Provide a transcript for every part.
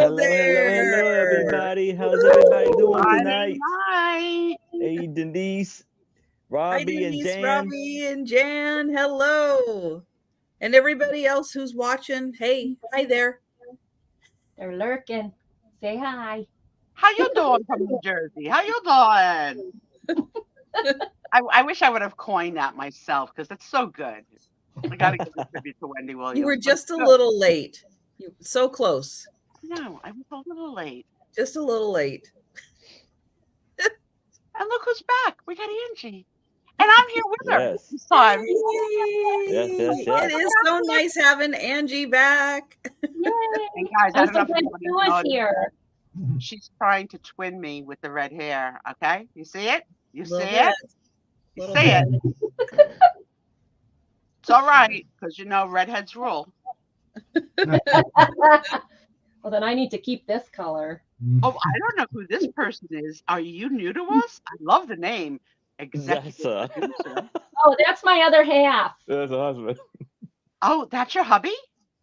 Hello, there. everybody. How's everybody doing tonight? Hi. Hey, Denise, Hi, Robbie, and Denise, Jan. Robbie, and Jan. Hello. And everybody else who's watching. Hey, hi there. They're lurking. Say hi. How you doing from New Jersey? How you doing? I wish I would have coined that myself because it's so good. I got to give a tribute to Wendy Williams. You were just a little late. You so close. No, I was a little late. Just a little late. And look who's back. We got Angie. And I'm here with her Yes. this time. Yes. It is so nice having Angie back. Yay. And guys, I I'm don't know so if glad anybody Sue is noticed, here. she's trying to twin me with the red hair. Okay? You see it? You see Little it? bit. You Little see bit. it? It's all right because you know redheads rule. Well, then I need to keep this color. Oh, I don't know who this person is. Are you new to us? I love the name. Executive That's, producer. Oh, that's my other half. That's a husband. Oh, that's your hubby?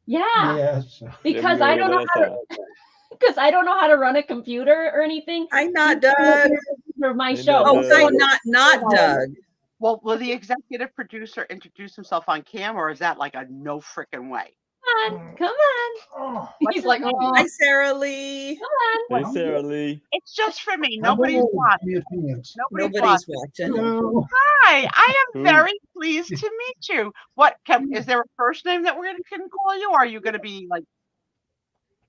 Yeah. Yes. Because I don't know how to. Because I don't know how to run a computer or anything. Hi, not Doug. For my Hey, show. Oh, Doug. hi, not Doug. Well, will the executive producer introduce himself on camera, or is that like a no freaking way? Come on. Oh, He's like, oh, Hi, Sarah Lee. come on. Hey, Sarah Lee. It's just for me. Nobody's watching. Nobody's watching. Hello. Hi, I am Who? very pleased to meet you. What is there a first name that we're can call you? Or are you going to be like,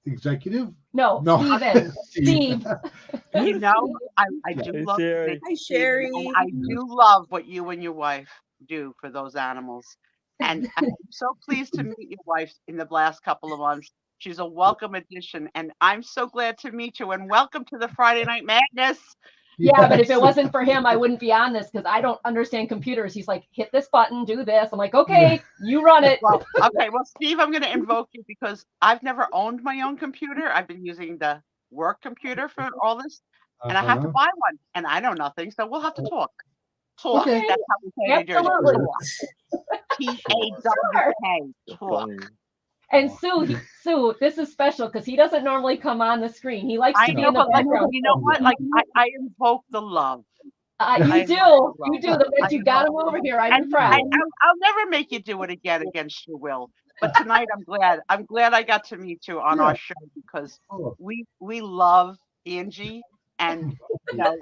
Executive? No, Steven. Steve. you know, I do Hey, love Sherry. Hi, Sherry. and I do love what you and your wife do for those animals. And I'm so pleased to meet your wife in the last couple of months. She's a welcome addition, and I'm so glad to meet you. And welcome to the Friday Night Madness. Yeah, but if it wasn't for him, I wouldn't be on this because I don't understand computers. He's like, hit this button, do this. I'm like, okay, you run it. Well, okay, well, Steve, I'm going to invoke you because I've never owned my own computer. I've been using the work computer for all this, and I have to buy one, and I know nothing, so we'll have to talk. Talk. Okay. That's how we say it in New Jersey. Absolutely. T-A-W-K. Talk. And Sue, this is special because he doesn't normally come on the screen. He likes I to be know, in the but like, background. you know what? Like, I invoke the love. You do. The minute you got him over here, I'm And impressed. I'll never make you do it again against your will. But tonight, I'm glad I got to meet you on our show because we love Angie, and you know,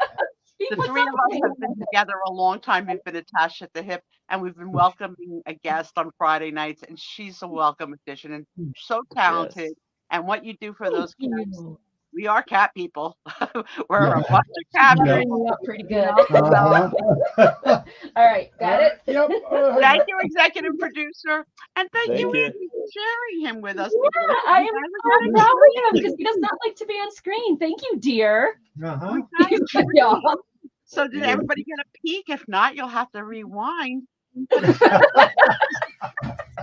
the three of us have been together a long time. We've been attached at the hip, and we've been welcoming a guest on Friday nights, and she's a welcome addition and so talented. Yes. And what you do for those Thank cats, you. we are cat people. We're a bunch of cat Buttering people. me up pretty good. Uh-huh. All right, got it? Yep. Thank you, executive producer, and thank Thank you, you. Andy, for sharing him with us. Yeah, I am so proud of him because he does not like to be on screen. Thank you, dear. Uh-huh. Yeah. So did everybody get a peek? If not, you'll have to rewind.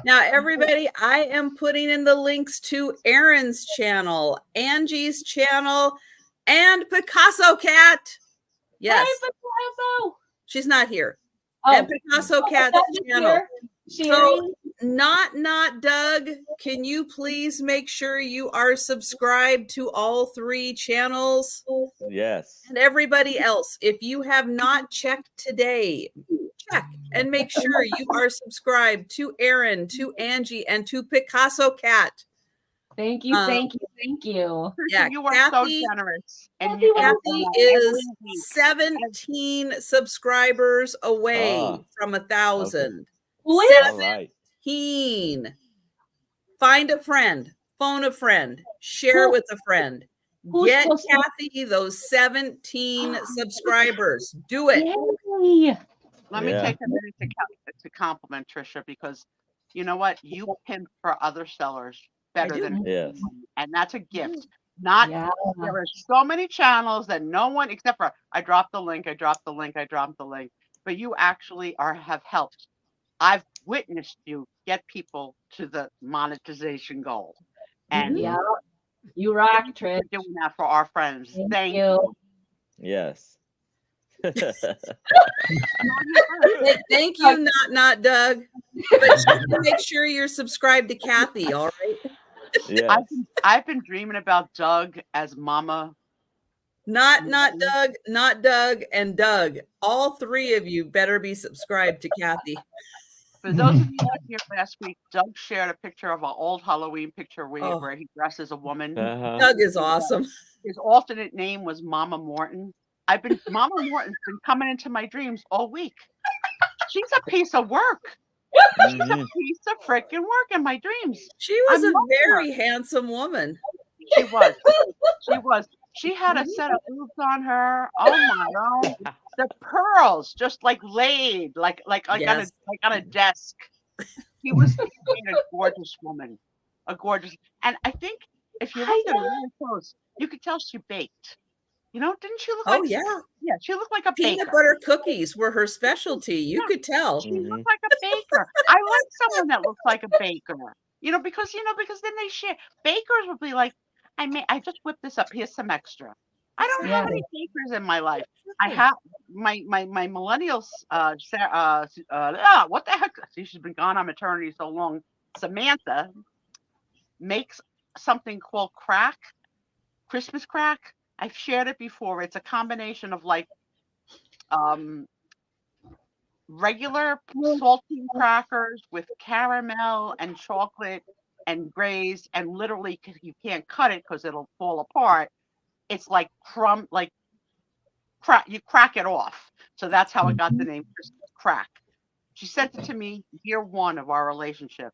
Now, everybody, I am putting in the links to Aaron's channel, Angie's channel, and Picasso Cat. Yes, Hi, Picasso. she's not here. Oh, And Picasso Cat's Doug is channel. here. Sherry. Not Doug, can you please make sure you are subscribed to all three channels? Yes. And everybody else, if you have not checked today, check and make sure you are subscribed to Aaron, to Angie, and to Picasso Cat. Thank you, thank you, thank you. Yeah, You are Kathy- so generous. And Kathy Kathy every is week. 17 subscribers away Ah, from 1,000. Who is? All right. 17. Find a friend, phone a friend, share with a friend. Who's Get supposed to- Kathy those 17 subscribers. Do it. Yay. Let me Yeah. take a minute to compliment Trisha because you know what? You pimp for other sellers better do. than Yes. and that's a gift. Not Yeah. there are so many channels that no one except for I dropped the link, but you actually have helped. I've witnessed you get people to the monetization goal. And Yeah. You rock, thank you Trish. for doing that for our friends. Thank you. Yes. Thank you, not Doug. But make sure you're subscribed to Kathy, all right? Yes. I've been dreaming about Doug as Mama. Not Doug, and Doug. All three of you better be subscribed to Kathy. For those of you who were here last week, Doug shared a picture of an old Halloween picture Oh. where he dressed as a woman. Uh-huh. Doug is awesome. His alternate name was Mama Morton. Mama Morton's been coming into my dreams all week. She's a piece of work. She's a Mhm. piece of freaking work in my dreams. She was I'm a loving her. very handsome woman. She was. She was. She had a set of boobs on her. Oh my God. The pearls just like laid like Yes. on a desk. She was a gorgeous woman. A gorgeous, and I think if you looked at her really close, you could tell she baked. You know, didn't she look Oh, like? yeah. Yeah, she looked like a Peanut baker. butter cookies were her specialty. You could tell. She looked like a baker. I like someone that looks like a baker. Because then they share. Bakers would be like, I just whipped this up. Here's some extra. I don't have any bakers in my life. I have my millennials. What the heck? See, she's been gone on maternity so long. Samantha makes something called crack, Christmas crack. I've shared it before. It's a combination of like regular saltine crackers with caramel and chocolate and glaze, and literally you can't cut it because it'll fall apart. It's like you crack it off. So that's how it got the name Christmas crack. She sent it to me year one of our relationship,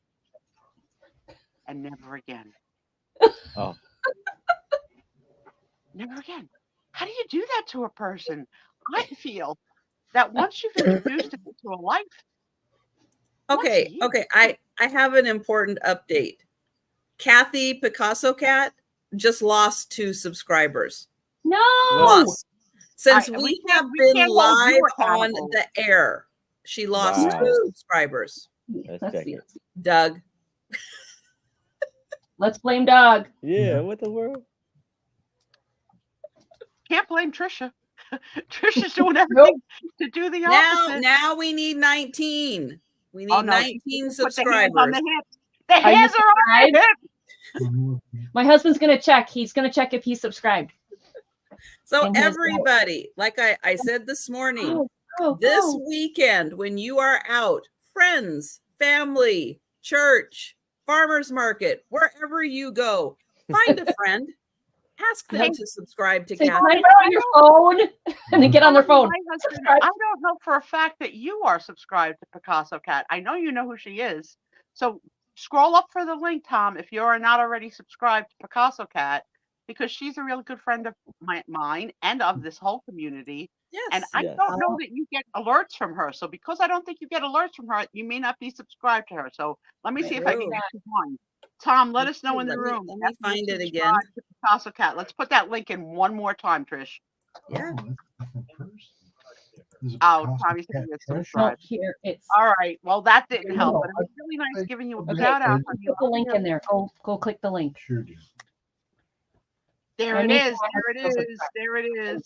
and never again. Oh. Never again. How do you do that to a person? I feel that once you've introduced it into a life. Okay. I have an important update. Kathy Picasso Cat just lost 2 subscribers. No. Lost. Since we have been can't hold you live on accountable. the air, she lost Wow. 2 subscribers. Let's check see. it. Doug. Let's blame Doug. Yeah, what the world? Can't blame Trisha. Trisha's doing everything to do the opposite. Now we need 19. We need 19 subscribers. Put the hands on the hips. The hands are on the hips. My husband's gonna check. He's gonna check if he's subscribed. So everybody, like I said this morning, this weekend when you are out, friends, family, church, farmers market, wherever you go, find a friend, ask them to subscribe to Say, Kathy. "Can I borrow your phone?" And then get on their phone. I don't know for a fact that you are subscribed to Picasso Cat. I know you know who she is. So scroll up for the link, Tom, if you are not already subscribed to Picasso Cat, because she's a real good friend of mine and of this whole community. Yes. And I don't know that you get alerts from her. So because I don't think you get alerts from her, you may not be subscribed to her. So let me see if I can get you one. Tom, let us know in the room. Let me find it again. To Picasso Cat. Let's put that link in one more time, Trish. Yeah. Oh, Tommy said you subscribed. Here it's all right. Well, that didn't help, but it was really nice giving you a shout out. Put the link in there. Go click the link. Sure do. There it is. There it is. There it is.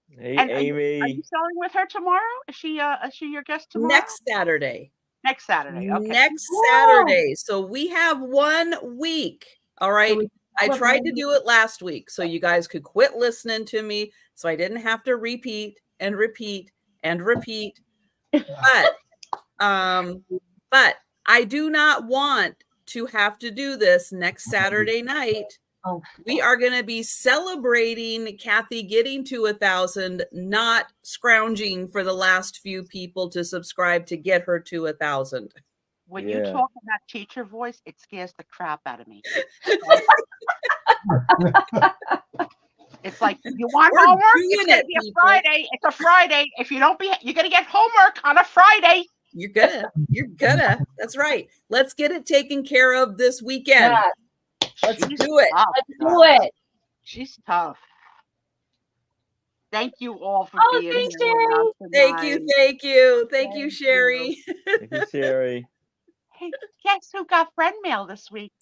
Hey, And Amy. are you selling with her tomorrow? Is she your guest tomorrow? Next Saturday. Next Saturday. Okay. Next Saturday. So we have 1 week. All right. I tried to do it last week so you guys could quit listening to me so I didn't have to repeat and repeat and repeat. But I do not want to have to do this next Saturday night. Oh. We are going to be celebrating Kathy getting to 1,000, not scrounging for the last few people to subscribe to get her to 1,000. When you talk in that teacher voice, it scares the crap out of me. It's like, you want homework? It's gonna be a Friday. It's a Friday. If you don't you're gonna get homework on a Friday. You're gonna. That's right. Let's get it taken care of this weekend. Yeah. Let's do it. Let's do it. She's tough. Thank you all for being thanks, here. Sherry. Thank you, Sherry. Thank you, Sherry. Hey, guess who got friend mail this week?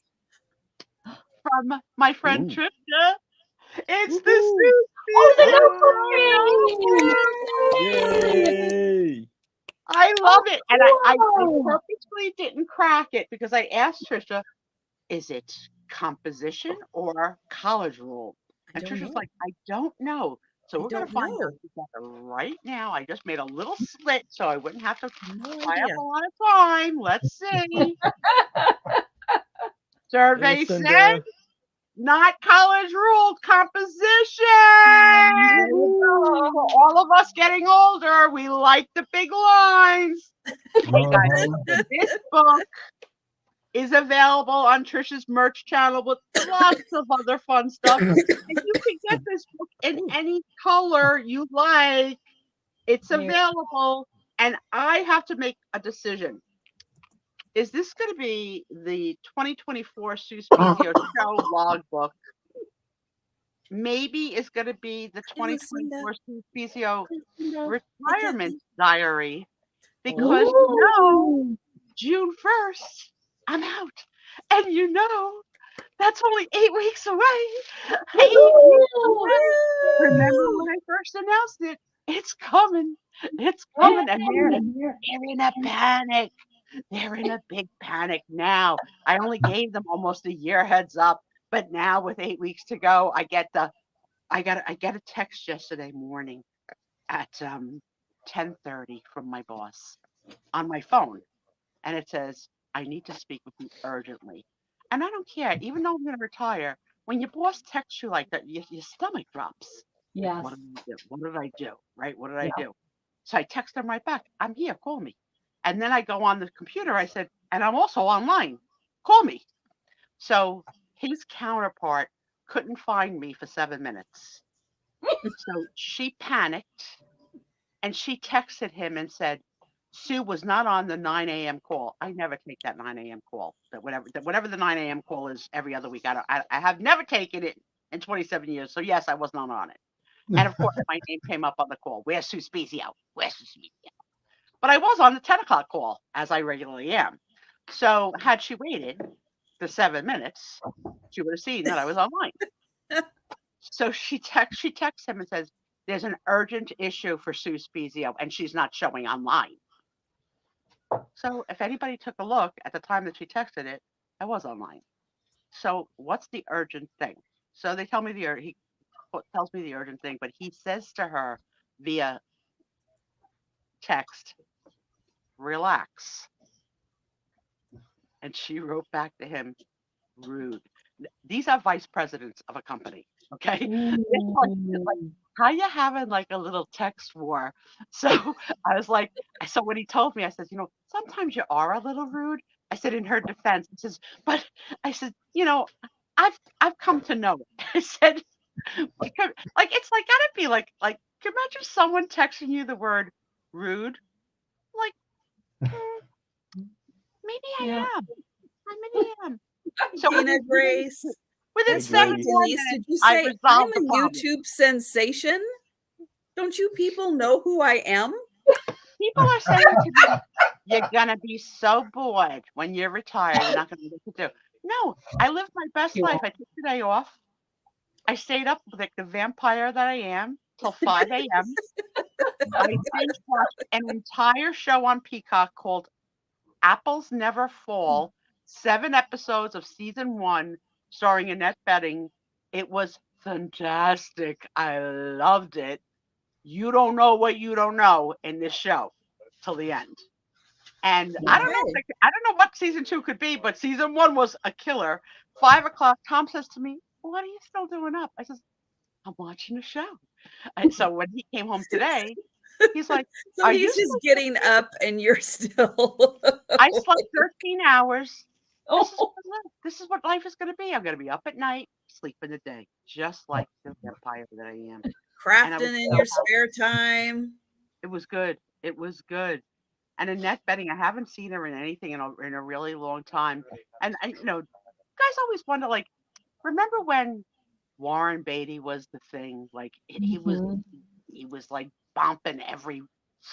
From my friend Trisha. It's the Yay! I love it. And I purposely didn't crack it because I asked Trisha, is it composition or college rule? And Trisha's like, I don't know. So we're going to find out together right now. I just made a little slit so I wouldn't have to tie up a lot of time. Let's see. Survey said not college ruled, composition. For all of us getting older, we like the big lines. Hey guys, this book is available on Trisha's merch channel with lots of other fun stuff. And you can get this book in any color you like. It's available. And I have to make a decision. Is this going to be the 2024 Sue Spiezio show logbook? Maybe it's going to be the 2024 Sue Spiezio retirement diary. Because June 1st, I'm out. And that's only 8 weeks away. 8 weeks away. Remember when I first announced it? It's coming. It's coming. And they're in a panic. They're in a big panic now. I only gave them almost a year heads up. But now with 8 weeks to go, I get a text yesterday morning at 10:30 from my boss on my phone. And it says, I need to speak with you urgently. And I don't care, even though I'm going to retire, when your boss texts you like that, your stomach drops. Yes. What did I do? What did I do? Right? What did I do? So I text him right back. I'm here. Call me. And then I go on the computer. I said, and I'm also online. Call me. So his counterpart couldn't find me for 7 minutes. So she panicked and she texted him and said, Sue was not on the 9 a.m. call. I never take that 9 a.m. call. Whatever the 9 a.m. call is every other week. I have never taken it in 27 years. So yes, I was not on it. And of course, my name came up on the call. Where's Sue Spiezio? Where's Sue Spiezio? But I was on the 10 o'clock call, as I regularly am. So had she waited the 7 minutes, she would have seen that I was online. So she texts him and says, there's an urgent issue for Sue Spiezio, and she's not showing online. So if anybody took a look at the time that she texted it, I was online. So what's the urgent thing? So they tell me he tells me the urgent thing, but he says to her via text, relax. And she wrote back to him, rude. These are vice presidents of a company. Okay. It's like, how you having like a little text war? So I was like, so when he told me, I said, sometimes you are a little rude. I said, in her defense, he says, but I said, I've come to know it. I said, like, it's like, gotta be like, can you imagine someone texting you the word rude? Like, maybe I am. I maybe am. So Tina Grace. Within 7 Denise, minutes, did you I say resolved I'm a the problem. YouTube sensation? Don't you people know who I am? People are saying to me, you're going to be so bored when you're retired. You're not going to know what to do. No, I lived my best life. I took the day off. I stayed up like the vampire that I am till 5 a.m. I binge watched an entire show on Peacock called Apples Never Fall, 7 episodes of season 1, starring Annette Bening. It was fantastic. I loved it. You don't know what you don't know in this show till the end. And I don't know what season 2 could be, but season 1 was a killer. 5 o'clock, Tom says to me, what are you still doing up? I says, I'm watching a show. And so when he came home today, he's like, so he's just getting up and you're still. I slept 13 hours. This is what life is going to be. I'm going to be up at night, sleep in the day, just like the vampire that I am. Crafting in your spare time. It was good. It was good. And Annette Bening, I haven't seen her in anything in a really long time. And guys always wonder, like, remember when Warren Beatty was the thing? Like, he was like bumping every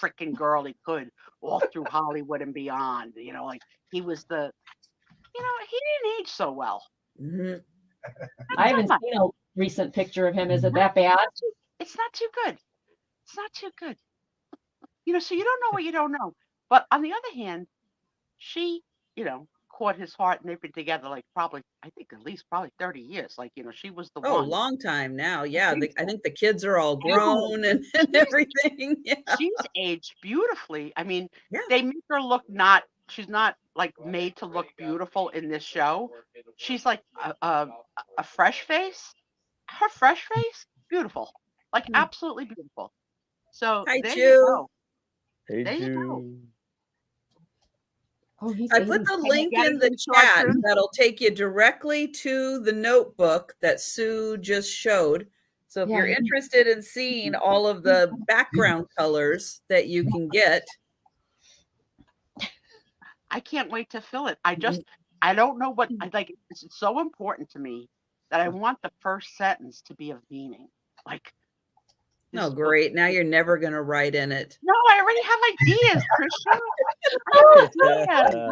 freaking girl he could all through Hollywood and beyond. Like he was he didn't age so well. Mm-hmm. I haven't seen a recent picture of him. Is it that bad? It's not too good. It's not too good. So you don't know what you don't know. But on the other hand, she, caught his heart, and they've been together like probably, I think at least probably 30 years. Like, she was the Oh, one. long time now. Yeah. think I so. think the kids are all grown and everything. Yeah. She's aged beautifully. I mean, Yeah. they make her look she's not like made to look beautiful in this show. She's like a fresh face. Her fresh face, beautiful. Like absolutely beautiful. So Hi, there Ju. you go. Hey, There you go. Ju. Oh, he's I put the link in the chat that'll take you directly to the notebook that Sue just showed. So if you're interested in seeing all of the background colors that you can get, I can't wait to fill it. I don't know what I like. It's so important to me that I want the first sentence to be of meaning. Like, oh, great. Now you're never going to write in it. No, I already have ideas, Trisha.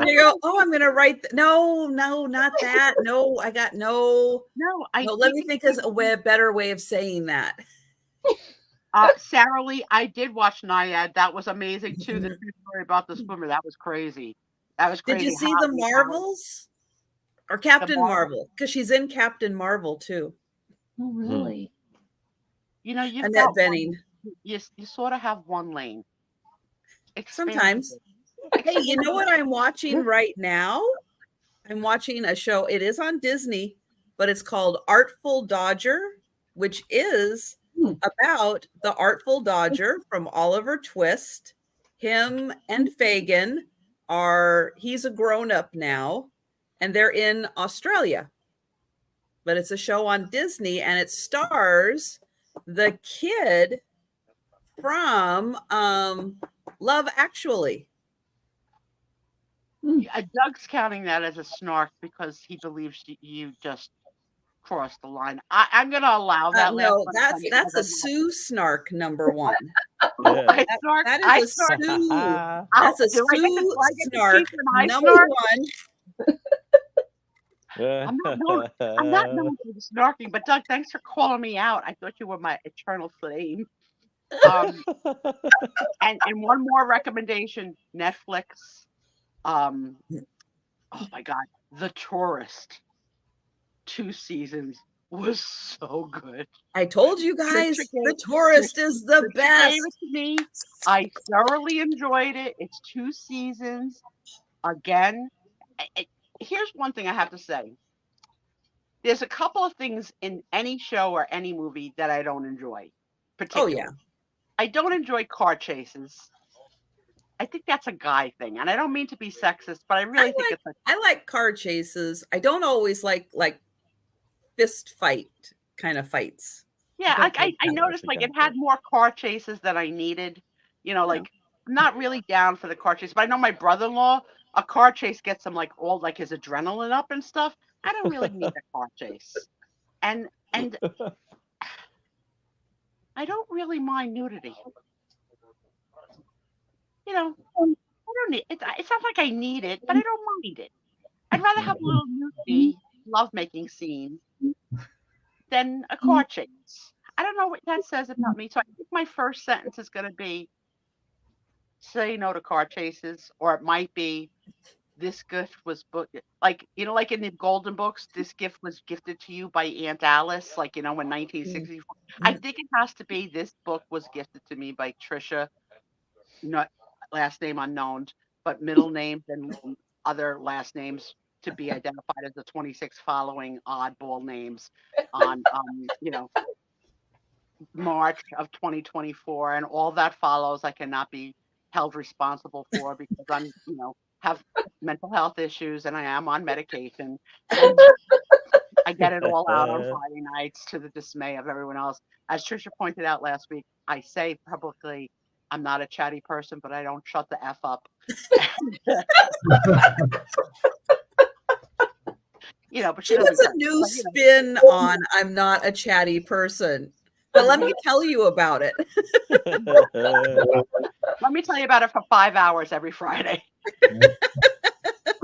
You go, oh, I'm going to write. No, not that. No, I got no. No, let me think of a better way of saying that. Sarah Lee, I did watch Naiad. That was amazing too. The true story about the swimmer. That was crazy. Did you see the Marvels or Captain Marvel? Because she's in Captain Marvel too. Oh, really? You've Annette got Bening. You sort of have one lane. Sometimes. Hey, you know what I'm watching right now? I'm watching a show. It is on Disney, but it's called Artful Dodger, which is about the Artful Dodger from Oliver Twist. Him and Fagin he's a grown-up now, and they're in Australia. But it's a show on Disney, and it stars the kid from Love Actually. Doug's counting that as a snark because he believes you just crossed the line. I'm going to allow that. No, that's a Sue snark number one. Yeah. That is a Sue. That's a Sue snark number one. I'm not known for the snarking, but Doug, thanks for calling me out. I thought you were my eternal flame. And one more recommendation, Netflix. Oh my God, The Tourist. 2 seasons was so good. I told you guys, The Tourist is the best. Gave it to me. I thoroughly enjoyed it. It's 2 seasons. Again, here's one thing I have to say. There's a couple of things in any show or any movie that I don't enjoy. Particularly. Oh, yeah. I don't enjoy car chases. I think that's a guy thing. And I don't mean to be sexist, but I really think it's I like car chases. I don't always like fist fight kind of fights. Yeah, I noticed like it had more car chases than I needed. Like I'm not really down for the car chase, but I know my brother-in-law, a car chase gets him like all like his adrenaline up and stuff. I don't really need a car chase. And I don't really mind nudity. I don't need it. It's not like I need it, but I don't mind it. I'd rather have a little nudity, lovemaking scene than a car chase. I don't know what that says about me. So I think my first sentence is going to be, say no to car chases, or it might be, this gift was booked. Like in the Golden Books, this gift was gifted to you by Aunt Alice, like, in 1964. I think it has to be, this book was gifted to me by Trisha, not last name unknown, but middle names and other last names to be identified as the 26 following oddball names on, March of 2024, and all that follows I cannot be held responsible for because I'm, have mental health issues and I am on medication. And I get it all out on Friday nights to the dismay of everyone else. As Trisha pointed out last week, I say publicly, I'm not a chatty person, but I don't shut the F up. But she has a new spin on I'm not a chatty person. But let me tell you about it. Let me tell you about it for 5 hours every Friday.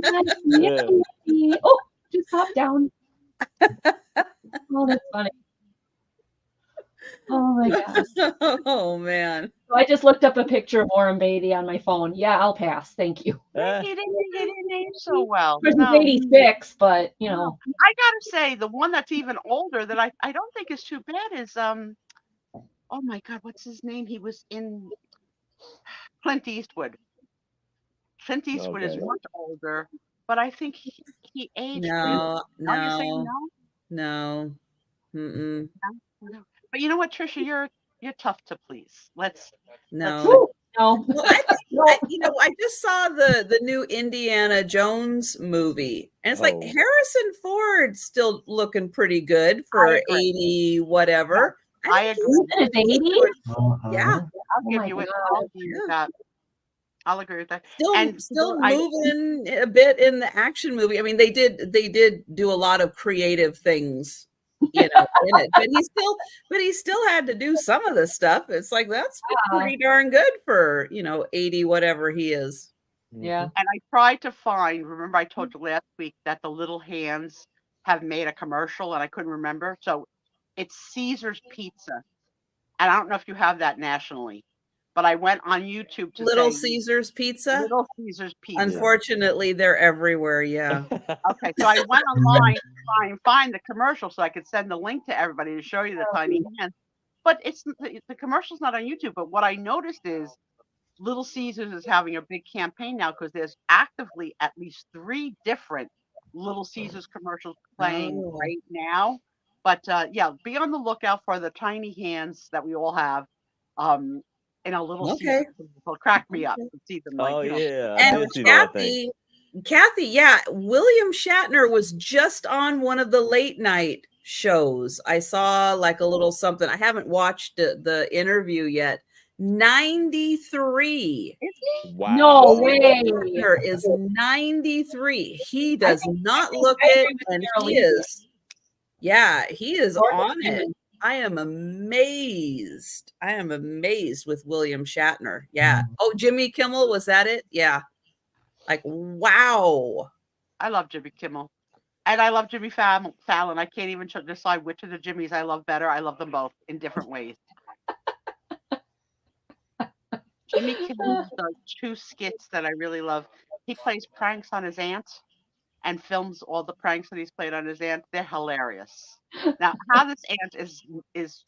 Oh, just pop down. Oh, that's funny. Oh my gosh. Oh man. So I just looked up a picture of Warren Beatty on my phone. Yeah, I'll pass. Thank you. He didn't age so well. Of course, No. he's 86, but you No. know. I gotta say, the one that's even older that I don't think is too bad is oh my God, what's his name? He was in Clint Eastwood. Clint Eastwood is Okay. much older, but I think he aged pretty No, well. No, you're saying no, no? no. Mm-mm. No? No. But you know what, Trisha, you're tough to please. Let's No. Woo! No. Well, I think No. I just saw the new Indiana Jones movie, and it's like Oh, Harrison Ford's still looking pretty good I for agree. 80 Yeah, whatever. I think agree. He's in his 80s? yeah, I'll Oh give my you it. God. I'll agree with that. I'll agree with that. still And still I moving a bit in the action movie. I mean, they did do a lot of creative things, in it, but he still had to do some of the stuff. It's like that's pretty darn good for 80 whatever he is. Yeah. and I tried to find, remember I told you last week that the Little Hands have made a commercial and I couldn't remember. So it's Caesar's Pizza. And I don't know if you have that nationally, but I went on YouTube to Little say Caesar's Pizza. Little Caesar's Pizza. Unfortunately, they're everywhere. Yeah. Okay, so I went online to try and find the commercial so I could send the link to everybody to show you the tiny hands. But the commercial's not on YouTube. But what I noticed is Little Caesars is having a big campaign now because there's actively at least 3 different Little Caesars commercials playing Oh. right now. But yeah, be on the lookout for the tiny hands that we all have in a Little Caesars Okay. commercial. Crack me up to see them oh yeah, I And did see that thing. Kathy, yeah, William Shatner was just on one of the late night shows. I saw like a little something. I haven't watched the interview yet. 93. Is he? No Wow. way. Shatner is 93. He does not look I it, agree with and Carol he Lee. is, yeah, he is Normal on it. human. I am amazed. I am amazed with William Shatner. Yeah. Oh, Jimmy Kimmel, was that it? Yeah. Like, wow. I love Jimmy Kimmel. And I love Jimmy Fallon. I can't even decide which of the Jimmys I love better. I love them both in different ways. Jimmy Kimmel does 2 skits that I really love. He plays pranks on his aunt and films all the pranks that he's played on his aunt. They're hilarious. Now, how this aunt is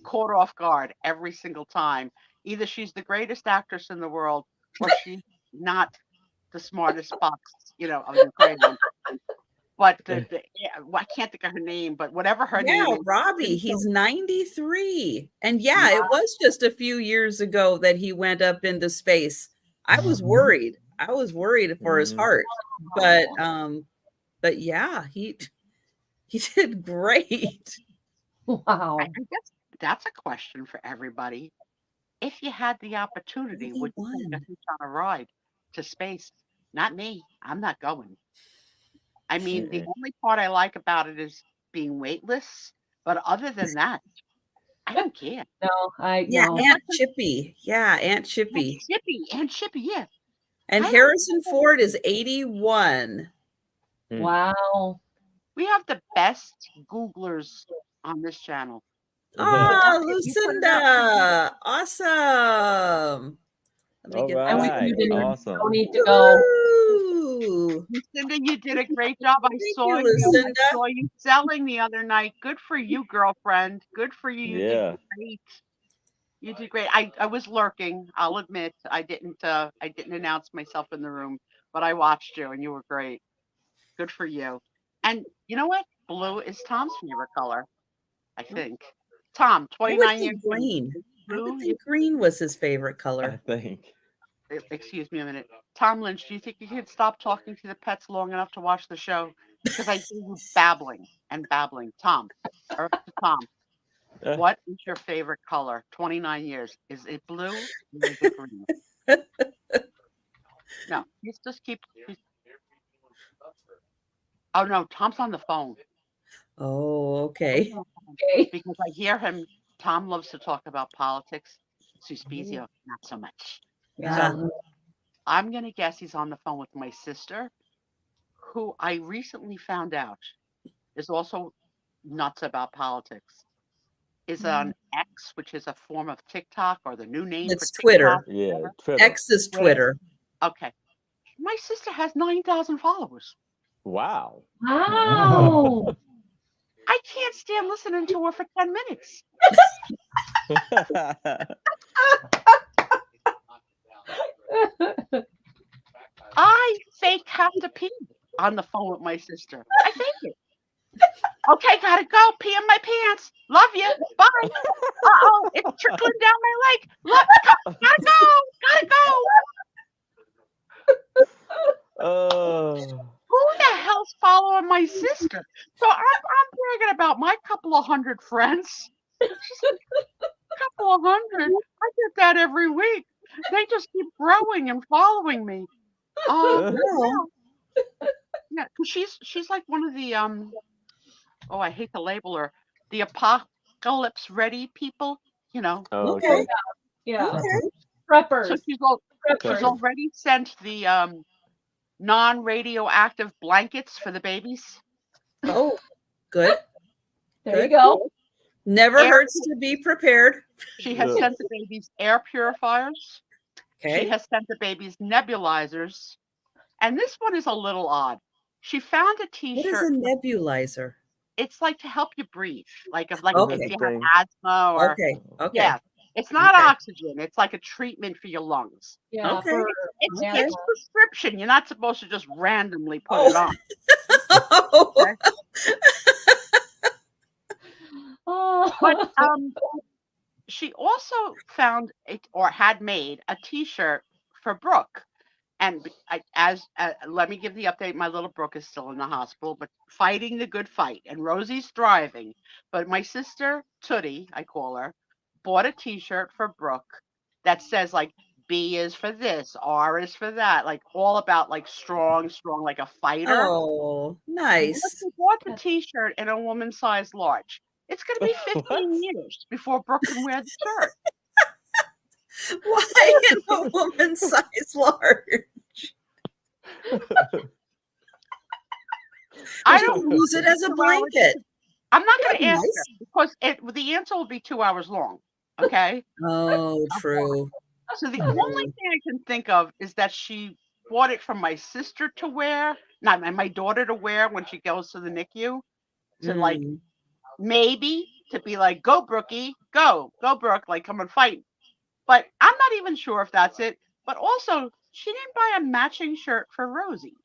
caught off guard every single time. Either she's the greatest actress in the world or she's not the smartest fox, of Ukraine. But I can't think of her name, but whatever her name Yeah, is. Robbie, he's 93. And yeah, it was just a few years ago that he went up into space. I was worried. I was worried for his heart. But yeah, he did great. Wow. I guess that's a question for everybody. If you had the opportunity, would you take a hitch on a ride to space? Not me. I'm not going. I mean, the only part I like about it is being weightless, but other than that, I don't care. No, Yeah, no. Aunt Chippy. Yeah, Aunt Chippy. Aunt Chippy, yeah. And I don't Harrison Ford is 81. Wow. We have the best Googlers on this channel. Ah, You put it up. Lucinda. Awesome. Let me All get And this. we right. didn't Awesome. don't need to go. Woo! Lucinda, you did a great job. I Thank saw you, you. I Lucinda. saw you selling the other night. Good for you, girlfriend. Good for you. You did Yeah. great. You did great. I was lurking. I'll admit I didn't announce myself in the room, but I watched you and you were great. Good for you. And you know what? Blue is Tom's favorite color, I think. Tom, I would 29 years think green. I would blue. think green was his favorite I color. think. Excuse me a minute. Tom Lynch, do you think you could stop talking to the pets long enough to watch the show? Because I hear you babbling and babbling. Tom, or to Tom, what is your favorite color? 29 years. Is it blue or is it green? No, just keep. Oh no, Tom's on the phone. Oh, okay. Okay. Because I hear him. Tom loves to talk about politics. Sue Spiezio, not so much. Yeah. So I'm gonna guess he's on the phone with my sister, who I recently found out is also nuts about politics. is on X, which is a form of TikTok or the new name It's for Twitter. TikTok. Yeah, Twitter. X is Twitter. Okay. My sister has 9,000 followers. Wow. Wow. I can't stand listening to her for 10 minutes. I fake have to pee on the phone with my sister. I fake it. Okay, gotta go. Pee in my pants. Love you. Bye. Uh-oh, it's trickling down my leg. Gotta go. Who the hell's following my sister? So I'm bragging about my couple of hundred friends. She's like, couple of hundred. I get that every week. They just keep growing and following me. Yeah, because she's like one of the oh, I hate to label her, the apocalypse ready people, you know. Okay. Yeah. Okay. Preppers. So she's already sent the non-radioactive blankets for the babies. Oh, good. There you go. Never hurts to be prepared. She has sent the babies air purifiers. Okay. She has sent the babies nebulizers. And this one is a little odd. She found a T-shirt. What is a nebulizer? It's like to help you breathe, like if you have asthma or yeah. It's not oxygen. It's like a treatment for your lungs. Yeah. Okay. It's prescription. You're not supposed to just randomly put it on. Okay. But she also found or had made a T-shirt for Brooke. And let me give the update. My little Brooke is still in the hospital, but fighting the good fight. And Rosie's thriving. But my sister, Tootie, I call her, bought a T-shirt for Brooke that says like B is for this, R is for that, like all about like strong, like a fighter. Oh, nice. She bought the T-shirt in a woman's size large. It's going to be 15 years before Brooke can wear the shirt. Why in a woman's size large? I don't use it as a blanket. I'm not going to ask her because the answer will be 2 hours long. Okay. Oh, true. So the only thing I can think of is that she bought it from my sister to wear, not my daughter to wear when she goes to the NICU, to like maybe to be like, go Brookie, go Brooke, like come and fight. But I'm not even sure if that's it. But also, she didn't buy a matching shirt for Rosie.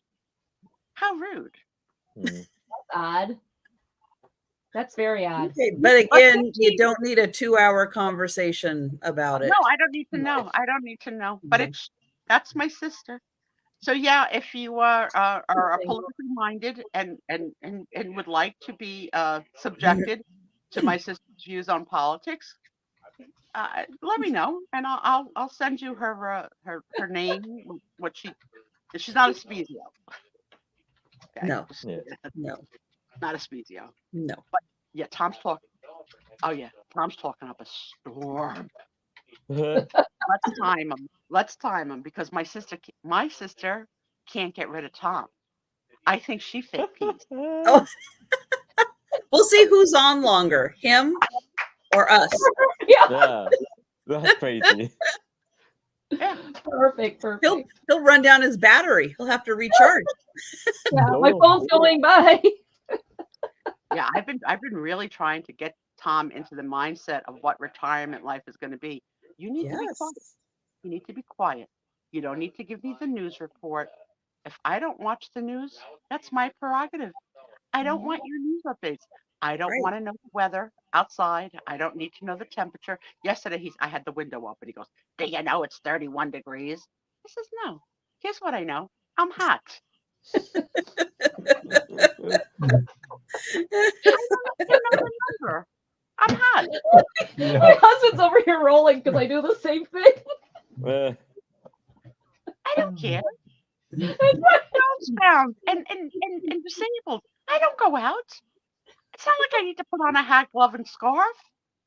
How rude. That's odd. That's very odd. Okay, but again, you don't need a 2-hour conversation about it. No, I don't need to know. I don't need to know. But that's my sister. So yeah, if you are politically minded and would like to be subjected to my sister's views on politics, let me know, and I'll send you her name. She's not a Spiezio. Okay. No, not a Spiezio. No. But yeah, Tom's talking. Oh yeah, Tom's talking up a storm. Let's time him because my sister can't get rid of Tom. I think she fake pees. Oh. We'll see who's on longer, him or us. Yeah, that's crazy. Yeah. Perfect. He'll run down his battery. He'll have to recharge. Yeah, my phone's going by. Yeah, I've been really trying to get Tom into the mindset of what retirement life is going to be. You need to be quiet. You need to be quiet. You don't need to give me the news report. If I don't watch the news, that's my prerogative. I don't want your news updates. I don't want to know the weather outside. I don't need to know the temperature. Yesterday, I had the window open. He goes, do you know it's 31 degrees? I says, no. Here's what I know. I'm hot. I don't know the number. I'm hot. My husband's over here rolling because I do the same thing. I don't care. I'm bound and disabled. I don't go out. It's not like I need to put on a hat, glove, and scarf.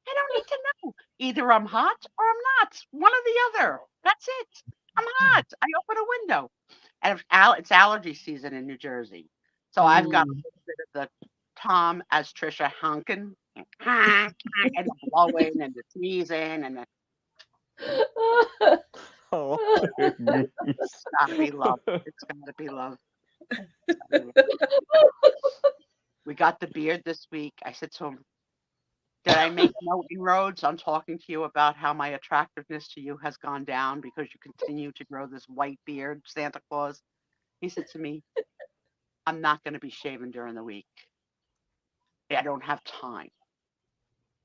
I don't need to know. Either I'm hot or I'm not. One or the other. That's it. I'm hot. I open a window. And it's allergy season in New Jersey. So I've got a little bit of the Tom as Trisha honking and the blowing and the sneezing and the Oh, it's gotta be love. It's gotta be love. We got the beard this week. I said to him, did I make no inroads on talking to you about how my attractiveness to you has gone down because you continue to grow this white beard, Santa Claus? He said to me, I'm not going to be shaving during the week. I don't have time.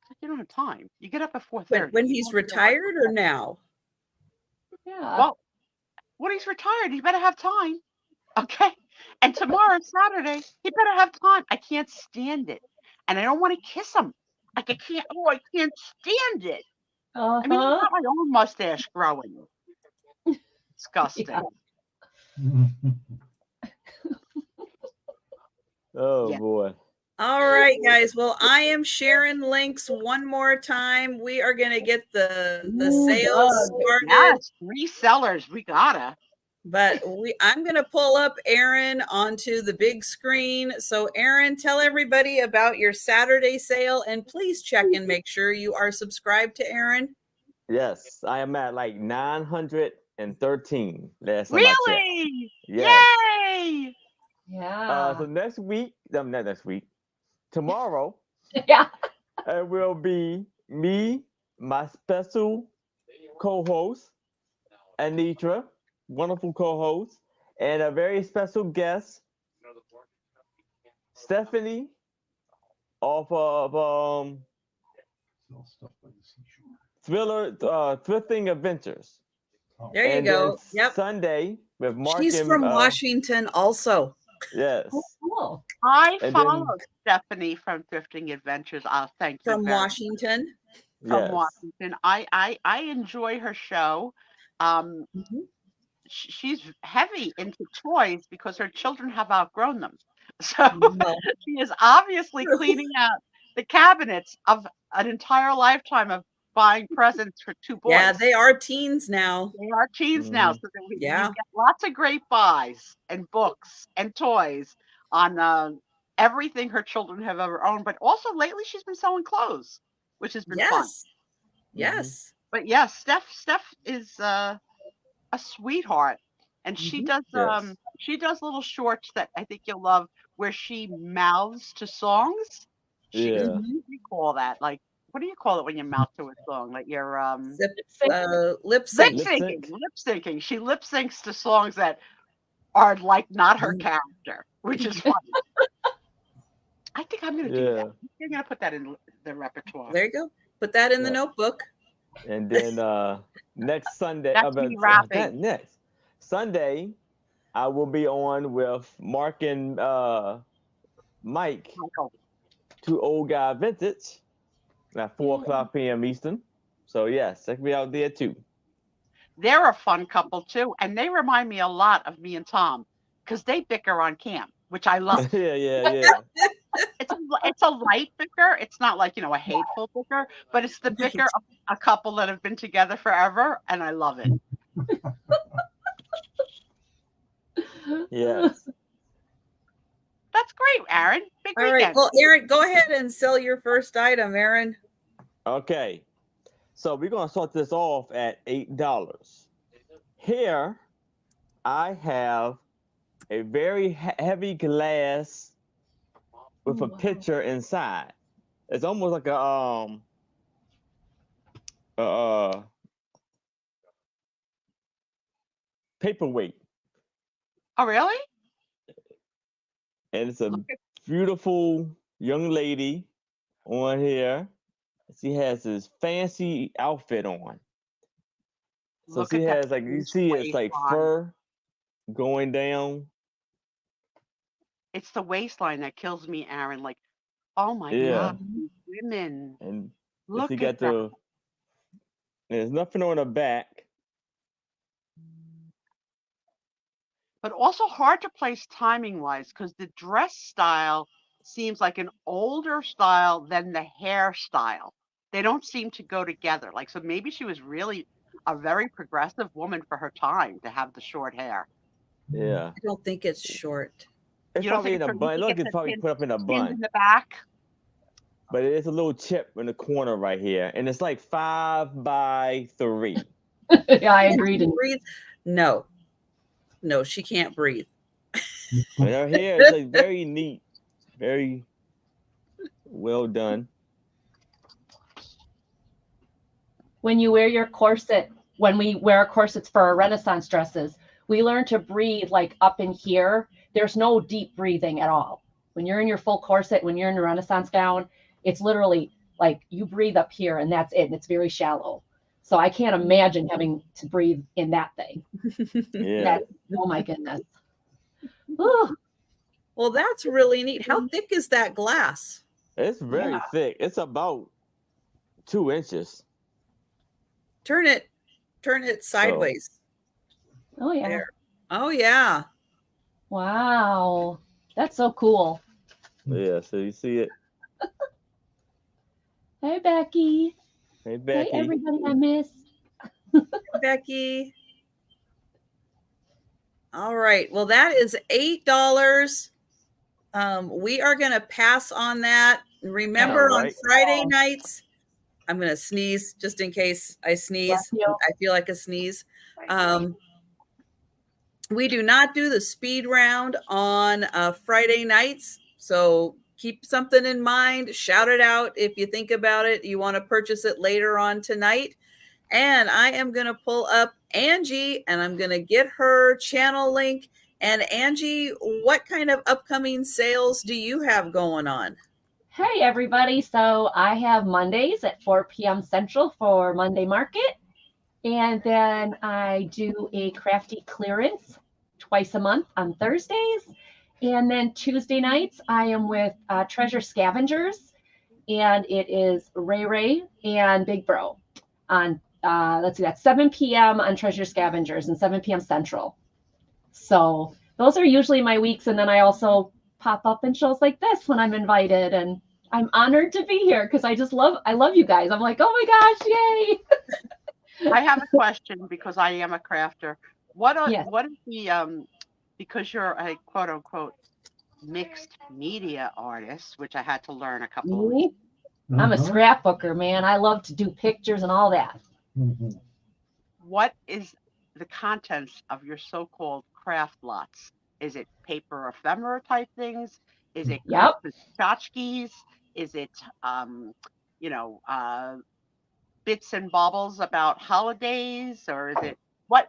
I said, you don't have time. You get up at 4:30. When he's retired or now? Yeah. Well, when he's retired, he better have time. Okay. And tomorrow, Saturday, he better have time. I can't stand it. And I don't want to kiss him. Like I can't stand it. I mean, I've got my own mustache growing. Disgusting. Yeah. oh Yeah. boy. All right, guys. Well, I am sharing links one more time. We are going to get the sales started. Yes, resellers. We gotta. But I'm going to pull up Aaron onto the big screen. So Aaron, tell everybody about your Saturday sale and please check and make sure you are subscribed to Aaron. Yes, I am at like 913 last time I checked. Really? Yes. Yay! Yeah. So next week, not next week, tomorrow, Yeah. it will be me, my special co-host, Anitra, wonderful co-host, and a very special guest, Stephanie, off of Thrifting Adventures. There you And go. then Yep. Sunday with Mark. She's and, from Washington also. Yes. Oh, cool. I And follow then- Stephanie from Thrifting Adventures. Thank you. From very much. Washington. From Yes. Washington. I enjoy her show. Mhm. She's heavy into toys because her children have outgrown them. So Well, she is obviously cleaning out the cabinets of an entire lifetime of buying presents for two boys. yeah, they are teens now. They are teens now, Mhm. so that we Yeah. get lots of great buys and books and toys on everything her children have ever owned. But also lately, she's been selling clothes, which has been fun. Yes. Yes. But yes, Steph is a sweetheart, and she Mhm. does she does little shorts that I think you'll love, where she mouths to songs. She Yeah. what do you call that? Like, what do you call it when you mouth to a song? Like you're Lip lip sync. syncing. She lip syncs to songs that are like not her character, which is funny. I think I'm gonna do that. I'm gonna put that in the repertoire. There you go. Put that in the notebook. And then next Sunday, That's me rapping. next Sunday, I will be on with Mark and Mike, Michael. Two Old Guy Vintage, at 4:00 p.m. Eastern. So yes, check me out there too. They're a fun couple too, and they remind me a lot of me and Tom because they bicker on camp, which I love. yeah. It's a light bicker. It's not like, a hateful bicker, but it's the bicker of a couple that have been together forever, and I love it. Yes. That's great, Aaron. Big All weekend. right. Well, Aaron, go ahead and sell your first item, Aaron. Okay. So we're gonna start this off at $8. Here, I have a very heavy glass with a picture inside. It's almost like a paperweight. Oh, really? And it's a beautiful young lady on here. She has this fancy outfit on. So she has, like, you see it's like fur going down. It's the waistline that kills me, Aaron. Like, oh my God, these women. And Look she at got that. there's nothing on her back. But also hard to place timing-wise because the dress style seems like an older style than the hairstyle. They don't seem to go together. Like, so maybe she was really a very progressive woman for her time to have the short hair. Yeah. I don't think it's short. It's You don't probably in think a bun. Look, it's probably put up in a pinned bun. in the back? but it is a little chip in the corner right here, and it's like 5 by 3. Yeah, I agreed. Breathe? No, she can't breathe. And her hair is like very neat, very well done. When you wear your corset, when we wear our corsets for our Renaissance dresses, we learn to breathe like up in here. There's no deep breathing at all. When you're in your full corset, when you're in a Renaissance gown, it's literally like you breathe up here and that's it. And it's very shallow. So I can't imagine having to breathe in that thing. Yeah. Oh my goodness. Ooh. Well, that's really neat. How thick is that glass? It's very thick. It's about 2 inches. Turn it sideways. Oh yeah. There. Oh yeah. Wow. That's so cool. Yeah, so you see it. Hey Becky. Hey Becky. Hey everybody I missed. Becky. All right. Well, that is $8. We are going to pass on that. Remember, on Friday nights, I'm going to sneeze just in case I sneeze. I feel like a sneeze. We do not do the speed round on Friday nights. So keep something in mind. Shout it out if you think about it. You want to purchase it later on tonight. And I am going to pull up Angie and I'm going to get her channel link. And Angie, what kind of upcoming sales do you have going on? Hey, everybody. So I have Mondays at 4 p.m. Central for Monday Market. And then I do a crafty clearance twice a month on Thursdays. And then Tuesday nights, I am with Treasure Scavengers. And it is Ray Ray and Big Bro on, let's see, that's 7 p.m. on Treasure Scavengers and 7 p.m. Central. So those are usually my weeks. And then I also pop up in shows like this when I'm invited. And I'm honored to be here because I love you guys. I'm like, oh my gosh, yay. I have a question because I am a crafter. What is the, because you're a quote unquote mixed media artist, which I had to learn a couple of weeks. I'm a scrapbooker, man. I love to do pictures and all that. What is the contents of your so-called craft lots? Is it paper ephemera type things? Is it Christmas tchotchkes? Is it bits and baubles about holidays, or is it what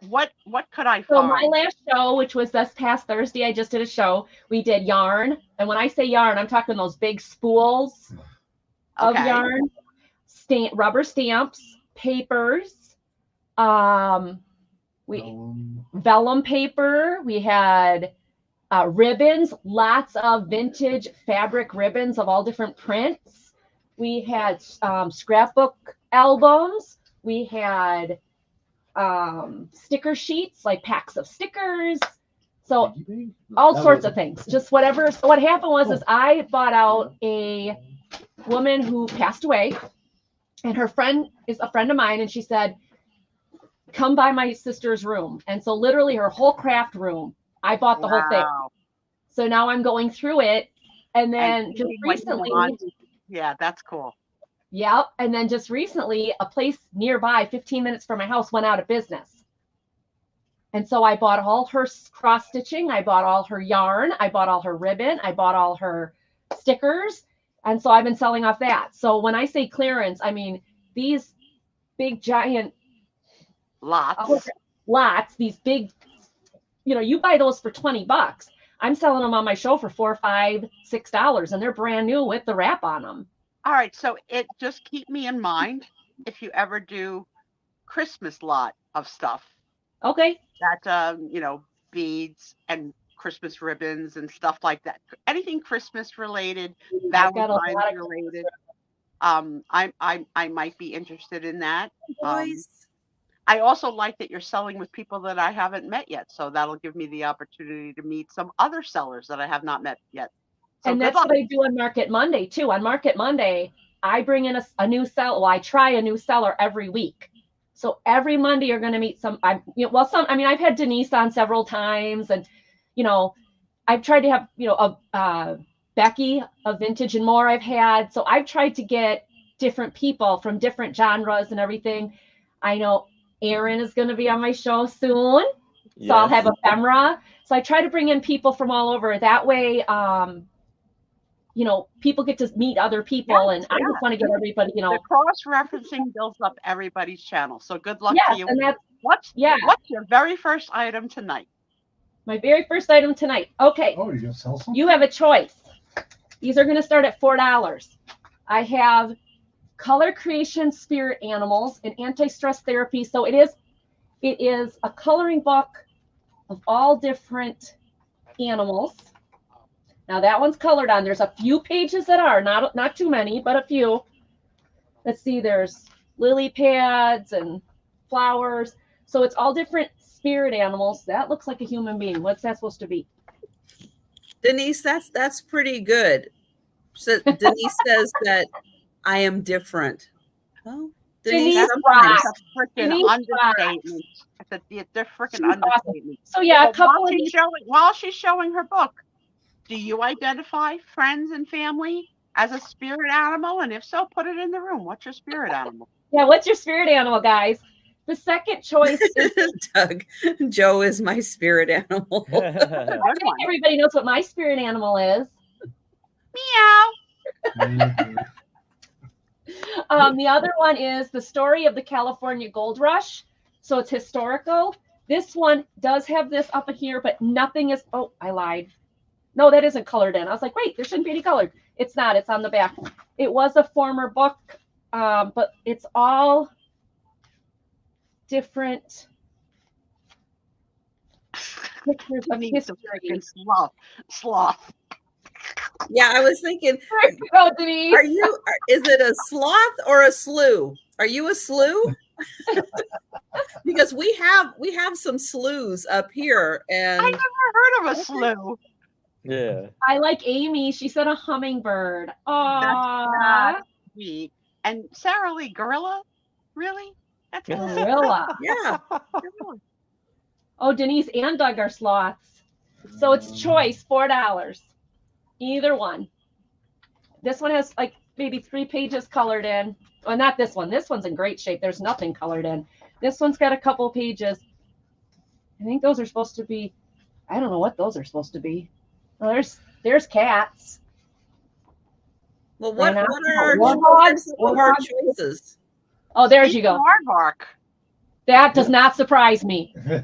could I find? So my last show, which was this past Thursday, I just did a show. We did yarn, and when I say yarn, I'm talking those big spools of yarn, rubber stamps, papers, vellum paper. We had ribbons, lots of vintage fabric ribbons of all different prints. We had scrapbook albums. We had sticker sheets, like packs of stickers. So all sorts of things, just whatever. So what happened was is I bought out a woman who passed away, and her friend is a friend of mine, and she said, come by my sister's room. And so literally her whole craft room, I bought the whole thing. So now I'm going through it. And then just recently, yeah, that's cool. Yep. And then just recently, a place nearby, 15 minutes from my house, went out of business. And so I bought all her cross stitching. I bought all her yarn. I bought all her ribbon. I bought all her stickers. And so I've been selling off that. So when I say clearance, I mean these big giant lots, these big, you buy those for $20. I'm selling them on my show for $4, $5, $6, and they're brand new with the wrap on them. All right, so just keep me in mind if you ever do Christmas lot of stuff. Okay. That beads and Christmas ribbons and stuff like that. Anything Christmas related, Valentine's related. I might be interested in that. I also like that you're selling with people that I haven't met yet, so that'll give me the opportunity to meet some other sellers that I have not met yet. So and that's what I do on Market Monday too. On Market Monday, I bring in a new seller. Well, I try a new seller every week. So every Monday you're going to meet I've had Denise on several times, and I've tried to have Becky of Vintage and More I've had. So I've tried to get different people from different genres and everything. I know Aaron is going to be on my show soon. So I'll have ephemera. So I try to bring in people from all over. That way, you know, people get to meet other people, and I just want to get everybody, you know. The cross-referencing builds up everybody's channel. So good luck to you. And that's, what's your very first item tonight? My very first item tonight. Okay. Oh, you're going to sell something? You have a choice. These are going to start at $4. I have Color Creation Spirit Animals and Anti-Stress Therapy. So it is a coloring book of all different animals. Now that one's colored on. There's a few pages that are not too many, but a few. Let's see. There's lily pads and flowers. So it's all different spirit animals. That looks like a human being. What's that supposed to be? Denise, that's pretty good. So Denise says that I am different. Well, Denise, that's a freaking understatement. It's a freaking understatement. So yeah, a couple while she's showing her book, do you identify friends and family as a spirit animal? And if so, put it in the room. What's your spirit animal? Yeah, what's your spirit animal, guys? The second choice is Doug. Joe is my spirit animal. I think everybody knows what my spirit animal is. Meow. The other one is the story of the California Gold Rush. So it's historical. This one does have this up here, but nothing is. Oh, I lied. No, that isn't colored in. I was like, wait, there shouldn't be any colored. It's not. It's on the back. It was a former book, but it's all different pictures of history. Sloth. Yeah, I was thinking. Go, Denise. Is it a sloth or a slew? Are you a slew? Because we have some slews up here, and I never heard of a slew. Yeah. I like Amy. She said a hummingbird. That's sweet. And Sarah Lee, gorilla? Really? That's gorilla. Yeah. Oh, Denise and Doug are sloths. So it's choice, $4. Either one. This one has like maybe 3 pages colored in. Well, not this one. This one's in great shape. There's nothing colored in. This one's got a couple pages. I think those are supposed to be, I don't know what those are supposed to be. Well, there's cats. Well, what are our choices? Oh, there you go. Aardvark. That does not surprise me. If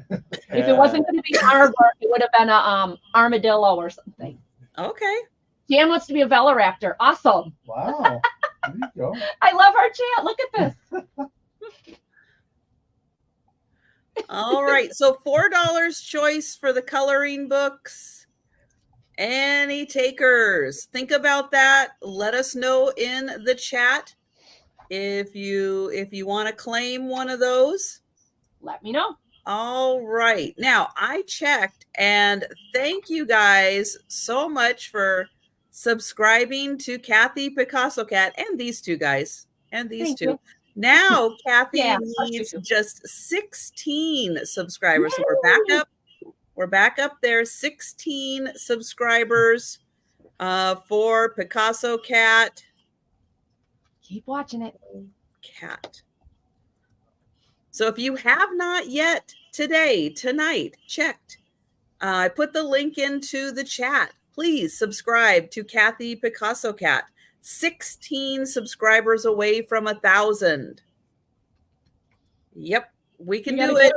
it wasn't going to be an aardvark, it would have been a armadillo or something. Okay. Jan wants to be a velociraptor. Awesome. Wow. There you go. I love our chat. Look at this. All right. So $4 choice for the coloring books. Any takers? Think about that. Let us know in the chat if you want to claim one of those. Let me know. All right. Now, I checked, and thank you guys so much for subscribing to Kathy Picasso Cat and these two guys and these two. Now, Kathy needs just 16 subscribers. So we're back up. We're back up there. 16 subscribers for Picasso Cat. Keep watching it. Cat. So if you have not yet tonight, checked, I put the link into the chat. Please subscribe to Kathy Picasso Cat. 16 subscribers away from 1,000. Yep, we can do it.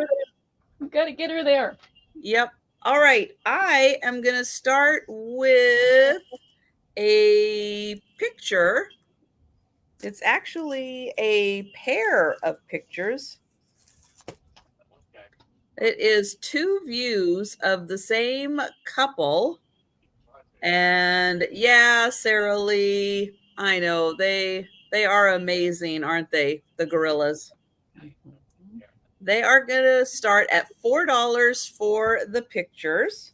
We got to get her there. Yep. All right. I am going to start with a picture. It's actually a pair of pictures. It is 2 views of the same couple. And yeah, Sarah Lee, I know they are amazing, aren't they? The gorillas. They are going to start at $4 for the pictures.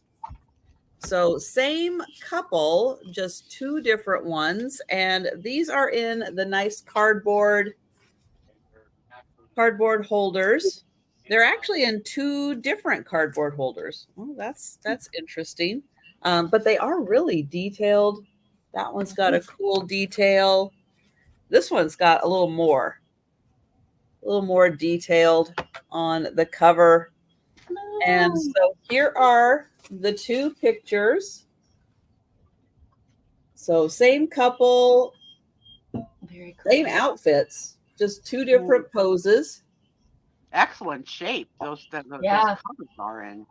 So same couple, just 2 different ones. And these are in the nice cardboard holders. They're actually in 2 different cardboard holders. Oh, that's interesting. But they are really detailed. That one's got a cool detail. This one's got a little more detailed on the cover. And so here are the two pictures. So same couple, Very cool. same outfits, just two different poses. Excellent shape. Those covers are in.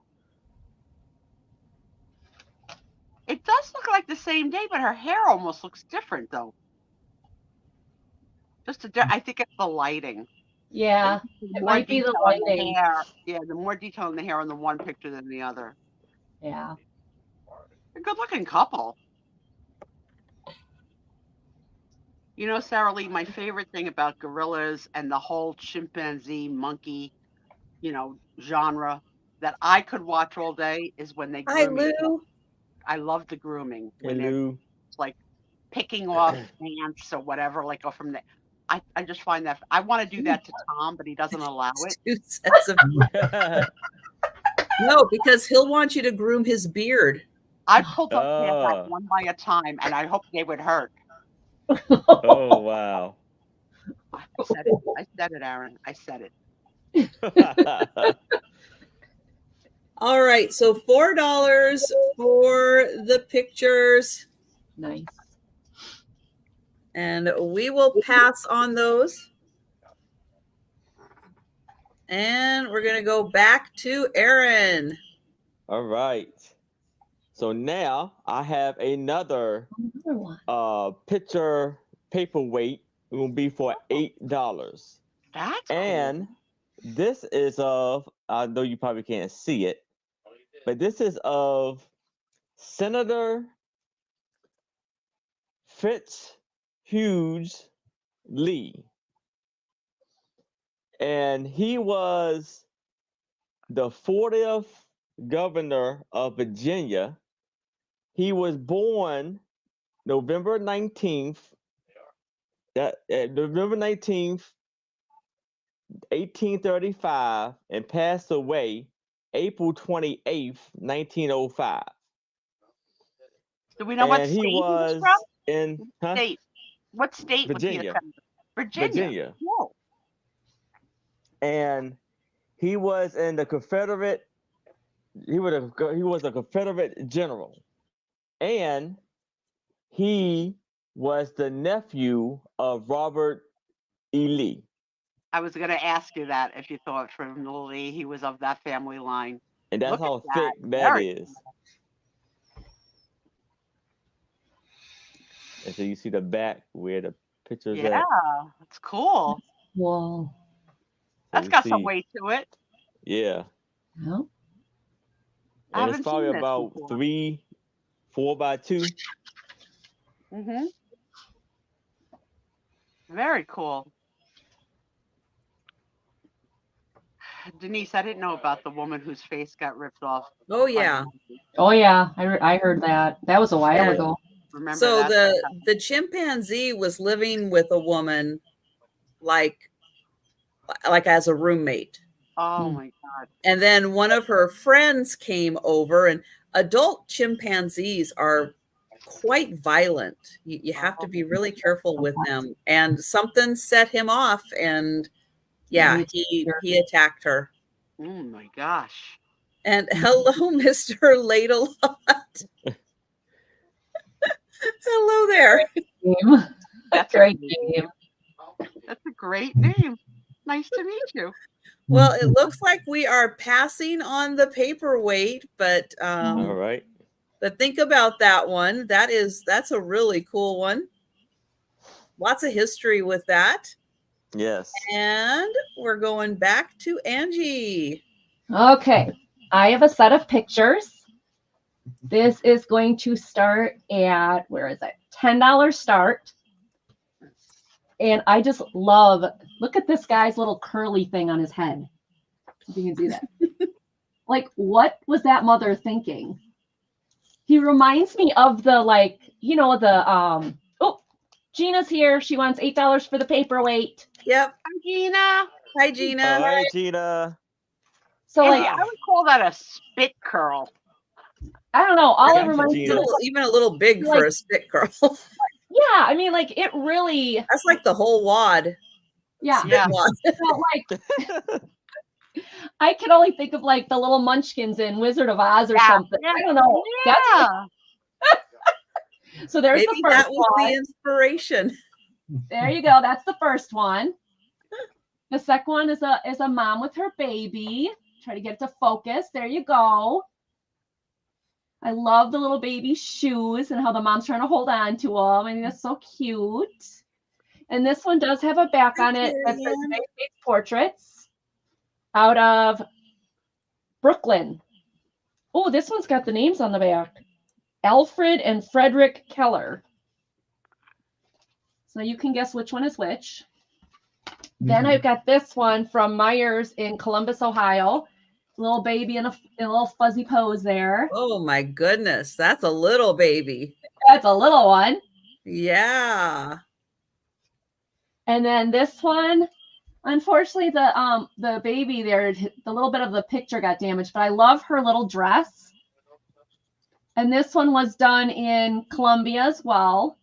It does look like the same day, but her hair almost looks different, though. I think it's the lighting. Yeah, it might be the lighting. Yeah, the more detail in the hair on the one picture than the other. Yeah. A good-looking couple. You know, Sarah Lee, my favorite thing about gorillas and the whole chimpanzee, monkey, genre that I could watch all day is when they Hi, groom each other. Lou. I love the grooming when they're Lou. like picking off ants or whatever, like go from the. I just find that I want to do that to Tom, but he doesn't allow it. 2 sets of No, because he'll want you to groom his beard. I pulled those hairs out one by a time, and I hope they would hurt. Oh, wow. I said it, Aaron. I said it. All right, so $4 for the pictures. Nice. And we will pass on those. And we're going to go back to Aaron. All right. So now I have another picture paperweight. It will be for $8. That's and cool. This is of, I know you probably can't see it, but this is of Senator Fitzhugh Lee. And he was the 40th governor of Virginia. He was born November 19th, 1835, and passed away April 28th, 1905. Do we know what state he was from? State. What state Virginia. Was he Virginia. Whoa. And he was in the Confederate. He was a Confederate general, and he was the nephew of Robert E. Lee. I was going to ask you that if you thought from Lee he was of that family line. And that's how thick that is. And so you see the back where the picture's at. Yeah, that's cool. Whoa. That's got some weight to it. Yeah. No. And it's probably about 4x2. Mm-hmm. Very cool. Denise, I didn't know about the woman whose face got ripped off. Oh, yeah. Oh, yeah. I heard that. That was a while ago. Remember so that? the chimpanzee was living with a woman like as a roommate. Oh my God. And then one of her friends came over, and adult chimpanzees are quite violent. You have to be really careful with them. And something set him off, and yeah, he attacked her. Oh my gosh. And hello, Mr. Ladle-Lot. Hello there. That's a great name. That's a great name. Nice to meet you. Well, it looks like we are passing on the paperweight, but all right. But think about that one. That's a really cool one. Lots of history with that. Yes. And we're going back to Angie. Okay. I have a set of pictures. This is going to start at, where is it? $10 start. And I just love, look at this guy's little curly thing on his head. If you can see that. Like, what was that mother thinking? He reminds me of the, like, you know, the, oh, Gina's here. She wants $8 for the paperweight. Yep. Hi, Gina. Hi, Gina. Hi, Gina. So, hey, like, I would call that a spit curl. I don't know. All Yeah, it reminds me Gina. of, Even a little big Like- for a stick girl. yeah, I mean, like it really, That's like the whole wad. yeah. Yeah. Wad. So, like, I can only think of like the little munchkins in Wizard of Oz or Yeah, something. yeah, I don't know. Yeah. So there's Maybe the first that was one. the inspiration. There you go. That's the first one. The second one is a mom with her baby. Try to get it to focus. There you go. I love the little baby shoes and how the mom's trying to hold on to them. I think that's so cute. And this one does have a back on it that says Marianne. Faith Portraits out of Brooklyn. Oh, this one's got the names on the back. Alfred and Frederick Keller. So you can guess which one is which. Then I've got this one from Myers in Columbus, Ohio. Little baby in a little fuzzy pose there. Oh my goodness, that's a little baby. That's a little one. Yeah. And then this one, unfortunately, the baby there, the little bit of the picture got damaged, but I love her little dress. And this one was done in Colombia as well.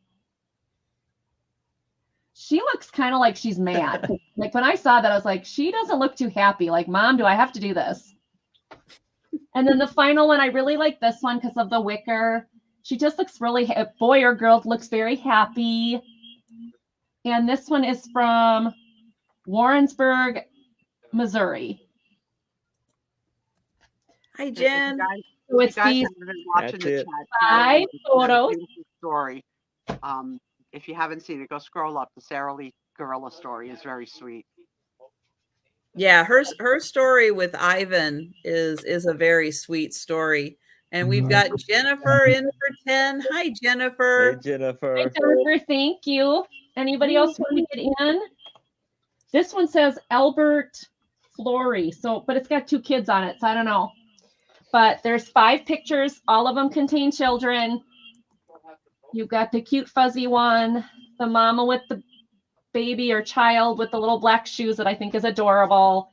She looks kind of like she's mad. Like when I saw that, I was like, she doesn't look too happy. Like, Mom, do I have to do this? And then the final one, I really like this one because of the wicker. She just looks really, boy or girl looks very happy. And this one is from Warrensburg, Missouri. Hi, Jen. So it's You guys these have been watching That's the it. chat. 5 photos. Beautiful story. If you haven't seen it, go scroll up. The Sara Lee gorilla story is very sweet. Yeah, her story with Ivan is a very sweet story. And we've got Jennifer in for 10. Hi, Hey, Jennifer. Jennifer. Hi, Jennifer, thank you. Anybody else want to get in? This one says Albert Flory. So, but it's got 2 kids on it, so I don't know. But there's 5 pictures. All of them contain children. You've got the cute fuzzy one, the mama with the baby or child with the little black shoes that I think is adorable.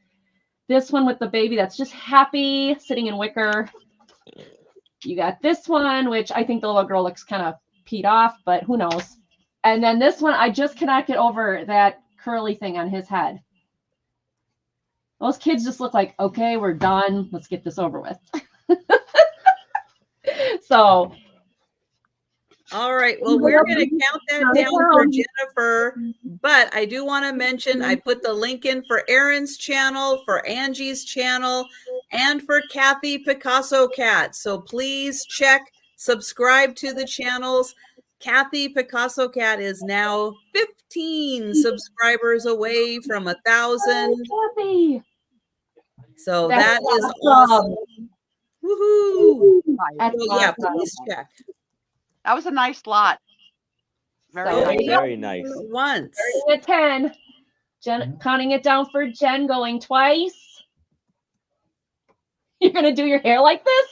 This one with the baby that's just happy, sitting in wicker. You got this one, which I think the little girl looks kind of peed off, but who knows. And then this one, I just cannot get over that curly thing on his head. Those kids just look like, okay, we're done. Let's get this over with. So, All right. Well, we're going to count that down for Jennifer. But I do want to mention I put the link in for Erin's channel, for Angie's channel, and for Kathy Picasso Cat. So please check, subscribe to the channels. Kathy Picasso Cat is now 15 subscribers away from 1,000. Kathy. So That's that is awesome. awesome. Woohoo! That's So yeah, awesome. please check. That was a nice lot. Very So, nice. Very nice. Once. Starting at 10. Jen, counting it down for Jen, going twice. You're going to do your hair like this?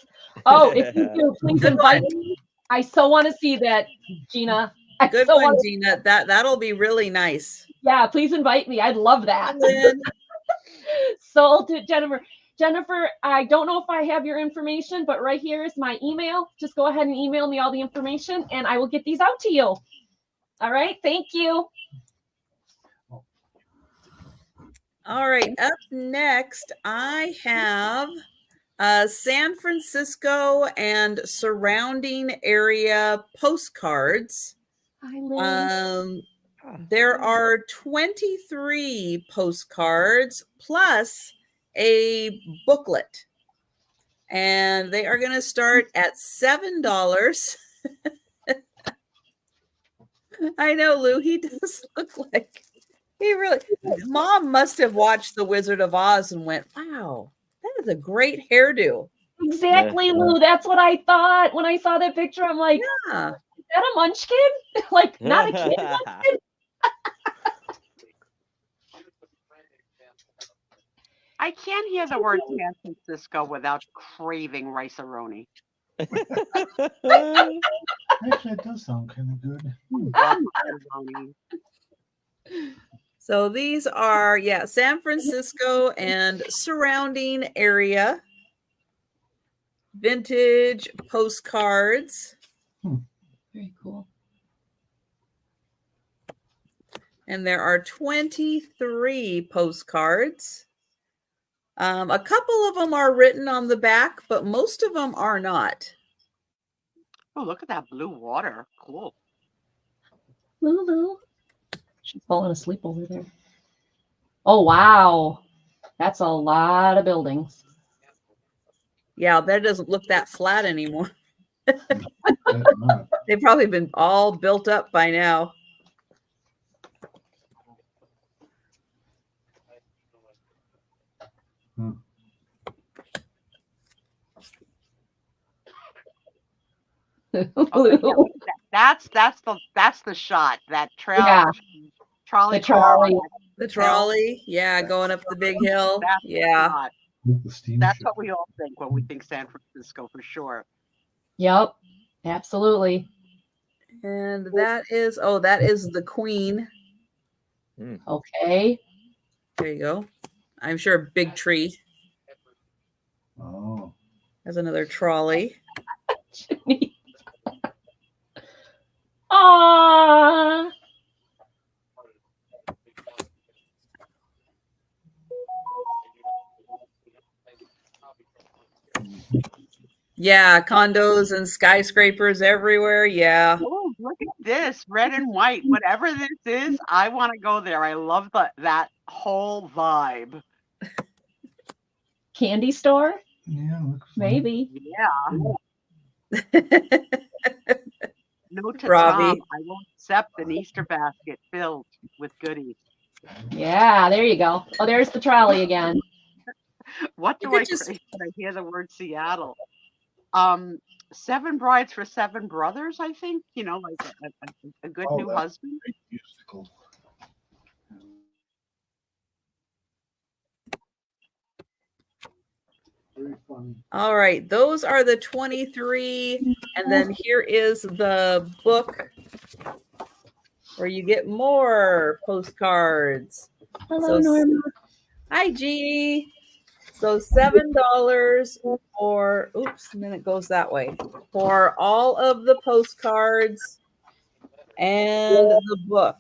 Oh, if you do, please Good invite one. me. I so want to see that, Gina. I Good so one, wanna- Gina. That'll be really nice. Yeah, please invite me. I'd love that. Lynn. So to Jennifer. Jennifer, I don't know if I have your information, but right here is my email. Just go ahead and email me all the information and I will get these out to you. All right. Thank you. All right. Up next, I have San Francisco and surrounding area postcards. Hi, Lynn. There are 23 postcards plus a booklet, and they are going to start at $7. I know, Lou, he does look like he really. Mom must have watched The Wizard of Oz and went, wow, that is a great hairdo. Exactly, Lou. That's what I thought when I saw that picture. I'm like, Yeah. is that a munchkin? Like, not a kid munchkin? I can't hear the word San Francisco without craving rice-a-roni. Actually, it does sound kind of good. Love rice-a-roni. So these are, yeah, San Francisco and surrounding area. vintage postcards. Very cool. And there are 23 postcards. A couple of them are written on the back, but most of them are not. Oh, look at that blue water. Cool. Lulu. She's falling asleep over there. Oh, wow. That's a lot of buildings. Yeah, I bet it doesn't look that flat anymore. They've probably been all built up by now. Oh, yeah, that's the shot. That trail, Yeah. trolley, The trolley. The trolley, yeah, going up the big hill. That's Yeah. That's what we all think when we think San Francisco, for sure. Yep, absolutely. And that is the Queen. Okay. There you go. I'm sure a big tree. Oh. There's another trolley. Aww. Yeah, condos and skyscrapers everywhere. Yeah. Oh, look at this, red and white. Whatever this is, I want to go there. I love that whole vibe. Candy store? Yeah, maybe. Yeah. Note to Robbie. Tom, I won't accept an Easter basket filled with goodies. Yeah, there you go. Oh, there's the trolley again. What do I crave when I hear the word Seattle? 7 Brides for 7 Brothers, I think. You know, like a good new husband. Musical. Very funny. All right, those are the 23. And then here is the book where you get more postcards. Hello, Norma. Hi, Jeannie. So $7 for, oops, and then it goes that way, for all of the postcards and the book.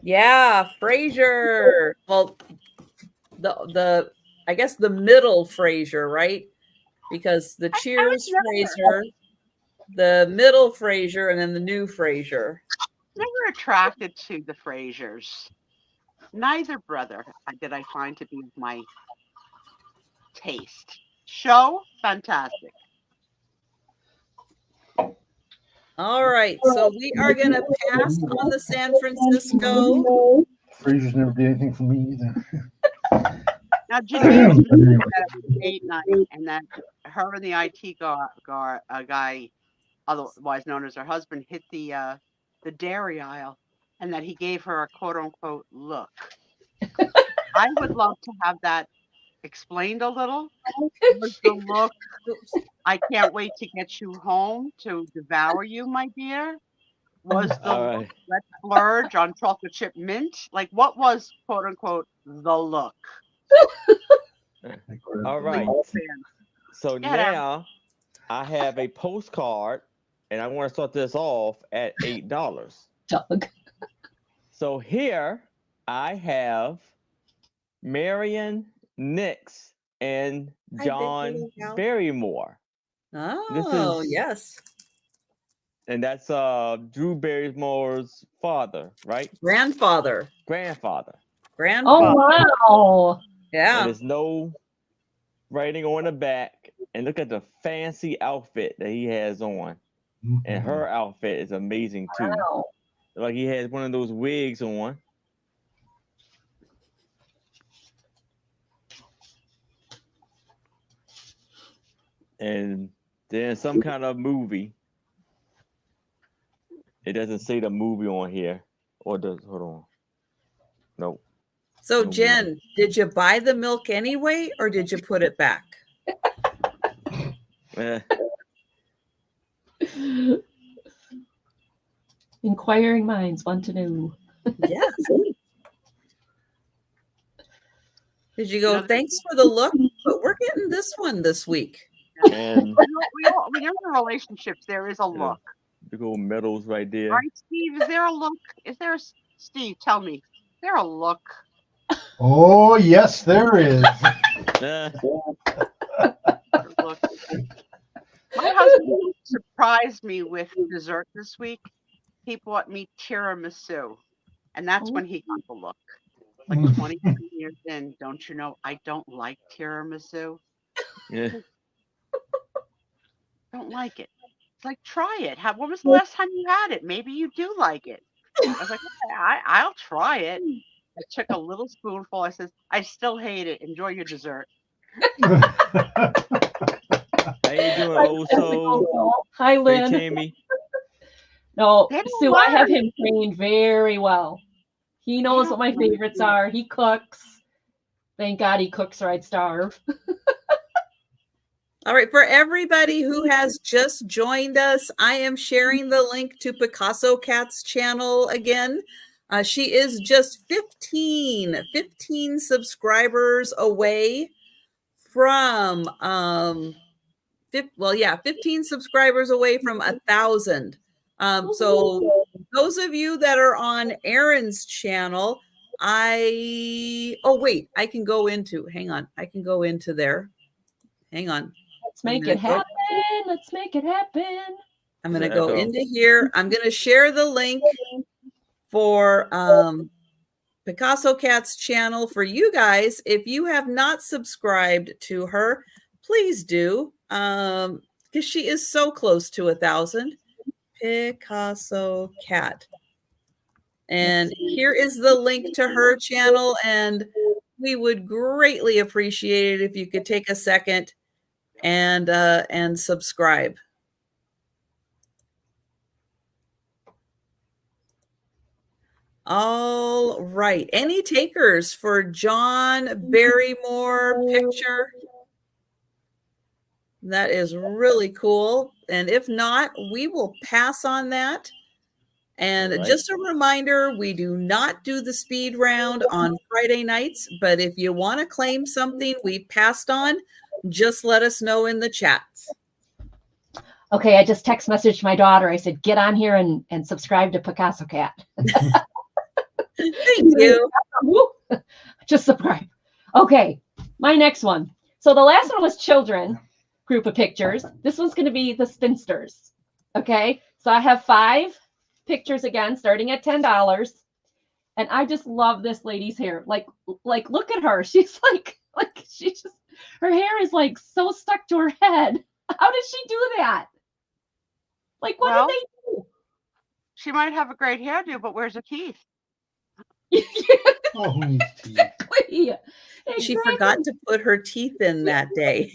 Yeah, Frasier. Well, the I guess the middle Frasier, right? Because the Cheers Frasier, the middle Frasier, and then the new Frasier. Never attracted to the Frasers. Neither brother did I find to be of my taste. Show, fantastic. All right, so we are going to pass on the San Francisco. Frasers never did anything for me either. Now, Janine was mentioning that it was date night, and that her and the IT guy, otherwise known as her husband, hit the dairy aisle, and that he gave her a quote-unquote look. I would love to have that explained a little. Was the look, I can't wait to get you home to devour you, my dear? Was the look, let's splurge on chocolate chip mint? Like, what was, quote-unquote, the look? All right. So now I have a postcard, and I want to start this off at $8. Doug. So here I have Marion Nix and John Barrymore. Oh, yes. And that's Drew Barrymore's father, right? Grandfather. Oh, wow. Yeah. And there's no writing on the back. And look at the fancy outfit that he has on. And her outfit is amazing too. Wow. Like he has one of those wigs on. And there's some kind of movie. It doesn't say the movie on here. Or does, hold on. Nope. So Jen, did you buy the milk anyway, or did you put it back? Inquiring minds want to know. Yes. Did you go, thanks for the look, but we're getting this one this week. And When you're in relationships, there is a look. big old medals right there. Right, Steve? Is there a look? Steve, tell me. Is there a look? Oh, yes, there is. Look. My husband surprised me with dessert this week. He bought me tiramisu, and that's when he got the look. Like 20 years in, don't you know, I don't like tiramisu. Yeah. Don't like it. It's like, try it. When was the last time you had it? Maybe you do like it. I was like, okay, I'll try it. I took a little spoonful. I said, I still hate it. Enjoy your dessert. How you doing, also? Hi, Hey, Lynn. Tammy. No, They don't Sue, I have learn. him trained very well. He knows what my favorites are. He cooks. Thank God he cooks or I'd starve. All right, for everybody who has just joined us, I am sharing the link to Picasso Cat's channel again. She is just 15 subscribers away from 15 subscribers away from 1,000. So those of you that are on Aaron's channel, I can go into there. Hang on. Let's make it happen. Let's make it happen. I'm going to go into here. I'm going to share the link for Picasso Cat's channel for you guys. If you have not subscribed to her, please do, because she is so close to 1,000. Picasso Cat. And here is the link to her channel, and we would greatly appreciate it if you could take a second and subscribe. All right. Any takers for John Barrymore picture? That is really cool. And if not, we will pass on that. And just a reminder, we do not do the speed round on Friday nights, but if you want to claim something we passed on, just let us know in the chat. Okay, I just text messaged my daughter. I said, get on here and subscribe to Picasso Cat. Thank you. Just subscribe. Okay, my next one. So the last one was children group of pictures. This one's going to be the spinsters. Okay, so I have 5 pictures again, starting at $10. And I just love this lady's hair. Like look at her. She's like she just, her hair is like so stuck to her head. How did she do that? Like, what did they do? She might have a great hairdo, but where's her teeth? Oh, who needs teeth? Exactly. She forgot to put her teeth in that day.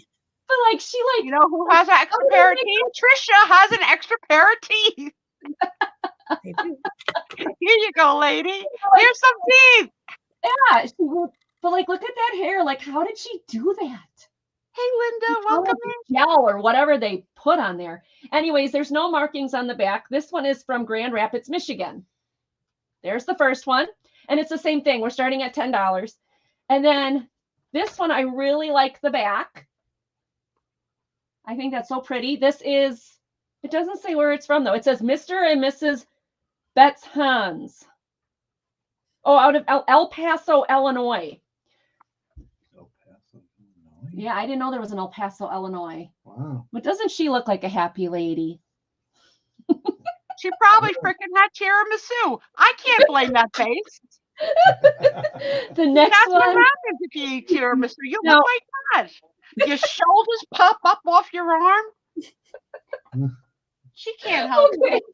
But like, she like, you know who has an extra pair of teeth? Trisha has an extra pair of teeth. Here you go, lady. Here's some teeth. Yeah, but like, look at that hair. Like, how did she do that? Hey, Linda, welcome in. Gel or whatever they put on there. Anyways, there's no markings on the back. This one is from Grand Rapids, Michigan. There's the first one. And it's the same thing. We're starting at $10. And then this one, I really like the back. I think that's so pretty. This is, it doesn't say where it's from, though. It says Mr. and Mrs. Betts Hans. Oh, out of El Paso, Illinois. El Paso, Illinois? Yeah, I didn't know there was an El Paso, Illinois. Wow. But doesn't she look like a happy lady? She probably freaking had tiramisu. I can't blame that face. The next That's one. what happens if you eat tiramisu. You look like that. Your shoulders pop up off your arm. She can't help it.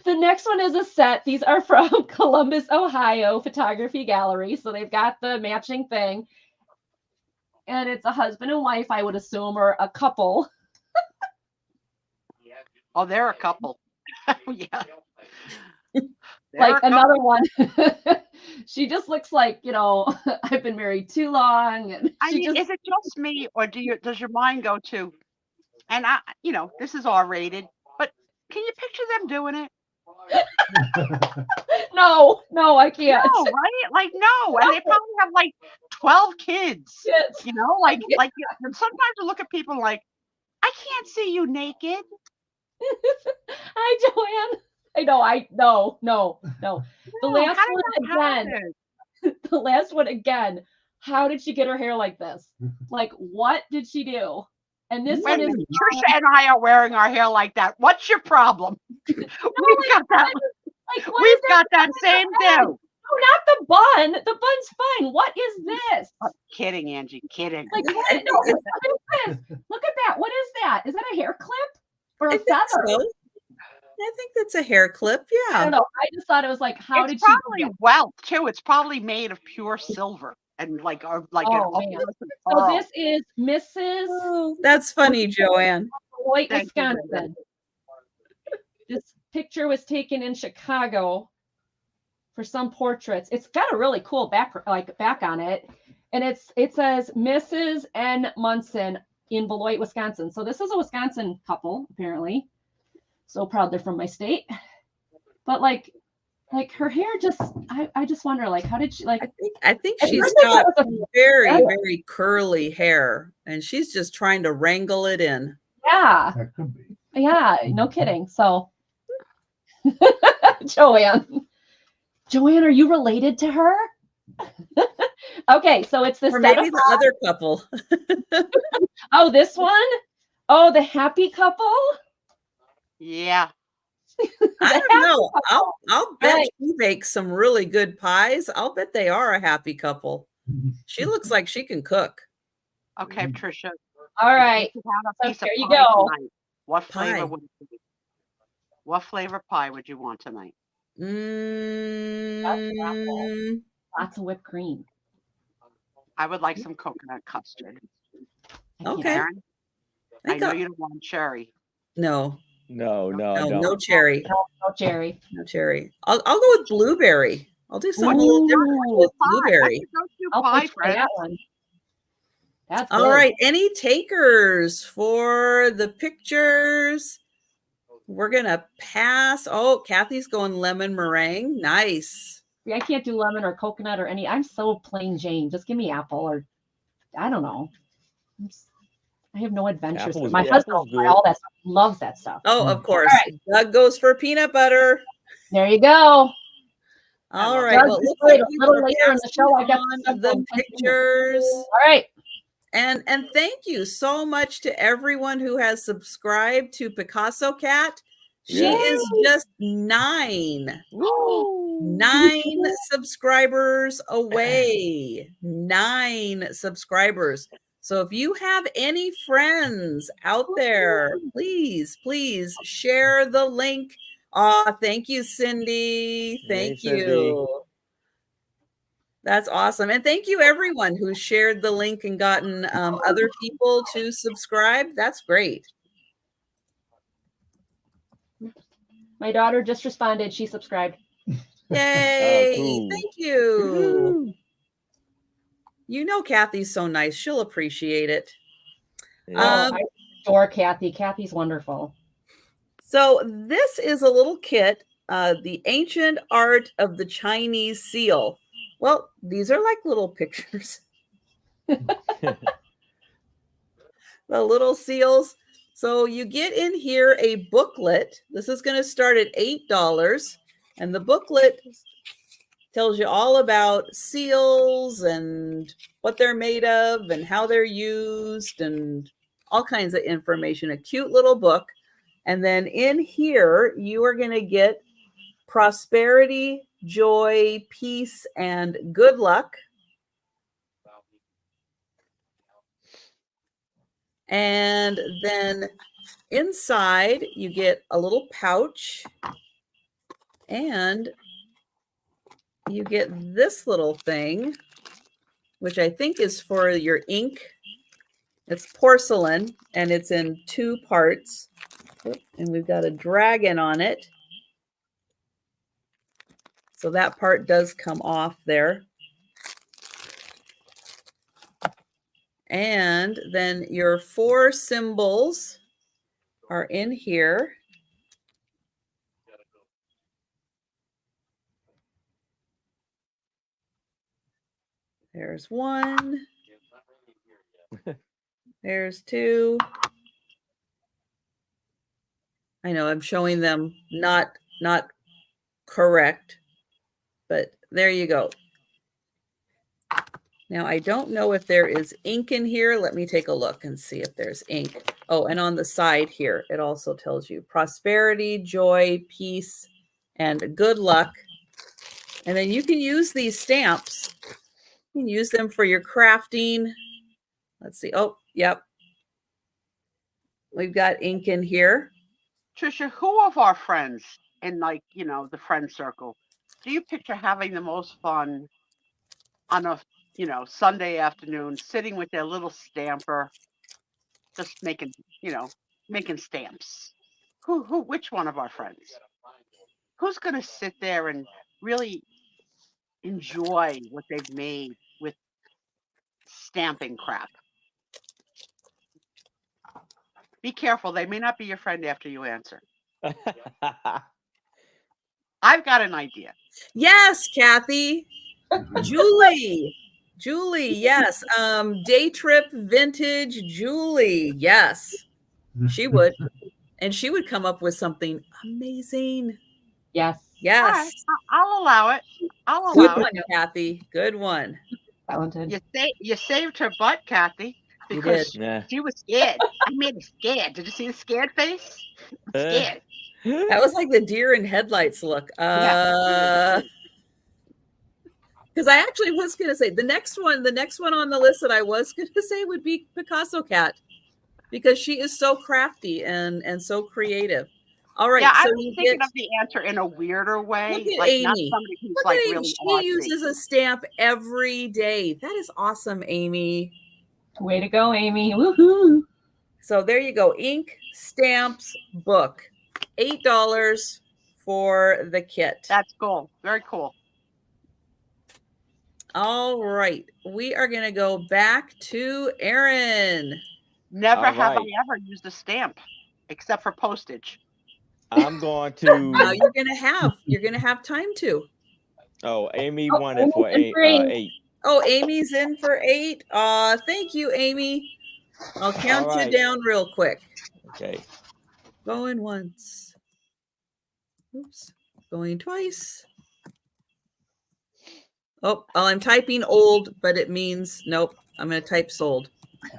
The next one is a set. These are from Columbus, Ohio Photography Gallery. So they've got the matching thing. And it's a husband and wife, I would assume, or a couple. Oh, they're a couple. Yeah. Like another one. She just looks like, you know, I've been married too long. And I mean, is it just me, or does your mind go to, and I, you know, this is R-rated, but can you picture them doing it? No, I can't. No, right? Like, no. And they probably have like 12 kids. Yes. You know, like and sometimes you look at people like, I can't see you naked. Hi, Joanne. I know. No. The No, last how did one that again. happen? The last one again. How did she get her hair like this? Like, what did she do? And this When one is Trisha and I are wearing our hair like that, what's your problem? We've got that. like, what We've is got that same do. No, not the bun. The bun's fine. What is this? Kidding, Angie. Kidding. Like, what is this? Look at that. What is that? Is that a hair clip or a I think feather? so. I think that's a hair clip. I Yeah. don't know. I just thought it was like, how It's did she? probably welt too. It's probably made of pure silver and like Oh, an man. So pearl. this is Mrs. Oh, that's funny, Joanne. White, Thank you. Wisconsin. This picture was taken in Chicago for some portraits. It's got a really cool back on it, and it says Mrs. N. Munson in Beloit, Wisconsin. So this is a Wisconsin couple, apparently. So proud they're from my state. But like her hair just, I just wonder, like, how did she like? I think At she's first I thought got it was very, very curly hair, and she's just trying to wrangle it in. Yeah, That could be. yeah, no kidding. So, Joanne, are you related to her? Okay, so it's this. Or maybe the other couple. Oh, this one? Oh, the happy couple? Yeah. I don't know. I'll bet Right. she makes some really good pies. I'll bet they are a happy couple. She looks like she can cook. Okay, Trisha. All right. If you have a piece So there of you pie go. tonight, what flavor Pie. would it be? What flavor pie would you want tonight? Lots of whipped cream. I would like some coconut custard. Okay. Aaron, I know you don't want cherry. No, No, no cherry. No cherry. No cherry. I'll go with blueberry. I'll do something a little different with blueberry. I'll Pie, try that one. That's All good. right. Any takers for the pictures? We're going to pass. Oh, Kathy's going lemon meringue. Nice. I can't do lemon or coconut or any. I'm so plain Jane. Just give me apple or I don't know. I have no adventures. Apple's- My yeah, husband apple's good. all that stuff. Loves that stuff. Oh, of course. All right. Doug goes for peanut butter. There you go. All right. Doug, Well, it looks wait, like a little later in the show, I got on the pictures. All right. And thank you so much to everyone who has subscribed to Picasso Cat. She is just 9 subscribers away. 9 subscribers. So if you have any friends out there, please share the link. Thank you, Cindy. Thank Hey, you. Cindy. That's awesome. And thank you, everyone who shared the link and gotten other people to subscribe. That's great. My daughter just responded. She subscribed. Yay. Cool. Thank you. You know Kathy's so nice. She'll appreciate it. Yeah. I adore Kathy. Kathy's wonderful. So this is a little kit, The Ancient Art of the Chinese Seal. Well, these are like little pictures. The little seals. So you get in here a booklet. This is going to start at $8. And the booklet tells you all about seals and what they're made of and how they're used and all kinds of information. A cute little book. And then in here, you are going to get prosperity, joy, peace, and good luck. And then inside, you get a little pouch. And you get this little thing, which I think is for your ink. It's porcelain, and it's in 2 parts. And we've got a dragon on it. So that part does come off there. And then your 4 symbols are in here. There's one. There's two. I know I'm showing them not correct, but there you go. Now, I don't know if there is ink in here. Let me take a look and see if there's ink. Oh, and on the side here, it also tells you prosperity, joy, peace, and good luck. And then you can use these stamps. You can use them for your crafting. Let's see. Oh, yep. We've got ink in here. Trisha, who of our friends in, like, you know, the friend circle, do you picture having the most fun on a, you know, Sunday afternoon, sitting with their little stamper, just making, you know, making stamps? Which one of our friends? Who's going to sit there and really enjoy what they've made with stamping crap? Be careful. They may not be your friend after you answer. I've got an idea. Yes, Kathy. Julie, yes. Day trip vintage Julie. Yes, she would. And she would come up with something amazing. Yes. Yes. All right, I'll allow it. I'll Good allow one, it. Kathy. Good one. Talented. You saved her butt, Kathy, You because did. Yeah. she was scared. I made her scared. Did you see the scared face? I'm scared. That was like the deer in headlights look. Because I actually was going to say the next one on the list that I was going to say would be Picasso Cat, because she is so crafty and so creative. All right. Yeah, so I was thinking of the answer in a weirder way. Look at like Amy. Not somebody who's Look like at Amy. really She artsy. uses a stamp every day. That is awesome, Amy. Way to go, Amy. Woohoo. So there you go. Ink, stamps, book. $8 for the kit. That's cool. Very cool. All right. We are going to go back to Erin. Never All have right. I ever used a stamp except for postage. I'm going to. Now you're going to have time to. Oh, Amy won it for Amy's eight. Oh, Amy's in for 8. Thank you, Amy. I'll count you down real quick. Okay. Going once. Oops. Going twice. Oh, I'm typing old, but it means nope. I'm going to type sold.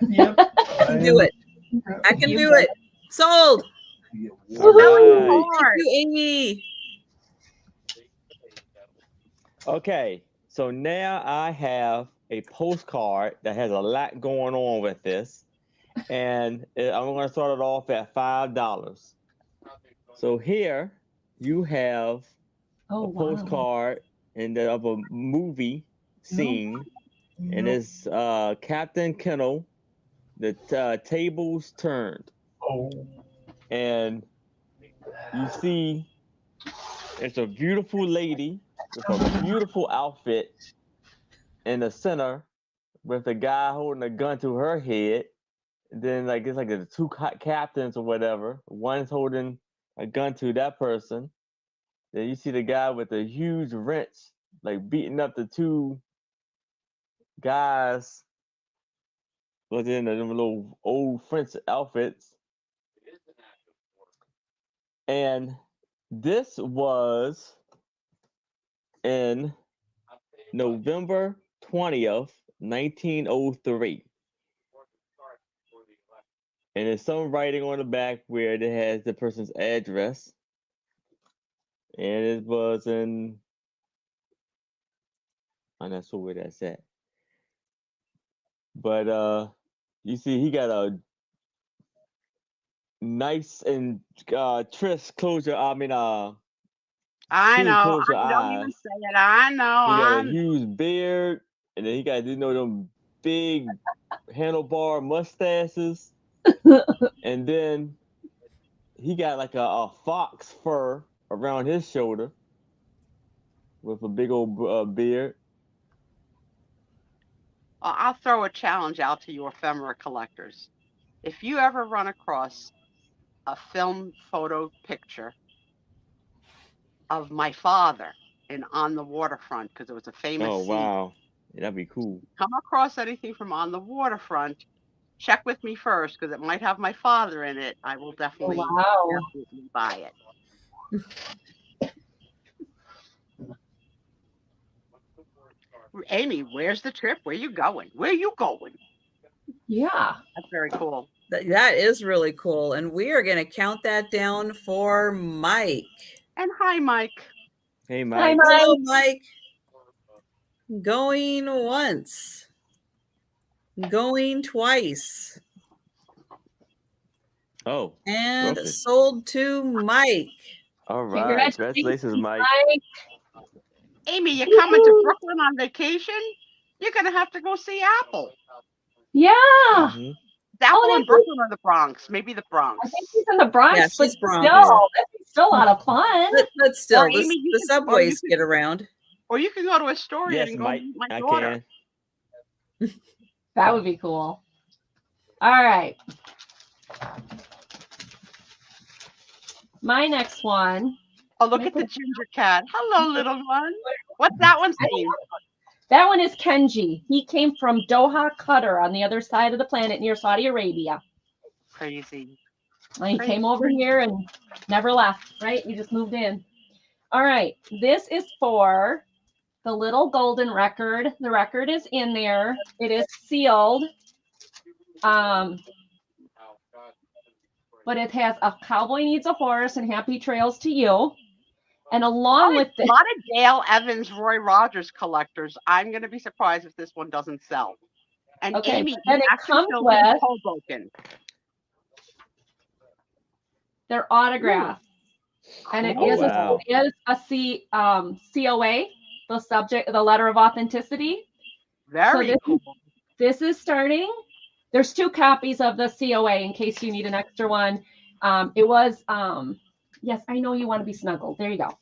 Yep. I can do it. I can do it. Sold. All right. Thank you, Amy. Okay. So now I have a postcard that has a lot going on with this. And I'm going to start it off at $5. So here you have a postcard of a movie scene, and it's Captain Kennel, the tables turned. And you see it's a beautiful lady with a beautiful outfit in the center with a guy holding a gun to her head. And then it's like the two captains or whatever. One's holding a gun to that person. Then you see the guy with a huge wrench, like beating up the two guys within them little old French outfits. And this was in November 20th, 1903. And there's some writing on the back where it has the person's address. And it was in, I'm not sure where that's at. But you see he got a nice and Trish, close your I know. close your Don't even eyes. say it. I know. He got a huge beard, and then he got them big handlebar mustaches. And then he got like a fox fur around his shoulder with a big old beard. I'll throw a challenge out to you ephemera collectors. If you ever run across a film photo picture of my father in On the Waterfront, because it was a famous scene, That'd be cool. Come across anything from on the waterfront, check with me first because it might have my father in it. I will definitely, Wow. definitely buy it. Amy, where's the trip? Where you going? Where you going? Yeah. That's very cool. That is really cool. And we are going to count that down for Mike. And hi, Mike. Hey, Hi, Mike. Mike. Hello, Mike. Going once. Going twice. Oh, And perfect. sold to Mike. All right. Congratulations, Mike. Amy, you coming to Brooklyn on vacation? You're going to have to go see Apple. Yeah. Mhm. Is Apple in that's Brooklyn or the Bronx? Maybe the I Bronx. think he's in the Bronx, Yeah, but she's Bronx. still, that'd be still a lot of fun. But still, Or Amy, you the can- subways get around. Or you can go to Astoria Yes, and go Mike. meet my I daughter. can. That would be cool. All right. My next one. Oh, look at the ginger cat. Hello, little one. What's that one's name? That one is Kenji. He came from Doha, Qatar, on the other side of the planet near Saudi Arabia. Crazy. And he came over here and never left, right? We just moved in. All right. This is for the little golden record. The record is in there. It is sealed. But it has a cowboy needs a horse and happy trails to you. And along with A this, lot of Dale Evans, Roy Rogers collectors. I'm going to be surprised if this one doesn't sell. And okay, Amy, then it it actually comes shows with in Hoboken. their autograph. And it Oh, is wow. a COA, the letter of authenticity. Very cool. This is starting. There's 2 copies of the COA in case you need an extra one. It was, yes, I know you want to be snuggled. There you go.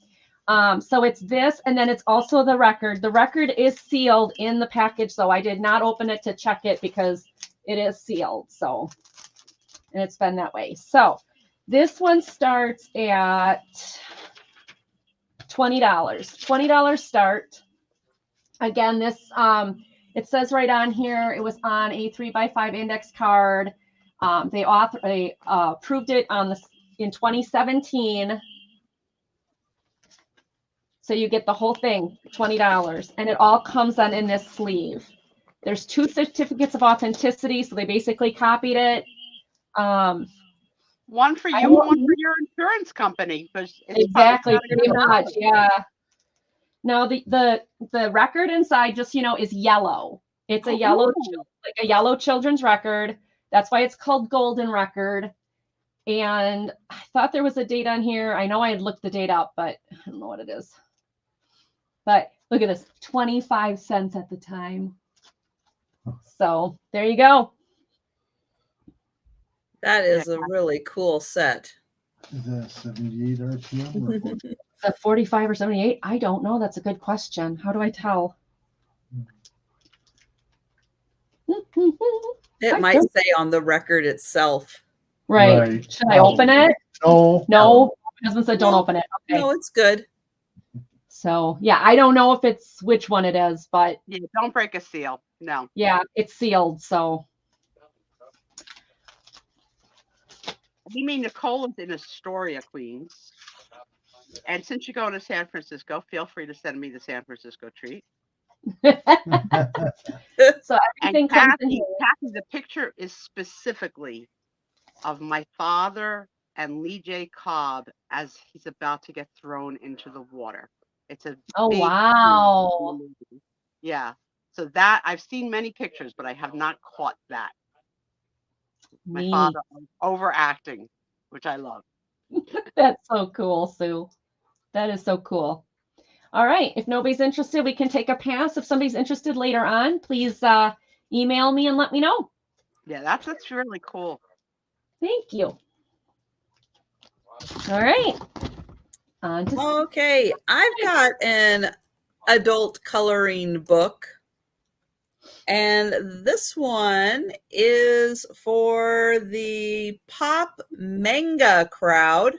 So it's this, and then it's also the record. The record is sealed in the package, so I did not open it to check it because it is sealed. So, and it's been that way. So this one starts at $20. $20 start. Again, this it says right on here it was on a 3x5 index card. They approved it in 2017. So you get the whole thing, $20, and it all comes on in this sleeve. There's 2 certificates of authenticity, so they basically copied it. One for you, one for your insurance company. Exactly, pretty much, yeah. Now the record inside, just is yellow. It's a yellow, like a yellow children's record. That's why it's called Golden Record. And I thought there was a date on here. I know I had looked the date up, but I don't know what it is. But look at this, 25 cents at the time. So there you go. That is a really cool set. Is that 78 RPM? Or 45 or 78? I don't know. That's a good question. How do I tell? It might say on the record itself. Right. Should I open it? No. No. My husband said don't open it. Okay. No, it's good. So yeah, I don't know if it's which one it is, but yeah, don't break a seal. No. Yeah, it's sealed. So you mean Nicole is in Astoria, Queens. And since you're going to San Francisco, feel free to send me the San Francisco treat. so everything and Kathy, the picture is specifically of my father and Lee J. Cobb as he's about to get thrown into the water. It's a wow. Yeah. So that I've seen many pictures, but I have not caught that. My father overacting, which I love. That's so cool, Sue. That is so cool. All right. If nobody's interested, we can take a pass. If somebody's interested later on, please email me and let me know. Yeah, that's really cool. Thank you. All right. Okay. I've got an adult coloring book. And this one is for the pop manga crowd.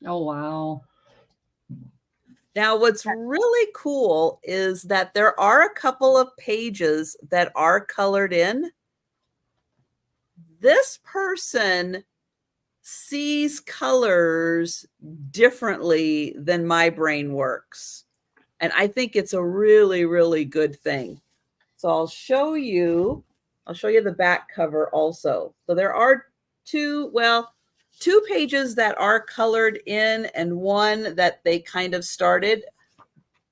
Oh, wow. Now, what's really cool is that there are a couple of pages that are colored in. This person sees colors differently than my brain works. And I think it's a really, really good thing. So I'll show you the back cover also. So there are two pages that are colored in and one that they kind of started,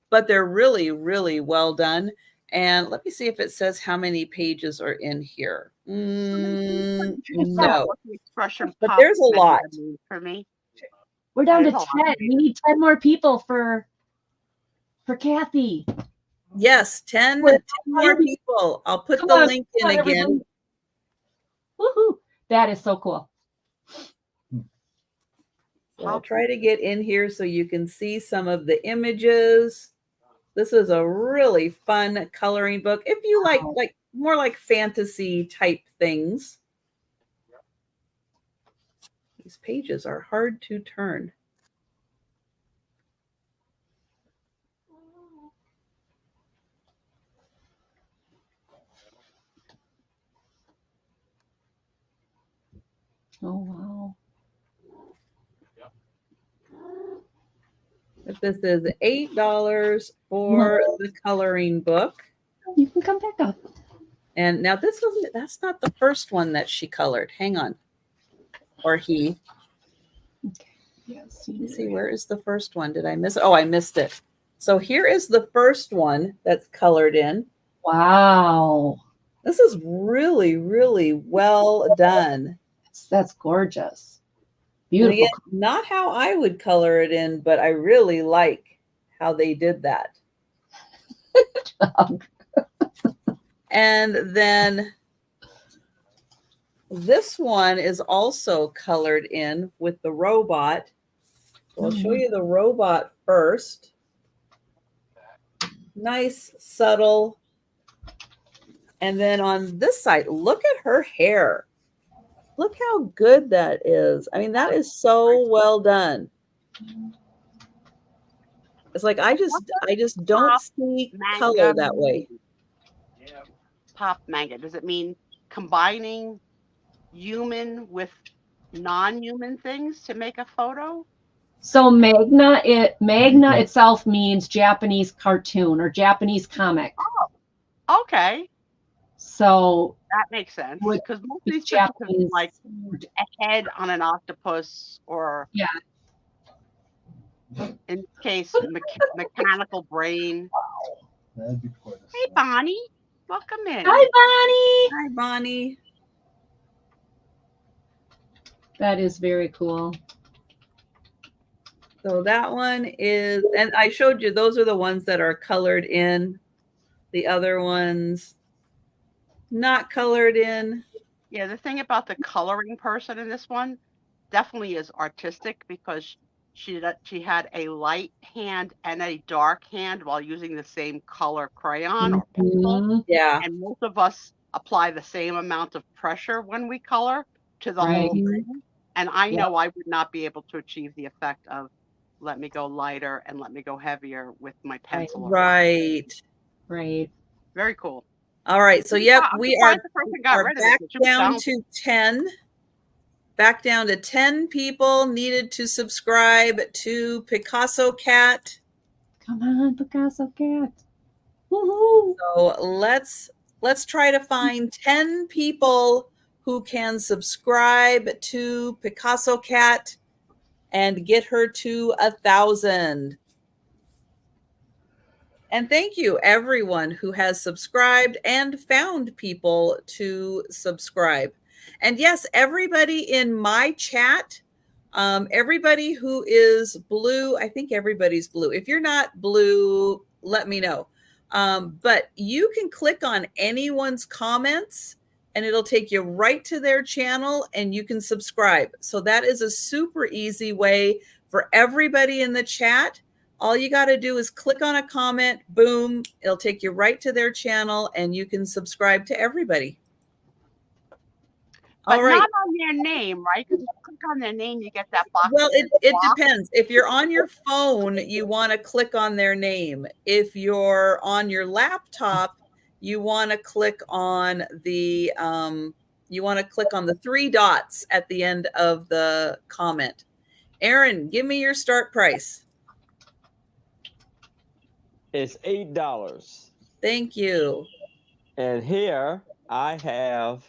but they're really, really well done. And let me see if it says how many pages are in here. No, but there's a lot. For me. We're down to 10. We need 10 more people for Kathy. Yes, 10 more people. I'll put the link in again. Woohoo! That is so cool. So I'll try to get in here so you can see some of the images. This is a really fun coloring book. If you like more like fantasy type things. These pages are hard to turn. Oh, wow. But this is $8 for the coloring book. You can come back up. And now that's not the first one that she colored. Hang on. Or he. Okay. Yes. Let's see, where is the first one? Did I miss it? Oh, I missed it. So here is the first one that's colored in. Wow. This is really, really well done. That's gorgeous. Beautiful. Again, not how I would color it in, but I really like how they did that. And then this one is also colored in with the robot. So I'll show you the robot first. Nice, subtle. And then on this side, look at her hair. Look how good that is. I mean, that is so well done. It's like I just don't see color that way. Pop manga. Does it mean combining human with non-human things to make a photo? So magna itself means Japanese cartoon or Japanese comic. Oh, okay. So that makes sense because most of these Japanese like a head on an octopus or in this case mechanical brain. That'd be quite a Hey Bonnie, welcome in. Hi Bonnie. Hi Bonnie. That is very cool. So that one is, and I showed you, those are the ones that are colored in. The other ones not colored in. Yeah, the thing about the coloring person in this one definitely is artistic because she had a light hand and a dark hand while using the same color crayon or pencil. Yeah. And most of us apply the same amount of pressure when we color to the whole thing. And I know I would not be able to achieve the effect of let me go lighter and let me go heavier with my pencil. Right. Very cool. All right. So, yep, we are back down to 10. Back down to 10 people needed to subscribe to Picasso Cat. Come on, Picasso Cat. Woohoo. So let's try to find 10 people who can subscribe to Picasso Cat and get her to 1,000. And thank you, everyone who has subscribed and found people to subscribe. And yes, everybody in my chat, everybody who is blue, I think everybody's blue. If you're not blue, let me know. But you can click on anyone's comments and it'll take you right to their channel and you can subscribe. So that is a super easy way for everybody in the chat. All you got to do is click on a comment, boom, it'll take you right to their channel and you can subscribe to everybody. But All right. not on their name, right? Because if you click on their name, you get that box. Well, that says it block. depends. If you're on your phone, you want to click on their name. If you're on your laptop, you want to click on the three dots at the end of the comment. Aaron, give me your start price. It's $8. Thank you. And here I have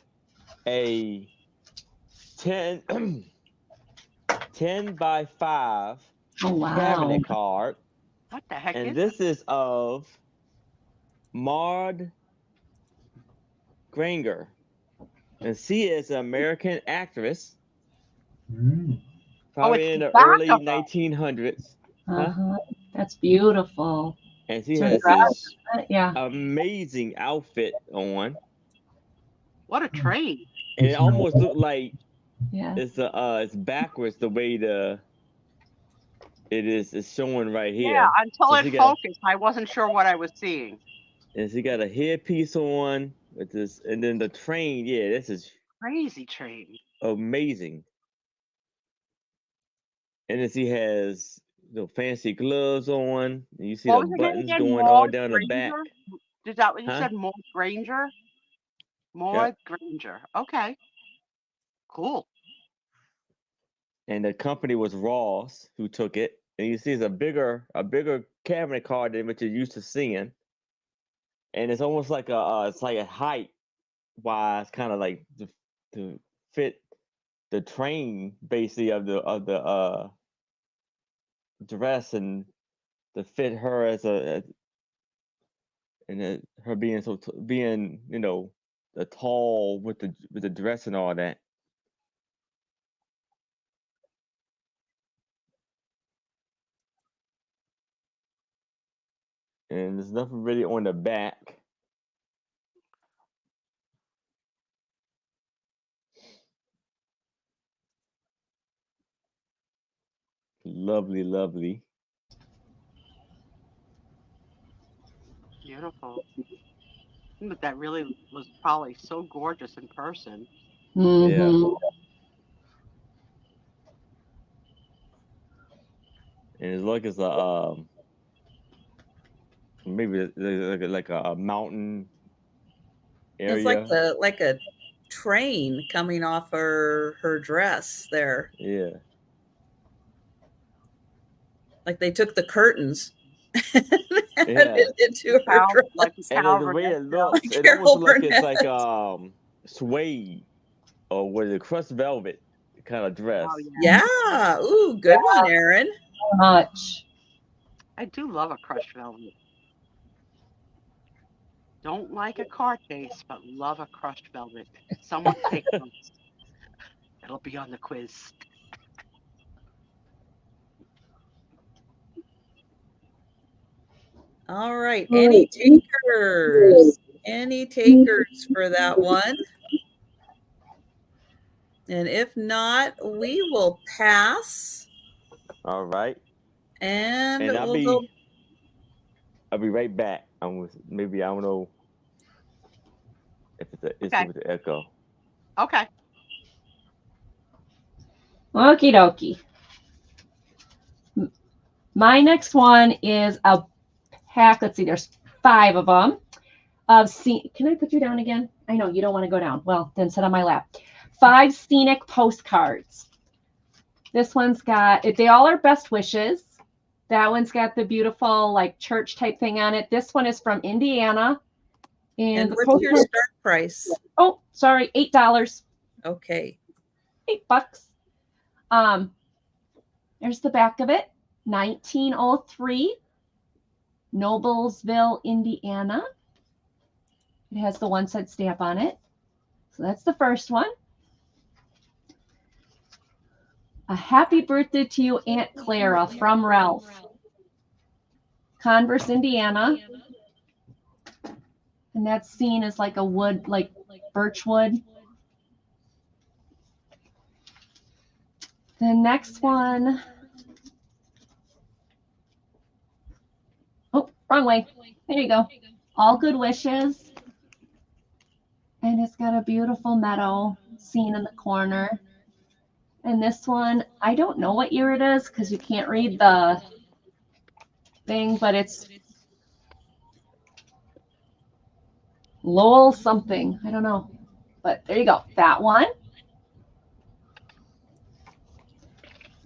a 10, 10 by 5 Oh, wow. cabinet card. What the heck And is this is of Maud Granger. And she is an American actress, probably it's in the the back early of her. 1900s. Uh-huh. That's beautiful. And she To has dress, this yeah. amazing outfit on. What a train. And it almost looked like Yeah. it's backwards the way it's showing right here. Yeah, until So it focused, I wasn't sure what I was seeing. And she got a headpiece on with this, and then the train. Yeah, this is Crazy train. amazing. And then she has fancy gloves on. And you see What the was her name buttons again? going all Maud down the back. Granger? Is that what you Huh? said? Maud Granger? Maud Granger. Okay. Cool. And the company was Ross who took it. And you see it's a bigger cabinet card than what you're used to seeing. And it's almost like it's like a height wise, kind of like to fit the train basically of the dress and to fit her as her being being the tall with the dress and all that. And there's nothing really on the back. Lovely, lovely. Beautiful. But that really was probably so gorgeous in person. Yeah. And it's like it's a maybe like a mountain area. It's like a train coming off her dress there. Yeah. Like they took the curtains Yeah. into her dress. Like And then the way it looks, it almost looks like it's like suede or with a crushed velvet kind of dress. Oh, yeah. Yeah. Ooh, good one, Aaron. So much. I do love a crushed velvet. Don't like a car case, but love a crushed velvet. Someone take notes. It'll be on the quiz. All right. Any takers? Any takers for that one? And if not, we will pass. All right. And I'll be right back. Maybe I don't know if it's an issue with the echo. Okay. Okie dokie. My next one is a pack. Let's see, there's 5 of them. Can I put you down again? I know you don't want to go down. Well, then sit on my lap. 5 scenic postcards. This one's got, they all are best wishes. That one's got the beautiful like church type thing on it. This one is from Indiana. And what's your start price? Oh, sorry, $8. Okay. $8. There's the back of it. 1903, Noblesville, Indiana. It has the one-cent stamp on it. So that's the first one. A happy birthday to you, Aunt Clara, from Ralph. Converse, Indiana. And that's seen as like a wood, like birch wood. The next one. Oh, wrong way. There you go. All good wishes. And it's got a beautiful meadow. scene in the corner. And this one, I don't know what year it is because you can't read the thing, but it's Lowell something. I don't know. But there you go. That one.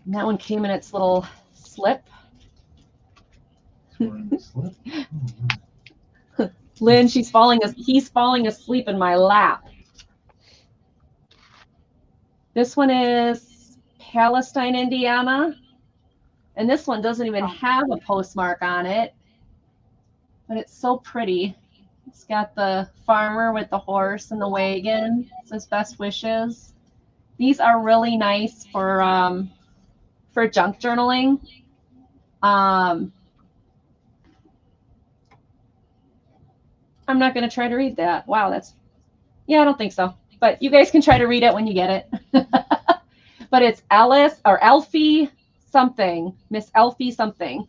And that one came in its little slip. Lynn, he's falling asleep in my lap. This one is Palestine, Indiana. And this one doesn't even have a postmark on it. But it's so pretty. It's got the farmer with the horse and the wagon. It says best wishes. These are really nice for junk journaling. I'm not going to try to read that. Wow, I don't think so. But you guys can try to read it when you get it. But it's Alice or Elfie something, Miss Elfie something.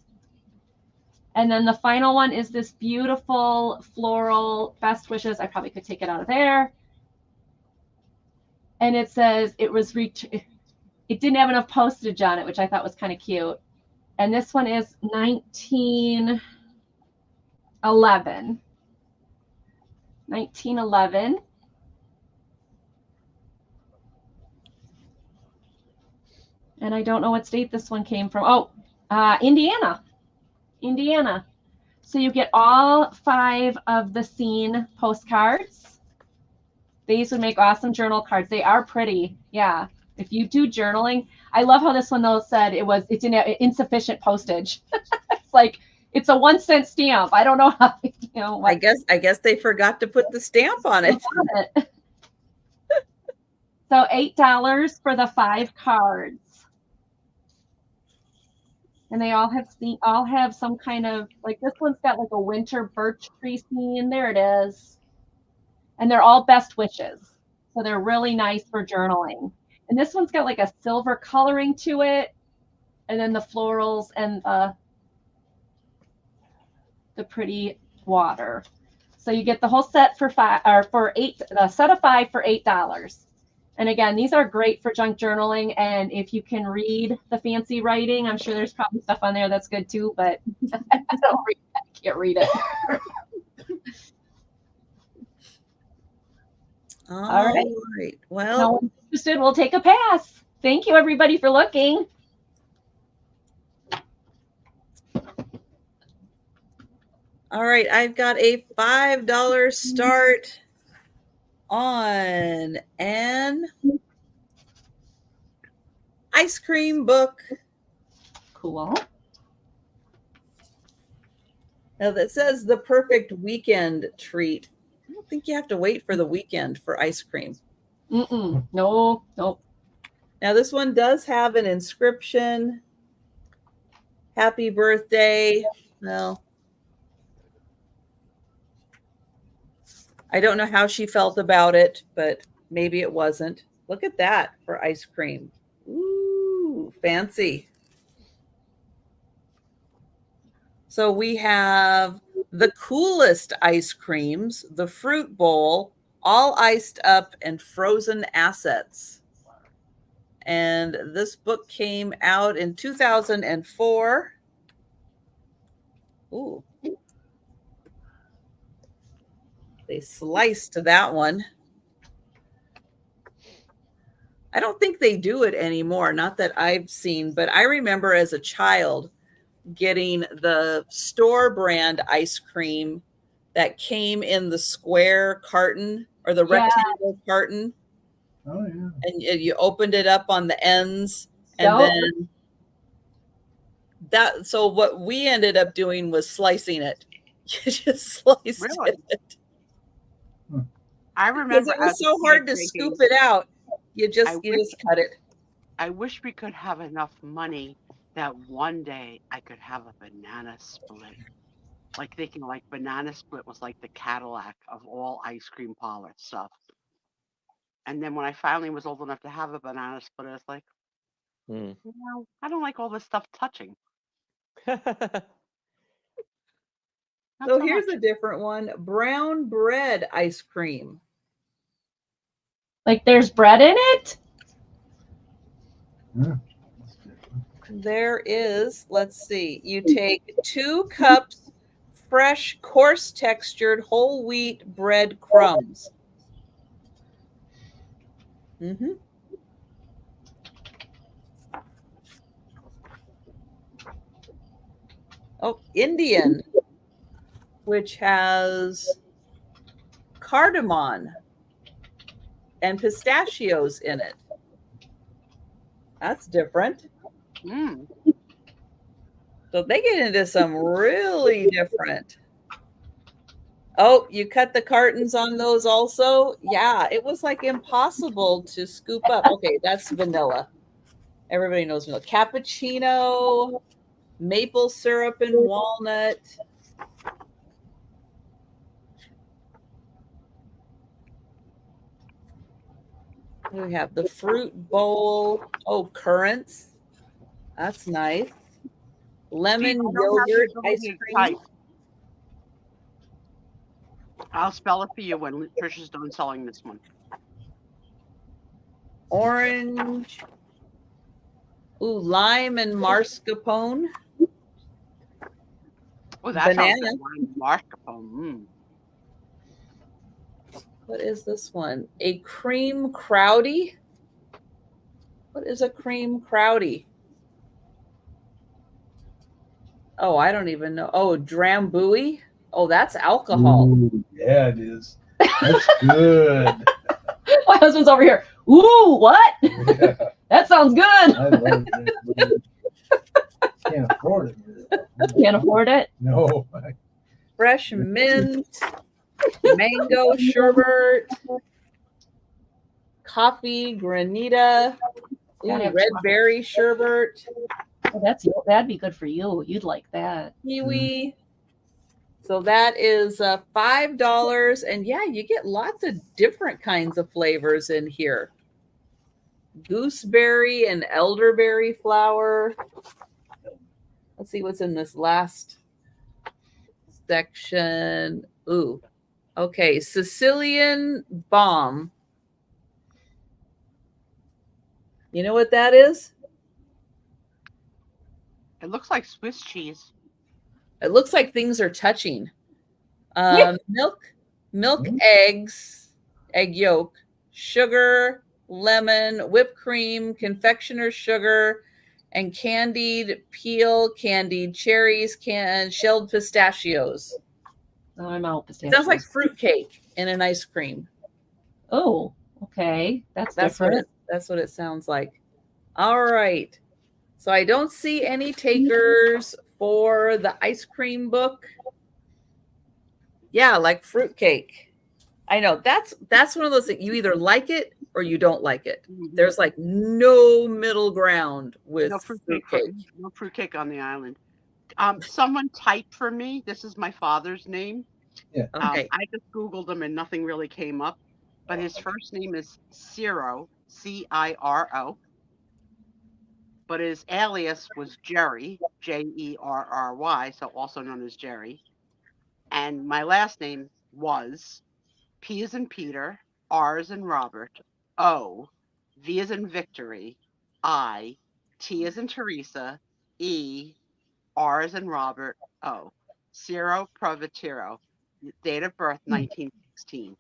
And then the final one is this beautiful floral best wishes. I probably could take it out of there. And it says it didn't have enough postage on it, which I thought was kind of cute. And this one is 1911. 1911. And I don't know what state this one came from. Oh, Indiana. Indiana. So you get all 5 of the scene postcards. These would make awesome journal cards. They are pretty. Yeah. If you do journaling, I love how this one though said it didn't have insufficient postage. It's like it's a 1-cent stamp. I don't know how, I guess they forgot to put the stamp on it. So $8 for the 5 cards. And they all have some kind of, like this one's got like a winter birch tree scene. There it is. And they're all best wishes. So they're really nice for journaling. And this one's got like a silver coloring to it. And then the florals and the pretty water. So you get the whole set for the set of 5 for $8. And again, these are great for junk journaling. And if you can read the fancy writing, I'm sure there's probably stuff on there that's good too, but I can't read it. All right. Well, no one's interested. We'll take a pass. Thank you, everybody, for looking. All right. I've got a $5 start on an ice cream book. Cool. Now that says the perfect weekend treat. I don't think you have to wait for the weekend for ice cream. No. Now this one does have an inscription. Happy birthday. Well, I don't know how she felt about it, but maybe it wasn't. Look at that for ice cream. Ooh, fancy. So we have the coolest ice creams, the fruit bowl, all iced up and frozen assets. And this book came out in 2004. Ooh. They sliced that one. I don't think they do it anymore, not that I've seen, but I remember as a child getting the store brand ice cream that came in the square carton or the rectangle carton. Oh, yeah. And you opened it up on the ends. And then so what we ended up doing was slicing it. You just sliced it. I remember it was so hard to scoop it out. You just cut it. I wish we could have enough money that one day I could have a banana split. Like thinking like banana split was like the Cadillac of all ice cream parlor stuff. And then when I finally was old enough to have a banana split, I was like, I don't like all this stuff touching. So here's a different one. Brown bread ice cream. Like there's bread in it? Yeah. There is, let's see, you take 2 cups fresh, coarse textured whole wheat bread crumbs. Mm-hmm. Oh, Indian, which has cardamom and pistachios in it. That's different. Mm. So they get into some really different. Oh, you cut the cartons on those also? Yeah, it was like impossible to scoop up. Okay, that's vanilla. Everybody knows vanilla. Cappuccino, maple syrup and walnut. We have the fruit bowl. Oh, currants. That's nice. Steve, Lemon I don't have the yogurt ice ability to cream. type. I'll spell it for you when Trisha's done selling this one. Orange. Ooh, lime and mascarpone. Oh, that sounds Banana. good. Lime mascarpone. Mm. What is this one? A cream crowdy. What is a cream crowdy? Oh, I don't even know. Oh, drambuie. Oh, that's alcohol. Ooh, yeah, it is. That's good. My husband's over here. Ooh, what? Yeah, That sounds good. I love it. Can't afford it. Can't afford it. No. Fresh mint, mango sherbet, coffee granita, Gotta have red chocolate. berry sherbet, Oh, that'd be good for you. You'd like that. kiwi. So that is $5, and yeah, you get lots of different kinds of flavors in here. Gooseberry and elderberry flower. Let's see what's in this last section. Ooh, okay, Sicilian balm. You know what that is? It looks like Swiss cheese. It looks like things are touching. Milk, eggs, egg yolk, sugar, lemon, whipped cream, confectioner's sugar, and candied peel, candied cherries, shelled pistachios. Oh, I'm out. It Pistachios. sounds like fruitcake in an ice cream. Oh, okay. That's What different. that's what it sounds like. All right. So I don't see any takers for the ice cream book. Yeah, like fruitcake. I know that's one of those things. You either like it or you don't like it. Mm-hmm. There's like no middle ground with No fruitcake on the island. Someone type for me. This is my father's name. Yeah. Okay. I just Googled him and nothing really came up. But his first name is Ciro, Ciro. But his alias was Jerry, Jerry, so also known as Jerry. And my last name was P as in Peter, R as in Robert, O, V as in Victory, I, T as in Teresa, E, R as in Robert, O. Ciro Provatiro, date of birth 1916.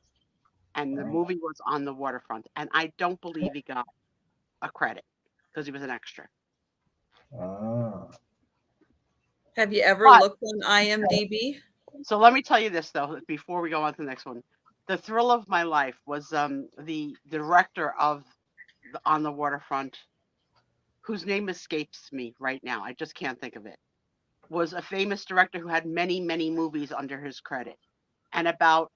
And the movie was On the Waterfront. And I don't believe he got a credit because he was an extra. Ah. Have you ever But- looked on IMDb? So let me tell you this, though, before we go on to the next one. The thrill of my life was the director of On the Waterfront, whose name escapes me right now. I just can't think of it. Was a famous director who had many, many movies under his credit. And about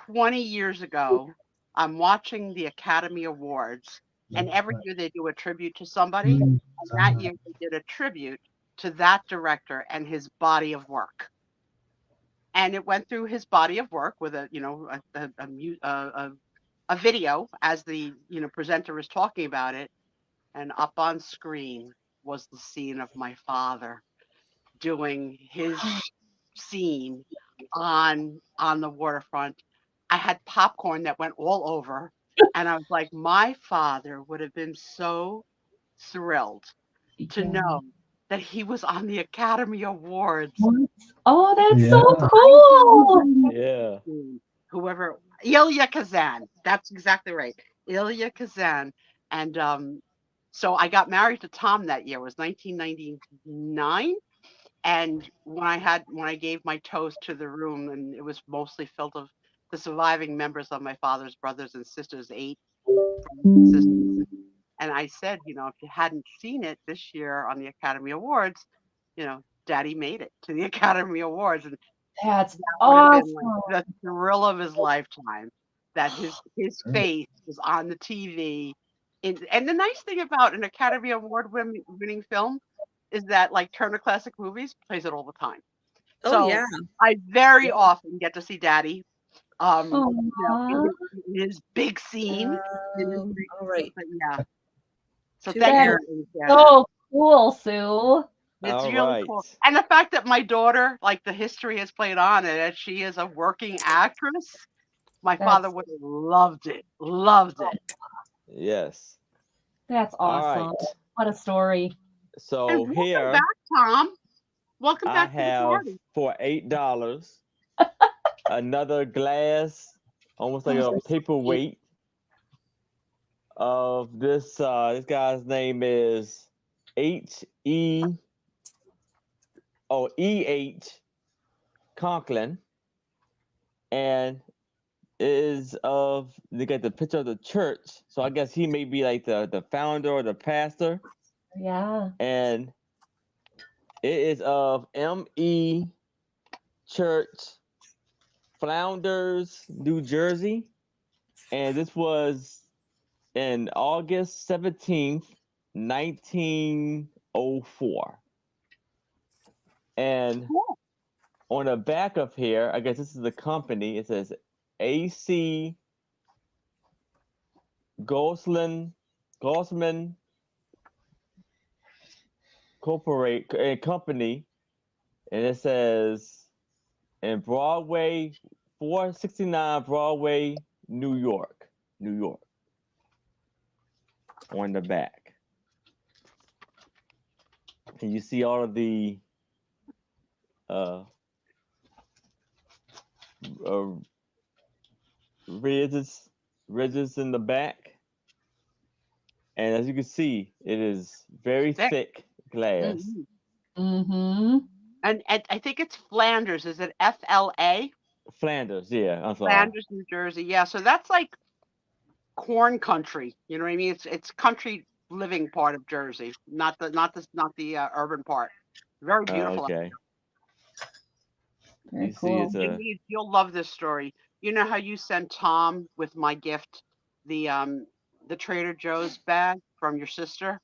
20 years ago, I'm watching the Academy Awards, and every year they do a tribute to somebody. And that year they did a tribute to that director and his body of work. And it went through his body of work with a video as the presenter was talking about it, and up on screen was the scene of my father doing his scene on the waterfront. I had popcorn that went all over. And I was like, my father would have been so thrilled to know that he was on the Academy Awards. What? Oh, that's Yeah. so cool. Yeah. Whoever, Ilya Kazan. That's exactly right. Ilya Kazan. And so I got married to Tom that year. It was 1999. And when I gave my toast to the room, and it was mostly filled of the surviving members of my father's brothers and sisters, 8 sisters. And I said, you know, if you hadn't seen it this year on the Academy Awards, you know, Daddy made it to the Academy Awards. And That's that would have been awesome. like the thrill of his lifetime, that his face was on the TV. And the nice thing about an Academy Award winning film is that, like Turner Classic Movies plays it all the time. Oh, So yeah. I very often get to see Daddy, you know, Aw. in his big scene. All right. But yeah. So Too thank bad. you. So cool, Sue. It's All really right. cool. And the fact that my daughter, like the history has played on it, that she is a working actress, my father would have loved it. Loved it. Yes. That's All awesome. right. What a story. So And welcome here back, Tom. Welcome I back to the have party. for $8 another glass, almost like a paperweight of this. This guy's name is E.H. Conklin, and it is of, they got the picture of the church. So I guess he may be like the founder or the pastor. Yeah. And it is of M.E. Church, Flounders, New Jersey. And this was in August 17th, 1904. And on the back of here, I guess this is the company. It says A.C. Gosselin Company, and it says in Broadway, 469 Broadway, New York, on the back. And you see all of the ridges in the back. And as you can see, it is very thick glass. Mm-hmm. And I think it's Flanders. Is it FLA? Flanders, yeah. I'm sorry. Flanders, New Jersey. Yeah. So that's like corn country. You know what I mean? It's country living part of Jersey, not the urban part. Very beautiful. Okay. Very You see, cool. it's a You'll love this story. You know how you sent Tom with my gift, the Trader Joe's bag from your sister?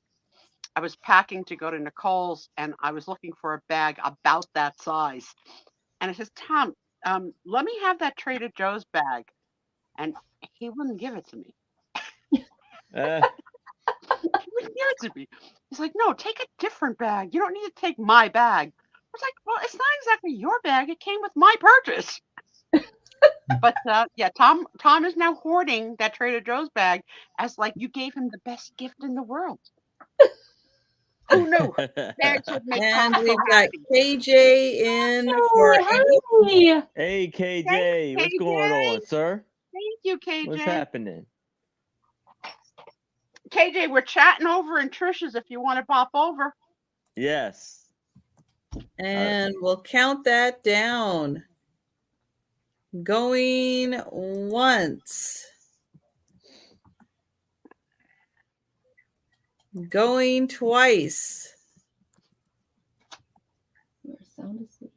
I was packing to go to Nicole's, and I was looking for a bag about that size. And I says, Tom, let me have that Trader Joe's bag. And he wouldn't give it to me. He wouldn't give it to me. He's like, no, take a different bag. You don't need to take my bag. I was like, well, it's not exactly your bag. It came with my purchase. But yeah, Tom is now hoarding that Trader Joe's bag as like you gave him the best gift in the world. Who knew? Bags would make And Tom so we've got happy. KJ in for Hey. Hey KJ, Hey, what's going on, sir? Thank you, KJ. What's happening? KJ, we're chatting over in Trisha's if you want to pop over. Yes. and we'll count that down. Going once. Going twice. You're sound asleep.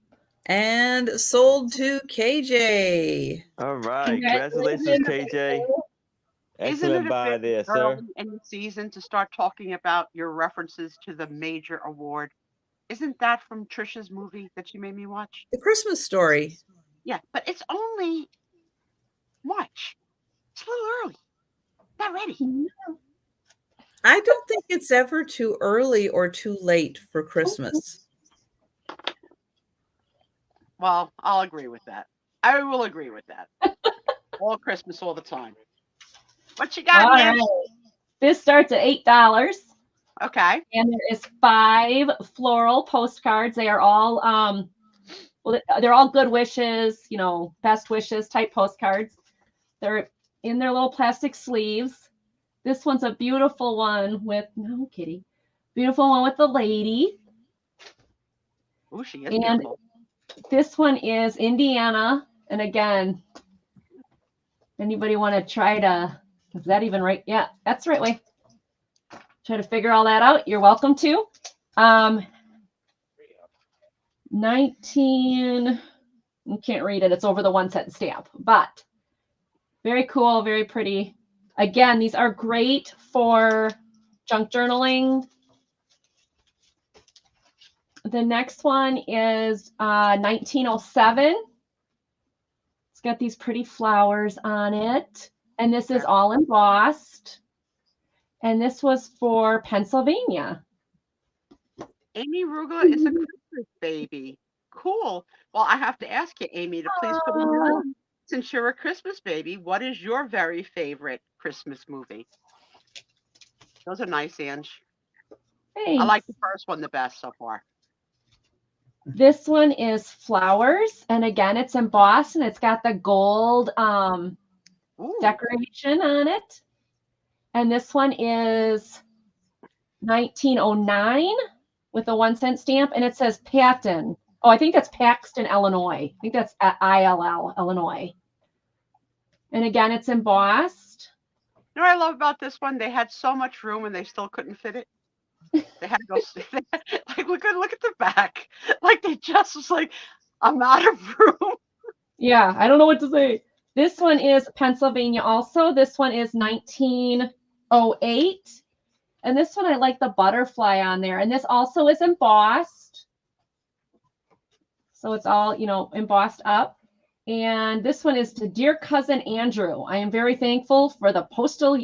And sold to KJ. All right. Congratulations, KJ. Excellent buy there, sir. Early in the season to start talking about your references to the major award. Isn't that from Trisha's movie that you made me watch? The Christmas Story. Yeah, but it's only March. It's a little early. Not ready. I don't think it's ever too early or too late for Christmas. Well, I'll agree with that. I will agree with that. all Christmas, all the time. What you got, All Nan? right. This starts at $8. Okay. And there is 5 floral postcards. They are all well, they're all good wishes, you know, best wishes type postcards. They're in their little plastic sleeves. This one's a beautiful one with no kitty. Beautiful one with the lady. Oh, she is And beautiful. this one is Indiana. And again, anybody want to try to, is that even right? Yeah, that's the right way. Try to figure all that out. You're welcome to. 19, you can't read it. It's over the 1 cent stamp, but very cool, very pretty. Again, these are great for junk journaling. The next one is 1907. It's got these pretty flowers on it. And this is all embossed. And this was for Pennsylvania. Amy Ruga is a Christmas baby. Cool. Well, I have to ask you, Amy, to please put in your, since you're a Christmas baby, what is your very favorite Christmas movie? Those are nice, Ange. Thanks. I like the first one the best so far. This one is flowers. And again, it's embossed and it's got the gold decoration on it. And this one is 1909 with a 1 cent stamp. And it says Patton. Oh, I think that's Paxton, Illinois. I think that's at ILL, Illinois. And again, it's embossed. You know what I love about this one? They had so much room and they still couldn't fit it. They had to go, like, look at the back. Like, they just was like, I'm out of room. Yeah, I don't know what to say. This one is Pennsylvania also. This one is 1908. And this one, I like the butterfly on there. And this also is embossed. So it's all, you know, embossed up. And this one is to Dear Cousin Andrew. I am very thankful for the postal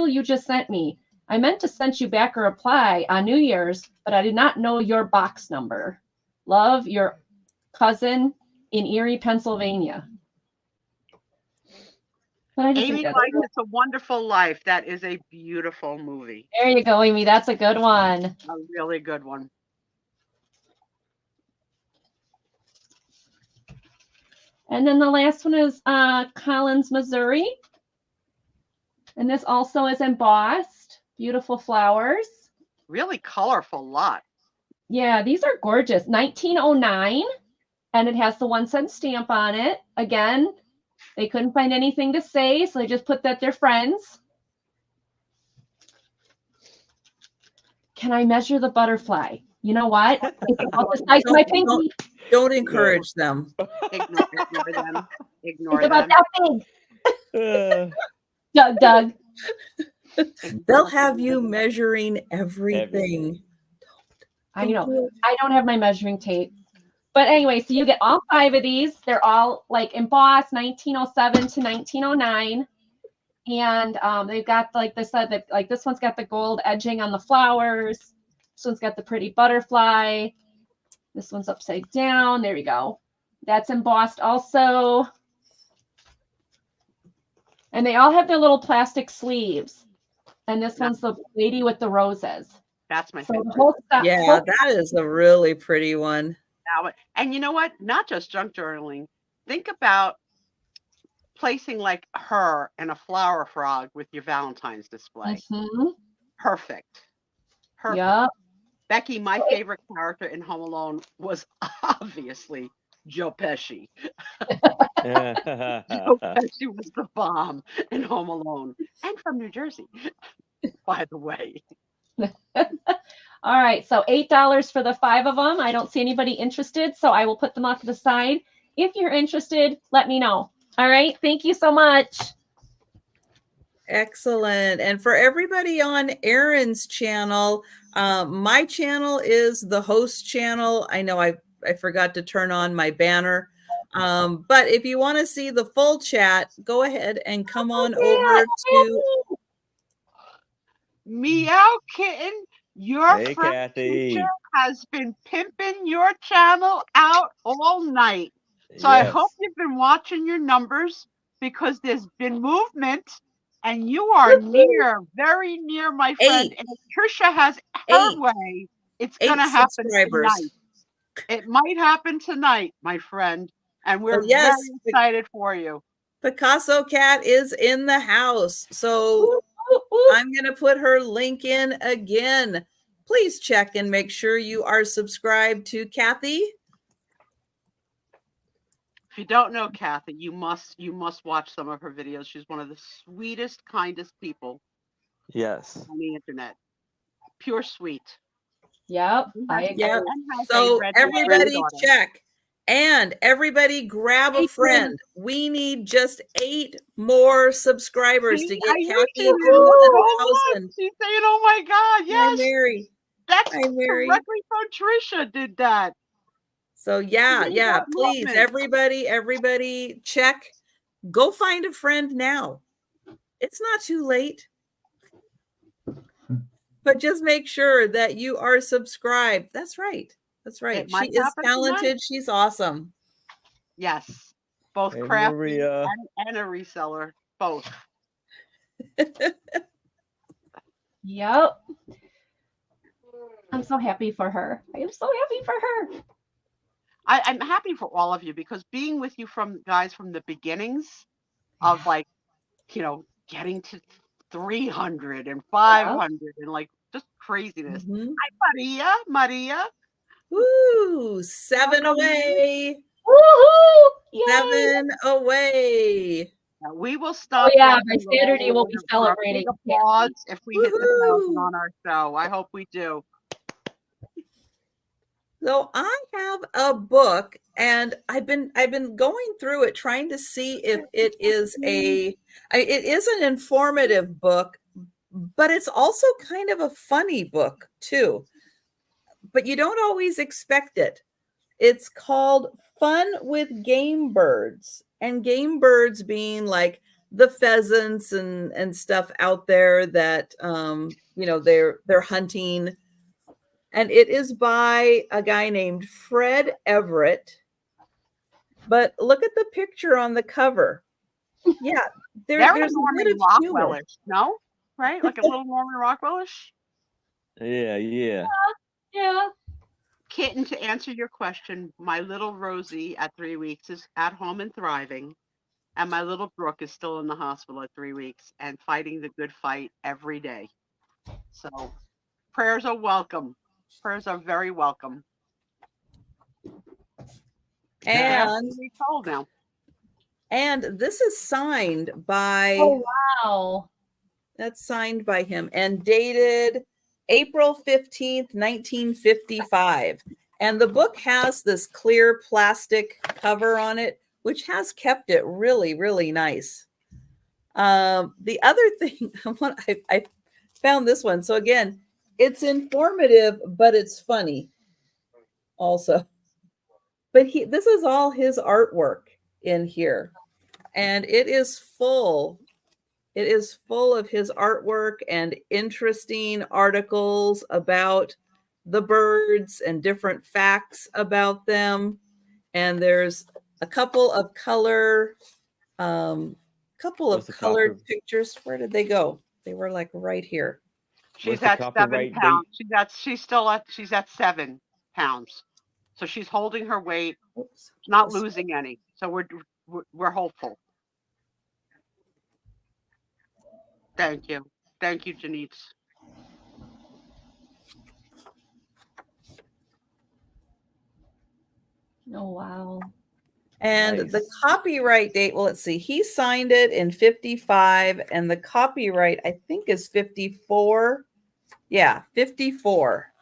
you just sent me. I meant to send you back a reply on New Year's, but I did not know your box number. Love, your cousin in Erie, Pennsylvania. Amy likes It's a Wonderful Life. That is a beautiful movie. There you go, Amy. That's a good one. A really good one. And then the last one is Collins, Missouri. And this also is embossed. Beautiful flowers. Really colorful lot. Yeah, these are gorgeous. 1909. And it has the 1 cent stamp on it. Again, they couldn't find anything to say, so they just put that they're friends. Can I measure the butterfly? You know what? It's about the size of my pinky. Don't encourage them. Ignore them. Ignore it's about them. that big. Doug. They'll have you measuring everything. I know. I don't have my measuring tape. But anyway, so you get all 5 of these. They're all like embossed 1907 to 1909. And they've got, like they said, like this one's got the gold edging on the flowers. This one's got the pretty butterfly. This one's upside down. There we go. That's embossed also. And they all have their little plastic sleeves. And this one's the lady with the roses. That's my favorite. Yeah, that is a really pretty one. And you know what? Not just junk journaling. Think about placing like her and a flower frog with your Valentine's display. Mm-hmm. Perfect. Yep. Becky, my favorite character in Home Alone was obviously Joe Pesci. Joe Pesci was the bomb in Home Alone, and from New Jersey, by the way. All right, so $8 for the 5 of them. I don't see anybody interested, so I will put them off to the side. If you're interested, let me know. All right, thank you so much. Excellent. And for everybody on Erin's channel, my channel is the host channel. I know I forgot to turn on my banner. But if you want to see the full chat, go ahead and come on over to Meow Kitten. Your hey, friend Kathy. teacher has been pimping your channel out all night. So yes. I hope you've been watching your numbers. because there's been movement and you are near, very near, my friend. 8. And if Trisha has her 8. way, it's 8 going to happen subscribers. tonight. It might happen tonight, my friend. And we're yes, very excited for you. Picasso Cat is in the house. So I'm going to put her link in again. Please check and make sure you are subscribed to Kathy. If you don't know Kathy, you must watch some of her videos. She's one of the sweetest, kindest people. Yes. On the internet. Pure sweet. Yep. I agree. Yep. So everybody check. And everybody grab a friend. We need just 8 more subscribers to get Kathy to 1,000. She's saying, oh my God, yes. Hi, Mary. That's Hi, Mary. directly from Trisha did that. So yeah, please, everybody check. Go find a friend now. It's not too late. But just make sure that you are subscribed. That's right. That's right. She is talented. Tonight. She's awesome. Yes. Both crafty and a reseller. Both. Yep. I'm so happy for her. I am so happy for her. I'm happy for all of you because being with you from the beginnings of getting to 300 and 500 and like just craziness. Mm-hmm. Hi, Maria. Woo! 7 away. Woohoo! 7 away. Now we will stop. Oh yeah, by Saturday we'll be celebrating. Applause if we hit the 1,000 on our show. I hope we do. So I have a book, and I've been going through it, trying to see if it is it is an informative book, but it's also kind of a funny book too. But you don't always expect it. It's called Fun with Game Birds, and game birds being like the pheasants and stuff out there that they're hunting. And it is by a guy named Fred Everett. But look at the picture on the cover. Yeah, there's a bit of humor. No? Right? Like a little Norman Rockwell-ish? Yeah. Kitten, to answer your question, my little Rosie at 3 weeks is at home and thriving. And my little Brooke is still in the hospital at 3 weeks and fighting the good fight every day. So prayers are welcome. Prayers are very welcome. And this is signed by. Oh wow! That's signed by him and dated April 15th, 1955. And the book has this clear plastic cover on it, which has kept it really, really nice. The other thing I found this one. So again, it's informative, but it's funny also. But this is all his artwork in here. And it is full. It is full of his artwork and interesting articles about the birds and different facts about them. And there's a couple of colored pictures. Where did they go? They were like right here. She's at 7 pounds. She's at 7 pounds. So she's holding her weight, not losing any. So we're hopeful. Thank you, Janice. Oh wow. And nice. The copyright date, well, let's see. He signed it in 55, and the copyright, I think, is 54. Yeah, 54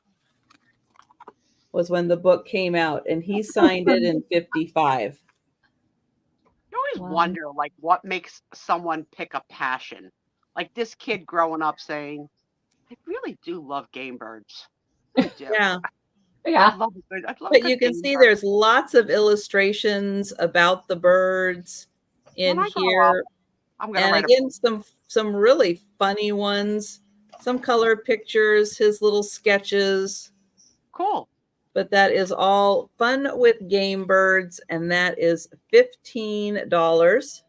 was when the book came out, and he signed it in 55. You always wonder, like, what makes someone pick a passion? Like this kid growing up saying, I really do love game birds. I do. Yeah. I'd love but you can see there's lots of illustrations about the birds in here. And again, some really funny ones, some color pictures, his little sketches. Cool. But that is all Fun with Game Birds, and that is $15.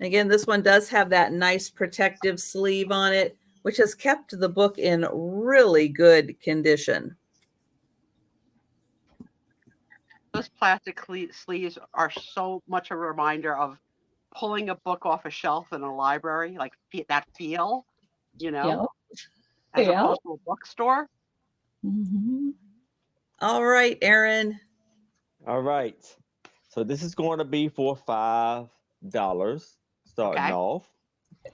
Again, this one does have that nice protective sleeve on it, which has kept the book in really good condition. Those plastic sleeves are so much a reminder of pulling a book off a shelf in a library, like that feel, you know, as opposed to a bookstore. Mm-hmm. All right, Aaron. All right. So this is going to be for $5 starting off.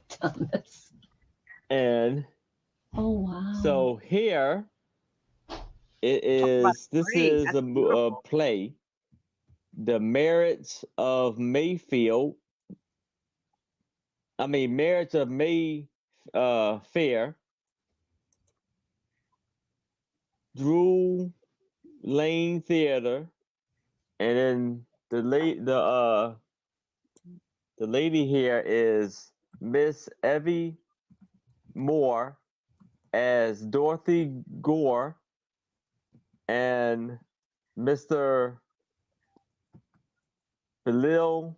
Thomas. And oh wow. So here it is. This is a play, The Marriage of Mayfield. I mean, Marriage of May Fair. Drew Lane Theater, and then the lady here is Miss Evie Moore as Dorothy Gore, and Mr. Bazil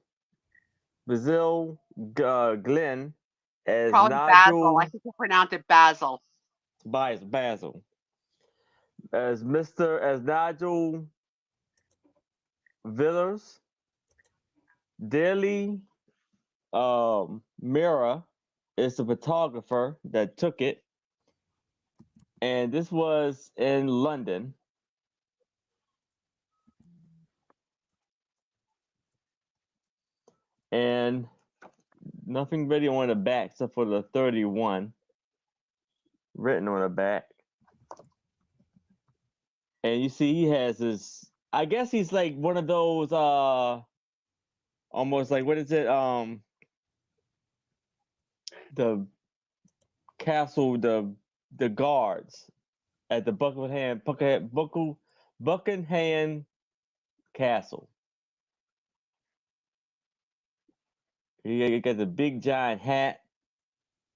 Glenn as Probably Nigel. Basil. I think you pronounce it Basil. Basil. As Nigel Villers. Daily Mirror is the photographer that took it. And this was in London. And nothing really on the back except for the 31 written on the back. And you see he has his, I guess he's like one of those almost like, what is it? The castle, the guards at the Buckingham Castle. He got the big giant hat,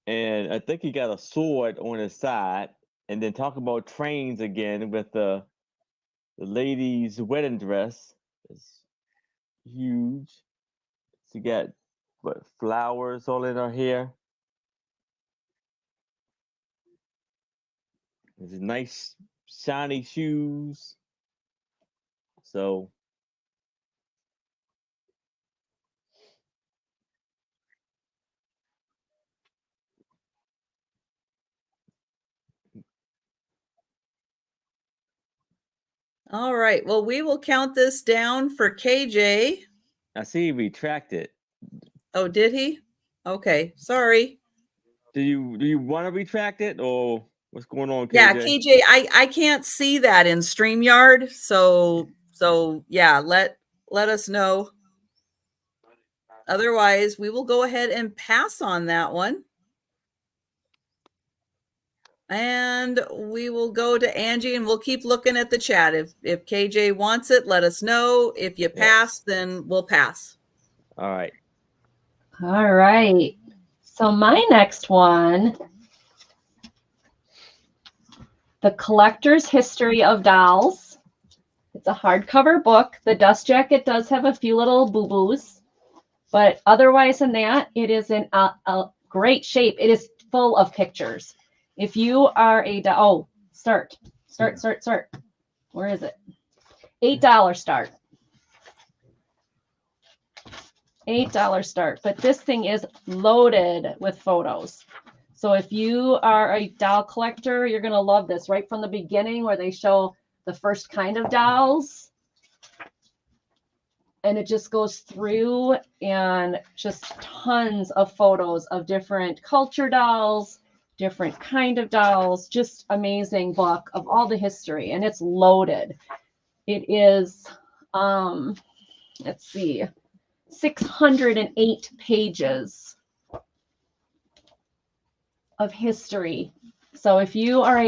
and I think he got a sword on his side. And then talk about trains again with the lady's wedding dress. It's huge. She got flowers all in her hair. There's nice shiny shoes. So all right. Well, we will count this down for KJ. I see he retracted. Oh, did he? Okay, sorry. Do you want to retract it, or what's going on, KJ? Yeah, KJ, I can't see that in StreamYard, so yeah, let us know. Otherwise, we will go ahead and pass on that one. And we will go to Angie, and we'll keep looking at the chat. If KJ wants it, let us know. If you pass, then we'll pass. All right. All right. So my next one, The Collector's History of Dolls. It's a hardcover book. The dust jacket does have a few little boo-boos, but otherwise than that, it is in a great shape. It is full of pictures. If you are a start. Where is it? $8 start. $8 start. But this thing is loaded with photos. So if you are a doll collector, you're going to love this right from the beginning where they show the first kind of dolls. And it just goes through and just tons of photos of different culture dolls, different kind of dolls, just amazing book of all the history. And it's loaded. It is, let's see, 608 pages of history. So if you are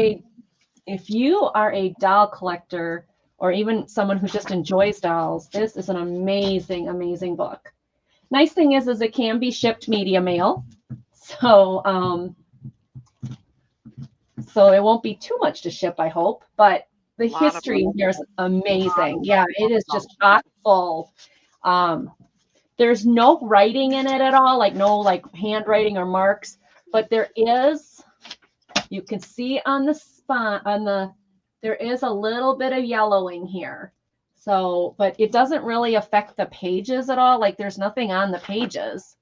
a doll collector, or even someone who just enjoys dolls, this is an amazing, amazing book. Nice thing is it can be shipped media mail. So it won't be too much to ship, I hope. But the history here is amazing. Yeah, it is just chock full. There's no writing in it at all, like no like handwriting or marks, but there is, you can see on the spot, there is a little bit of yellowing here. So, but it doesn't really affect the pages at all. Like there's nothing on the pages.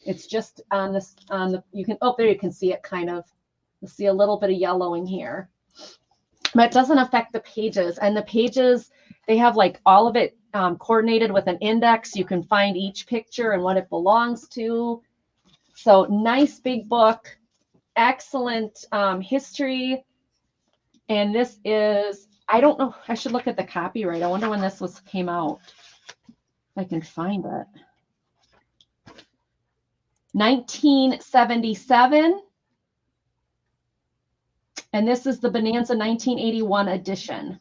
It's just on this, you can, oh, there you can see it kind of, you see a little bit of yellowing here. But it doesn't affect the pages. And the pages, they have like all of it coordinated with an index. You can find each picture and what it belongs to. So nice big book, excellent history. And this is, I don't know, I should look at the copyright. I wonder when this came out. If I can find it. 1977. And this is the Bonanza 1981 edition.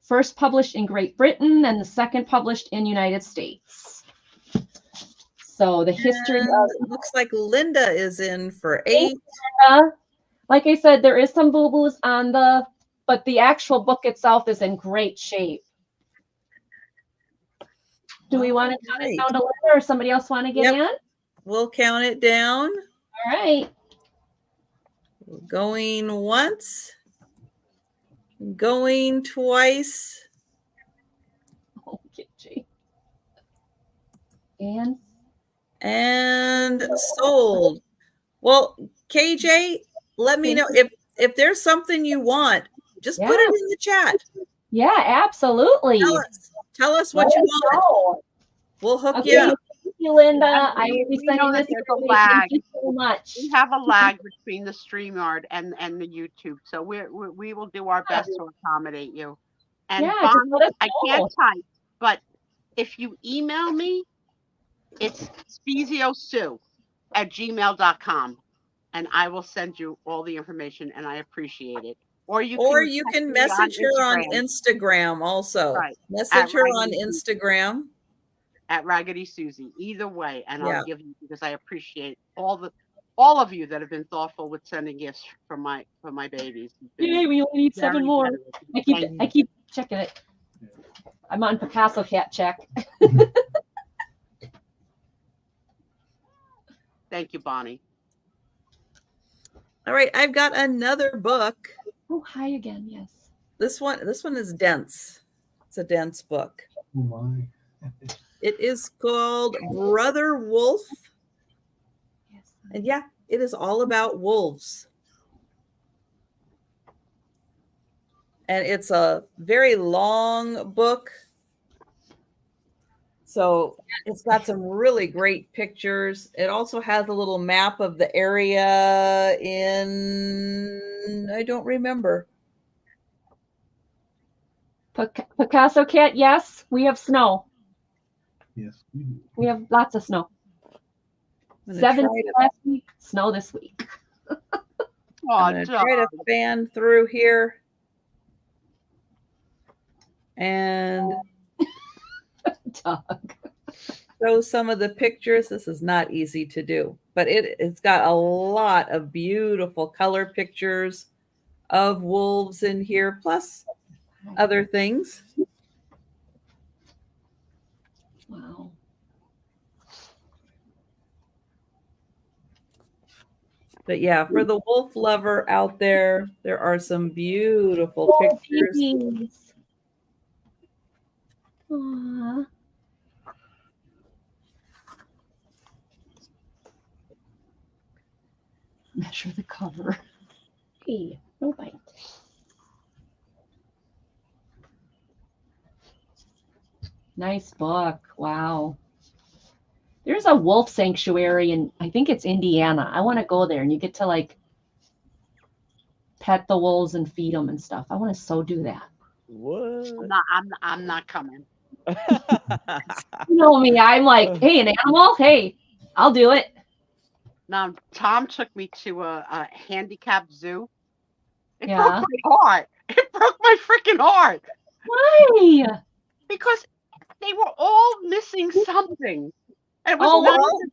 First published in Great Britain and the second published in United States. So the history of, it looks like Linda is in for 8. Like I said, there is some boo-boos on but the actual book itself is in great shape. Do we want to count it down to Linda, or somebody else want to get in? We'll count it down. All right. Going once, going twice. Okay. And sold. Well, KJ, let me know if there's something you want. Just put it in the chat. Yeah, absolutely. Tell us what you want. We'll hook you up. Thank you, Linda. I will be sending this. There's a lag. Thank you so much. We have a lag between the StreamYard and the YouTube, so we will do our best to accommodate you. And Bonnie, I can't type, but if you email me, it's SpiezioSue@gmail.com, and I will send you all the information, and I appreciate it. Or you can message her on Instagram also. Right. Message her on Instagram. At Raggedy Susie, either way, and I'll give you, because I appreciate all of you that have been thoughtful with sending gifts for my babies. Yay, we only need 7 more. I keep checking it. I'm on Picasso Cat check. Thank you, Bonnie. All right, I've got another book. Oh, hi again. Yes. This one is dense. It's a dense book. Oh my. It is called Brother Wolf. And yeah, it is all about wolves. And it's a very long book. So it's got some really great pictures. It also has a little map of the area in, I don't remember. Picasso Cat, yes, we have snow. Yes, we do. We have lots of snow. 7 last week, snow this week. I'm going to try to fan through here. And Doug. show some of the pictures. This is not easy to do, but it's got a lot of beautiful color pictures of wolves in here, plus other things. Wow. But yeah, for the wolf lover out there, there are some beautiful pictures. Aww. Measure the cover. Hey, no bite. Nice book. Wow. There's a wolf sanctuary in, I think it's Indiana. I want to go there, and you get to like pet the wolves and feed them and stuff. I want to so do that. What? I'm not coming. You know me. I'm like, hey, an animal. Hey, I'll do it. Now, Tom took me to a handicapped zoo. It Yeah. broke my heart. It broke my freaking heart. Why? Because they were all missing something. And it was Oh, not well. that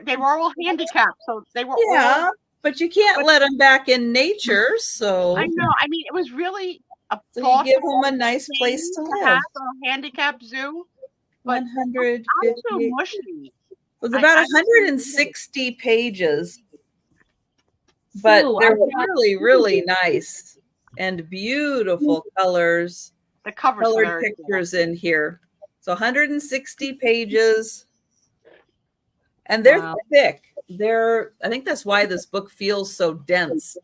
they were all handicapped, so they were Yeah, all. but you can't let them back in nature. So I know. I mean, it was really a So you give them a nice place to live. have a handicapped zoo, but 158. I'm too mushy. It was about 160 pages, but Sue, they're I've got- really, really nice and beautiful colors. The cover's Colored very good. pictures in here. So 160 pages, and they're Wow. thick. I think that's why this book feels so dense,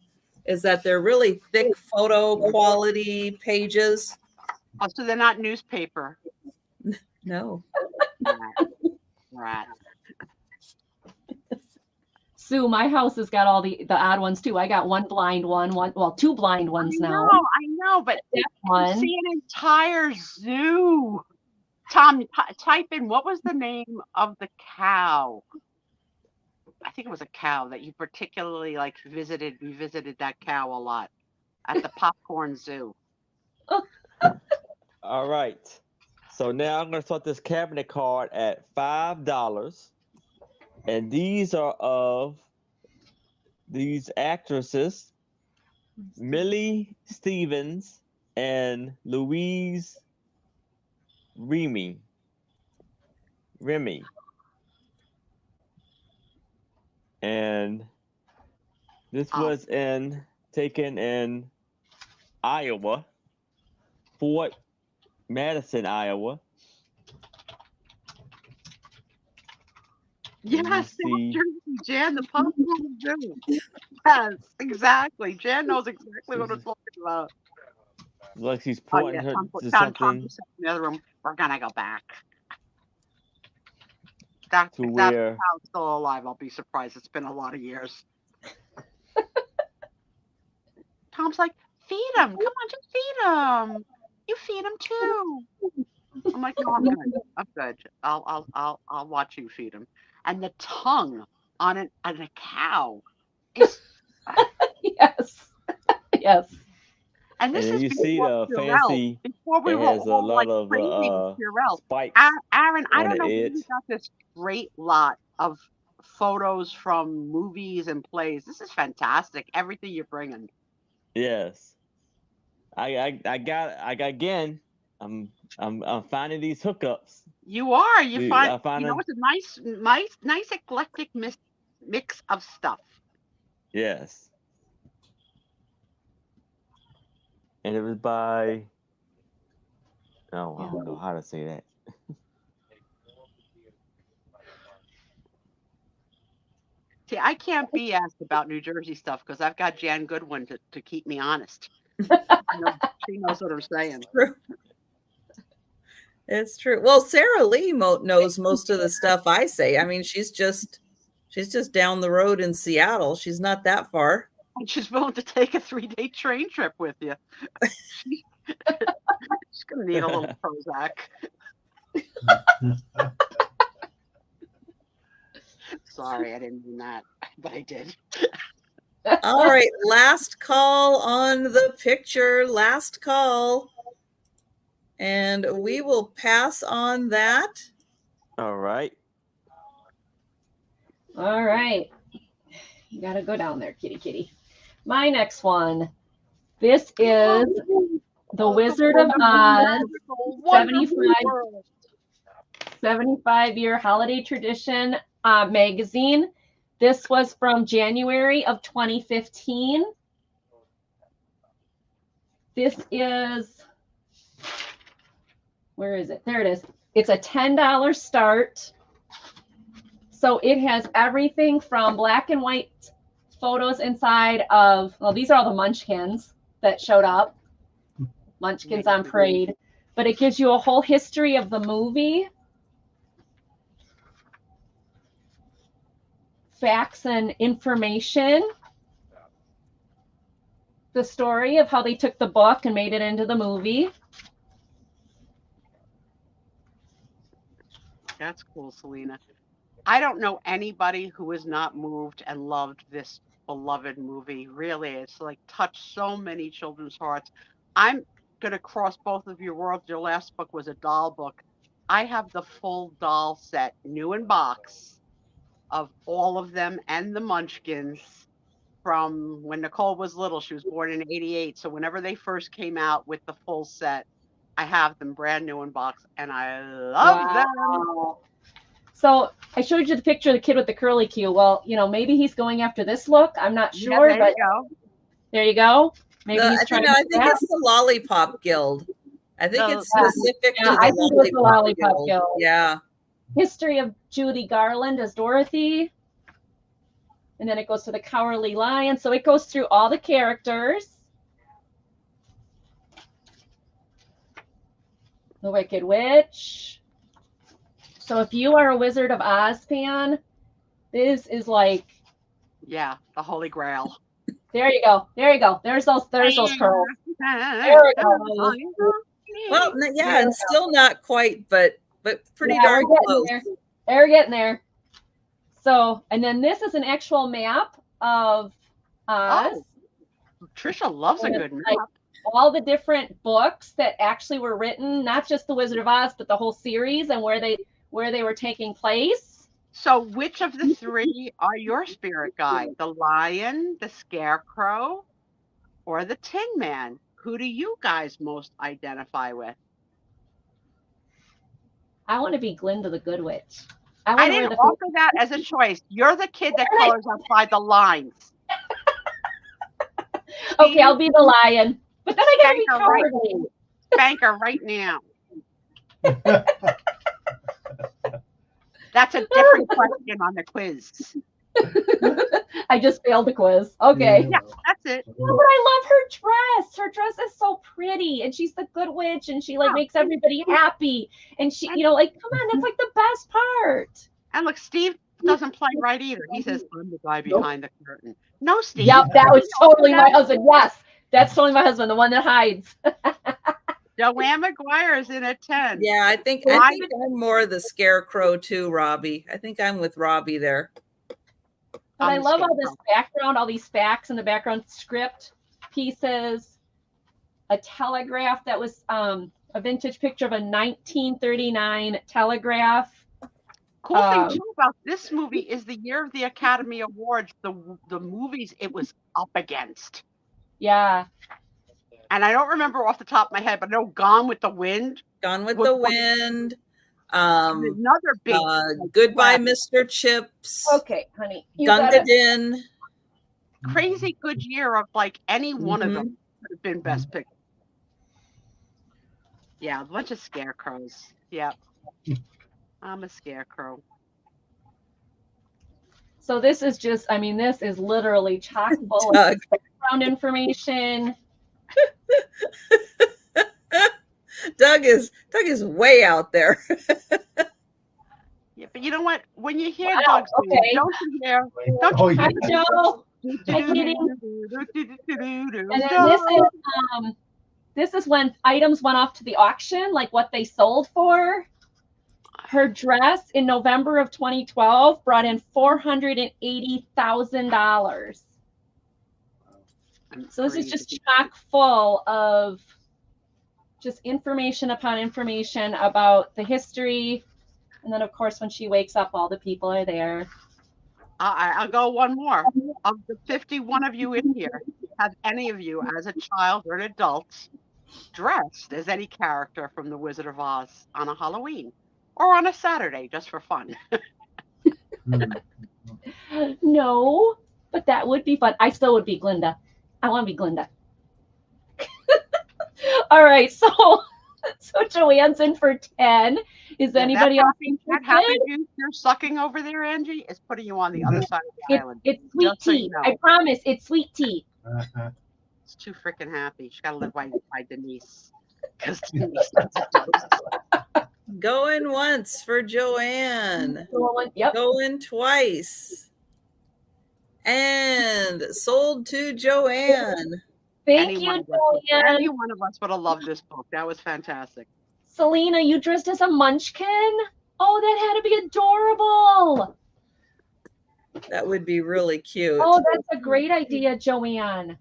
is that they're really thick photo quality pages. Oh, so they're not newspaper. No. Right. Sue, my house has got all the odd ones too. I got one blind one, two blind ones now. I know, but One. see an entire zoo. Tom, type in, what was the name of the cow? I think it was a cow that you particularly visited. We visited that cow a lot at the Popcorn Zoo. All right. So now I'm going to start this cabinet card at $5. And these are of these actresses, Millie Stevens and Louise Remy. And this was taken in Iowa, Fort Madison, Iowa. Yes, Jan, the Popcorn Zoo. Yes, exactly. Jan knows exactly what I'm talking about. Like she's pointing her to Tom something just said in the other room, we're gonna go back. That's where still alive. I'll be surprised. It's been a lot of years. Tom's like, feed him. Come on, just feed him. You feed him too. I'm like, no, I'm good. I'm good. I'll watch you feed him. And the tongue on a cow is yes. And this is you see the fancy. Before we it were has a all lot of Purell. spikes. Aaron, I don't the know where edge. you got this great lot of photos from movies and plays. This is fantastic. Everything you're bringing. Yes. I got again. I'm finding these hookups. You are. Dude, it's a nice eclectic mix of stuff. Yes. And it was by. Oh, I don't know how to say that. See, I can't be asked about New Jersey stuff because I've got Jan Goodwin to keep me honest. She knows what I'm saying. It's true. Well, Sarah Lee knows most of the stuff I say. I mean, she's just down the road in Seattle. She's not that far. And she's willing to take a 3-day train trip with you. She's going to need a little Prozac. Sorry, I didn't mean that, but I did. All right, last call on the picture. Last call. And we will pass on that. All right. All right. You got to go down there, kitty. My next one. This is The Wizard of Oz 75-year holiday tradition magazine. This was from January of 2015. This is, where is it? There it is. It's a $10 start. So it has everything from black and white photos inside of, well, these are all the Munchkins that showed up. Munchkins on Parade. But it gives you a whole history of the movie. Facts and information. The story of how they took the book and made it into the movie. That's cool, Selena. I don't know anybody who has not moved and loved this beloved movie. Really, it's touched so many children's hearts. I'm going to cross both of your worlds. Your last book was a doll book. I have the full doll set, new in box, of all of them and the Munchkins from when Nicole was little. She was born in '88. So whenever they first came out with the full set, I have them brand new in box, and I love them. So I showed you the picture of the kid with the curly Q. Well, maybe he's going after this look. I'm not sure, there but you go. there you go. Maybe he's trying. I think it's the Lollipop Guild. I think it's specific to the I think it's the Lollipop Guild. Yeah. History of Judy Garland as Dorothy. And then it goes to the Cowardly Lion. So it goes through all the characters. The Wicked Witch. So if you are a Wizard of Oz fan, this is like... Yeah, the Holy Grail. There you go. There you go. There's those pearls. There we go. Well, yeah, and still not quite, but pretty darn close. They're getting there. So, and then this is an actual map of Oz. Oh, Trisha loves a good map. Like all the different books that actually were written, not just the Wizard of Oz, but the whole series and where they were taking place. So which of the three are your spirit guide? The lion, the scarecrow, or the Tin Man? Who do you guys most identify with? I want to be Glinda the Good Witch. I didn't offer that as a choice. You're the kid that colors outside the lines. Okay, I'll be the lion. But then I gotta be cowardly. Spanker right now. That's a different question on the quiz. I just failed the quiz. Okay. Yeah, that's it. No, but I love her dress. Her dress is so pretty, and she's the good witch, and she makes everybody happy. And she, come on, that's like the best part. And look, Steve doesn't play right either. He says, "I'm the guy behind the curtain." No, Steve. Yep, that was totally my husband. Yes, that's totally my husband, the one that hides. Joanne McGuire is in at 10. Yeah, I think I'm more the scarecrow too, Robbie. I think I'm with Robbie there. But I love all this background, all these facts in the background, script pieces, a telegraph that was a vintage picture of a 1939 telegraph. Cool thing too about this movie is the year of the Academy Awards, the movies it was up against. Yeah. And I don't remember off the top of my head, but I know Gone with the Wind. Gone with the Wind. Another big Goodbye, Mr. Chips. Okay, honey. Gungadin. Crazy good year of like any one of them could have been best picture. Yeah, a bunch of scarecrows. Yeah. I'm a scarecrow. So this is just, this is literally chock full of background information. Doug is way out there. Yeah, but you know what? When you hear Doug's okay. don't you hear? Hi, Joe. Hi, Kitty. And then this is when items went off to the auction, like what they sold for. Her dress in November of 2012 brought in $480,000. So this is just chock full of just information upon information about the history. And then, of course, when she wakes up, all the people are there. I'll go one more. Of the 51 of you in here, have any of you, as a child or an adult, dressed as any character from The Wizard of Oz on a Halloween or on a Saturday just for fun? No, but that would be fun. I still would be Glinda. I want to be Glinda. All right, so Joanne's in for 10. Is anybody else interested? That happy juice you're sucking over there, Angie, is putting you on the other side of the island. It's sweet tea. So you know. I promise, it's sweet tea. It's too freaking happy. She got to live by Denise. Because Denise Going once for Joanne. Yep. Going twice. And sold to Joanne. Thank you, Joanne. Any one of us would have loved this book. That was fantastic. Selena, you dressed as a munchkin? Oh, that had to be adorable. That would be really cute. Oh, that's a great idea, Joanne.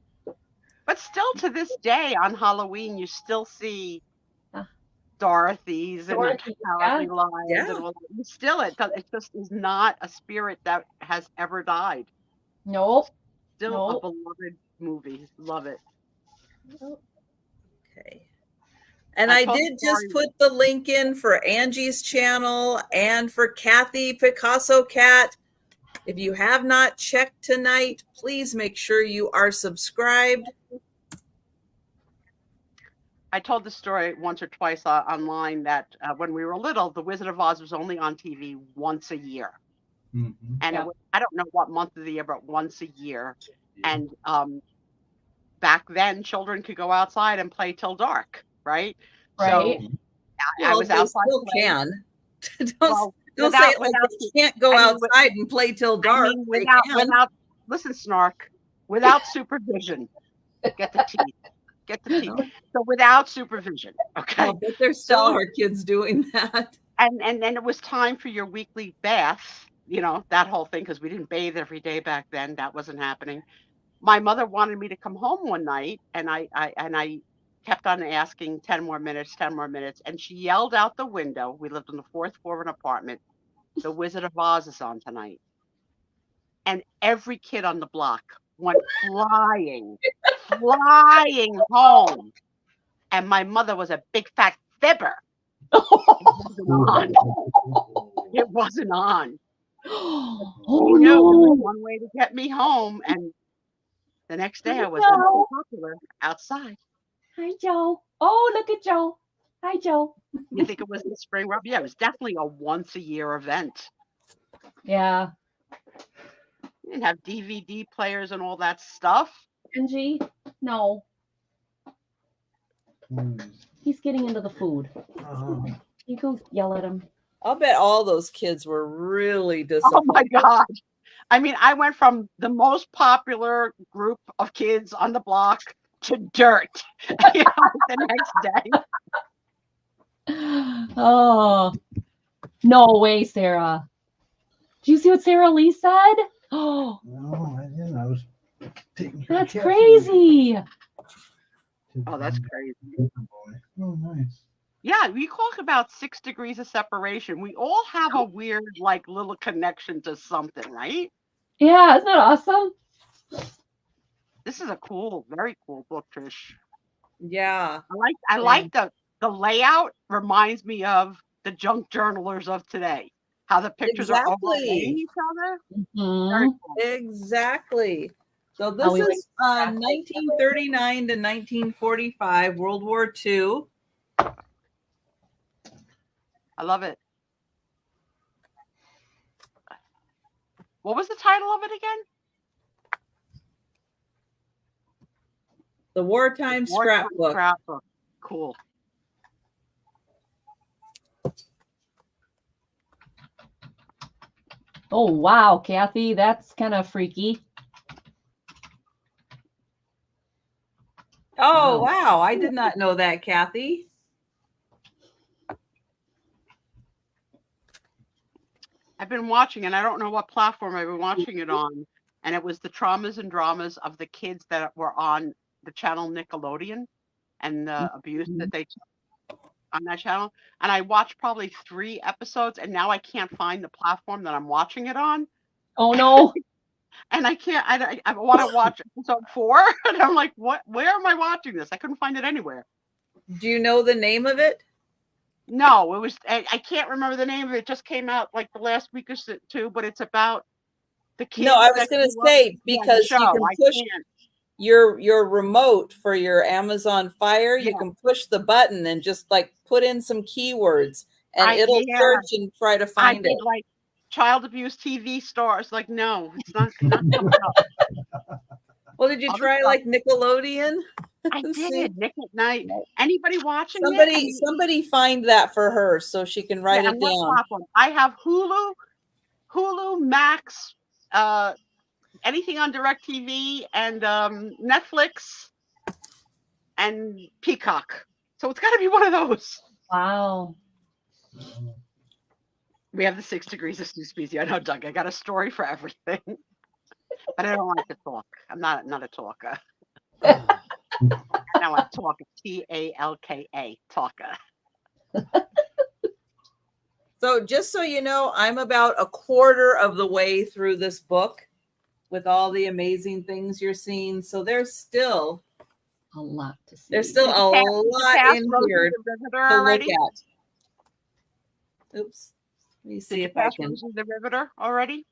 But still to this day on Halloween, you still see Dorothy's and Cowardly Lions. Yeah. And still, it just is not a spirit that has ever died. Nope. Still a beloved movie. Love it. Okay. And I did just put the link in for Angie's channel and for Kathy Picasso Cat. If you have not checked tonight, please make sure you are subscribed. I told the story once or twice online that when we were little, The Wizard of Oz was only on TV once a year. Mm-hmm. And it was, I don't know what month of the year, but once a year. And back then, children could go outside and play till dark, right? Right. So I was they outside still playing. can. Don't say it like they can't go outside and play till dark. Without listen, Snark, without supervision. Get the teeth. Get the teeth. So without supervision, okay. But there still are kids doing that. And it was time for your weekly bath, you know, that whole thing, because we didn't bathe every day back then. That wasn't happening. My mother wanted me to come home one night, and I kept on asking 10 more minutes, and she yelled out the window. We lived on the 4th floor of an apartment. The Wizard of Oz is on tonight. And every kid on the block went flying home. And my mother was a big fat fibber. It wasn't on. Oh, She knew no. there was one way to get me home. And the next day I was popular outside. Hi, Joe. Oh, look at Joe. Hi, Joe. You think it was the spring rub? Yeah, it was definitely a once a year event. Yeah. You didn't have DVD players and all that stuff. Angie, no. He's getting into the food. You go yell at him. I'll bet all those kids were really disappointed. Oh my God. I mean, I went from the most popular group of kids on the block to dirt the next day. Oh, no way, Sarah. Do you see what Sarah Lee said? Oh, no, I didn't. I was taking care that's of crazy. Oh, that's crazy. Oh, nice. Yeah, we talk about 6 degrees of separation. We all have a weird, like, little connection to something, right? Yeah, isn't that awesome? This is a cool, very cool book, Trish. Yeah. I like the layout. Reminds me of the junk journalers of today. How the pictures are overlaying each other. Mm-hmm. Very cool. Exactly. So this is 1939 to 1945, World War II. I love it. What was the title of it again? The Wartime Scrapbook. Cool. Oh, wow, Kathy, that's kind of freaky. Oh, wow. I did not know that, Kathy. I've been watching, and I don't know what platform I've been watching it on. And it was the traumas and dramas of the kids that were on the channel Nickelodeon and the abuse that they took on that channel. And I watched probably 3 episodes, and now I can't find the platform that I'm watching it on. Oh, no. And I can't, I want to watch episode 4. And I'm like, what? Where am I watching this? I couldn't find it anywhere. Do you know the name of it? No, it was, I can't remember the name of it. It just came out like the last week or two, but it's about the kids. No, I was going to say, because you can push your remote for your Amazon Fire. You can push the button and just like put in some keywords and it'll search and try to find it. Like child abuse TV stars. Like, no, it's not coming up. Well, did you try like Nickelodeon? I did. Nick at Night. Anybody watching? Somebody find that for her so she can write it down. I have Hulu, Max, anything on DirecTV, and Netflix, and Peacock. So it's got to be one of those. Wow. We have the 6 degrees of Sue Spiezio. I know, Doug. I got a story for everything, but I don't like to talk. I'm not a talker. Now I'm talking TALKA, talker. So just so you know, I'm about a quarter of the way through this book with all the amazing things you're seeing. So there's still a lot to see. There's still a lot in here the Riveter to already? look at. Oops. Let me see Did you if I pass can. Rosie the Riveter already?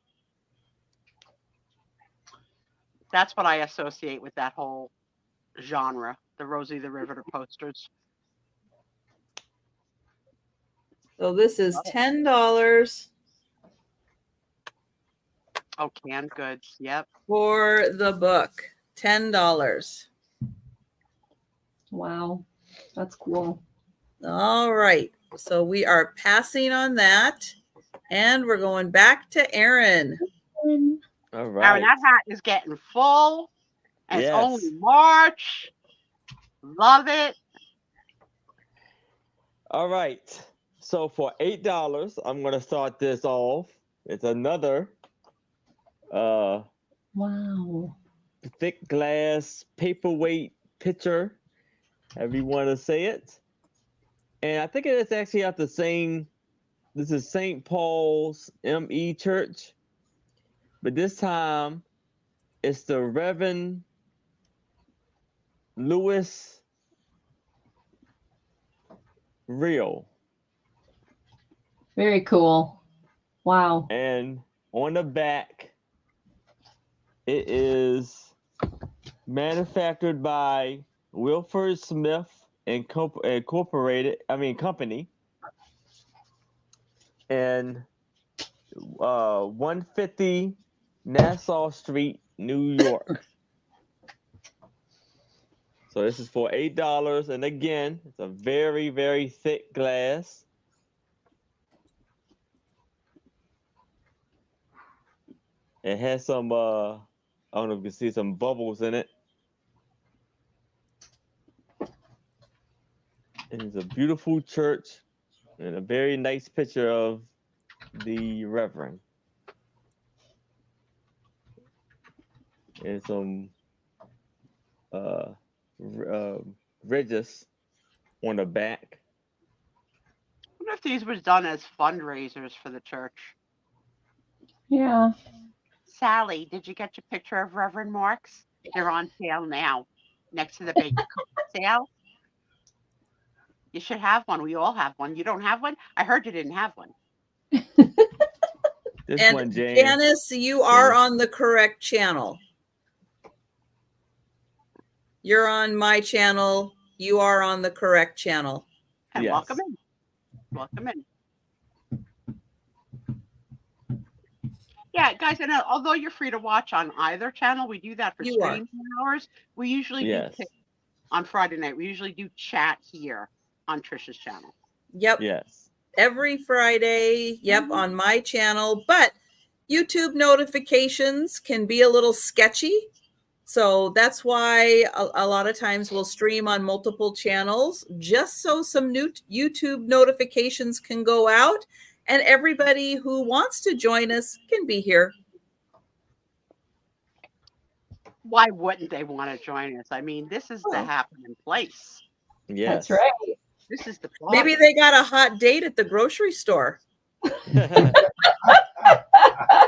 That's what I associate with that whole genre, the Rosie the Riveter posters. So this is $10 Oh, canned goods. Yep. for the book. $10. Wow, that's cool. All right. So we are passing on that. And we're going back to Aaron. All right. Aaron, that hat is getting full. And Yes. it's only March. Love it. All right. So for $8, I'm gonna start this off. It's another Wow. thick glass paperweight pitcher, however you want to say it. And I think it is actually at the same. This is St. Paul's M.E. Church, but this time it's the Reverend Louis Real. Very cool. Wow. And on the back, it is manufactured by Wilford Smith Incorporated. Company. And 150 Nassau Street, New York. So this is for $8. And again, it's a very, very thick glass. It has some, I don't know if you can see some bubbles in it. It is a beautiful church and a very nice picture of the Reverend. And some ridges on the back. I wonder if these were done as fundraisers for the church. Yeah. Sally, did you get your picture of Reverend Marks? They're on sale now, next to the big sale. You should have one. We all have one. You don't have one? I heard you didn't have one. This And one, Janice, you are on the correct channel. You're on my channel. You are on the correct channel. And Yes. welcome in. Welcome in. Yeah, guys, and although you're free to watch on either channel, we do that for streaming hours. We usually do on Friday night. We usually do chat here on Trisha's channel. Yep. Yes. Every Friday, on my channel. But YouTube notifications can be a little sketchy. So that's why a lot of times we'll stream on multiple channels just so some new YouTube notifications can go out and everybody who wants to join us can be here. Why wouldn't they want to join us? I mean, this is the happening place. Yes. That's right. This is the place. Maybe they got a hot date at the grocery store. You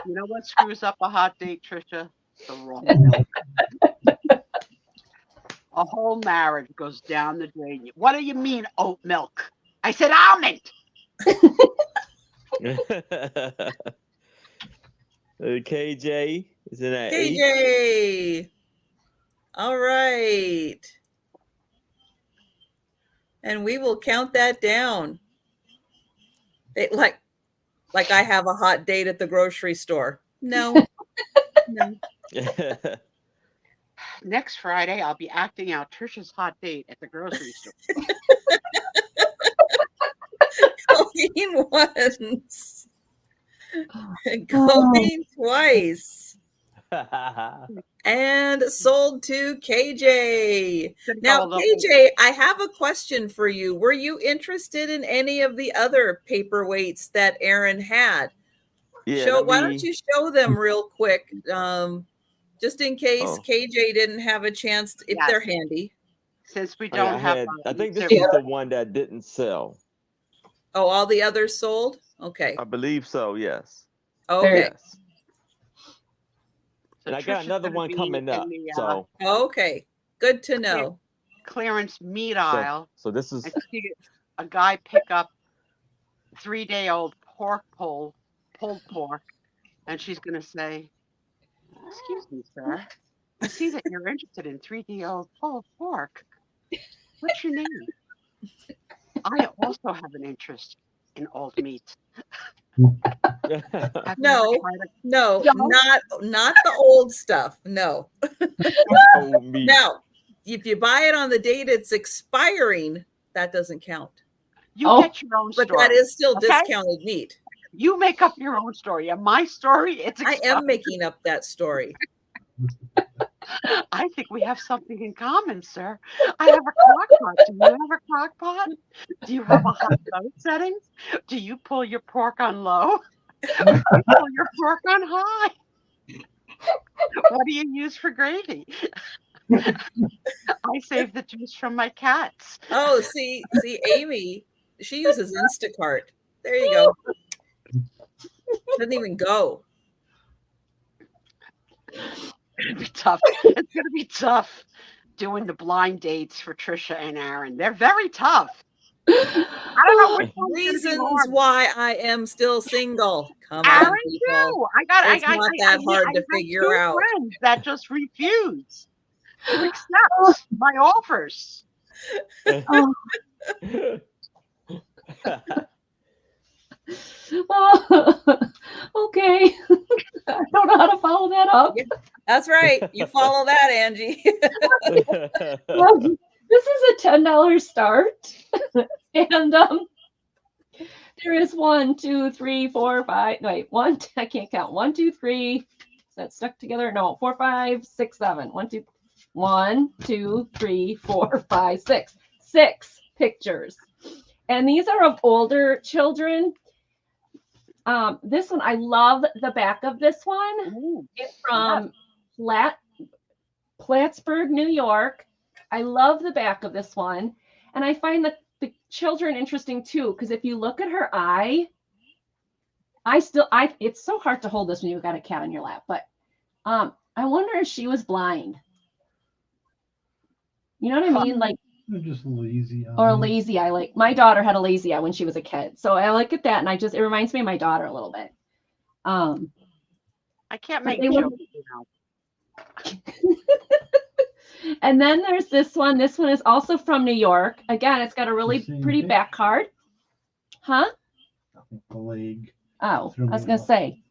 know what screws up a hot date, Trisha? The wrong milk. A whole marriage goes down the drain. What do you mean oat milk? I said almond. KJ is in at KJ. 8. All right. And we will count that down. Like I have a hot date at the grocery store. No. No. Next Friday, I'll be acting out Trisha's hot date at the grocery store. Going once. Going twice. And sold to KJ. Now, KJ, I have a question for you. Were you interested in any of the other paperweights that Aaron had? Yeah, why don't you show them real quick? Just in case KJ didn't have a chance, if they're handy. Since we don't have... I think this is the one that didn't sell. Oh, all the others sold? Okay. I believe so, yes. Okay. Yes. And I got another one coming up. So okay. Good to know. clearance meat aisle So this is and see a guy pick up 3-day-old pulled pork, and she's going to say, "Excuse me, sir. I see that you're interested in 3-day-old pulled pork. What's your name?" I also have an interest in old meat. Have you ever No, tried it? no, No. not the old stuff. No. old meat. Now, if you buy it on the date it's expiring, that doesn't count. You get your own story. But that is still okay? discounted meat. You make up your own story. And my story, it's I expired. am making up that story. I think we have something in common, sir. I have a crock pot. Do you have a crock pot? Do you have a hot stove setting? Do you pull your pork on low? Or do you pull your pork on high? What do you use for gravy? I save the juice from my cats. Oh, see, Amy, she uses Instacart. There you go. Doesn't even go. It's gonna be tough. It's gonna be tough doing the blind dates for Trisha and Aaron. They're very tough. I don't know which one's Reasons why I am still single. Come Aaron on, people. too. It's not that hard to figure out. Friends that just refuse to accept my offers. Okay. I don't know how to follow that up. Yeah, that's right. You follow that, Angie. Well, this is a $10 start. And there is 1, 2, 3, 4, 5. Wait, one. I can't count. 1, 2, 3. Is that stuck together? No. 4, 5, 6, 7. 1, 2, 3, 4, 5, 6. 6 pictures. And these are of older children. This one, I love the back of this one. Ooh, it's from Plattsburgh, New York. I love the back of this one. And I find the children interesting too, because if you look at her eye, it's so hard to hold this when you've got a cat on your lap, but I wonder if she was blind. You know what I mean? Like, They're just lazy. or a lazy eye. Like my daughter had a lazy eye when she was a kid. So I look at that and it reminds me of my daughter a little bit. I can't make jokes now. And then there's this one. This one is also from New York. Again, it's got a really pretty back card. Huh? The leg. Oh, I was going to say.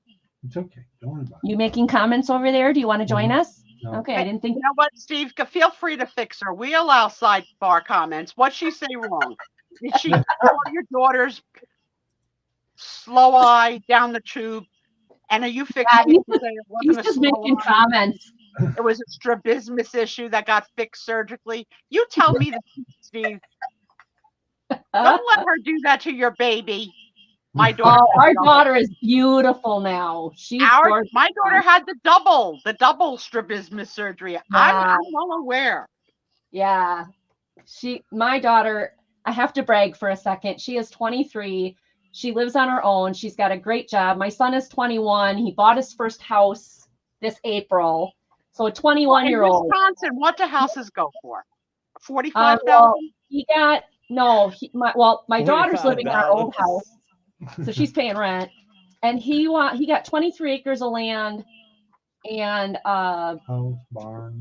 It's okay. Don't worry about it. You making comments over there? Do you want to join us? No. Okay, I didn't think. You know what, Steve? Feel free to fix her. We allow sidebar comments. What'd she say wrong? Did she call your daughter's slow eye down the tube? And are you fixing it? To say it wasn't He's just making comments. It was a strabismus issue that got fixed surgically. You tell me the truth, Steve. Don't let her do that to your baby. My daughter. Our daughter is beautiful now. My daughter had the double strabismus surgery. I'm well aware. Yeah. My daughter, I have to brag for a second. She is 23. She lives on her own. She's got a great job. My son is 21. He bought his first house this April. So a 21-year-old. In Wisconsin, what do houses go for? $45,000? My daughter's living in our old house. So she's paying rent. And he got 23 acres of land and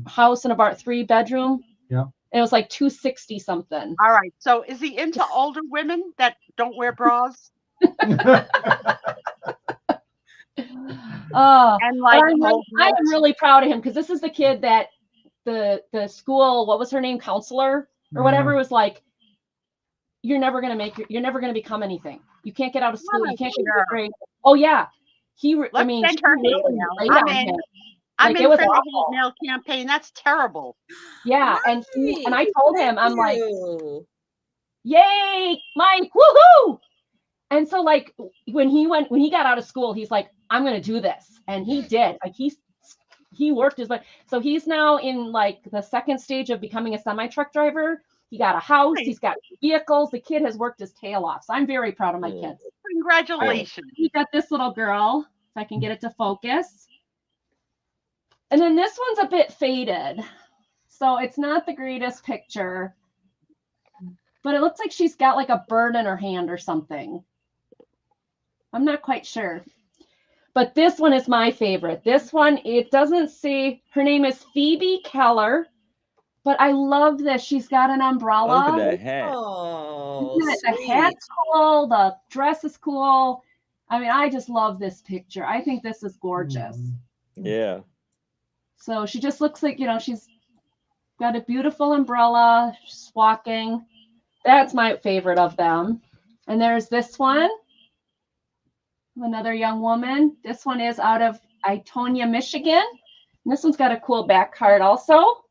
house and about 3-bedroom. Yeah. And it was like 260 something. All right. So is he into older women that don't wear bras? And like I'm really proud of him because this is the kid that the school, what was her name, counselor or whatever, was like, you're never gonna become anything. You can't get out of school. You can't get a grade. Oh yeah, I'm in for the hate mail campaign. That's terrible. Yeah, and I told him, I'm like, yay, Mike, woohoo! And so like when he got out of school, he's like, I'm gonna do this, and he did. Like he worked his butt. So he's now in like the second stage of becoming a semi-truck driver. He got a house. He's got vehicles. The kid has worked his tail off. So I'm very proud of my kids. Congratulations. We got this little girl, if I can get it to focus. And then this one's a bit faded. So it's not the greatest picture, but it looks like she's got like a bird in her hand or something. I'm not quite sure. But this one is my favorite. This one, it doesn't say, her name is Phoebe Keller, but I love this. She's got an umbrella. Look at that hat. Oh, The hat's cool. The dress is cool. I mean, I just love this picture. I think this is gorgeous. Yeah. So she just looks like, she's got a beautiful umbrella. She's walking. That's my favorite of them. And there's this one. Another young woman. This one is out of Itonia, Michigan. And this one's got a cool back card also.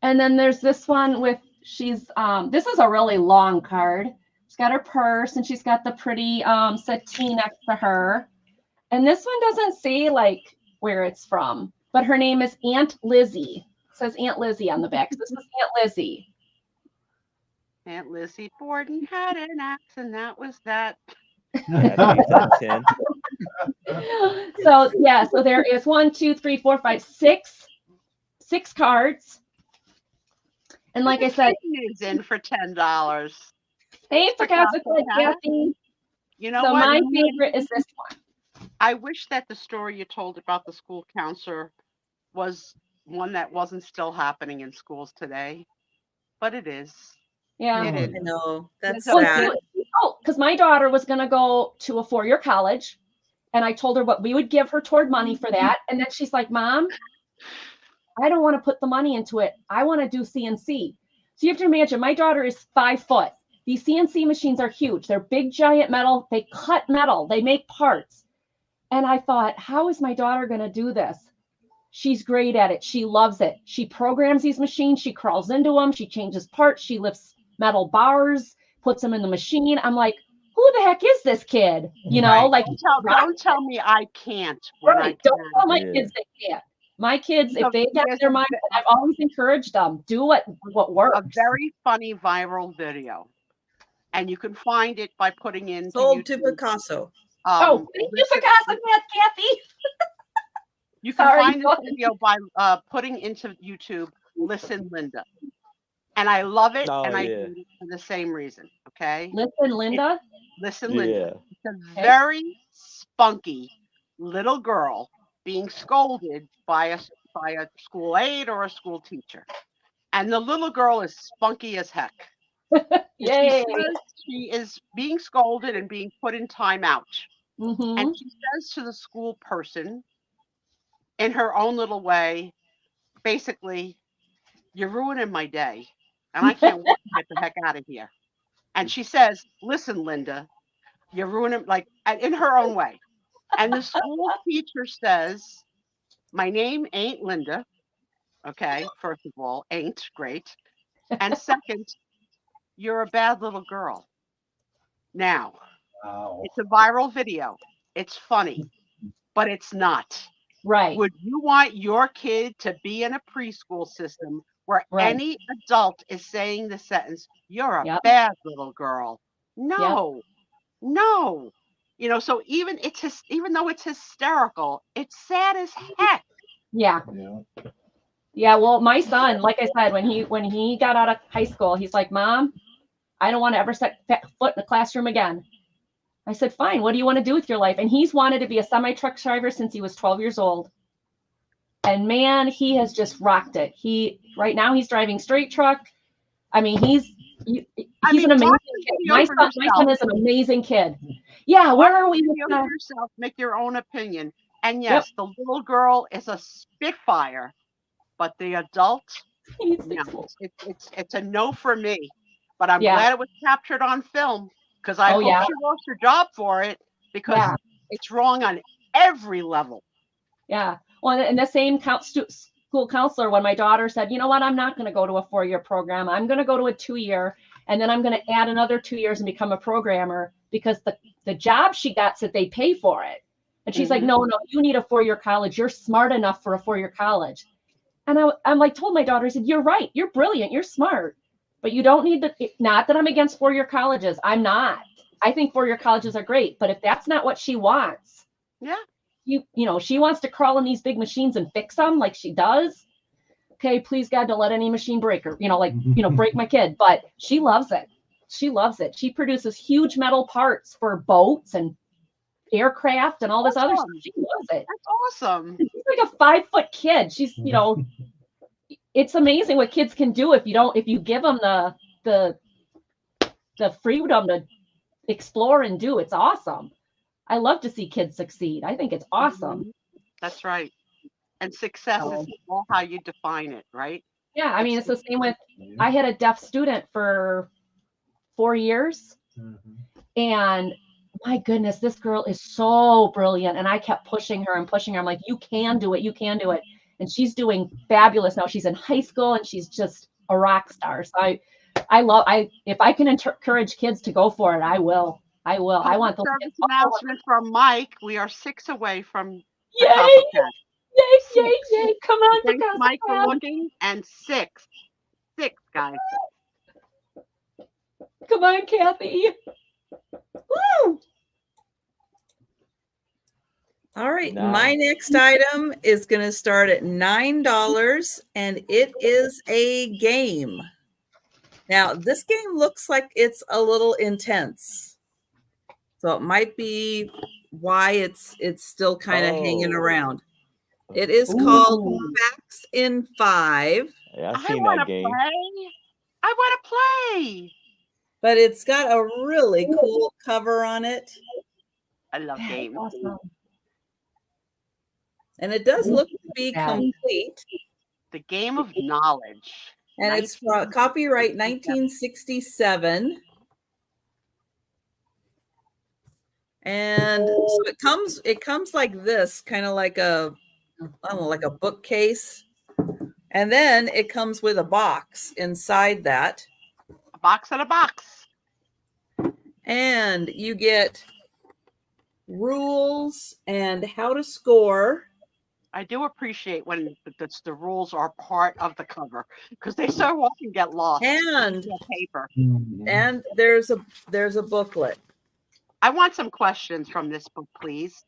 And then there's this one with, this is a really long card. She's got her purse and she's got the pretty settee next to her. And this one doesn't say like where it's from, but her name is Aunt Lizzie. It says Aunt Lizzie on the back. This is Aunt Lizzie. Aunt Lizzie Borden had an axe, and that was that. So there is 1, 2, 3, 4, 5, 6 cards. And like I said, is in for $10. Hey, Picasso, Kathy. You know so what? My favorite is this one. I wish that the story you told about the school counselor was one that wasn't still happening in schools today, but it is. Yeah, it is. I know. That's sad. Because my daughter was going to go to a 4-year college, and I told her what we would give her toward money for that. And then she's like, Mom, I don't want to put the money into it. I want to do CNC. So you have to imagine, my daughter is 5 foot. These CNC machines are huge. They're big, giant metal. They cut metal. They make parts. And I thought, how is my daughter going to do this? She's great at it. She loves it. She programs these machines. She crawls into them. She changes parts. She lifts metal bars, puts them in the machine. I'm like, who the heck is this kid? Like, don't tell me I can't. Right. Don't tell my kids they can't. My kids, if they get their mind, I've always encouraged them, do what works. A very funny viral video. And you can find it by putting in Sold to Picasso. Thank you, Picasso, Kathy. You can find this video by putting into YouTube, Listen Linda. And I love it, and I do it for the same reason, okay? Listen Linda? Listen Linda. It's a very spunky little girl being scolded by a school aide or a school teacher. And the little girl is spunky as heck. Yay. She is being scolded and being put in timeout. Mm-hmm. And she says to the school person, in her own little way, basically, you're ruining my day, and I can't wait to get the heck out of here. And she says, listen, Linda, you're ruining, like, in her own way. And the school teacher says, my name ain't Linda. Okay, first of all, ain't great. And second, you're a bad little girl. Now, It's a viral video. It's funny, but it's not. Right. Would you want your kid to be in a preschool system where any adult is saying the sentence, you're a bad little girl? No, no. So even though it's hysterical, it's sad as heck. Yeah. Well, my son, like I said, when he got out of high school, he's like, Mom, I don't want to ever set foot in the classroom again. I said, fine. What do you want to do with your life? And he's wanted to be a semi-truck driver since he was 12 years old. And man, he has just rocked it. Right now he's driving straight truck. I mean, he's an amazing kid. My son is an amazing kid. Yeah. Where are we? Yourself, make your own opinion. And yes, the little girl is a spitfire, but the adult, it's a no for me. But I'm glad it was captured on film, because I hope she lost her job for it, because it's wrong on every level. Yeah. Well, and the same school counselor, when my daughter said, you know what, I'm not going to go to a 4-year program. I'm going to go to a 2-year, and then I'm going to add another 2 years and become a programmer, because the job she got said they pay for it. And she's like, no, you need a 4-year college. You're smart enough for a 4-year college. And I'm like, told my daughter, I said, you're right. You're brilliant. You're smart. But you don't need not that I'm against 4-year colleges. I'm not. I think 4-year colleges are great. But if that's not what she wants, she wants to crawl in these big machines and fix them like she does. Okay, please God, don't let any machine break her, break my kid. But she loves it. She loves it. She produces huge metal parts for boats and aircraft and all this other stuff. She loves it. That's awesome. She's like a 5-foot kid. She's, it's amazing what kids can do if you give them the freedom to explore and do. It's awesome. I love to see kids succeed. I think it's awesome. That's right. And success is all how you define it, right? Yeah, I mean, it's the same with, I had a deaf student for 4 years. And my goodness, this girl is so brilliant. And I kept pushing her and pushing her. I'm like, you can do it. You can do it. And she's doing fabulous now. She's in high school and she's just a rock star. So if I can encourage kids to go for it, I will. I want those kids. Announcement from Mike. We are 6 away from Yay! Yay! Come on, thanks, Mike, for looking. And 6, guys. Come on, Kathy. Woo! All right, my next item is going to start at $9, and it is a game. Now, this game looks like it's a little intense, so it might be why it's still kind of hanging around. It is called Facts in 5. Yeah, I've seen that game. I want to play. But it's got a really cool cover on it. I love games. Awesome. And it does look to be complete. The Game of Knowledge. And it's copyright 1967. And so it comes like this, kind of like like a bookcase. And then it comes with a box inside that. A box and a box. And you get rules and how to score. I do appreciate when the rules are part of the cover because they so often get lost. And paper. And there's a booklet. I want some questions from this book, please.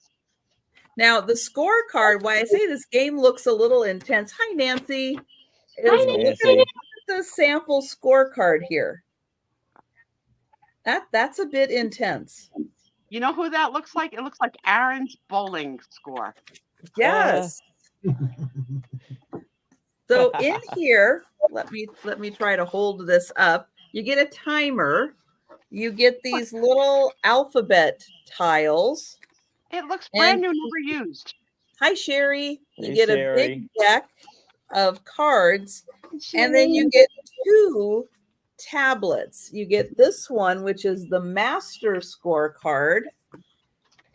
Now the scorecard. Why I say this game looks a little intense. Hi, Nancy. Hi, Nancy. Look at the sample scorecard here. That's a bit intense. You know who that looks like? It looks like Aaron's bowling score. Yes. So in here, let me try to hold this up. You get a timer. You get these little alphabet tiles. It looks brand new, never used. Hi, Sherry. You Hey, get Sherry. a big deck of cards, and then you get 2 tablets. You get this one, which is the master scorecard,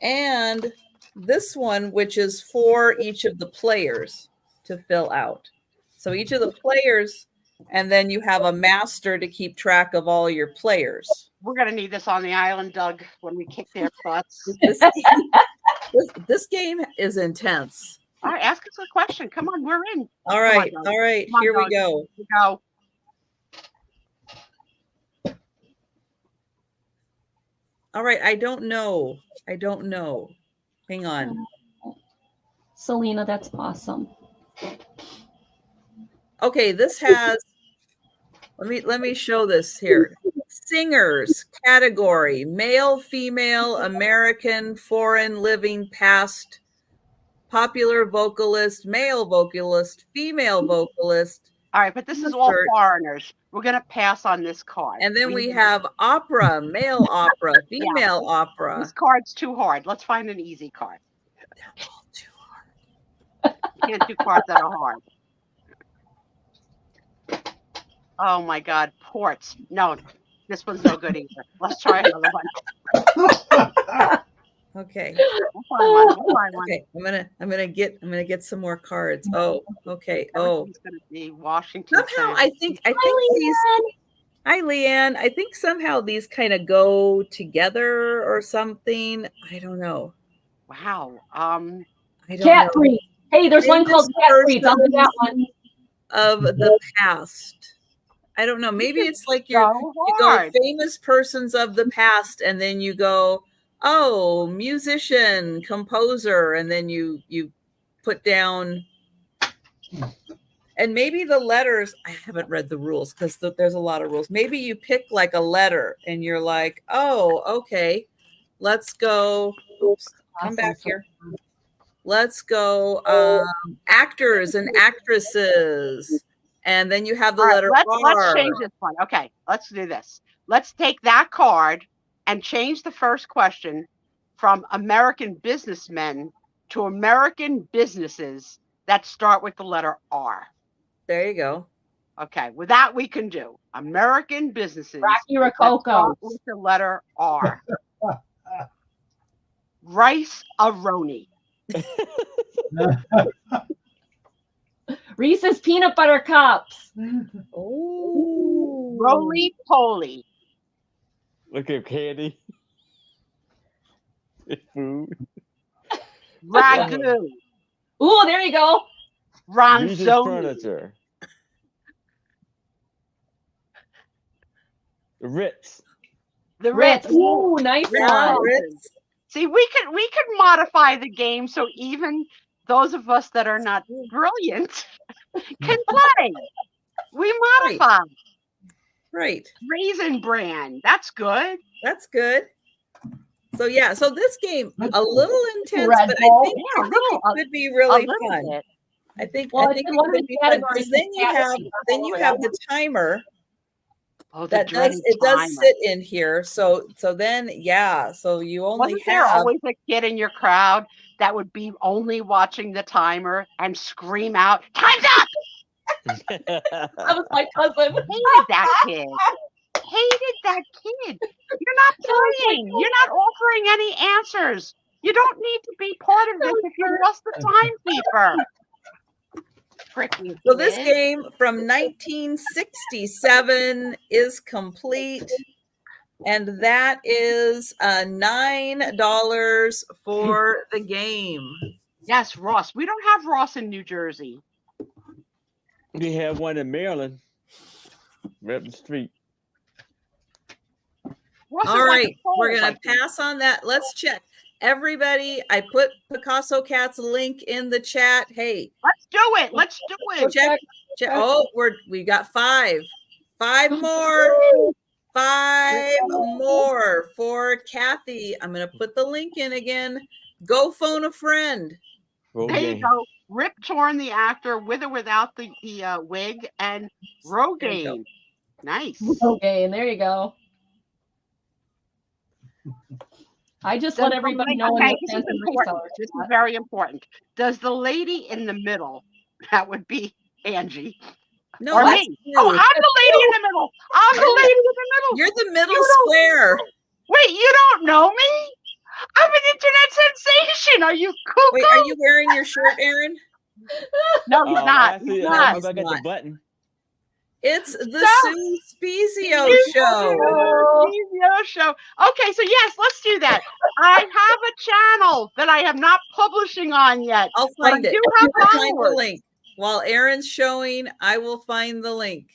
and this one, which is for each of the players to fill out. So each of the players, and then you have a master to keep track of all your players. We're going to need this on the island, Doug, when we kick their butts. This game is intense. All right, ask us a question. Come on, we're in. All right, on, all right. Come on, Here Doug. we go. Here we go. All right, I don't know. Hang on. Selena, that's awesome. Okay, this has, let me show this here. Singers category: male, female, American, foreign, living, past, popular vocalist, male vocalist, female vocalist. All right, but this is all foreigners. We're going to pass on this card. And then we have opera, male opera, female opera. This card's too hard. Let's find an easy card. They're all too hard. You can't do cards that are hard. Oh my God, ports. No, this one's no good either. Let's try another one. Okay. We'll find one. Okay, I'm gonna get some more cards. Oh, okay. Oh, It's going to be Washington. somehow State. I think these. Hi, Leanne. I think somehow these kind of go together or something. I don't know. Wow. I don't Cat know. breed. Hey, there's one called cat breed. I'll do that one. Of the past. I don't know. Maybe it's like you go hard. famous persons of the past, and then you go Oh, musician, composer, and then you put down, and maybe the letters. I haven't read the rules because there's a lot of rules. Maybe you pick like a letter, and you're like, oh, okay, let's go. Oops, come back here. Let's go. Actors and actresses, and then you have the letter R. Let's change this one. Okay, let's do this. Let's take that card and change the first question from American businessmen to American businesses that start with the letter R. There you go. Okay, with that we can do American businesses Rocky that Rococo. start with the letter R. Rice-A-Roni. Reese's peanut butter cups. Oh, Roly-poly. Look at candy. Food. Ragu. Ooh, there you go. Reese's Ronzoni. furniture. Ritz. The Ritz. Ritz. Ooh, nice yeah, one. Ritz. See, we could modify the game so even those of us that are not brilliant can play. We modify. Right. Raisin Bran. That's good. That's good. So yeah, so this game a little intense, Red but Bull. I think it could be really fun. Bit. I think Well, I think it's it one of could the be fun categories because then you have the timer Oh, that does sit in here. So then so you only Wasn't there have always a kid in your crowd that would be only watching the timer and scream out, "Time's up!" That was my cousin. Hated that kid. Hated that kid. You're not playing. You're not offering any answers. You don't need to be part of this if you're just the timekeeper. Freaking so this kid. game from 1967 is complete. And that is $9 for the game. Yes, Ross. We don't have Ross in New Jersey. We have one in Maryland, right up the street. Ross All is like right, a soul, we're I gonna think. pass on that. Let's check. Everybody, I put Picasso Cat's link in the chat. Hey, Let's do it. Let's do it. check. Oh, we got 5 more. 5 more for Kathy. I'm gonna put the link in again. Go phone a friend. There you go. Rip Torn, the actor, with or without the wig, and Rogaine. Nice. Okay, there you go. I just let everybody know when okay, they send this is very important. Does the lady in the middle, that would be Angie, No, or that's me? you. Oh, I'm the lady in the middle. I'm the lady in the middle. You're the middle square. Wait, you don't know me? I'm an internet sensation. Are you cuckoo? Wait, are you wearing your shirt, Aaron? No, he's not. Actually, He's not. I got the button. It's the Sue Spiezio show. Spiezio show. Okay, so yes, let's do that. I have a channel that I am not publishing on yet. I'll find it. I'll find the link. While Aaron's showing, I will find the link.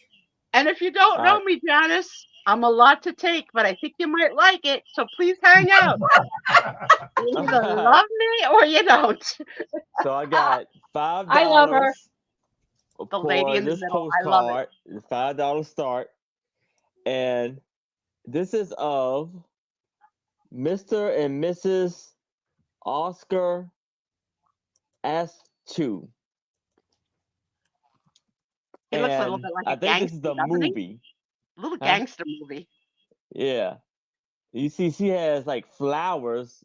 And if you don't know me, Janice, I'm a lot to take, but I think you might like it. So please hang out. You either love me or you don't. So I got $5. I love her. The lady in the this middle. postcard, I love it. $5 start. And this is of Mr. and Mrs. Oscar S2. It looks a little bit like I a think gangster, this is the doesn't he? movie. Little gangster movie. Yeah. You see, she has like flowers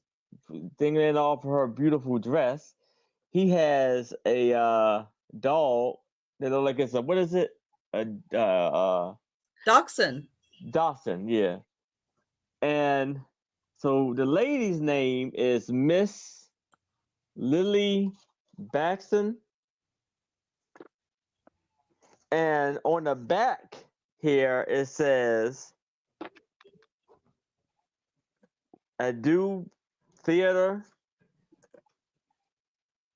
dingling off her beautiful dress. He has a dog that looks like it's a, what is it? Dachshund. Dawson, yeah. And so the lady's name is Miss Lily Baxton. And on the back here, it says, Adieu Theater.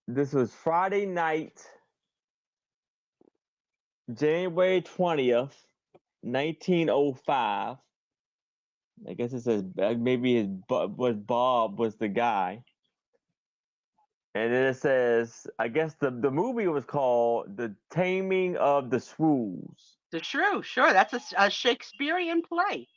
This was Friday night, January 20th, 1905. I guess it says maybe Bob was the guy. And then it says, I guess the movie was called The Taming of the Shrews. The Shrew, sure. That's a Shakespearean play.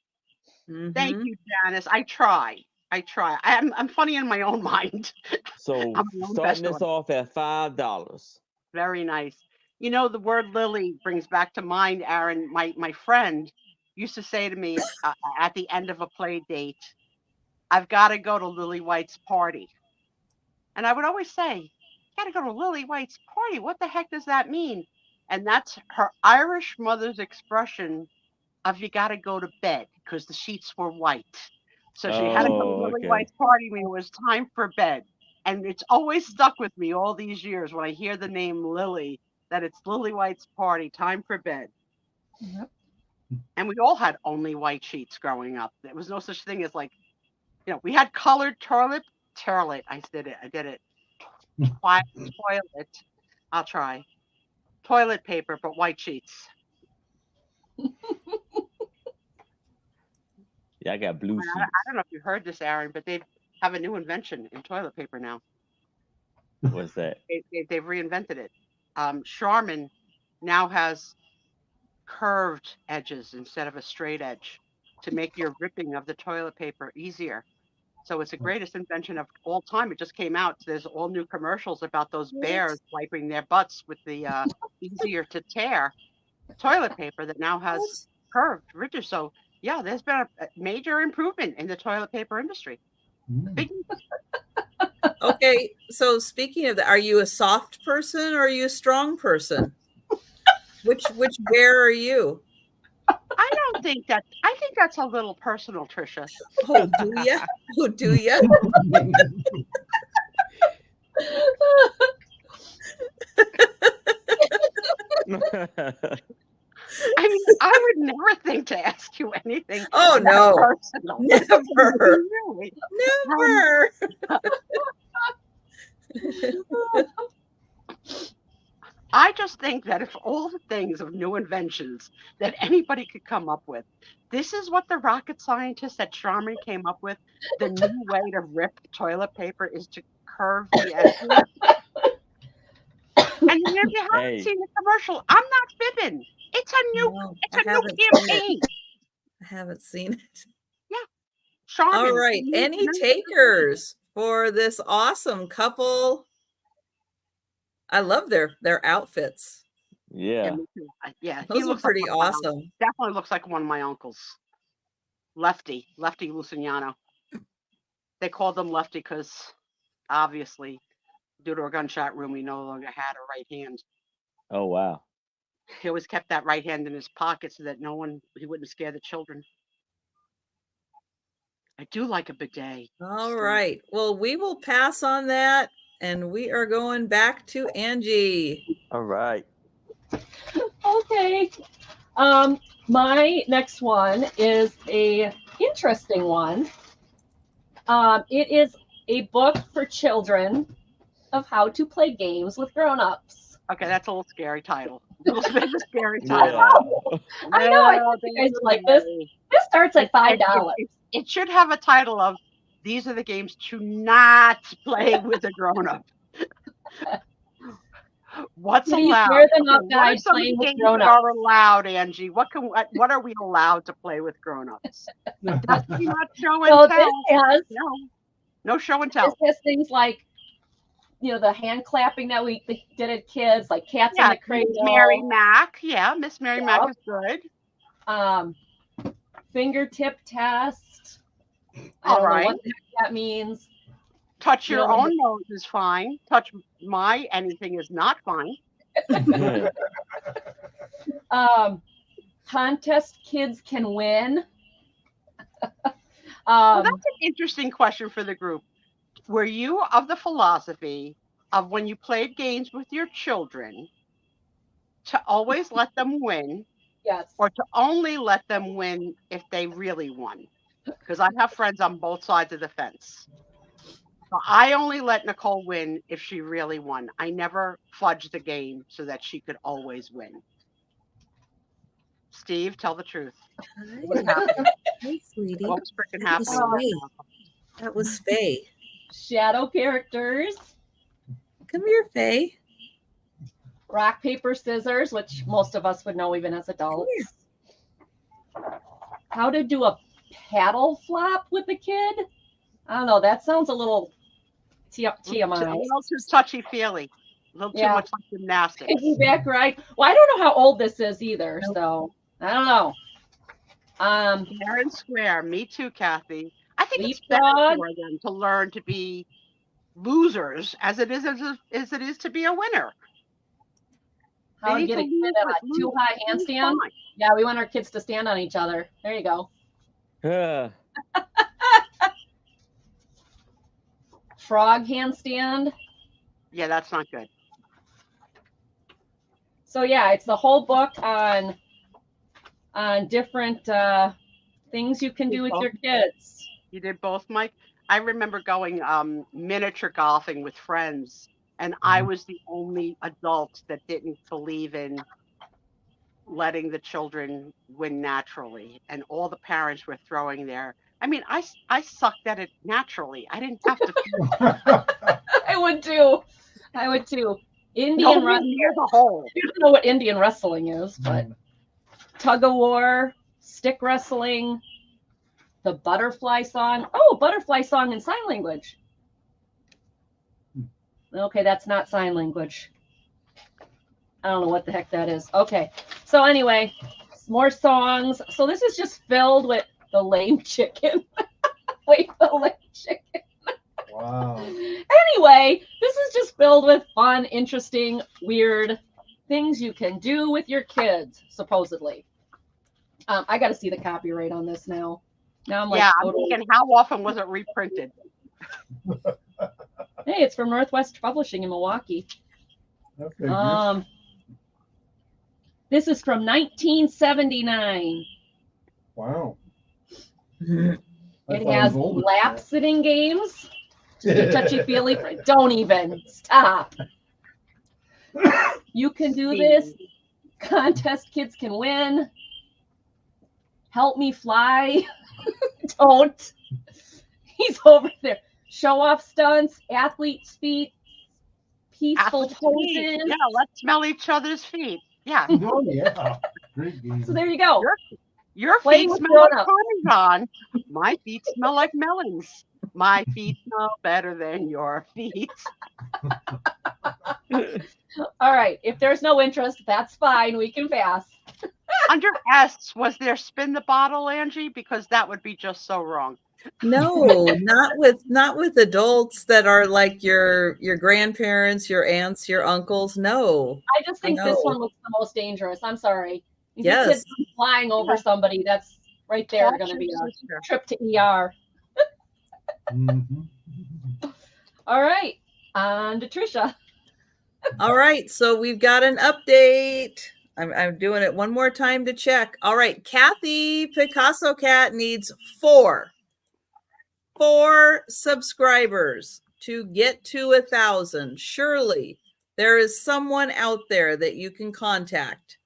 Thank you, Janice. I try. I'm funny in my own mind. So I'm my own starting best this one. off at $5. Very nice. You know, the word lily brings back to mind, Aaron, my friend used to say to me at the end of a play date, I've got to go to Lily White's party. And I would always say, got to go to Lily White's party. What the heck does that mean? And that's her Irish mother's expression of you got to go to bed because the sheets were white. So she had to go to Lily White's party when it was time for bed. And it's always stuck with me all these years when I hear the name Lily, that it's Lily White's party, time for bed. Yep. And we all had only white sheets growing up. There was no such thing as like, you know, we had colored toilet. I did it. Toilet. I'll try. Toilet paper, but white sheets. Yeah, I got blue sheets. I don't know if you heard this, Aaron, but they have a new invention in toilet paper now. What's that? They've reinvented it. Charmin now has curved edges instead of a straight edge to make your ripping of the toilet paper easier. So it's the greatest invention of all time. It just came out. There's all new commercials about those bears wiping their butts with the easier to tear toilet paper that now has curved ridges. So yeah, there's been a major improvement in the toilet paper industry. Big. Okay, so speaking of that, are you a soft person or are you a strong person? Which bear are you? I don't think that. I think that's a little personal, Trisha. Oh, do ya? Oh, do ya? I mean, I would never think to ask you anything. Oh no, personal. Never, Really. never. I just think that if all the things of new inventions that anybody could come up with, this is what the rocket scientists at Charmin came up with. The new way to rip toilet paper is to curve the edges. And if you haven't seen the commercial, I'm not fibbing. It's a new campaign. I haven't seen it. Yeah. Charmin. All right. Any takers for this awesome couple? I love their outfits. Yeah. Yeah. Those look pretty awesome. Definitely looks like one of my uncles. Lefty Lucignano. They called him Lefty because obviously, due to a gunshot wound, he no longer had a right hand. Oh wow. He always kept that right hand in his pocket so that he wouldn't scare the children. I do like a bidet. All right. Well, we will pass on that. And we are going back to Angie. All right. Okay. My next one is a interesting one. It is a book for children of how to play games with grown-ups. Okay, that's a little scary title. A little bit of a scary title. Yeah. I know. I think you guys like this. This starts at $5. It should have a title of "These are the games to not play with a grown-up." What's allowed? What are some games that are allowed, Angie? What are we allowed to play with grown-ups? Definitely not show and tell. No show and tell. This has things like, you know, the hand clapping that we did as kids, like Cats in the Cradle. Mary Mac. Yeah, Miss Mary Mac is good. Fingertip test. All right. What the heck that means. Touch your own nose is fine. Touch anything is not fine. Contest kids can win. Well, that's an interesting question for the group. Were you of the philosophy of when you played games with your children to always let them win? Yes. Or to only let them win if they really won? Because I have friends on both sides of the fence. So I only let Nicole win if she really won. I never fudged the game so that she could always win. Steve, tell the truth. Hey, sweetie. What's freaking happening? That was Faye. Shadow characters. Come here, Faye. Rock, paper, scissors, which most of us would know even as adults. How to do a paddle flop with a kid. I don't know. That sounds a little TMI. A little too touchy-feely. A little too much like gymnastics. Piggyback ride. Well, I don't know how old this is either, so I don't know. Fair and square. Me too, Kathy. I think it's better for them to learn to be losers as it is to be a winner. How to get a kid at a too high handstand? Yeah, we want our kids to stand on each other. There you go. Frog handstand. Yeah, that's not good. So yeah, it's the whole book on different things you can do with your kids. You did both, Mike? I remember going miniature golfing with friends, and I was the only adult that didn't believe in letting the children win naturally, and all the parents were throwing their. I mean, I sucked at it naturally. I didn't have to. I would too. Indian wrestling. You don't know what Indian wrestling is, but tug of war, stick wrestling, the butterfly song. Oh, butterfly song in sign language. Okay, that's not sign language. I don't know what the heck that is. Okay, so anyway, more songs. So this is just filled with the lame chicken. Wait, the lame chicken. Wow. Anyway, this is just filled with fun, interesting, weird things you can do with your kids, supposedly. I got to see the copyright on this now. Now I'm like, I'm thinking, how often was it reprinted? Hey, it's from Northwest Publishing in Milwaukee. Okay. This is from 1979. Wow. It has lap sitting games. Touchy-feely. Don't even stop. You can do this. Contest kids can win. Help me fly. Don't. He's over there. Show off stunts, athlete's feet, peaceful poses. Yeah, let's smell each other's feet. Yeah. Oh, yeah. So there you go. Your feet smell like Parmesan. My feet smell like melons. My feet smell better than your feet. All right. If there's no interest, that's fine. We can pass. Under S, was there spin the bottle, Angie? Because that would be just so wrong. No, not with adults that are like your grandparents, your aunts, your uncles. No. I just think this one looks the most dangerous. I'm sorry. If yes. Kids flying over somebody, that's right there going to be a trip to ER. All right. On to Trisha. All right. So we've got an update. I'm doing it one more time to check. All right. Kathy Picasso Cat needs 4 subscribers to get to 1,000. Surely there is someone out there that you can contact.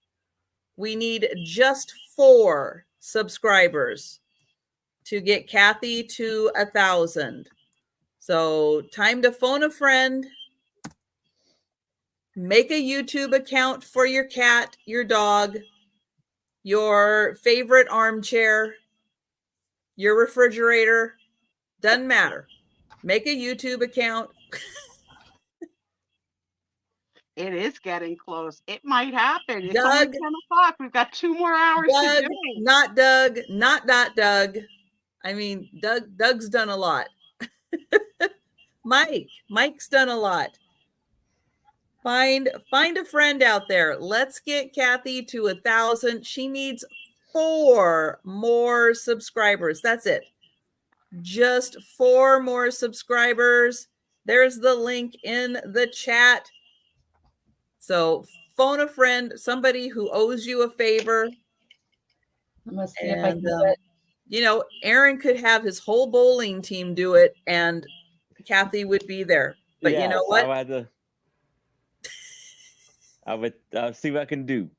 We need just 4 subscribers to get Kathy to 1,000. So time to phone a friend. Make a YouTube account for your cat, your dog, your favorite armchair, your refrigerator. Doesn't matter. Make a YouTube account. It is getting close. It might happen. It's Doug, only 10 o'clock. We've got 2 more hours Doug, to do. Not Doug. Not Doug. I mean, Doug's done a lot. Mike's done a lot. Find a friend out there. Let's get Kathy to 1,000. She needs 4 more subscribers. That's it. Just 4 more subscribers. There's the link in the chat. So phone a friend, somebody who owes you a favor. I'm gonna see if I can do it. You know, Aaron could have his whole bowling team do it, and Kathy would be there. But you know what? I would see what I can do.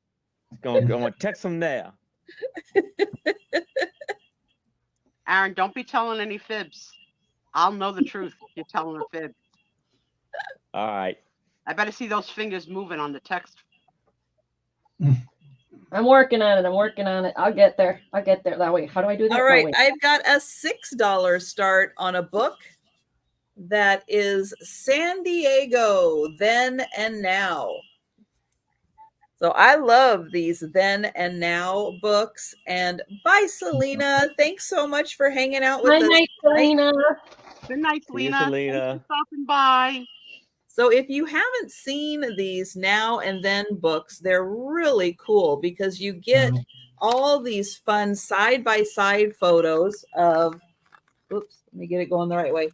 I'm gonna text them now. Aaron, don't be telling any fibs. I'll know the truth if you're telling a fib. All right. I better see those fingers moving on the text. I'm working on it. I'm working on it. I'll get there. I'll get there. That way. How do I do that? All No, right. wait. I've got a $6 start on a book that is San Diego, Then and Now. So I love these Then and Now books. And bye, Selena. Thanks so much for hanging out with Good us. night, Selena. Good night, See you, Selena. Thanks Selena. for stopping by. So if you haven't seen these Now and Then books, they're really cool because you get all these fun side-by-side photos of, oops, let me get it going the right way,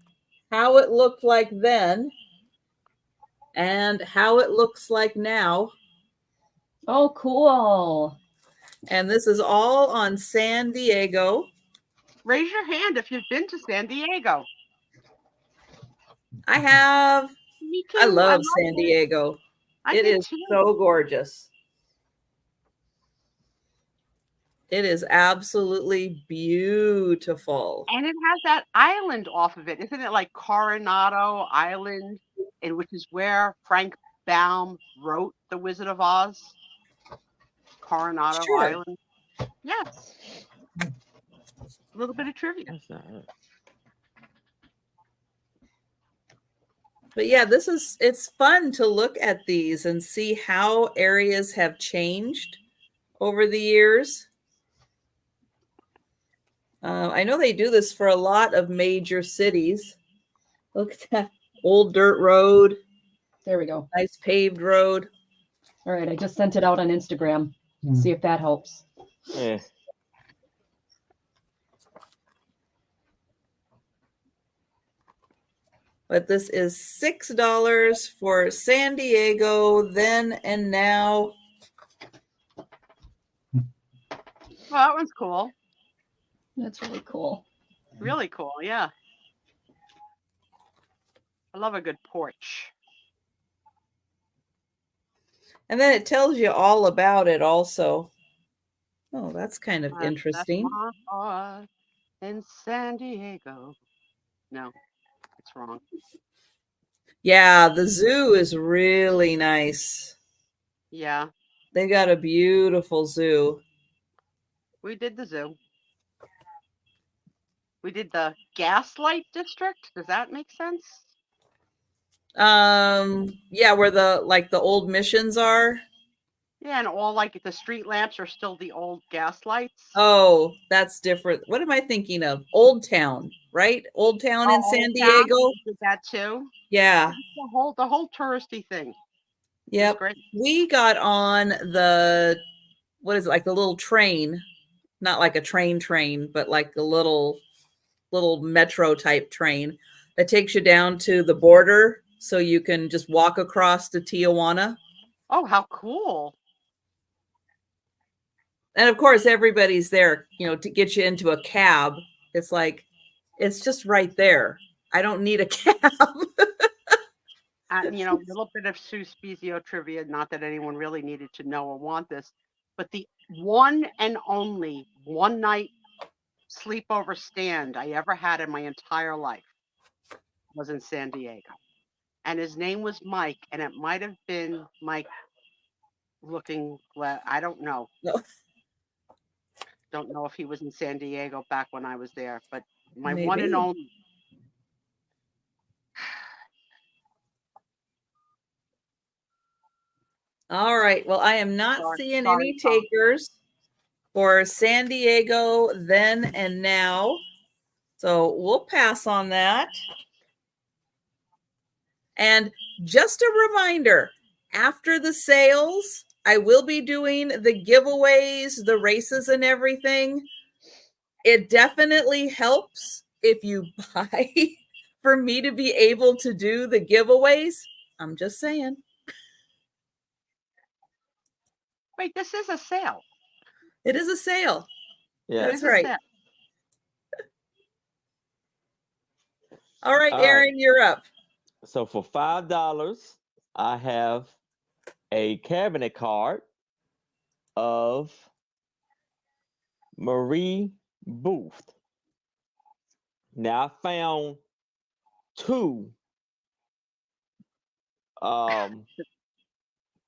how it looked like then and how it looks like now. Oh, cool. And this is all on San Diego. Raise your hand if you've been to San Diego. I have. Me too. I love it. San Diego. I It did is too. so gorgeous. It is absolutely beautiful. And it has that island off of it. Isn't it like Coronado Island, which is where Frank Baum wrote The Wizard of Oz? Coronado Sure. Island. Yes. A little bit of trivia. That's not it. But yeah, it's fun to look at these and see how areas have changed over the years. I know they do this for a lot of major cities. Look at that old dirt road. There we go. Nice paved road. All right. I just sent it out on Instagram. See if that helps. Yeah. But this is $6 for San Diego, Then and Now. Well, that one's cool. That's really cool. Really cool, yeah. I love a good porch. And then it tells you all about it also. Oh, that's kind of interesting. My heart in San Diego. No, it's wrong. Yeah, the zoo is really nice. Yeah. They got a beautiful zoo. We did the zoo. We did the Gaslight District. Does that make sense? Yeah, where the old missions are. Yeah, and all like the street lamps are still the old gas lights. Oh, that's different. What am I thinking of? Old Town, right? Old Town in San Diego. We did that too. Yeah. The whole touristy thing. Yep. Great. We got on the, what is it, like the little train, not like a train, but like a little metro type train that takes you down to the border so you can just walk across to Tijuana. Oh, how cool. And of course, everybody's there, to get you into a cab. It's like, it's just right there. I don't need a cab. A little bit of Sue Spiezio trivia, not that anyone really needed to know or want this, but the one and only one night sleepover stand I ever had in my entire life was in San Diego. And his name was Mike, and it might have been Mike looking, I don't know. No. Don't know if he was in San Diego back when I was there, but my Maybe. one and only. All right. Well, I am not seeing any takers for San Diego Then and Now. So we'll pass on that. And just a reminder, after the sales, I will be doing the giveaways, the races and everything. It definitely helps if you buy for me to be able to do the giveaways. I'm just saying. Wait, this is a sale. It is a sale. Yeah. That's right. All right, Aaron, you're up. So for $5, I have a cabinet card of Marie Booth. Now I found two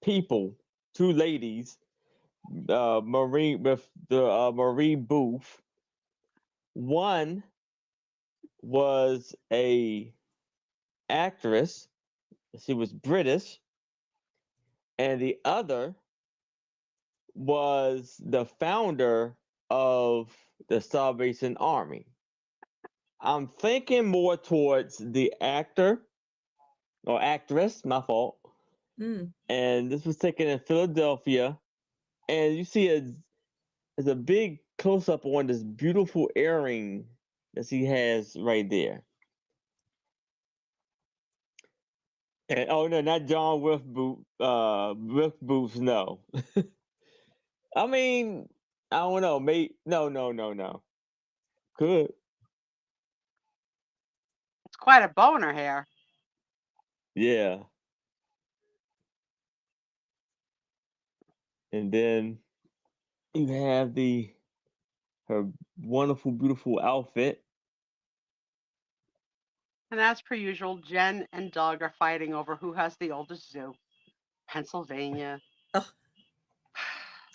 people, two ladies, Marie with the Marie Booth. One was a actress. She was British, and the other was the founder of the Salvation Army. I'm thinking more towards the actor or actress, my fault. And this was taken in Philadelphia. And you see there's a big close up on this beautiful earring that she has right there. And oh no, not John Wilkes Booth, no. I mean, I don't know. No. Could. It's quite a boner hair. Yeah. And then you have her wonderful, beautiful outfit. And as per usual, Jen and Doug are fighting over who has the oldest zoo. Pennsylvania. Oh.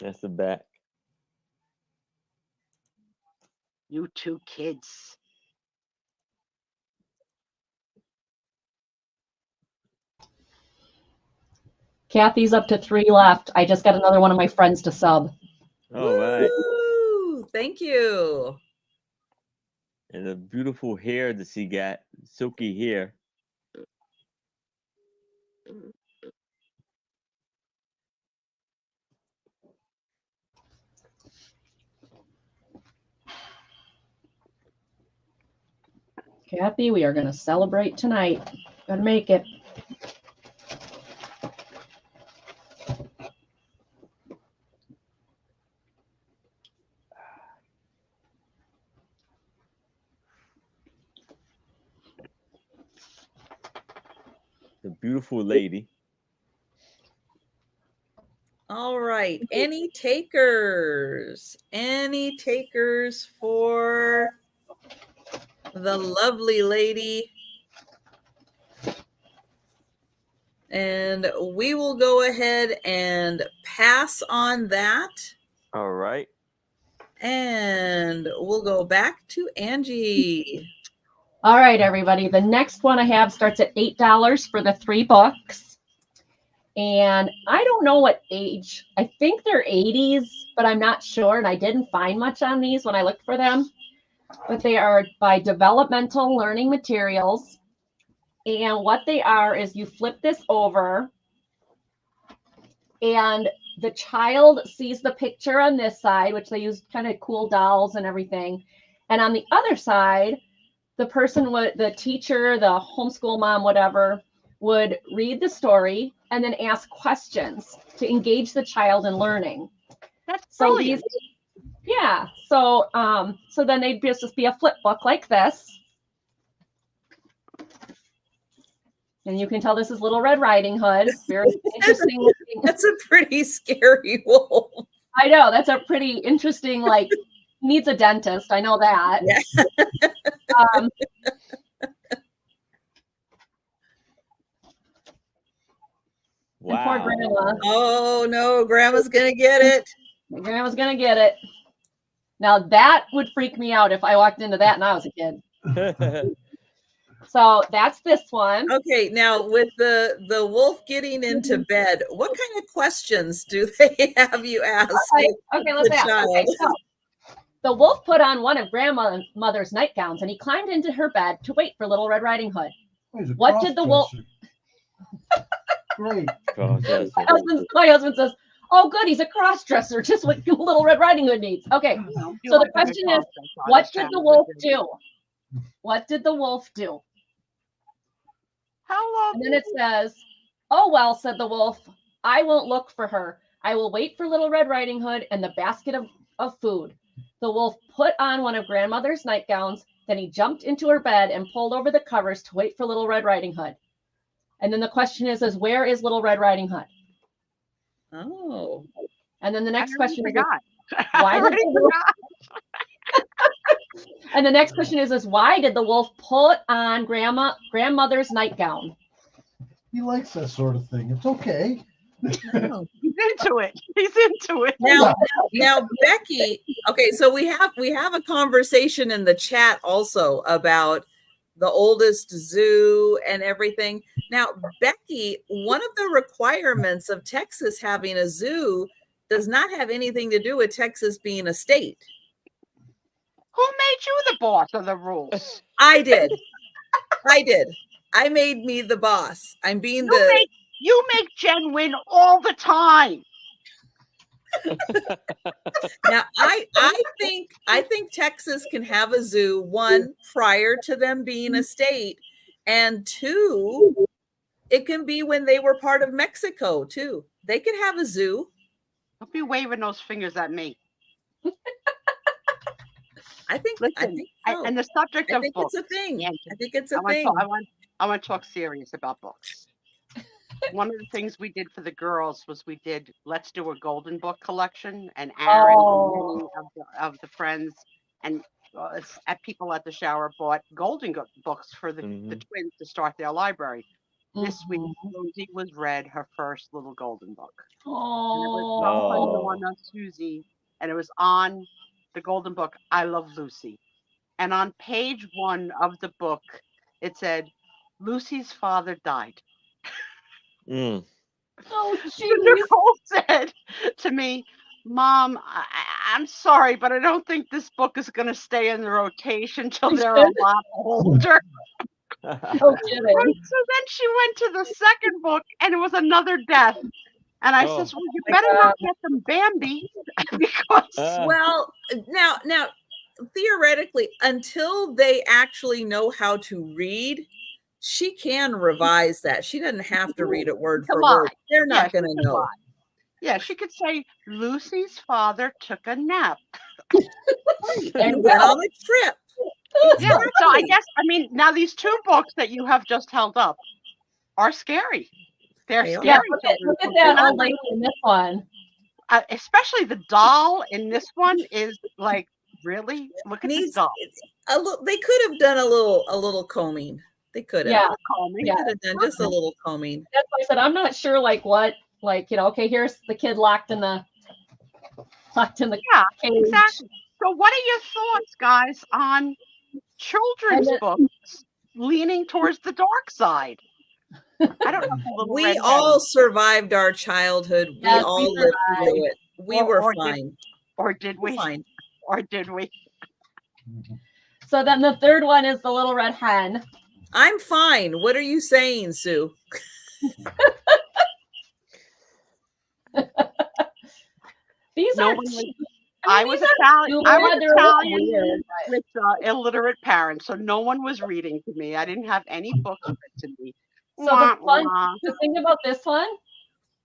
That's the back. You two kids. Kathy's up to 3 left. I just got another one of my friends to sub. All right. Woo! Thank you. And the beautiful hair that she got, silky hair. Kathy, we are going to celebrate tonight. Gotta make it. The beautiful lady. All right. Any takers? Any takers for the lovely lady? And we will go ahead and pass on that. All right. And we'll go back to Angie. All right, everybody. The next one I have starts at $8 for the 3 books. And I don't know what age. I think they're 80s, but I'm not sure. And I didn't find much on these when I looked for them. But they are by Developmental Learning Materials. And what they are is you flip this over and the child sees the picture on this side, which they use kind of cool dolls and everything. And on the other side, the person would, the teacher, the homeschool mom, whatever, would read the story and then ask questions to engage the child in learning. That's so brilliant. Yeah. So then they'd just be a flip book like this. And you can tell this is Little Red Riding Hood. Very interesting looking. That's a pretty scary wolf. I know. That's a pretty interesting, like, needs a dentist. I know that. Yeah. And poor Grandma. Oh, no. Grandma's going to get it. Grandma's going to get it. Now, that would freak me out if I walked into that and I was a kid. So that's this one. Okay, now with the wolf getting into bed, what kind of questions do they have you ask? Okay, let's ask. Okay, so the wolf put on one of Grandmother's nightgowns and he climbed into her bed to wait for Little Red Riding Hood. What did the wolf? Great. My husband says, "Oh, good, he's a cross-dresser, just what Little Red Riding Hood needs." Okay, so the question is, what did the wolf do? What did the wolf do? How long? And then it says, "Oh, well," said the wolf, "I won't look for her. I will wait for Little Red Riding Hood and the basket of food." The wolf put on one of Grandmother's nightgowns. Then he jumped into her bed and pulled over the covers to wait for Little Red Riding Hood. And then the question is where is Little Red Riding Hood? Oh. And then the next I question is, forgot. why I did already the wolf, forgot. and the next question is why did the wolf put on grandmother's nightgown? He likes that sort of thing. It's okay. He's into it. He's into it. Now, Becky. Okay, so we have a conversation in the chat also about the oldest zoo and everything. Now, Becky, one of the requirements of Texas having a zoo does not have anything to do with Texas being a state. Who made you the boss of the rules? I did. I made me the boss. I'm being You make Jen win all the time. Now, I think Texas can have a zoo, one, prior to them being a state, and two, it can be when they were part of Mexico too. They could have a zoo. Don't be waving those fingers at me. I think. Listen, I think so. and the subject of books. It's a thing. Angie, I think it's a thing. I want to talk serious about books. One of the things we did for the girls was let's do a golden book collection, and Aaron and many of the friends and people at the shower bought golden books for the twins to start their library. This week, Rosie was read her first little golden book. And it was on Susie, and it was on the golden book, I Love Lucy. And on page 1 of the book, it said, Lucy's father died. Oh, Nicole said to me, Mom, I'm sorry, but I don't think this book is going to stay in the rotation till they're a lot older. Oh, so then she went to the second book, and it was another death. And I says, well, you better not get them Bambi. Because well, now, theoretically, until they actually know how to read, she can revise that. She doesn't have to read it word for word. They're not going to know. Yeah, she could say, Lucy's father took a nap. And went on a trip. Yeah, so I guess, now these 2 books that you have just held up are scary. They're scary. Yeah, look at that old lady in this one. Especially the doll in this one is like, really? Look at this doll. They could have done a little combing. They could have. Yeah. They could have done just a little combing. That's why I said I'm not sure okay, here's the kid locked in the cage. Exactly. So what are your thoughts, guys, on children's books leaning towards the dark side? I don't know. We all survived our childhood. Yes, we all lived through it. We were fine. Or did we? Fine. Or did we? So then the third one is the little red hen. I'm fine. What are you saying, Sue? These are. I was Italian with illiterate parents, so no one was reading to me. I didn't have any books read to me. So the thing about this one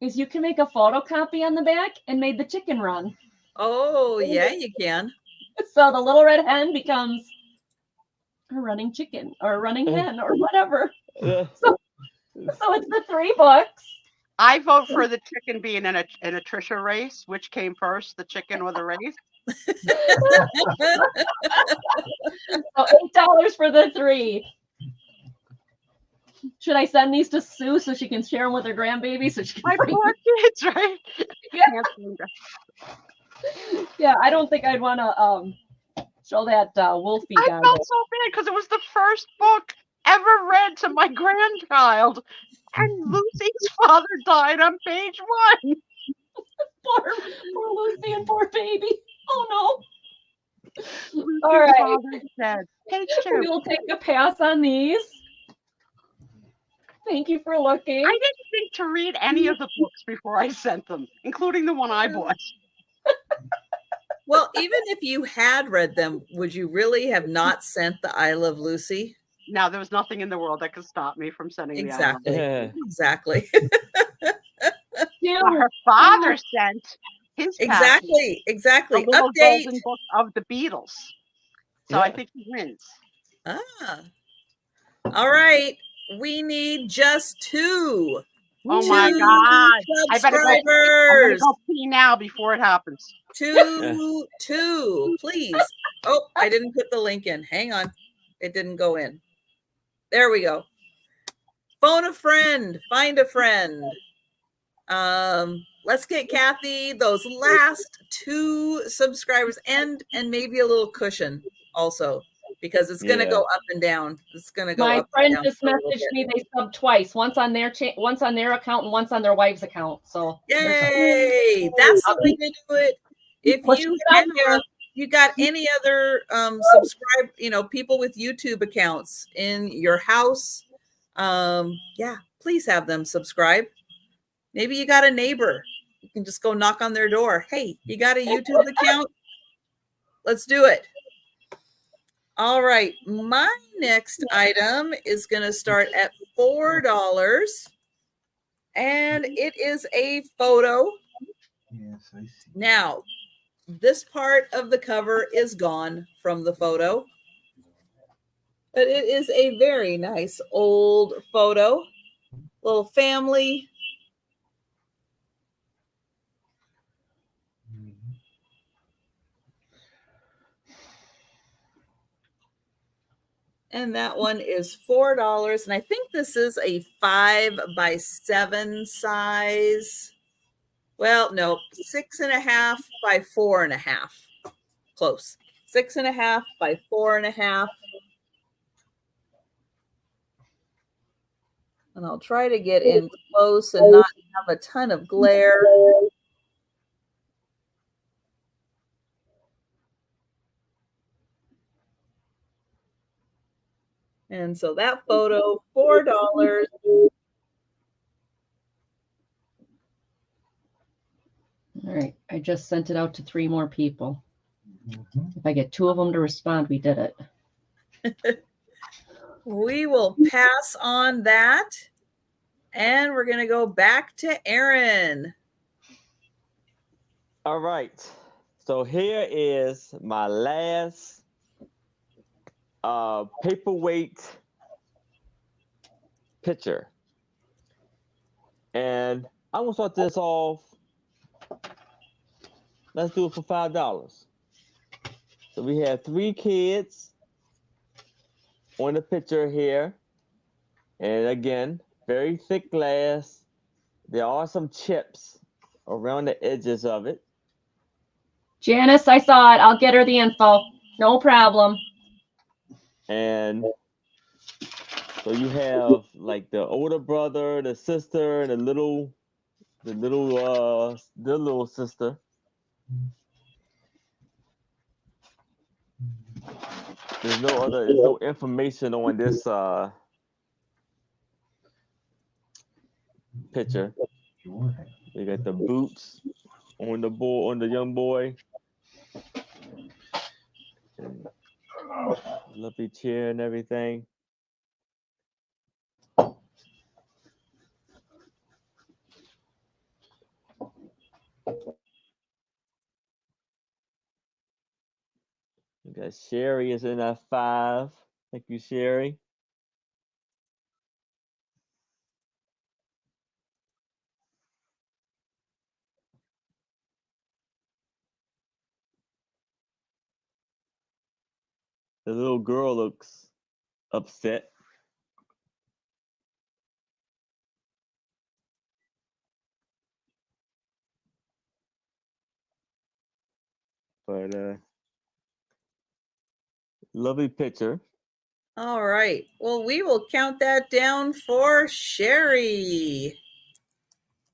is you can make a photocopy on the back and made the chicken run. Oh, yeah, you can. So the little red hen becomes a running chicken or a running hen or whatever. So it's the 3 books. I vote for the chicken being in a Trisha race. Which came first, the chicken or the race? So $8 for the 3. Should I send these to Sue so she can share them with her grandbaby? So she can my poor kids, right? Yeah, I don't think I'd want to show that Wolfie guy. I felt so bad because it was the first book ever read to my grandchild, and Lucy's father died on page 1. Poor Lucy and poor baby. Oh no! Lucy's All right, father dead. Page 2. We will take a pass on these. Thank you for looking. I didn't think to read any of the books before I sent them, including the one I bought. Well, even if you had read them, would you really have not sent the I Love Lucy? Now, there was nothing in the world that could stop me from sending exactly. the I Love Lucy. Exactly. Her father sent his exactly. The little golden book of the Beatles. So I think he wins. All right. We need just 2. Oh my 2 God. I better subscribers. go pee now before it happens. 2, please. Oh, I didn't put the link in. Hang on. It didn't go in. There we go. Phone a friend. Find a friend. Let's get Kathy those last 2 subscribers and maybe a little cushion also, because it's going to go up and down. It's going to go My up friend and down just messaged me. They subbed twice, once on their account and once on their wife's account. So yay, that's the way to do it. If you got any other subscribe, people with YouTube accounts in your house, yeah, please have them subscribe. Maybe you got a neighbor. You can just go knock on their door. Hey, you got a YouTube account? Let's do it. All right. My next item is going to start at $4. And it is a photo. Yes, I see. Now, this part of the cover is gone from the photo. But it is a very nice old photo. Little family. And that one is $4. And I think this is a 5x7 size. Well, no, 6.5 by 4.5. Close. 6.5 by 4.5. And I'll try to get in close and not have a ton of glare. And so that photo, $4. All right. I just sent it out to 3 more people. If I get 2 of them to respond, we did it. We will pass on that. And we're going to go back to Aaron. All right. So here is my last paperweight picture. And I'm going to start this off. Let's do it for $5. So we have 3 kids on the picture here. And again, very thick glass. There are some chips around the edges of it. Janice, I saw it. I'll get her the info. No problem. And so you have like the older brother, the sister, and the little sister. There's no information on this picture. You got the boots on the young boy. And lovely chair and everything. You got Sherry is in at 5. Thank you, Sherry. The little girl looks upset. But lovely picture. All right. Well, we will count that down for Sherry.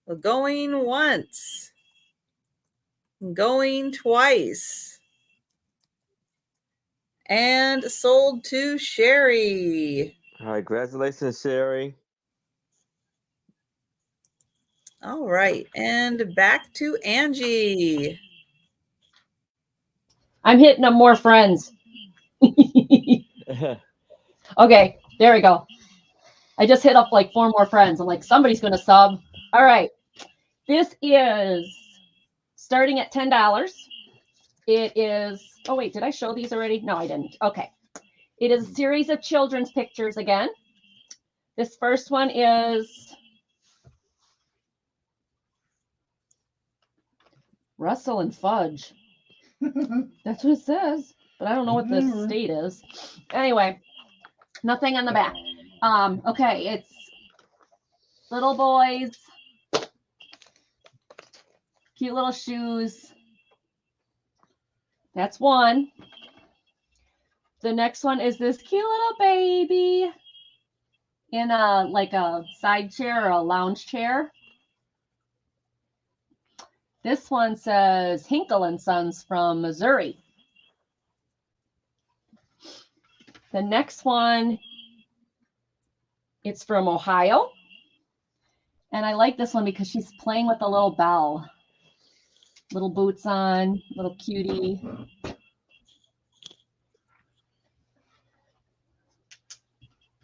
We're going once. Going twice. And sold to Sherry. All right, congratulations, Sherry. All right. And back to Angie. I'm hitting up more friends. Okay, there we go. I just hit up like 4 more friends. I'm like, somebody's going to sub. All right. This is starting at $10. It is, oh wait, did I show these already? No, I didn't. Okay. It is a series of children's pictures again. This first one is Russell and Fudge. That's what it says, but I don't know what the state is. Anyway, nothing on the back. Okay, it's little boys, cute little shoes. That's one. The next one is this cute little baby in a like a side chair or a lounge chair. This one says Hinkle and Sons from Missouri. The next one, it's from Ohio. And I like this one because she's playing with a little bell. Little boots on, little cutie.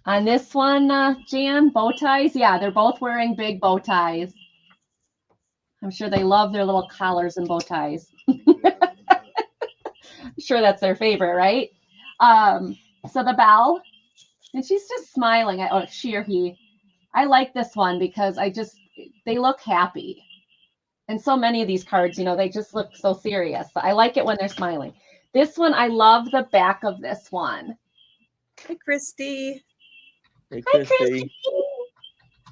On this one, Jan, bow ties. Yeah, they're both wearing big bow ties. I'm sure they love their little collars and bow ties. I'm sure that's their favorite, right? So the bell, and she's just smiling. Or she or he. I like this one because they look happy. And so many of these cards, they just look so serious. So I like it when they're smiling. This one, I love the back of this one. Hi, Christy. Hey, Christy. Hi, Christy.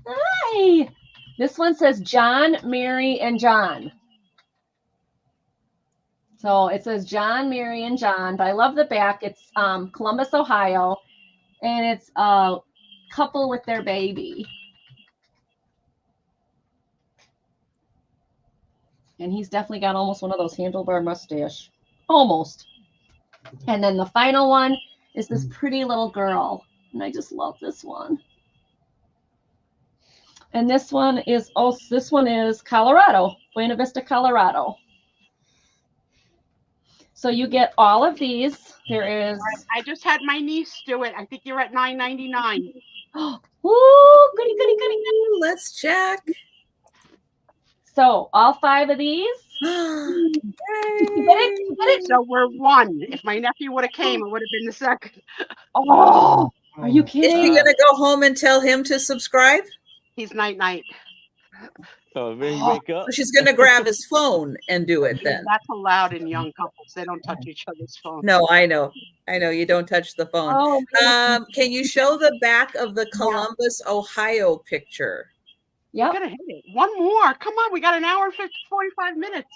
Hi. This one says John, Mary, and John. So it says John, Mary, and John, but I love the back. It's Columbus, Ohio, and it's a couple with their baby. And he's definitely got almost one of those handlebar mustache. Almost. And then the final one is this pretty little girl. And I just love this one. And this one is Colorado, Buena Vista, Colorado. So you get all of these. There is. I just had my niece do it. I think you're at $9.99. Ooh, goody, goody, goody. Let's check. So all 5 of these. Yay. You get it? So we're one. If my nephew would have came, it would have been the second. Oh, are you kidding? Is she going to go home and tell him to subscribe? He's night-night. So when you wake up. She's going to grab his phone and do it then. That's allowed in young couples. They don't touch each other's phone. No, I know. You don't touch the phone. Oh, can you show the back of the Columbus, Ohio picture? Yep. Gotta hit it. One more. Come on. We got an hour and 45 minutes.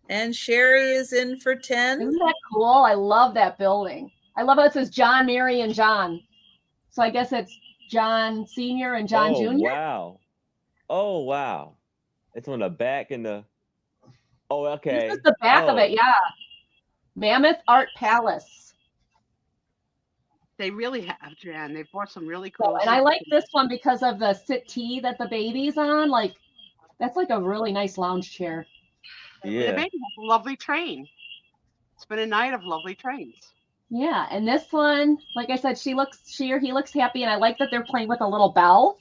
And Sherry is in for 10. Isn't that cool? I love that building. I love how it says John, Mary, and John. So I guess it's John Sr. and John Jr. Wow. Oh, wow. It's on the back and the. Oh, okay. This is the back of it, yeah. Mammoth Art Palace. They really have, Jan. They bought some really cool. And I like this one because of the settee that the baby's on. Like, that's like a really nice lounge chair. Yeah. The baby has a lovely train. It's been a night of lovely trains. Yeah, and this one, like I said, she or he looks happy, and I like that they're playing with a little bell.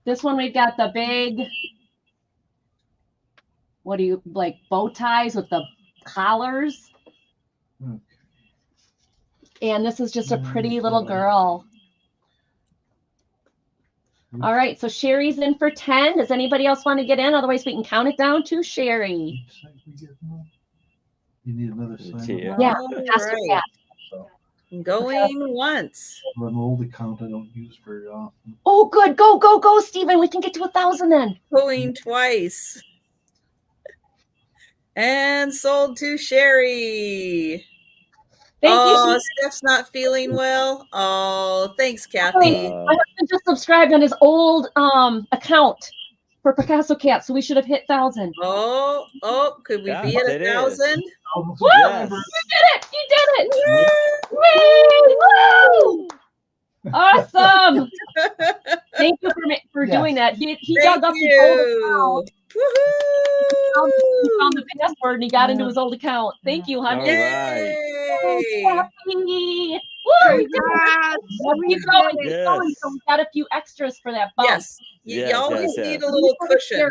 This one, we've got the big, bow ties with the collars. And this is just a pretty little girl. All right, so Sherry's in for 10. Does anybody else want to get in? Otherwise, we can count it down to Sherry. You need another sign. Yeah, Right. Going once. An old account I don't use very often. Oh, good. Go, Stephen. We can get to 1,000 then. Going twice. And sold to Sherry. Thank you. Steph's not feeling well. Oh, thanks, Kathy. My husband just subscribed on his old account for Picasso Cat, so we should have hit 1,000. Oh, could we be at 1,000? Woo! Yes. You did it! Woo! Awesome! Thank you for doing that. He dug up his old account. He found the password and he got into his old account. Thank you, honey. All right. Yay! Woo! Keep going. So we got a few extras for that bump. Yes. You always need a little cushion.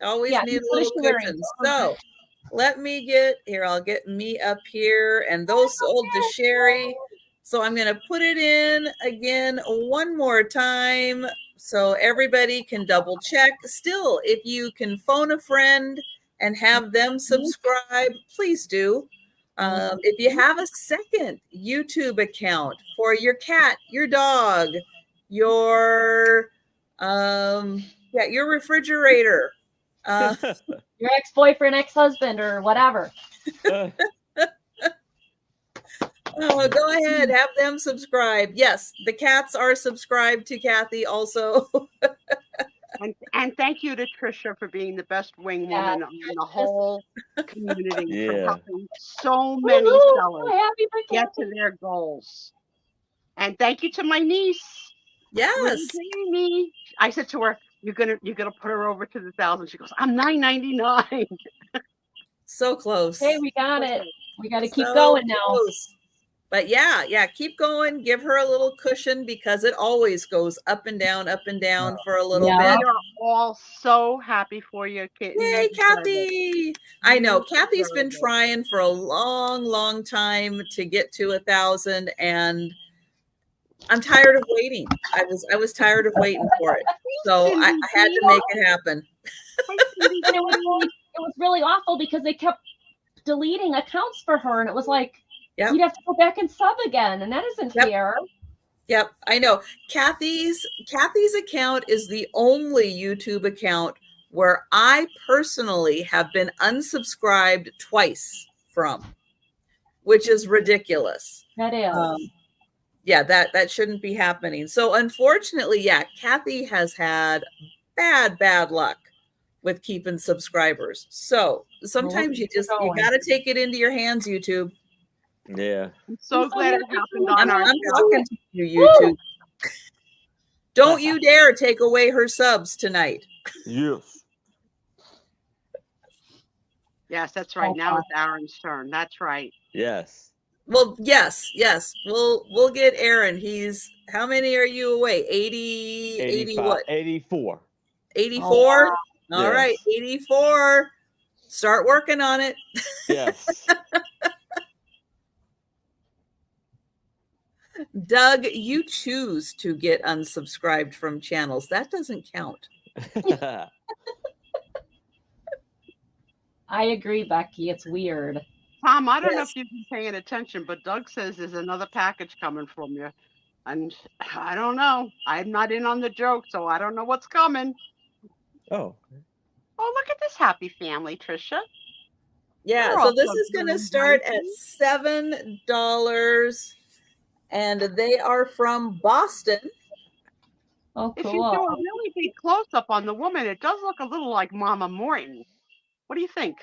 Always need a little cushion. So let me I'll get me up here, and those sold to Sherry. So I'm going to put it in again one more time. So everybody can double check. Still, if you can phone a friend and have them subscribe, please do. If you have a second YouTube account for your cat, your dog, your your refrigerator, Your ex-boyfriend, ex-husband, or whatever. oh, go ahead, have them subscribe. Yes, the cats are subscribed to Kathy also. And thank you to Trisha for being the best wing woman on the whole community for helping so many sellers get to their goals. And thank you to my niece. Yes. Jamie. I said to her, you're gonna put her over to the 1,000. She goes, I'm $9.99. So close. Hey, we got it. We got to keep So going now. close. But yeah, keep going. Give her a little cushion because it always goes up and down for a little bit. We are all so happy for you, kitten. Yay, Kathy! I know Kathy's been trying for a long time to get to 1,000, and I'm tired of waiting. I was tired of waiting for it, so I had to make it happen. And it was really awful because they kept deleting accounts for her, and it was like, you'd have to go back and sub again, and that isn't fair. Yep, I know. Kathy's account is the only YouTube account where I personally have been unsubscribed twice from, which is ridiculous. That is. That shouldn't be happening. So unfortunately, Kathy has had bad luck with keeping subscribers. So sometimes you got to take it into your hands, YouTube. Yeah. I'm so glad it happened on our I'm show. talking to you, YouTube. Don't you dare take away her subs tonight. Yes. Yes, that's right. Now it's Aaron's turn. That's right. Yes. Well, yes. We'll get Aaron. He's, how many are you away? 80 what? 84. 84? Oh, wow. All right, 84. Start working on it. Yes. Doug, you choose to get unsubscribed from channels. That doesn't count. I agree, Becky. It's weird. Tom, I don't know if you've been paying attention, but Doug says there's another package coming from you. And I don't know. I'm not in on the joke, so I don't know what's coming. Oh, look at this happy family, Trisha. Yeah, so this is going to start at $7. And they are from Boston. Oh, cool. If you do a really big close-up on the woman, it does look a little like Mama Morton. What do you think?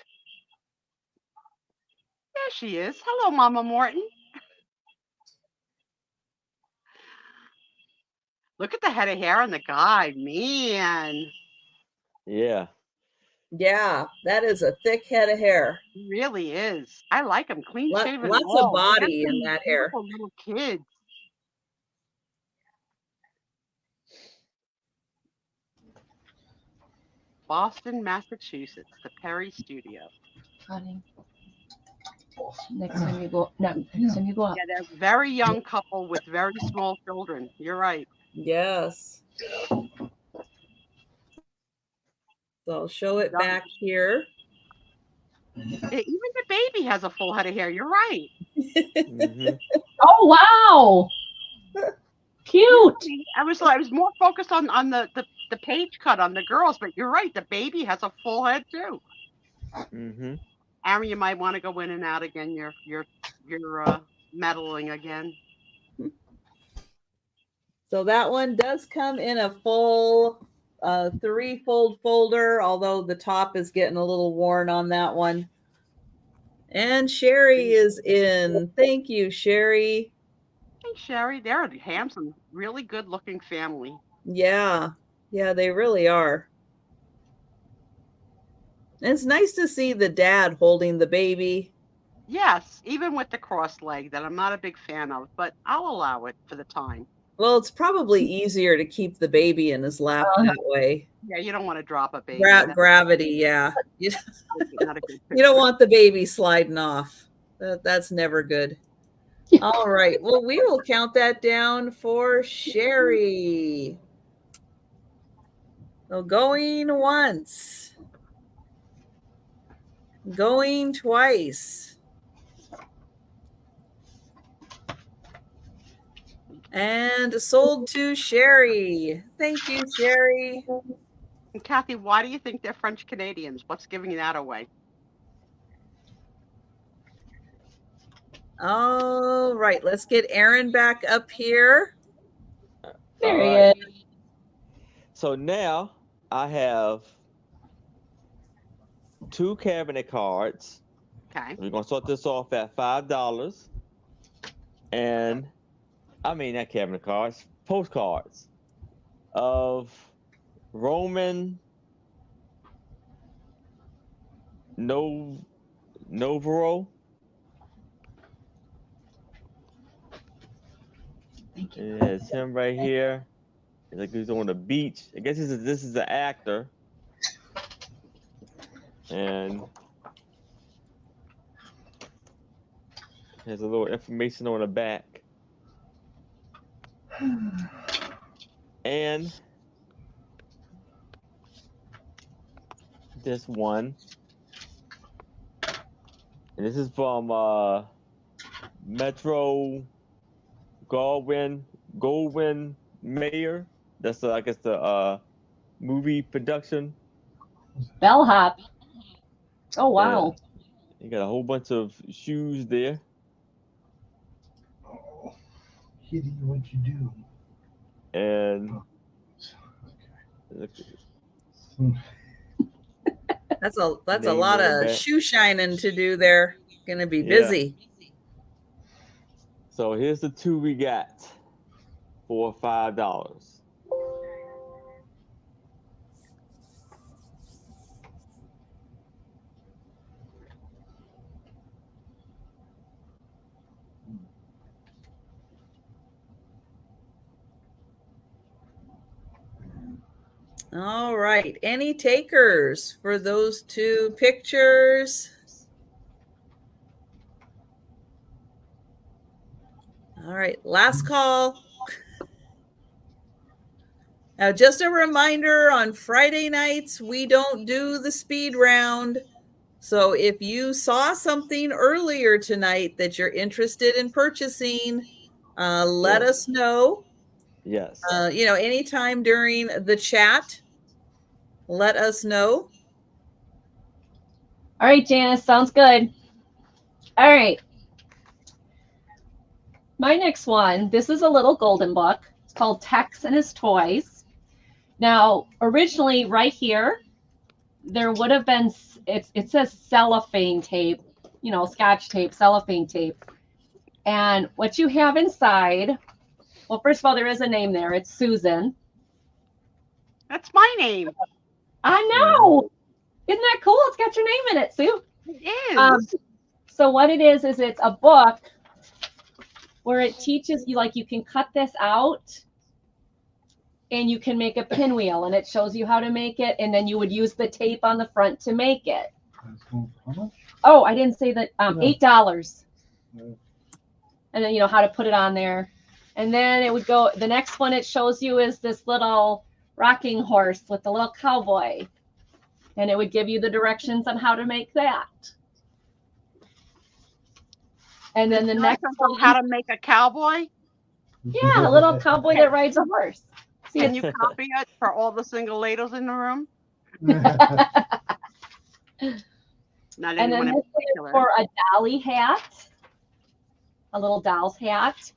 There she is. Hello, Mama Morton. Look at the head of hair on the guy. Man. Yeah. Yeah, that is a thick head of hair. It really is. I like him. Clean shaven. Lots of body in that hair. Little kids. Boston, Massachusetts, the Perry Studio. Honey. Next time you go up. Yeah, they're a very young couple with very small children. You're right. Yes. So I'll show it back here. Even the baby has a full head of hair. You're right. Mm-hmm. Oh, wow. Cute. I was more focused on the page cut on the girls, but you're right. The baby has a full head too. Mm-hmm. Aaron, you might want to go in and out again. You're meddling again. So that one does come in a full 3-fold folder, although the top is getting a little worn on that one. And Sherry is in. Thank you, Sherry. Hey, Sherry. They're a handsome, really good-looking family. Yeah, they really are. And it's nice to see the dad holding the baby. Yes, even with the cross leg that I'm not a big fan of, but I'll allow it for the time. Well, it's probably easier to keep the baby in his lap that way. Yeah, you don't want to drop a baby. Gravity, yeah. You don't want the baby sliding off. That's never good. All right. Well, we will count that down for Sherry. So going once, going twice, and sold to Sherry. Thank you, Sherry. And Kathy, why do you think they're French Canadians? What's giving that away? All right, let's get Aaron back up here. There he is. So now I have 2 cabinet cards. Okay. We're gonna start this off at $5, and I mean not cabinet cards, postcards of Roman Novaro. It's him right here. It's like he's on the beach. I guess this is the actor. And there's a little information on the back. And this one. And this is from Metro Goldwyn Mayer. That's I guess the movie production. Bellhop. Oh wow. You got a whole bunch of shoes there. Oh, Kitty, what'd you do? And That's a Name lot on of the back. shoe shining to do there. Gonna be busy. So here's the 2 we got for $5. All right. Any takers for those 2 pictures? All right. Last call. Now, just a reminder, on Friday nights, we don't do the speed round. So if you saw something earlier tonight that you're interested in purchasing, let us know. Yes. Anytime during the chat, let us know. All right, Janice, sounds good. All right. My next one, this is a little golden book. It's called Tex and His Toys. Now, originally right here, there would have been, it says cellophane tape, Scotch tape, cellophane tape. And what you have inside, well, first of all, there is a name there. It's Susan. That's my name. I know. Isn't that cool? It's got your name in it, Sue. It is. So what it is it's a book where it teaches you, like, you can cut this out and you can make a pinwheel, and it shows you how to make it, and then you would use the tape on the front to make it. Oh, I didn't say that. $8. And then how to put it on there. And then it would go, the next one it shows you is this little rocking horse with the little cowboy. And it would give you the directions on how to make that. And then the next one, how to make a cowboy? Yeah, a little cowboy that rides a horse. See, Can you copy it for all the single ladies in the room? Not and then anyone in this is particular. for a dolly hat, a little doll's hat.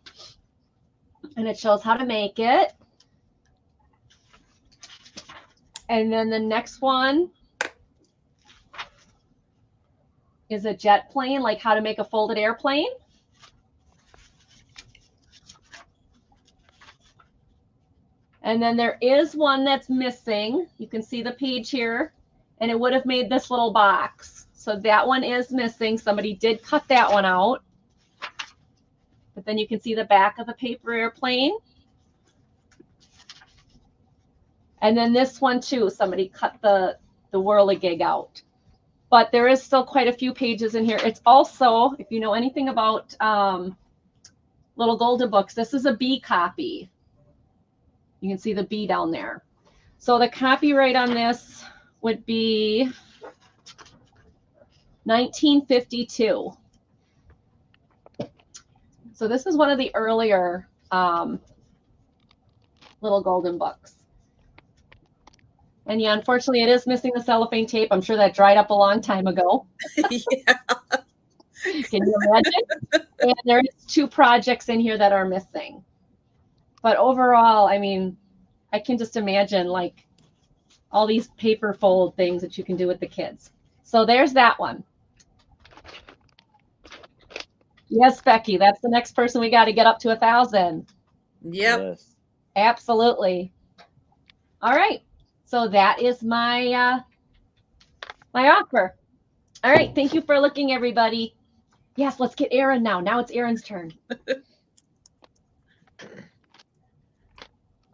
And it shows how to make it. And then the next one is a jet plane, like how to make a folded airplane. And then there is one that's missing. You can see the page here, and it would have made this little box. So that one is missing. Somebody did cut that one out. But then you can see the back of the paper airplane. And then this one too, somebody cut the whirligig out. But there is still quite a few pages in here. It's also, if you know anything about little golden books, this is a B copy. You can see the B down there. So the copyright on this would be 1952. So this is one of the earlier little golden books. And yeah, unfortunately, it is missing the cellophane tape. I'm sure that dried up a long time ago. Yeah. Can you imagine? And there's 2 projects in here that are missing. But overall, I mean, I can just imagine like all these paper fold things that you can do with the kids. So there's that one. Yes, Becky, that's the next person we got to get up to 1,000. Yep. Yes. Absolutely. All right. So that is my my offer. All right. Thank you for looking, everybody. Yes, let's get Aaron now. Now it's Aaron's turn.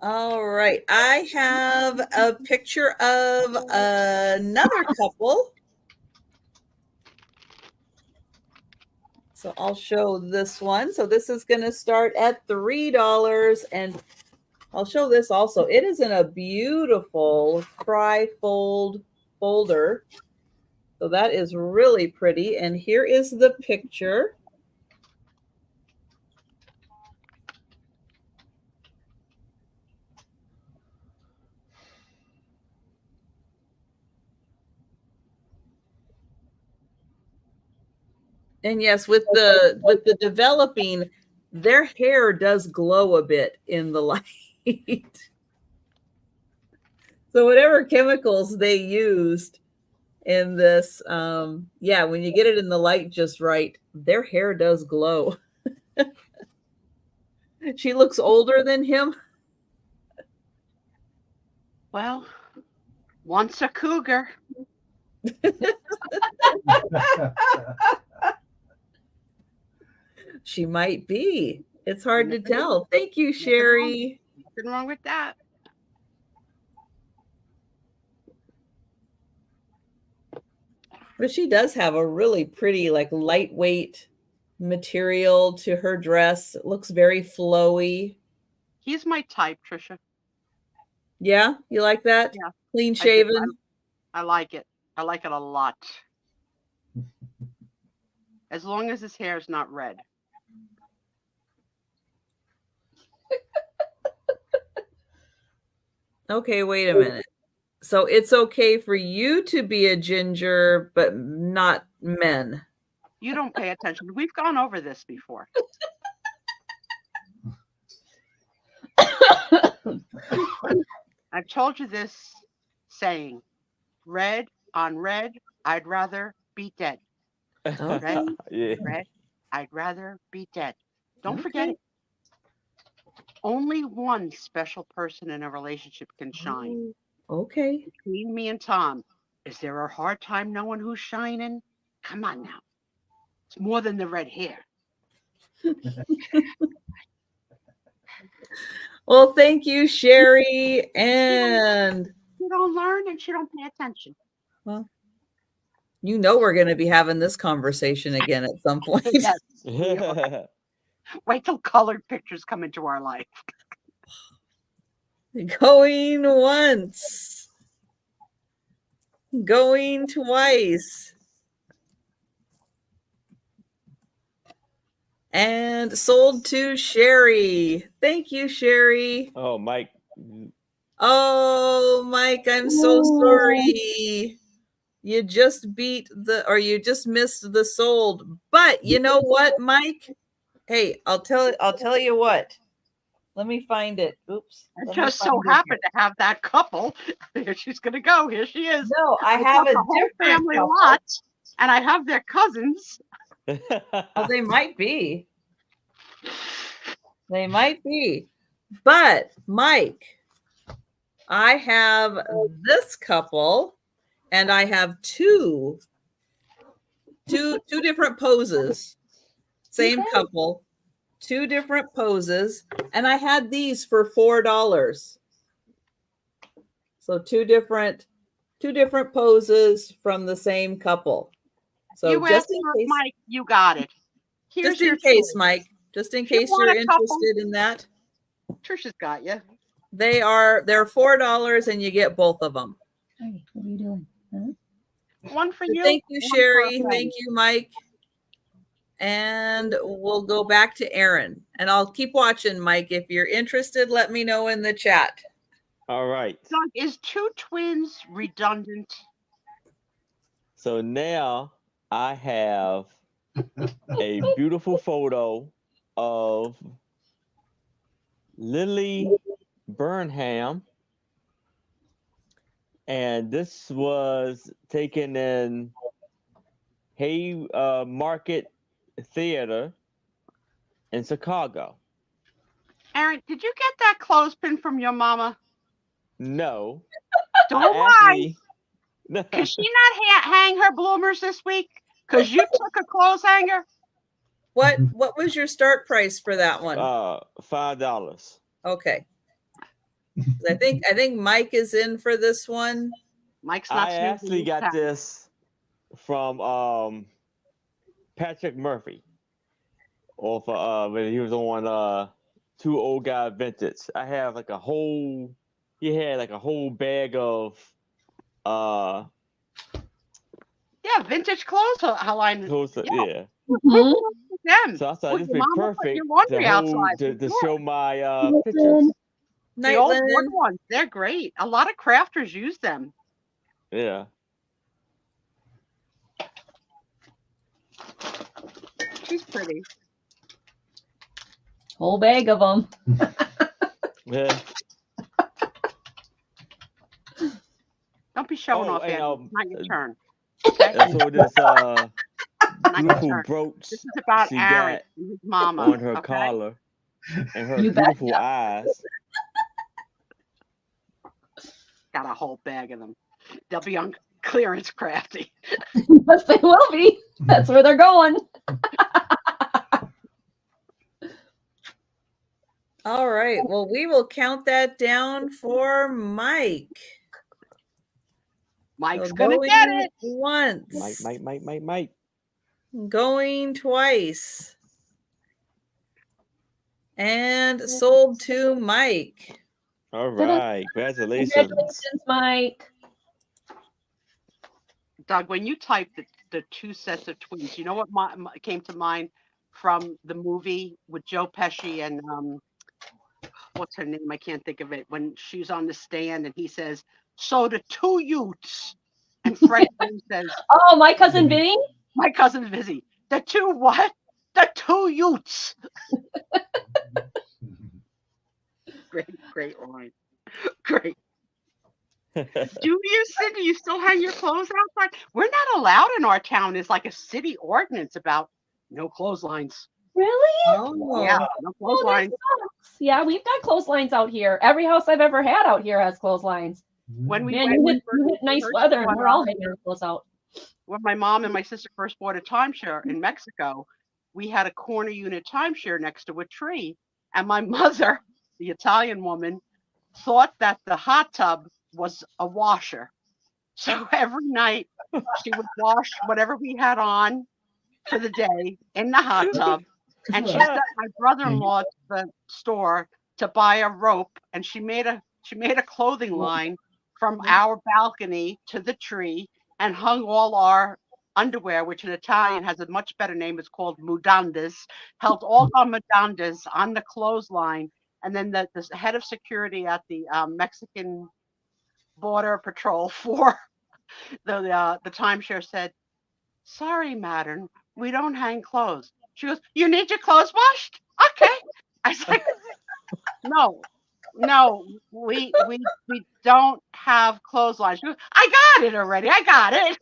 All right. I have a picture of another couple. So I'll show this one. So this is going to start at $3, and I'll show this also. It is in a beautiful tri-fold folder. So that is really pretty. And here is the picture. And yes, with the developing, their hair does glow a bit in the light. So whatever chemicals they used in this, yeah, when you get it in the light just right, their hair does glow. She looks older than him. Well, once a cougar. She might be. It's hard to tell. Thank you, Sherry. Nothing wrong with that. But she does have a really pretty, like, lightweight material to her dress. It looks very flowy. He's my type, Trisha. Yeah, you like that? Yeah. Clean shaven. I like it. I like it a lot. As long as his hair is not red. Okay, wait a minute. So it's okay for you to be a ginger, but not men. You don't pay attention. We've gone over this before. I've told you this saying, red on red, I'd rather be dead. Okay. Red, I'd rather be dead. Don't forget it. Only one special person in a relationship can shine. Okay. Between me and Tom, is there a hard time knowing who's shining? Come on now. It's more than the red hair. Well, thank you, Sherry. And You don't learn and she don't pay attention. well, you know we're going to be having this conversation again at some point. Yes. Wait till colored pictures come into our life. Going once. Going twice. And sold to Sherry. Thank you, Sherry. Oh, Mike. Oh, Mike, I'm so sorry. You just you just missed the sold. But you know what, Mike? Hey, I'll tell you what. Let me find it. Oops. I just so happened to have that couple. Here she's gonna go. Here she is. No, I have a whole different family couple. lot, and I have their cousins. Oh, they might be. They might be. But Mike, I have this couple, and I have two different poses. Same couple, 2 different poses, and I had these for $4. So two different poses from the same couple. So You just asked in for case, Mike, you got it. Here's just in your case, choice. Mike. Just in If you case want you're a couple- interested in that. Trisha's got you. They're $4 and you get both of them. Hey, what are you doing? Huh? One for you. Thank you, one for Sherry. a Thank you, Mike. And we'll go back to Aaron. And I'll keep watching, Mike. If you're interested, let me know in the chat. All right. Doug, is two twins redundant? So now I have a beautiful photo of Lily Burnham. And this was taken in Haymarket Theater in Chicago. Aaron, did you get that clothespin from your mama? No. Don't lie. Can she not hang her bloomers this week? Because you took a clothes hanger? What was your start price for that one? $5. Okay. I think Mike is in for this one. Mike's not. I actually got this from Patrick Murphy off when he was on Two Old Guy Vintage. I have like he had like a whole bag of vintage clothes line. Yeah. Them. So I thought this would be Mama put perfect your laundry outside to show my pictures. The old wood ones, they're great. A lot of crafters use them. Yeah. She's pretty. Whole bag of them. Yeah. Don't be showing off, Andy. It's not your turn. Okay. So this beautiful brooch. This is about Aaron and his mama on her collar and her beautiful eyes. Got a whole bag of them. They'll be on clearance, Crafty. Yes, they will be. That's where they're going. All right. Well, we will count that down for Mike. Mike's going to get it. Once. Mike. Going twice. And sold to Mike. All right. Congratulations. Congratulations, Mike. Doug, when you typed the two sets of twins, you know what came to mind from the movie with Joe Pesci and what's her name? I can't think of it. When she's on the stand and he says, "So the two Utes," and Fred says, "Oh, my cousin Vinny." My cousin Vizzy. The two what? The two Utes. Great line. Great. Do you still hang your clothes outside? We're not allowed in our town. It's like a city ordinance about no clotheslines. Really? Oh, yeah, no clotheslines. Yeah, we've got clotheslines out here. Every house I've ever had out here has clotheslines. When we hit nice weather and we're all hanging our clothes out. When my mom and my sister first bought a timeshare in Mexico, we had a corner unit timeshare next to a tree. And my mother, the Italian woman, thought that the hot tub was a washer. So every night she would wash whatever we had on for the day in the hot tub. And she sent my brother-in-law to the store to buy a rope. And she made a clothing line from our balcony to the tree and hung all our underwear, which in Italian has a much better name. It's called mudandas, held all our mudandas on the clothesline. And then the head of security at the Mexican Border Patrol for the timeshare said, "Sorry, madam, we don't hang clothes." She goes, "You need your clothes washed?" Okay. I was like, no, we don't have clotheslines. She goes, "I got it already. I got it."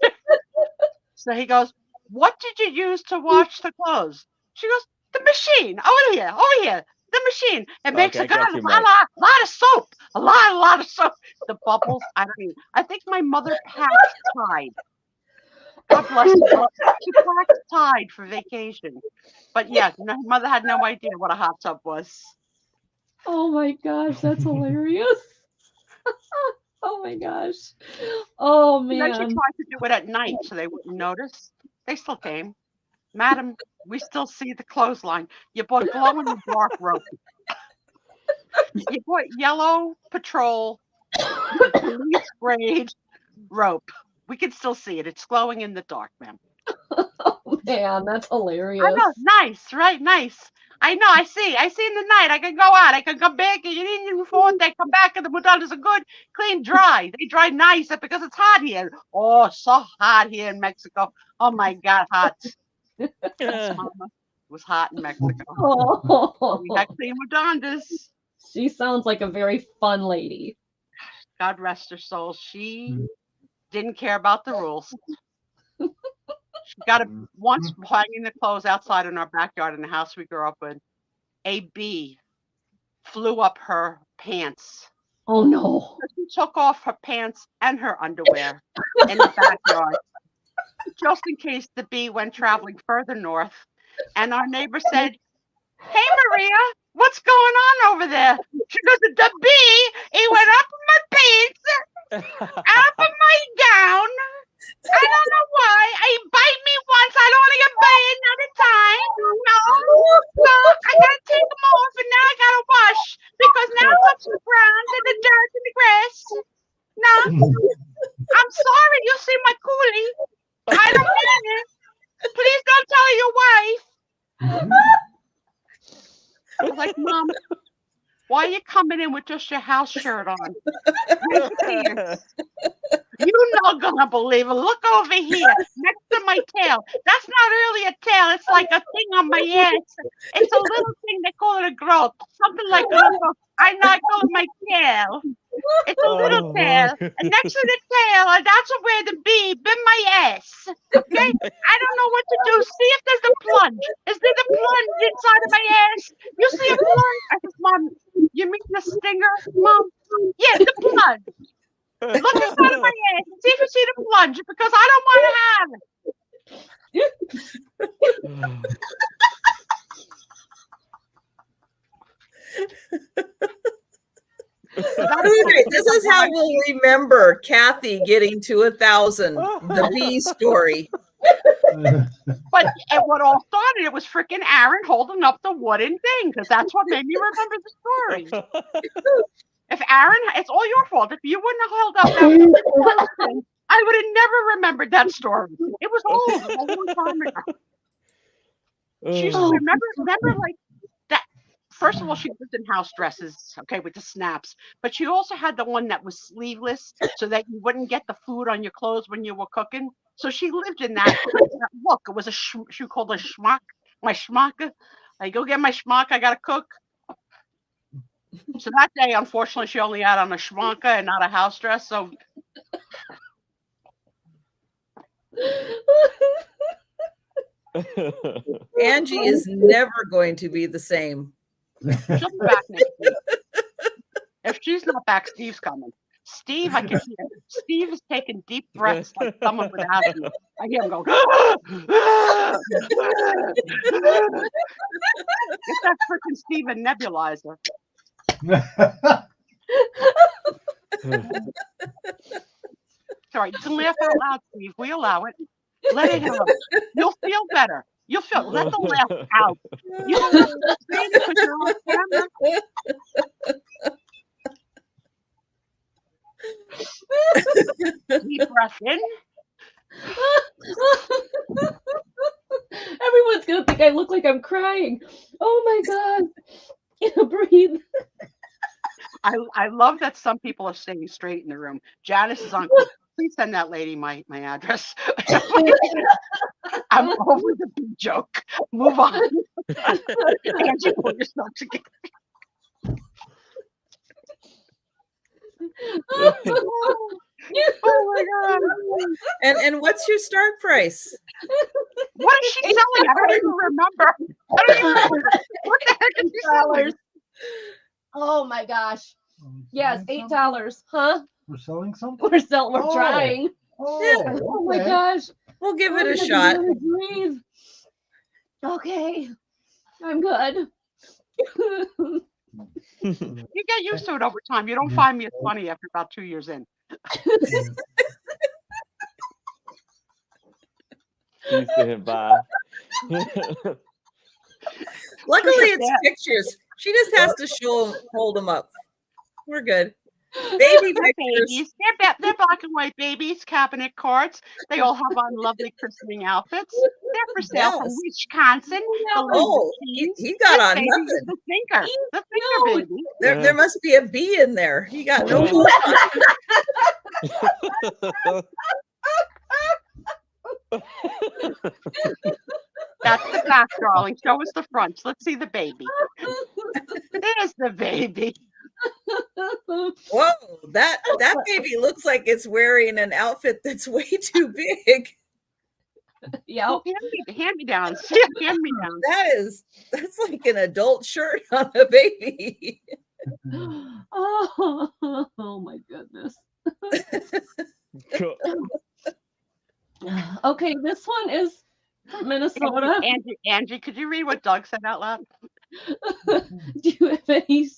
So he goes, "What did you use to wash the clothes?" She goes, "The machine. Over here. The machine. It makes a lot of soap. A lot of soap. The bubbles. I think my mother packed Tide. God bless her. She packed Tide for vacation. But yeah, my mother had no idea what a hot tub was. Oh my gosh, that's hilarious. Oh my gosh. Oh man. And then she tried to do it at night so they wouldn't notice. They still came. "Madam, we still see the clothesline. You bought glow in the dark rope." You put yellow patrol police grade rope. We can still see it. It's glowing in the dark, ma'am. Oh, man, that's hilarious. I know. Nice, right? Nice. I know. I see in the night. I can go out. I can come back. And you need forth. They come back, and the mudandas are good, clean, dry. They dry nice because it's hot here. Oh, so hot here in Mexico. Oh my God, hot. Yes, Mama. It was hot in Mexico. Oh, We had clean mudandas. she sounds like a very fun lady. God rest her soul. She didn't care about the rules. She got once hanging the clothes outside in our backyard in the house we grew up in. A bee flew up her pants. Oh no. She took off her pants and her underwear in the backyard, just in case the bee went traveling further north. And our neighbor said, "Hey, Maria, what's going on over there?" She goes, "The bee, he went up in my pants, up in my gown. I don't know why. He bite me once. I don't want to get bitten another time. No. So I got to take them off, and now I got to wash because now I'm up to the ground and the dirt and the grass. No. I'm sorry. You see my coolie. I don't mean it. Please don't tell your wife." I was like, "Mom, why are you coming in with just your house shirt on? Where's your pants? You're not gonna believe it. Look over here, next to my tail. That's not really a tail. It's like a thing on my ass. It's a little thing. They call it a growth. Something like a little. I know. I call it my tail. It's a little tail. And next to the tail, that's where the bee bit my ass. Okay? I don't know what to do. See if there's a plunge. Is there a plunge inside of my ass? You see a plunge?" I said, "Mom, you mean the stinger, Mom?" "Yes, the plunge. Look inside of my ass and see if you see the plunge because I don't want to have Okay, this is how we'll remember Kathy getting to 1,000, the bee story. But and what all started, it was freaking Aaron holding up the wooden thing because that's what made me remember the story. If Aaron, it's all your fault. If you wouldn't have held up that wooden thing, I would have never remembered that story. It was old, a long time ago. She used to remember like that. First of all, she lived in house dresses, okay, with the snaps. But she also had the one that was sleeveless so that you wouldn't get the food on your clothes when you were cooking. So she lived in that look. It was a she called a schmuck. My schmuck. I go get my schmuck. I gotta cook. So that day, unfortunately, she only had on a schmuck and not a house dress. So Angie is never going to be the same. she'll be back next week. If she's not back, Steve's coming. Steve, I can hear. Steve is taking deep breaths like someone with asthma. I hear him go. Get that freaking Steven nebulizer. Sorry, you can laugh out loud, Steve. We allow it. Let it out. You'll feel better. You'll feel. Let the laugh out. You don't have to say it because you're on camera. Deep breath in. Everyone's gonna think I look like I'm crying. Oh my God. Breathe. I love that some people are staying straight in the room. Janice is on. Please send that lady my address. I'm over the big joke. Move on. Angie, pull yourself together. Oh my God. And what's your start price? What is she selling? I don't even remember. What the heck is she selling? Oh my gosh. Yes, $8. Huh? We're selling something? We're trying. Oh my gosh. We'll give it a shot. Breathe. Okay. I'm good. You get used to it over time. You don't find me as funny after about 2 years in. She's saying bye. Luckily, it's pictures. She just has to hold them up. We're good. Baby They're pictures. babies. They're black and white babies, cabinet cards. They all have on lovely christening outfits. They're for sale from Yes. Wisconsin. The Oh, he got This on baby nothing. is the thinker. The thinker baby. There must be a bee in there. He got no. That's the back, darling. Show us the front. Let's see the baby. There's the baby. Whoa, that baby looks like it's wearing an outfit that's way too big. Yeah. Oh, hand me downs. Yeah, hand me downs. That's like an adult shirt on a baby. Oh my goodness. Cool. Okay, this one is from Minnesota. Angie, could you read what Doug said out loud? Do you have any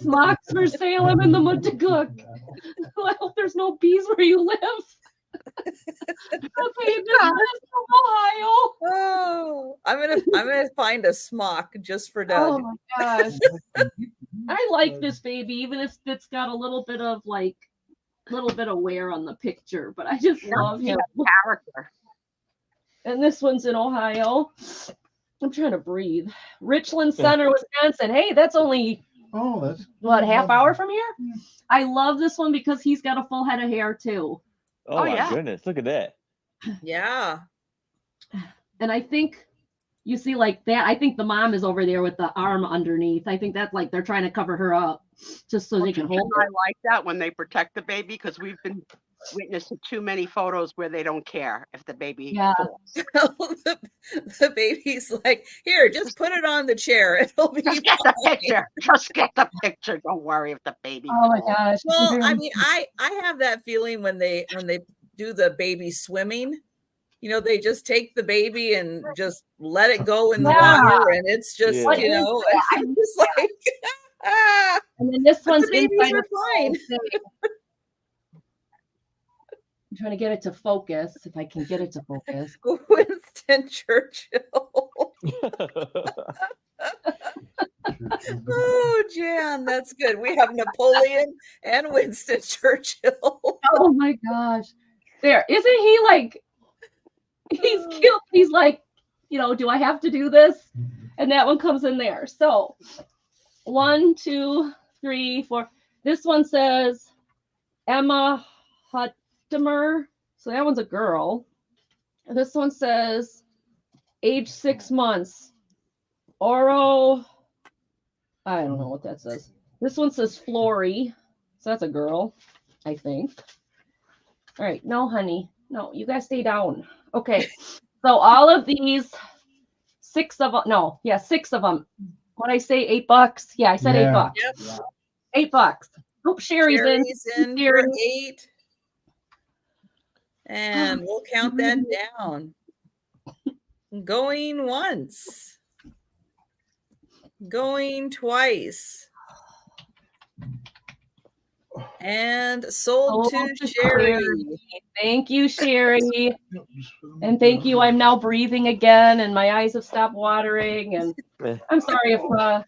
smocks for sale? I'm in the mood to cook. I hope there's no bees where you live. Okay, this is from Ohio. Oh, I'm gonna find a smock just for Doug. Oh my gosh. I like this baby, even if it's got a little bit of wear on the picture, but I just love him. Character. And this one's in Ohio. I'm trying to breathe. Richland Center, Wisconsin. Hey, that's only half hour from here? I love this one because he's got a full head of hair too. Oh my goodness, look at that. Yeah. And I think you see like that. I think the mom is over there with the arm underneath. I think that's like they're trying to cover her up just so they can hold her. I like that when they protect the baby because we've been witness to too many photos where they don't care if the baby falls. the baby's like, here, just put it on the chair. It'll be just get the picture. Just get the picture. Don't worry if the baby falls. My gosh. Well, I mean, I have that feeling when they do the baby swimming. You know, they just take the baby and just let it go in the water, and it's just you know, I'm just like and then this one's the babies are fine. I'm trying to get it to focus, if I can get it to focus. Winston Churchill. Oh, Jan, that's good. We have Napoleon and Winston Churchill. Oh my gosh. There, isn't he like, he's cute. He's like, you know, do I have to do this? And that one comes in there. So 1, 2, 3, 4. This one says Emma Huttimer. So that one's a girl. And this one says age 6 months. Oro. I don't know what that says. This one says Flory. So that's a girl, I think. All right. No, honey. No, you guys stay down. Okay. So all of these, 6 of them. No, yeah, 6 of them. What I say, $8? Yeah, I said $8. Yep. $8. Oh, Sherry's in. For 8. And we'll count that down. Going once. Going twice. And sold to Sherry. Thank you, Sherry. And thank you. I'm now breathing again, and my eyes have stopped watering. And I'm sorry if I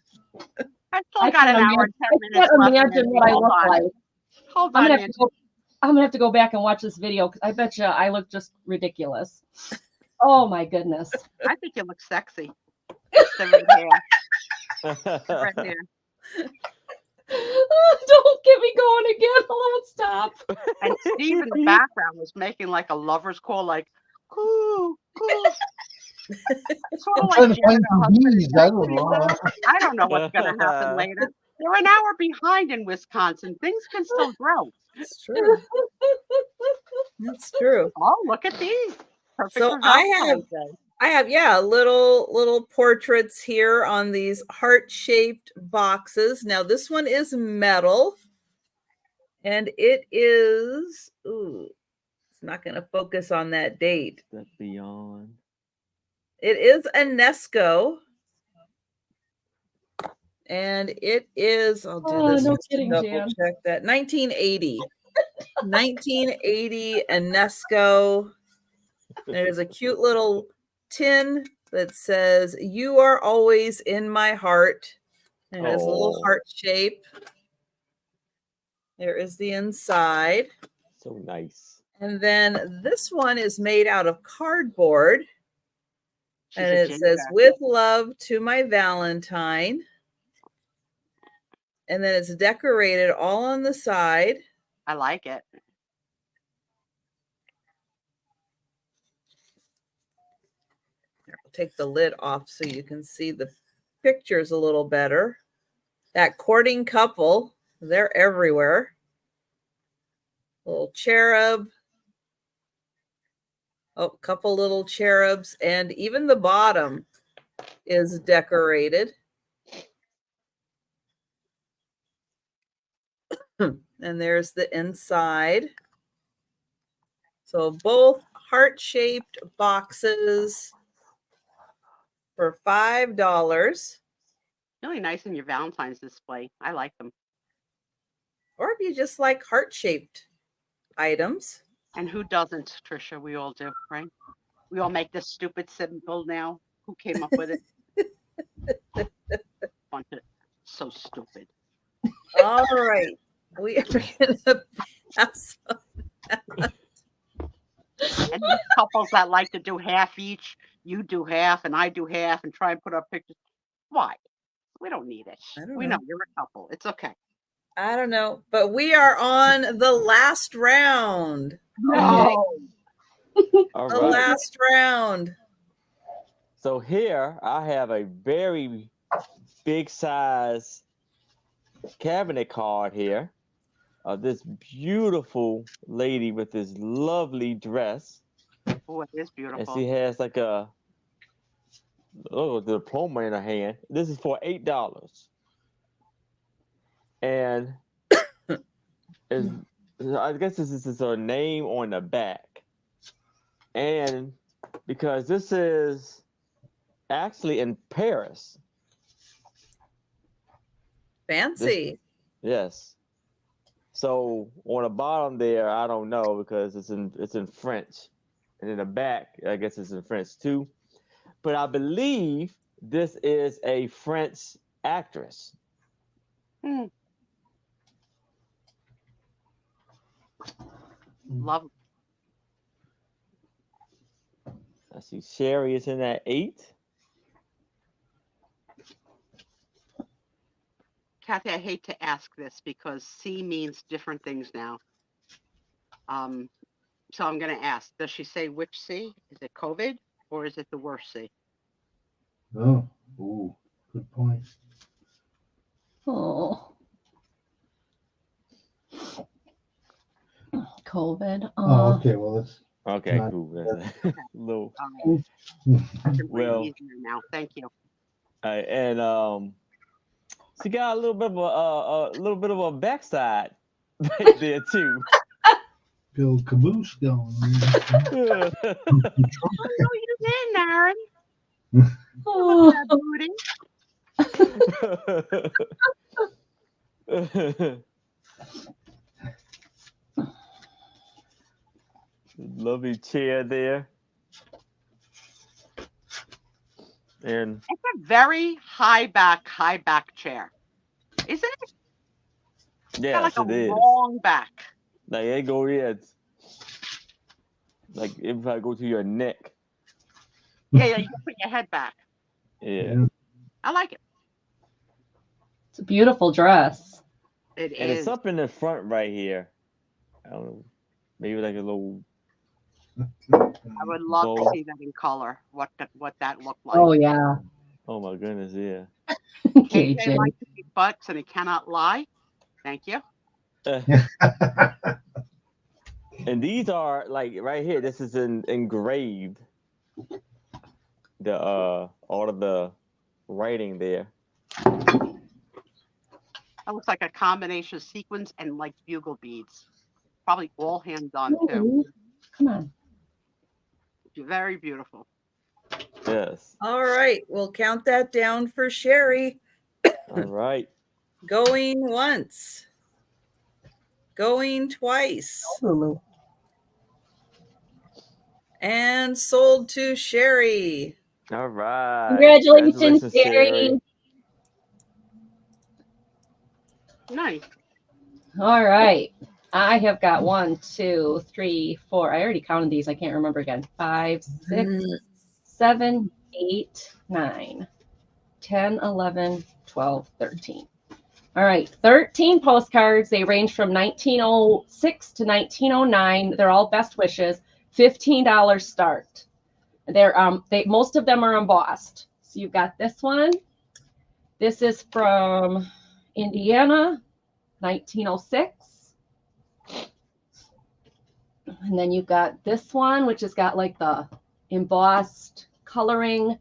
still got an hour and 10 minutes left. I can't imagine what I look like. Hold on, I'm gonna have to go back and watch this video because I bet you I look just ridiculous. Oh my goodness! I think you look sexy. The red hair. The red hair. Don't get me going again. I won't stop. And Steve in the background was making like a lover's call, like, coo, coo. Sort of like I don't know what's going to happen later. We're an hour behind in Wisconsin. Things can still grow. That's true. That's true. Oh, look at these. Perfect. So I have little portraits here on these heart-shaped boxes. Now this one is metal, and it is it's not going to focus on that date. That's beyond. It is a Nesco, and it is. I'll do this. No kidding, double Jan. check that. 1980. 1980 a Nesco. There's a cute little tin that says, "You are always in my heart." And it has a little heart shape. There is the inside. So nice. And then this one is made out of cardboard. And it says, "With love to my Valentine." And then it's decorated all on the side. I like it. Here, I'll take the lid off so you can see the pictures a little better. That courting couple, they're everywhere. Little cherub. Oh, couple little cherubs. And even the bottom is decorated. And there's the inside. So both heart-shaped boxes for $5. Really nice in your Valentine's display. I like them. Or if you just like heart-shaped items. And who doesn't, Trisha? We all do, right? We all make this stupid symbol now. Who came up with it? So stupid. All right. We are going to pass on that. And these couples that like to do half each, you do half and I do half and try and put up pictures. Why? We don't need it. We know you're a couple. It's okay. I don't know, but we are on the last round. No. All The right. last round. So here I have a very big size cabinet card here of this beautiful lady with this lovely dress. Oh, it is beautiful. And she has like a diploma in her hand. This is for $8. And I guess this is her name on the back. And because this is actually in Paris. Fancy. Yes. So on the bottom there, I don't know because it's in French. And in the back, I guess it's in French too. But I believe this is a French actress. Love. I see Sherry is in at 8. Kathy, I hate to ask this because C means different things now. So I'm going to ask, does she say which C? Is it COVID or is it the worst C? Oh, ooh, good point. Oh. COVID. Oh, okay. Well, it's Okay, not- cool. Little. I can breathe Well, easier now. Thank you. and she got a little bit of a backside right there too. Bill Caboose going. Oh, no, you didn't, Aaron. Oh. Lovely chair there. And it's a very high back chair, isn't it? yes, It's got like it a is. long back. Like it go it's like if I go to your neck. Yeah, you can put your head back. Yeah. I like it. It's a beautiful dress. It And is. it's up in the front right here. I don't know. Maybe like a little. I would love to see that in color. What that looked like. Oh yeah. Oh my goodness, yeah. KJ likes to eat butts and he cannot lie. Thank you. And these are like right here. This is engraved. The all of the writing there. That looks like a combination of sequins and like bugle beads. Probably all hand done too. Come on. Very beautiful. Yes. All right. We'll count that down for Sherry. All right. Going once. Going twice. And sold to Sherry. All right. Congratulations, Terry. Nice. All right. I have got 1, 2, 3, 4. I already counted these. I can't remember again. 5, 6, 7, 8, 9, 10, 11, 12, 13. All right. 13 postcards. They range from 1906 to 1909. They're all best wishes. $15 start. Most of them are embossed. So you've got this one. This is from Indiana, 1906. And then you've got this one, which has got like the embossed coloring.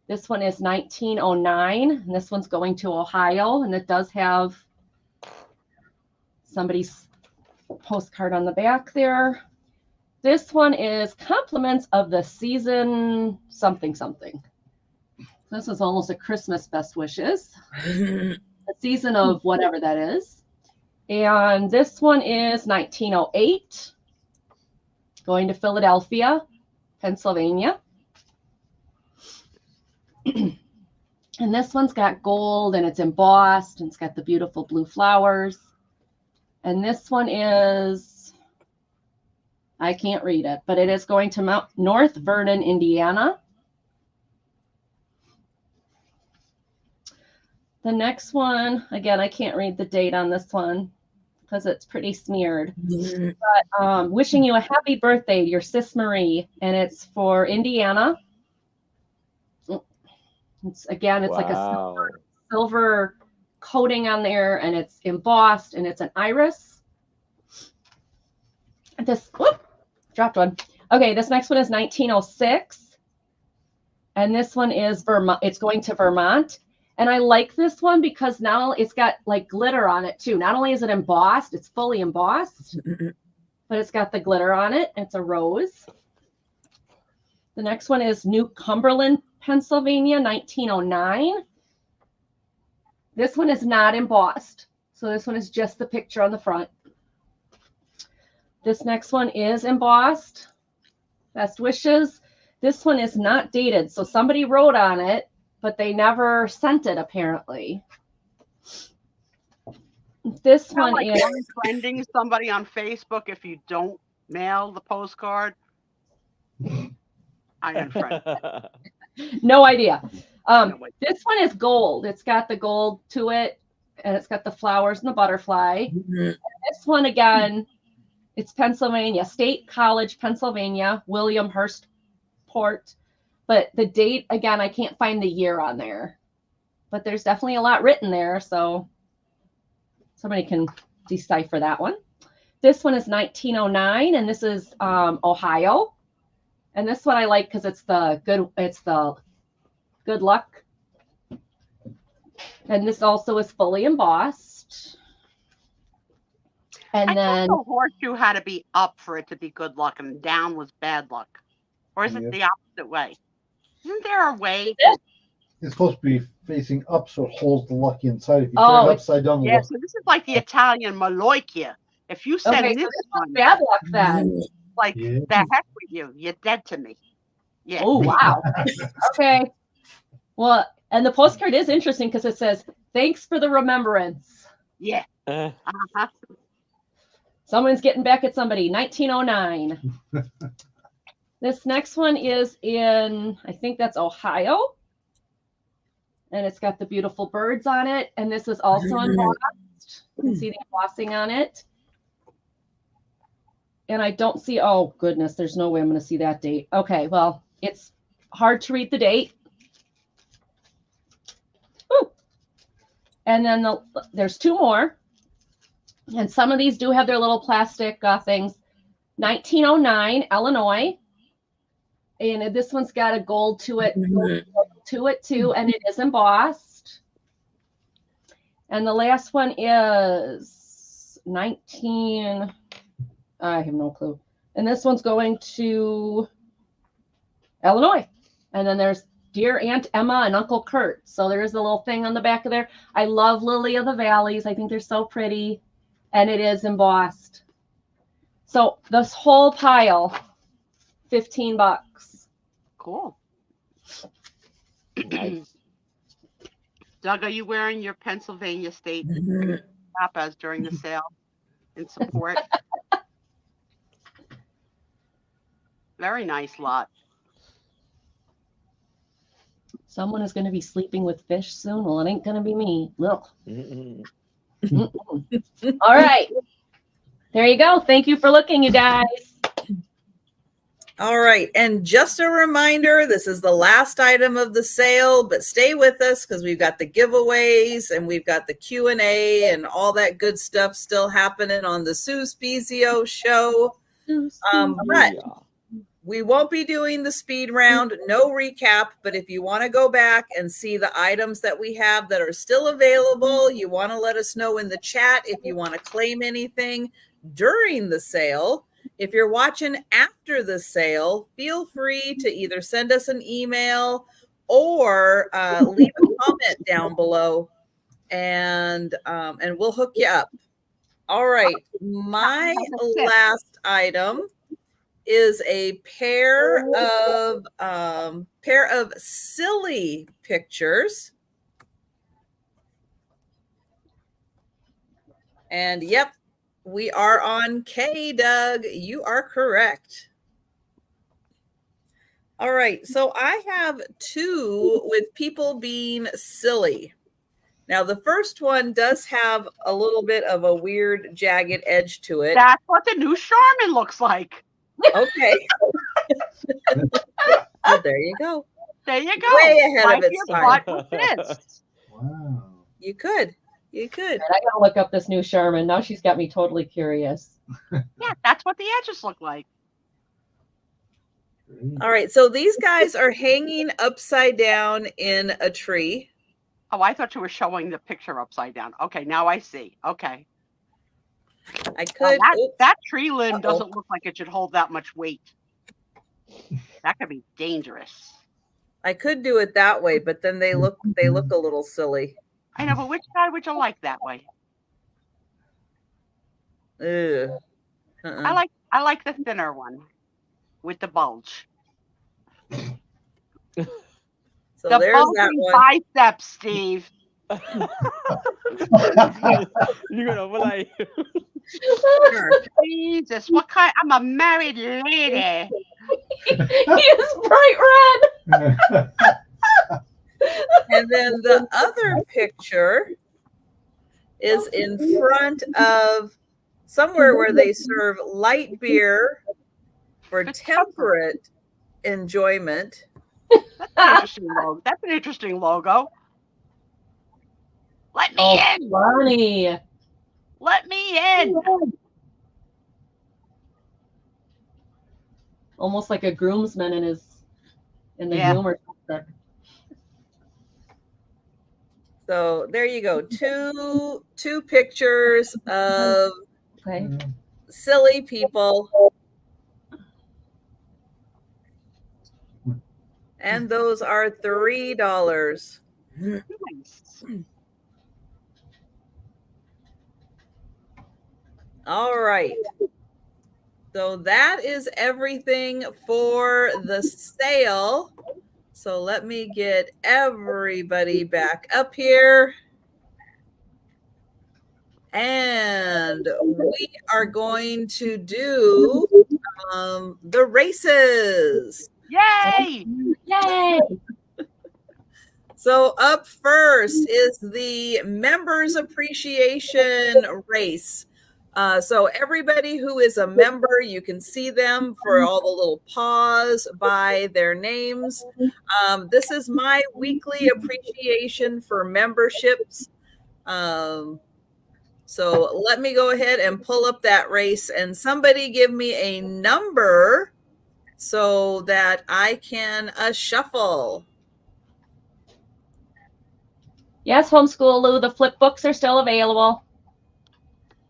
This one is 1909, and this one's going to Ohio, and it does have somebody's postcard on the back there. This one is compliments of the season something something. This is almost a Christmas best wishes. The season of whatever that is. And this one is 1908. Going to Philadelphia, Pennsylvania. And this one's got gold and it's embossed and it's got the beautiful blue flowers. And this one is, I can't read it, but it is going to North Vernon, Indiana. The next one, again, I can't read the date on this one because it's pretty smeared. But wishing you a happy birthday, your Sis Marie, and it's for Indiana. It's like a silver coating on there, and it's embossed, and it's an iris. Dropped one. Okay, this next one is 1906, and this one is Vermont. It's going to Vermont. And I like this one because now it's got like glitter on it too. Not only is it embossed, it's fully embossed, but it's got the glitter on it. It's a rose. The next one is New Cumberland, Pennsylvania, 1909. This one is not embossed. So this one is just the picture on the front. This next one is embossed. Best wishes. This one is not dated. So somebody wrote on it, but they never sent it, apparently. This one like is unfriending somebody on Facebook if you don't mail the postcard. I unfriend. No idea. This one is gold. It's got the gold to it, and it's got the flowers and the butterfly. And this one, again, it's Pennsylvania, State College, Pennsylvania, Williamhurstport. But the date, again, I can't find the year on there. But there's definitely a lot written there, so somebody can decipher that one. This one is 1909, and this is Ohio. And this one I like because it's the good luck. And this also is fully embossed. And then the horseshoe had to be up for it to be good luck, and down was bad luck. Or is it the opposite way? Isn't there a way? It's supposed to be facing up so it holds the luck inside. If you turn it upside down, so this is like the Italian Maloicchia. If you send this one, bad luck then. Like the heck with you. You're dead to me. Yeah. Oh, wow. Okay. Well, and the postcard is interesting because it says, thanks for the remembrance. Yeah. Someone's getting back at somebody. 1909. This next one is in, I think that's Ohio. And it's got the beautiful birds on it. And this is also embossed. You can see the embossing on it. And I don't see, oh goodness, there's no way I'm going to see that date. Okay, well, it's hard to read the date. Ooh. And then there's two more. And some of these do have their little plastic things. 1909, Illinois. And this one's got a gold to it, too, and it is embossed. And the last one is 19. I have no clue. And this one's going to Illinois. And then there's Dear Aunt Emma and Uncle Kurt. So there's a little thing on the back of there. I love Lily of the Valleys. I think they're so pretty. And it is embossed. So this whole pile, $15. Cool. Nice. Doug, are you wearing your Pennsylvania State cap as during the sale in support? Very nice lot. Someone is going to be sleeping with fish soon. Well, it ain't going to be me. Ugh. Mm-mm. All right. There you go. Thank you for looking, you guys. All right. And just a reminder, this is the last item of the sale, but stay with us because we've got the giveaways and we've got the Q&A and all that good stuff still happening on the Sue Spiezio show. But we won't be doing the speed round, no recap, but if you want to go back and see the items that we have that are still available, you want to let us know in the chat if you want to claim anything during the sale. If you're watching after the sale, feel free to either send us an email or leave a comment down below, and we'll hook you up. All right, my last item is a pair of silly pictures. And yep, we are on K, Doug. You are correct. All right, so I have two with people being silly. Now, the first one does have a little bit of a weird, jagged edge to it. That's what the new Charmin looks like. Okay. Well, there you go. There you go. Way ahead of its time. Wow. You could. You could. I gotta look up this new Charmin. Now she's got me totally curious. Yeah, that's what the edges look like. All right, so these guys are hanging upside down in a tree. Oh, I thought you were showing the picture upside down. Okay, now I see. Okay. I could. That tree limb doesn't look like it should hold that much weight. That could be dangerous. I could do it that way, but then they look a little silly. I know, but which guy would you like that way? Ugh. I like the thinner one with the bulge. So the there's that one. Biceps, Steve. You're gonna be like, Jesus, what kind? I'm a married lady. He is bright red. And then the other picture is in front of somewhere where they serve light beer for temperate enjoyment. That's an interesting logo. Let me in. Funny. Let me in. Almost like a groomsman in the groomer. So there you go. Two pictures of silly people. And those are $3. Nice. All right. So that is everything for the sale. So let me get everybody back up here. And we are going to do the races. Yay! Yay! So up first is the members appreciation race. So everybody who is a member, you can see them for all the little paws by their names. This is my weekly appreciation for memberships. So let me go ahead and pull up that race, and somebody give me a number so that I can shuffle. Yes, Homeschool Lou, the flip books are still available.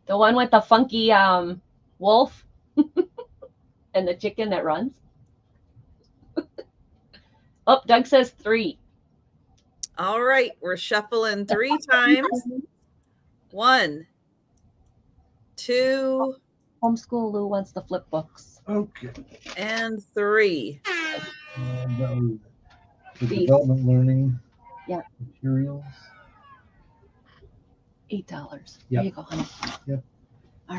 The one with the funky wolf and the chicken that runs. Oh, Doug says 3. All right, we're shuffling 3 times. 1, 2. Homeschool Lou wants the flip books. Okay. And 3. for development learning. Yeah. Materials. $8. Yep. There you go, honey. Yep.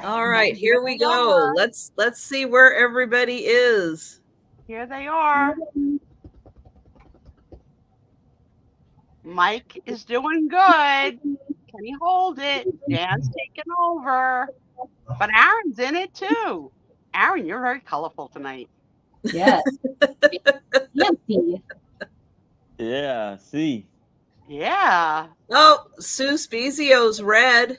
All right, here we go. Let's see where everybody is. Here they are. Mike is doing good. Can he hold it? Dan's taking over. But Aaron's in it too. Aaron, you're very colorful tonight. Yes. Fancy. Yeah, see. Yeah, Oh, Sue Spiezio's red.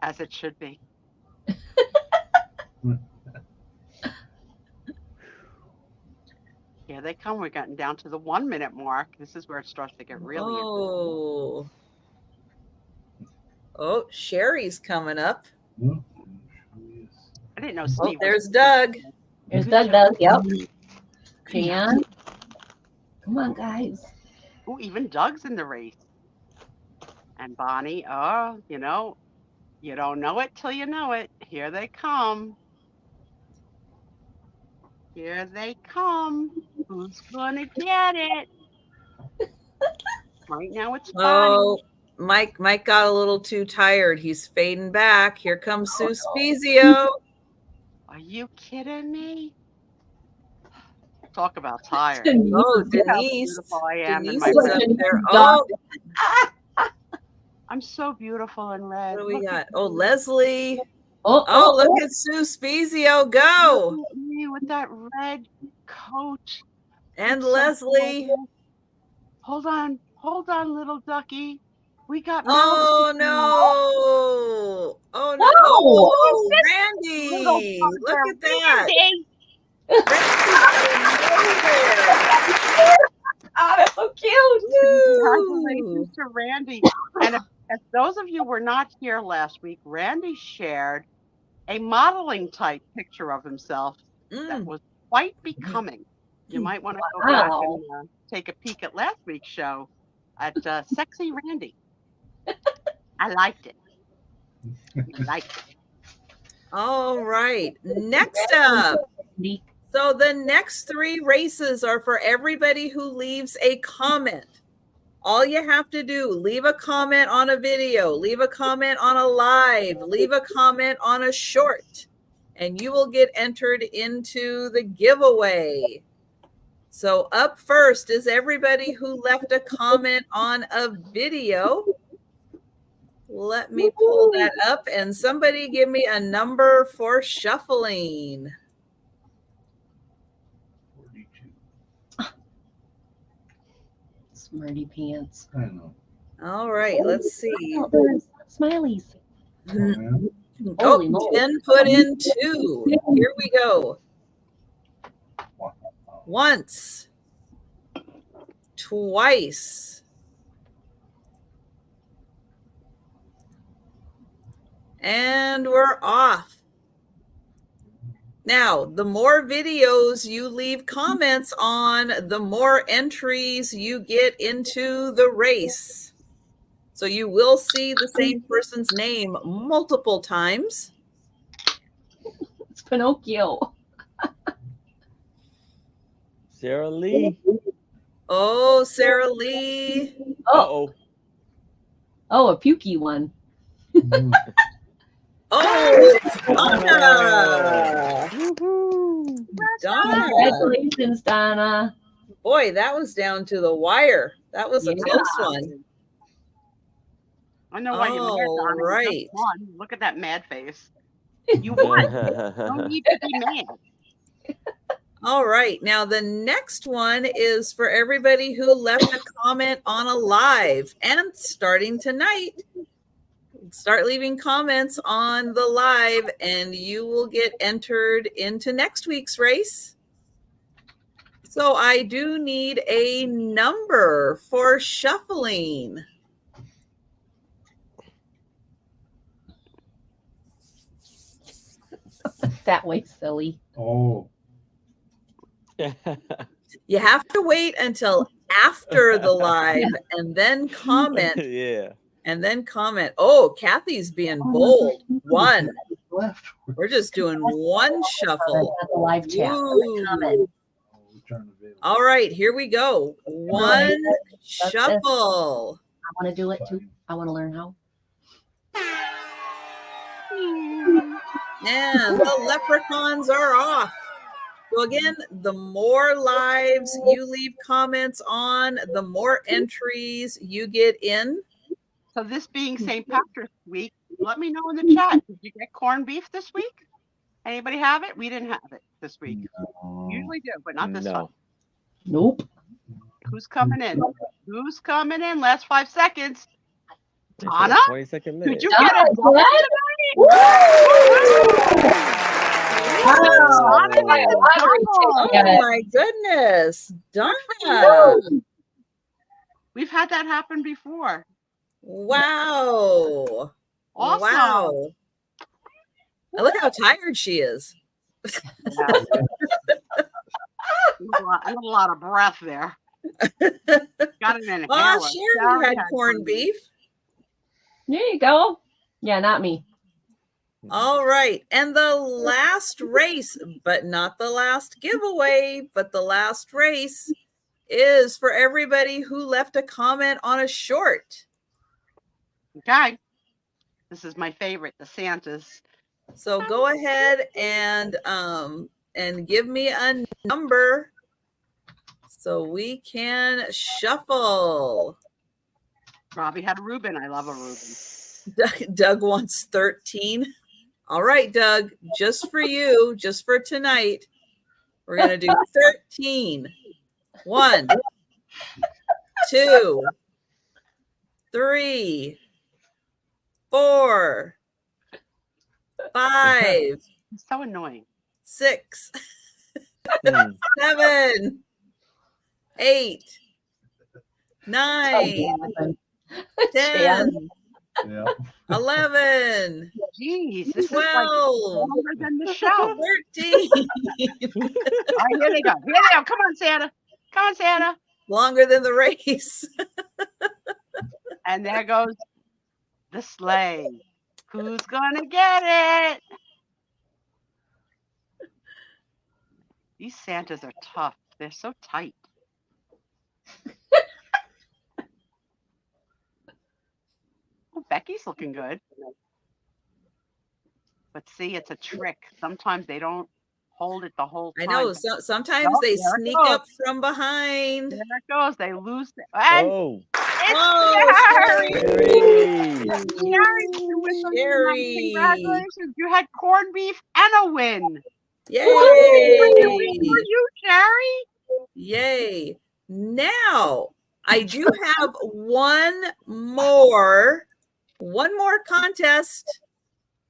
as it should be. Here they come. We're getting down to the 1 minute mark. This is where it starts to get really interesting. Oh, Sherry's coming up. I didn't know Oh, Steve. there's Doug. There's Doug. Yep. Jan. Come on, guys. Oh, even Doug's in the race. And Bonnie, oh, you don't know it till you know it. Here they come. Here they come. Who's gonna get it? Right now it's Bonnie. Oh, Mike got a little too tired. He's fading back. Here comes Sue Spiezio. Are you kidding me? Talk about tired. Oh, Look how Denise. beautiful I am in Denise my is red. up there. Oh, I'm so beautiful in red. what do we Look got? at Oh, me. Leslie. Oh, look at Sue Spiezio go. Look at me with that red coat. And It's so Leslie. gorgeous. Hold on, little ducky. We got Oh Melody. no! Oh no! Whoa. Oh, Randy! Look at that! Oh, that's so cute. Congratulations to Randy. And if those of you were not here last week, Randy shared a modeling type picture of himself that was quite becoming. You might want to go back and take a peek at last week's show at Sexy Randy. I liked it. All right. Next up. So the next 3 races are for everybody who leaves a comment. All you have to do, leave a comment on a video, leave a comment on a live, leave a comment on a short, and you will get entered into the giveaway. So up first is everybody who left a comment on a video. Let me pull that up and somebody give me a number for shuffling. 42. Smarty pants. I know. All right, let's see. Oh, there's smileys. Oh, 10 put in 2. Here we go. Once. Twice. And we're off. Now, the more videos you leave comments on, the more entries you get into the race. So you will see the same person's name multiple times. It's Pinocchio. Sarah Lee. Oh, Sarah Lee. Uh-oh. Oh, a pukey one. Oh, it's Donna. Donna. Congratulations, Donna. Boy, that was down to the wire. That was a close one. I know why you're mad, Donna. You Right. just won. Look at that mad face. You won. No need to be mad. All right. Now, the next one is for everybody who left a comment on a live. And starting tonight, start leaving comments on the live and you will get entered into next week's race. So I do need a number for shuffling. That way, silly. Oh. You have to wait until after the live and then comment. Yeah. And then comment. Oh, Kathy's being bold. 1. Left. We're just doing one shuffle. That's a live chat. Ooh. Comment. Return the video. All right, here we go. One shuffle. I want to do it too. I want to learn how. And the leprechauns are off. So again, the more lives you leave comments on, the more entries you get in. So this being St. Patrick's week, let me know in the chat. Did you get corned beef this week? Anybody have it? We didn't have it this week. Usually do, but not this time. Nope. Who's coming in? Who's coming in? Last 5 seconds. Donna? 20-second Did limit. you get it? Woo! Oh my goodness, Donna. We've had that happen before. Wow. Awesome. Wow. And look how tired she is. Yeah. a lot of breath there. Got an inhaler. Oh, Sharon had corned beef. There you go. Yeah, not me. All right. And the last race, but not the last giveaway, but the last race is for everybody who left a comment on a short. Okay. This is my favorite, the Santas. So go ahead and give me a number so we can shuffle. Robbie had a Reuben. I love a Reuben. Doug wants 13. All right, Doug, just for you, just for tonight, we're going to do 13. 1, 2, 3, 4, 5. It's so annoying. 6, 7, 8, 9, 10, 11. Jeez, this 12. is like longer than the show. 13. All right, here they go. Here they go. Come on, Santa. Come on, Santa. Longer than the race. And there goes the sleigh. Who's gonna get it? These Santas are tough. They're so tight. Oh, Becky's looking good. But see, it's a trick. Sometimes they don't hold it the whole time. I know. So, sometimes they sneak up from behind. There it goes. They lose. And Oh, it's Sherry! Sherry. Congratulations. You had corned beef and a win. Yay. For you, Sherry. Yay. Now, I do have one more contest.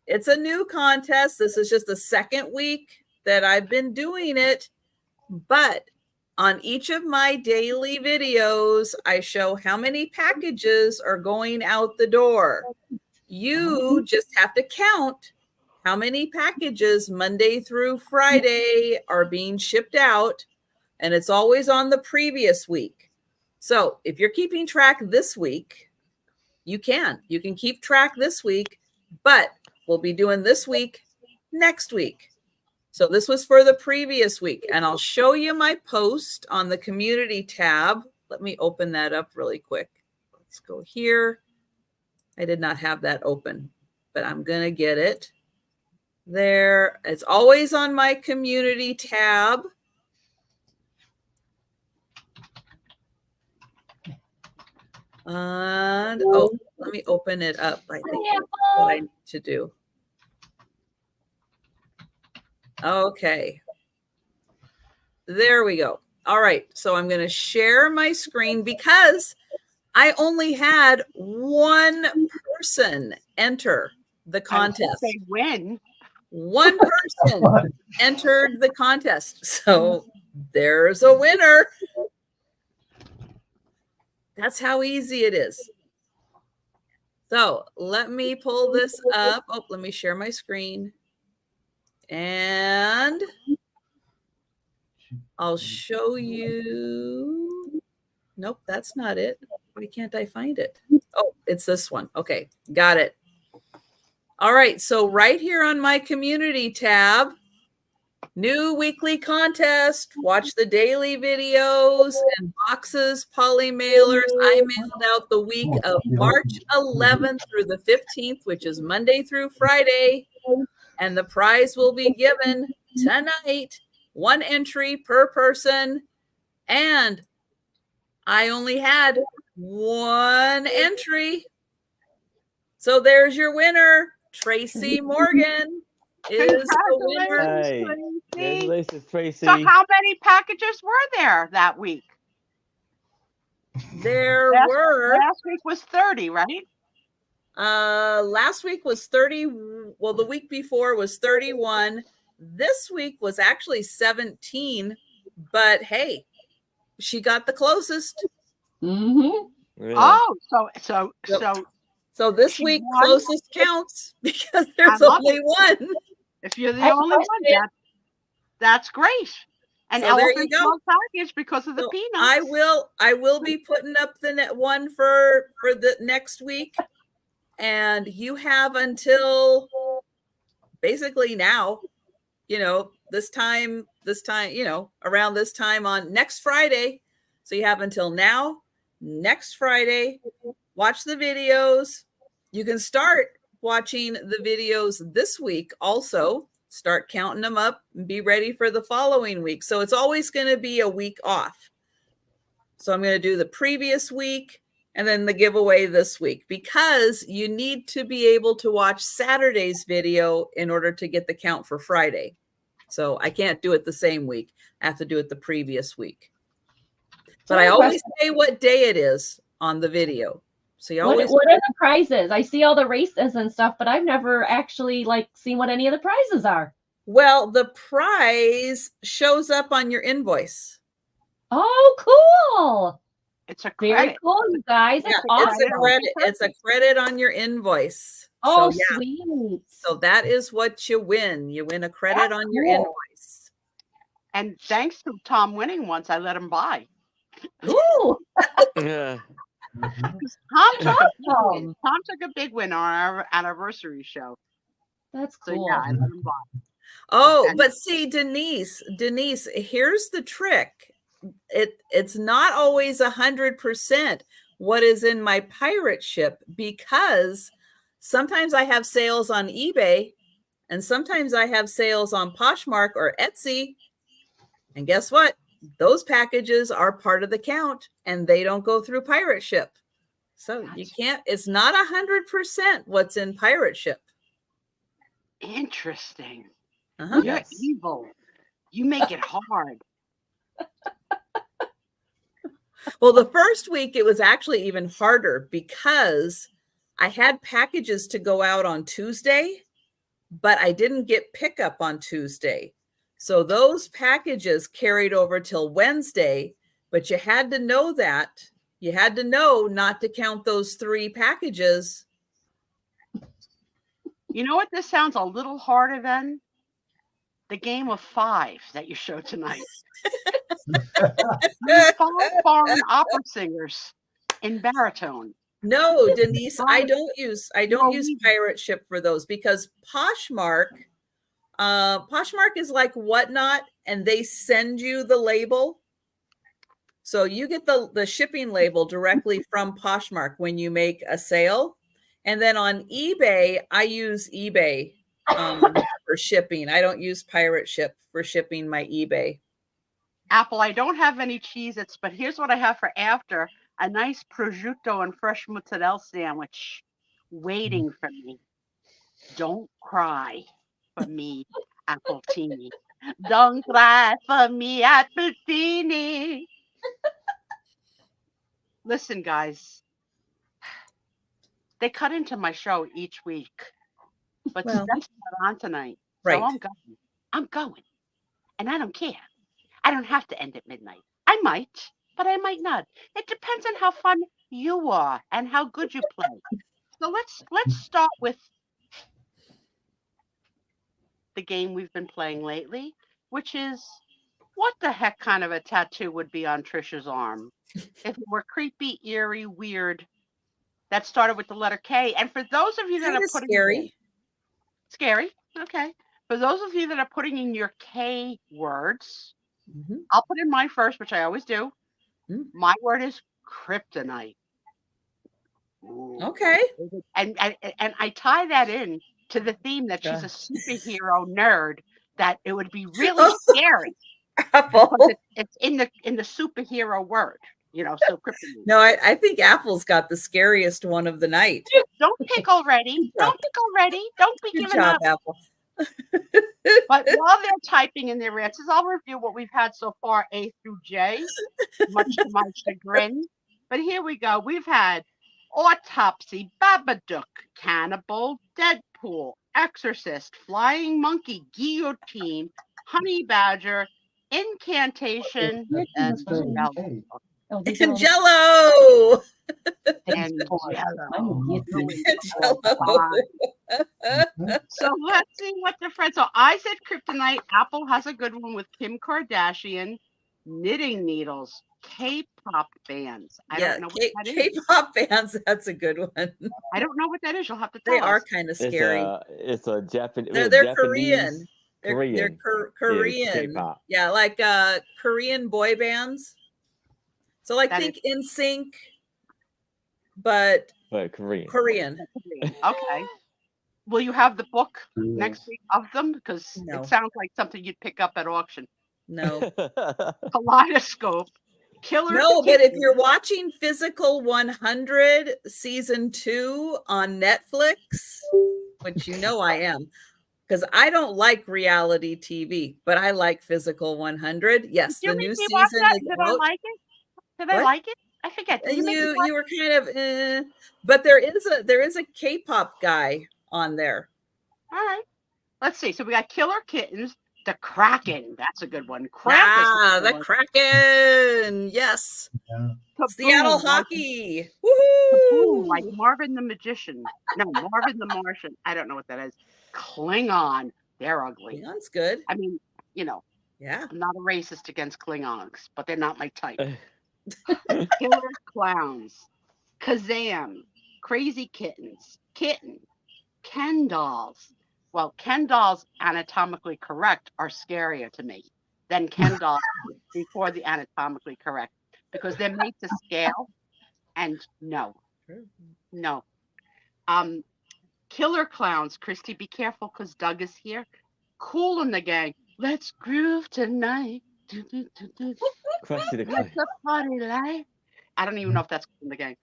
It's a new contest. This is just the second week that I've been doing it. But on each of my daily videos, I show how many packages are going out the door. You just have to count how many packages Monday through Friday are being shipped out. And it's always on the previous week. So if you're keeping track this week, you can keep track this week, but we'll be doing this week next week. So this was for the previous week, and I'll show you my post on the community tab. Let me open that up really quick. Let's go here. I did not have that open, but I'm going to get it there. It's always on my community tab. And let me open it up. I think that's what I need to do. Okay. There we go. All right. So I'm going to share my screen because I only had one person enter the contest. They win. One person entered the contest. So there's a winner. That's how easy it is. So let me pull this up. Oh, let me share my screen. And I'll show you. Nope, that's not it. Why can't I find it? Oh, it's this one. Okay, got it. All right, so right here on my community tab, New weekly contest. Watch the daily videos and boxes, poly mailers. I mailed out the week of March 11th through the 15th, which is Monday through Friday. And the prize will be given tonight. 1 entry per person. And I only had 1 entry. So there's your winner. Tracy Morgan is the winner. Hey, Tracy. congratulations, Tracy. So how many packages were there that week? Last week was 30, right? Last week was 30. Well, the week before was 31. This week was actually 17. But hey, she got the closest. Mm-hmm. Yeah. Oh, so this she week won? closest counts because there's love only one. If you're the only one, that's great. And So there you elephant go. small package because of the So peanuts. I will be putting up the one for the next week, and you have until basically now, this time, around this time on next Friday. So you have until now, next Friday, watch the videos. You can start watching the videos this week also. Start counting them up and be ready for the following week. So it's always going to be a week off. So I'm going to do the previous week and then the giveaway this week, because you need to be able to watch Saturday's video in order to get the count for Friday. So I can't do it the same week. I have to do it the previous week. But I always say what day it is on the video. So you always. What are the prizes? I see all the races and stuff, but I've never actually seen what any of the prizes are. Well, the prize shows up on your invoice. Oh, cool! It's a credit. Very cool, you guys. Yeah, awesome. it's a credit. It's a credit on your invoice. Oh, so, yeah. Sweet. So that is what you win. You win a credit on your invoice. And thanks to Tom winning once, I let him buy. Ooh. Yeah. Tom took a big win on our anniversary show. That's So cool. yeah, I let him buy. Oh, but see, Denise, here's the trick. It's not always 100% what is in my pirate ship, because sometimes I have sales on eBay and sometimes I have sales on Poshmark or Etsy. And guess what? Those packages are part of the count and they don't go through pirate ship. So you can't, it's not 100% what's in pirate ship. Interesting. Uh-huh. You're evil. You make it hard. Well, the first week it was actually even harder because I had packages to go out on Tuesday, but I didn't get pickup on Tuesday. So those packages carried over till Wednesday, but you had to know that. You had to know not to count those 3 packages. You know what this sounds a little harder than? The game of 5 that you showed tonight. 5 foreign opera singers in baritone. No, Denise, I don't use pirate ship for those, because Poshmark is like Whatnot, and they send you the label. So you get the shipping label directly from Poshmark when you make a sale. And then on eBay, I use eBay for shipping. I don't use pirate ship for shipping my eBay. Apple, I don't have any Cheez-Its, but here's what I have for after. A nice prosciutto and fresh mozzarella sandwich waiting for me. Don't cry for me, Appletini. Don't cry for me, Appletini. Listen, guys. They cut into my show each week, but Steph's not on tonight. Right. So I'm going. And I don't care. I don't have to end at midnight. I might, but I might not. It depends on how fun you are and how good you play. So let's start with the game we've been playing lately, which is, what the heck kind of a tattoo would be on Trisha's arm if it were creepy, eerie, weird, that started with the letter K? And for those of you that are putting scary. Scary. Okay. For those of you that are putting in your K words, Mhm. I'll put in mine first, which I always do. My word is kryptonite. Ooh. Okay. And I tie that in to the theme that she's a superhero nerd, that it would be really scary. Apple. Because it's in the superhero word, so kryptonite. No, I think Apple's got the scariest one of the night. Don't pick already. Don't pick already. Don't be Good giving job, up. Apple. But while they're typing in their answers, I'll review what we've had so far, A through J, much to my chagrin. But here we go. We've had autopsy, Babadook, cannibal, Deadpool, exorcist, flying monkey, guillotine, honey badger, incantation, and Jello. And Jello. And Jello. So let's see what the friends. So I said kryptonite. Apple has a good one with Kim Kardashian. Knitting needles, K-pop bands. I don't know what that is. K-pop bands. That's a good one. I don't know what that is. You'll have to tell us. They are kind of scary. It's a Japanese. They're Korean. They're Korean. K-pop. Yeah, like Korean boy bands. So like think NSYNC, but Korean. Okay. Will you have the book next week of them? Because it sounds like something you'd pick up at auction. No. Kaleidoscope. Killer. No, but if you're watching Physical 100 season 2 on Netflix, which I am, because I don't like reality TV, but I like Physical 100. Yes, the new season is out. Did I like it? Did I like it? I forget. You were kind of, but there is a K-pop guy on there. All right. Let's see. So we got Killer Kittens, the Kraken. That's a good one. The Kraken. Yes. Yeah. Seattle hockey. Woohoo! Like Marvin the Magician. No, Marvin the Martian. I don't know what that is. Klingon. They're ugly. Klingon's good. I mean, Yeah. I'm not a racist against Klingons, but they're not my type. Killer Clowns. Kazam. Crazy Kittens. Kitten. Ken dolls. Well, Ken dolls anatomically correct are scarier to me than Ken dolls before the anatomically correct, because they're made to scale. And no. Killer Clowns. Christy, be careful because Doug is here. Kool and the Gang. Let's groove tonight. What's the party like? I don't even know if that's Kool and the Gang.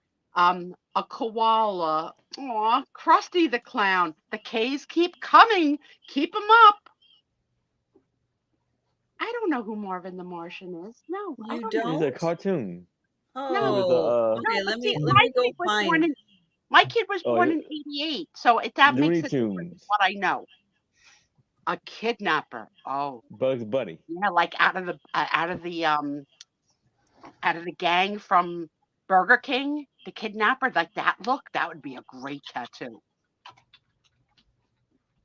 A koala. Aw, Krusty the Clown. The K's keep coming. Keep them up. I don't know who Marvin the Martian is. No, I don't know. He's a cartoon. Oh, okay. Let me go find. My kid was born in '88, so that Looney makes it different what I know. A kidnapper. Oh, Bugs Bunny. Yeah, like out of the gang from Burger King, the kidnapper, like that look. That would be a great tattoo.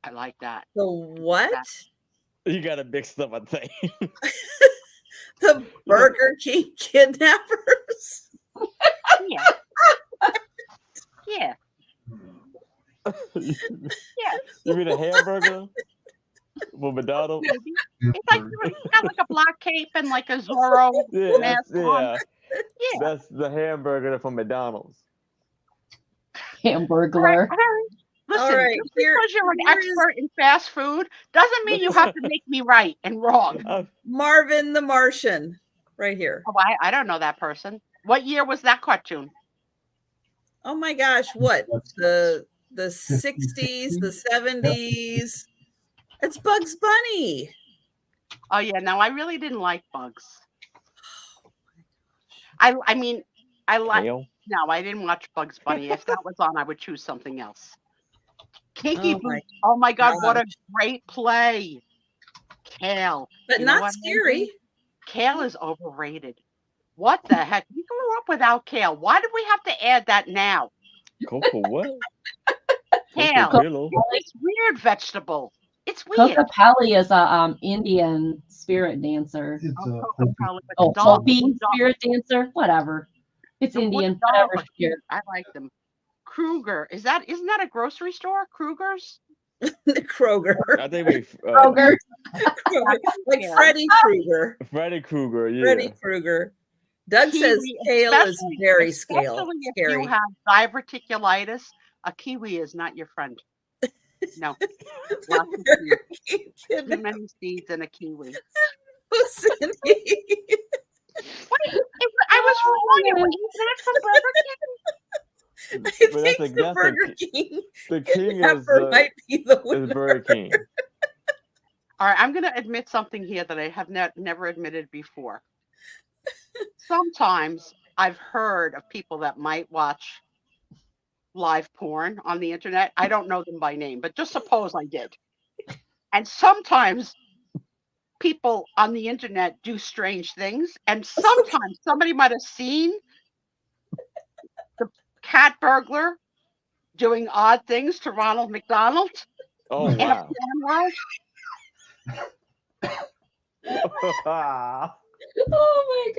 I like that. The what? You got to mix up, I think. The Burger King kidnappers. Yeah. Yeah. Yeah. You mean a hamburger? Well, McDonald's? It's like he's got like a black cape and like a Zorro mask on. Yeah. That's the hamburger from McDonald's. Hamburglar. Listen, all right, just because you're an expert in fast food doesn't mean you have to make me right and wrong. Marvin the Martian, right here. Oh, I don't know that person. What year was that cartoon? Oh my gosh, what? The 60s, the 70s. It's Bugs Bunny. Oh yeah, no, I really didn't like Bugs. I mean, I like. No, I didn't watch Bugs Bunny. If that was on, I would choose something else. Kinky Boots. Oh my God, what a great play. Kale. But not scary. Kale is overrated. What the heck? We grew up without kale. Why did we have to add that now? Cocoa what? Kale. It's weird vegetable. It's weird. Kokopelli is a Indian spirit dancer. Hopi spirit dancer. Whatever. It's Indian. Whatever. I like them. Kruger. Isn't that a grocery store? Kruger's? Kroger. I think we Kroger. Like Yeah. Freddy Krueger. Freddy Krueger. Yeah. Freddy Krueger. Doug says Kiwi, kale is especially- very Especially if scary. you have diverticulitis, a kiwi is not your friend. No. Lots of seeds. Too many seeds in a kiwi. Cindy. I was wrong. It was not from Burger King. I But think that's the Burger King the king is pepper might be the is winner. Burger King. All right, I'm going to admit something here that I have never admitted before. Sometimes I've heard of people that might watch live porn on the internet. I don't know them by name, but just suppose I did. And sometimes people on the internet do strange things, and sometimes somebody might have seen the cat burglar doing odd things to Ronald McDonald Oh in a wow. porn live. Oh my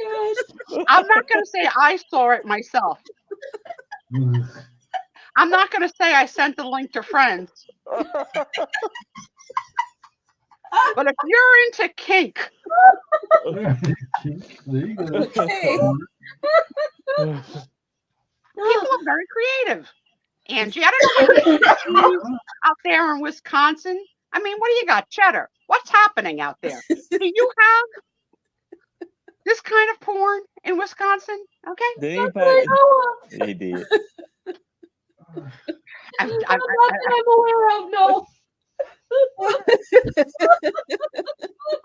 gosh. I'm not going to say I saw it myself. I'm not going to say I sent the link to friends. But if you're into kink, There you go. Okay. people are very creative. Angie, I don't know what you do out there in Wisconsin. I mean, what do you got? Cheddar. What's happening out there? Do you have this kind of porn in Wisconsin? Okay. Did That's what I he? know of. He did. I'm, Not I'm, that I'm aware of, no.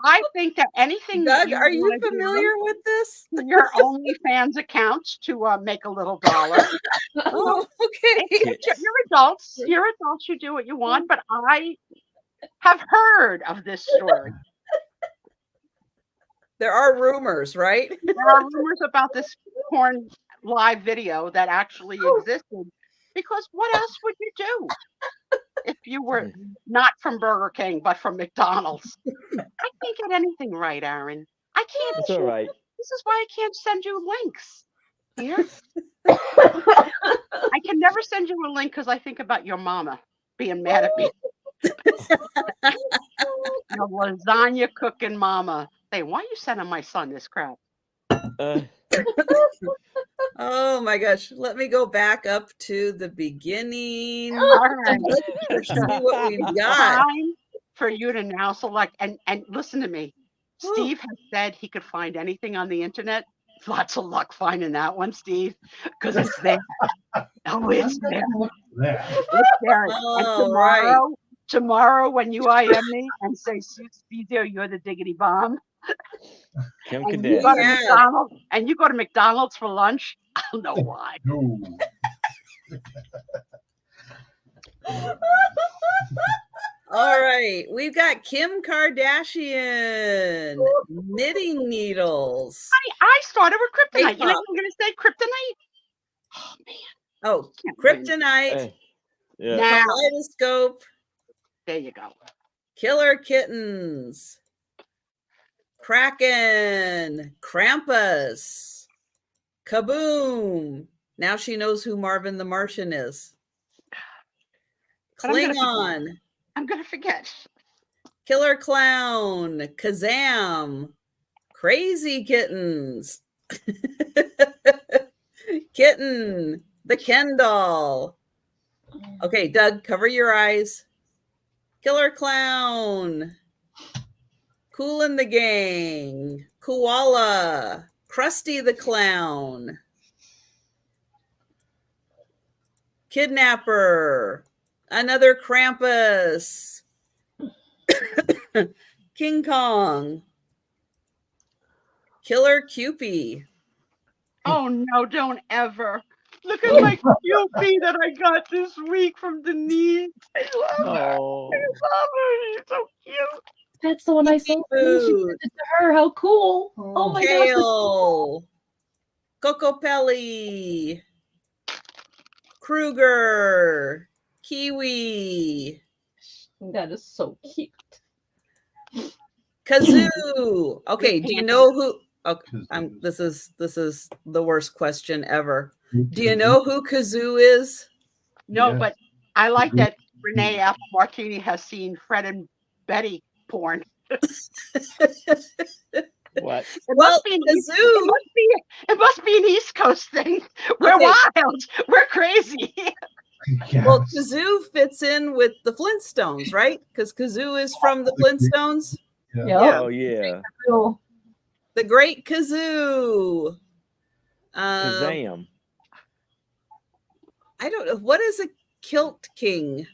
I think that anything. Doug, that are you wanna do familiar with this? for your OnlyFans accounts to make a little dollar. Oh, okay. You're adults. You're adults. You do what you want. But I have heard of this story. There are rumors, right? There are rumors about this porn live video that actually existed. Because what else would you do if you were not from Burger King but from McDonald's? I can't get anything right, Aaron. I can't. It's all right. This is why I can't send you links. Here, I can never send you a link because I think about your mama being mad at me. Your lasagna cooking mama. Say, why are you sending my son this crap? Oh my gosh. Let me go back up to the beginning. All right. Let's see what we've got. Time for you to now select and listen to me. Steve has said he could find anything on the internet. Lots of luck finding that one, Steve, because it's there. Oh, it's there. There. It's there. And Oh, tomorrow when you IM me and say, Sue Spiezio, you're the diggity bomb, Kim and you, Cadet. go to Yeah. McDonald's, and you go to McDonald's for lunch, I'll know why. No. All right. We've got Kim Kardashian knitting needles. I started with kryptonite. Hey, You know what I'm going to say? Kryptonite? Oh, man. Oh, Can't win. kryptonite, Hey, yeah. Now, kaleidoscope, there you go. killer kittens, Kraken, Krampus, Kaboom. Now she knows who Marvin the Martian is. But I'm gonna Klingon, I'm going to forget. Killer Clown, Kazam, Crazy Kittens, Kitten, the Ken doll. Okay, Doug, cover your eyes. Killer Clown, Cool in the Gang, Koala, Krusty the Clown, Kidnapper, another Krampus, King Kong, Killer Cupie. Oh, no, don't ever. Look at my QP that I got this week from Denise. I love her. Oh. I love her. She's so cute. That's the one I saw. She Food. sent it to her. How cool. Oh my gosh. Kale, Cocopelli, Kruger, Kiwi, That is so cute. Kazoo. Okay, do you know who? Okay, this is the worst question ever. Do you know who Kazoo is? No, Yes. but I like that Renee after Martini has seen Fred and Betty porn. What? It Well, must be the zoo. It must be an East Coast thing. We're Okay. wild. We're crazy. Well, Yes. Kazoo fits in with the Flintstones, right? Because Kazoo is from the Flintstones. Yeah. Oh yeah. So, The Great Kazoo. Kazam. I don't know. What is a kilt king?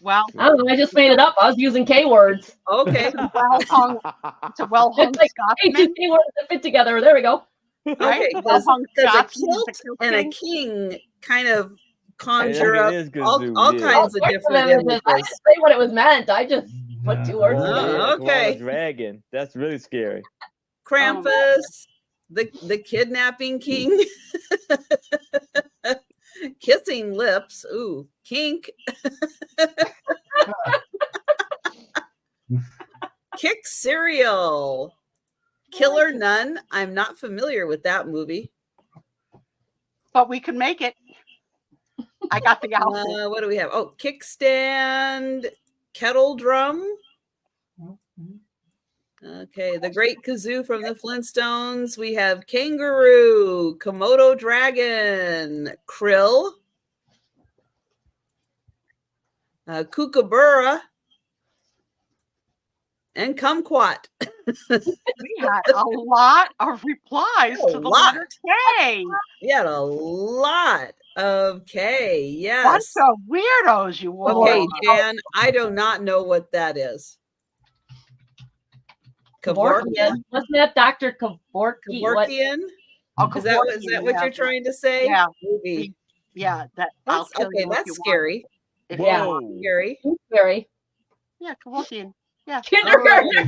Well, I don't know. I just made it up. I was using K words. Okay. it's a well-hung It's like, hey, two Scotsman. K words that fit together. There we go. Right? Okay. Well Does hung a Scotsman is kilt kilt and a king. king kind of I conjure think up it is all Kazoo, yeah. kinds of sorts different images. I images? didn't say what it was meant. I just put two words Oh, together. Yeah, okay. koala dragon. That's really scary. Krampus, the kidnapping king, kissing lips, ooh, kink, kick cereal, killer nun. I'm not familiar with that movie. But we can make it. I got the outfit. What do we have? Oh, kickstand, kettle drum. Okay, the Great Kazoo from the Flintstones. We have kangaroo, Komodo dragon, krill, kookaburra, and kumquat. We had a lot of replies A to the lot. letter K. We had a lot of K. Bunch Yes. of weirdos you all Okay, are. Jan, I do not know what that is. Kevorkian. Wasn't that Dr. Kevorkian? What? Kevorkian? Oh, Is that Kevorkian, what yeah. you're trying to say? Yeah. Maybe. Yeah, that I'll That's kill okay. you if That's you want. scary. If Yeah. you want. Whoa. Scary. Scary. Yeah, Kevorkian. Yeah. Kindergarten.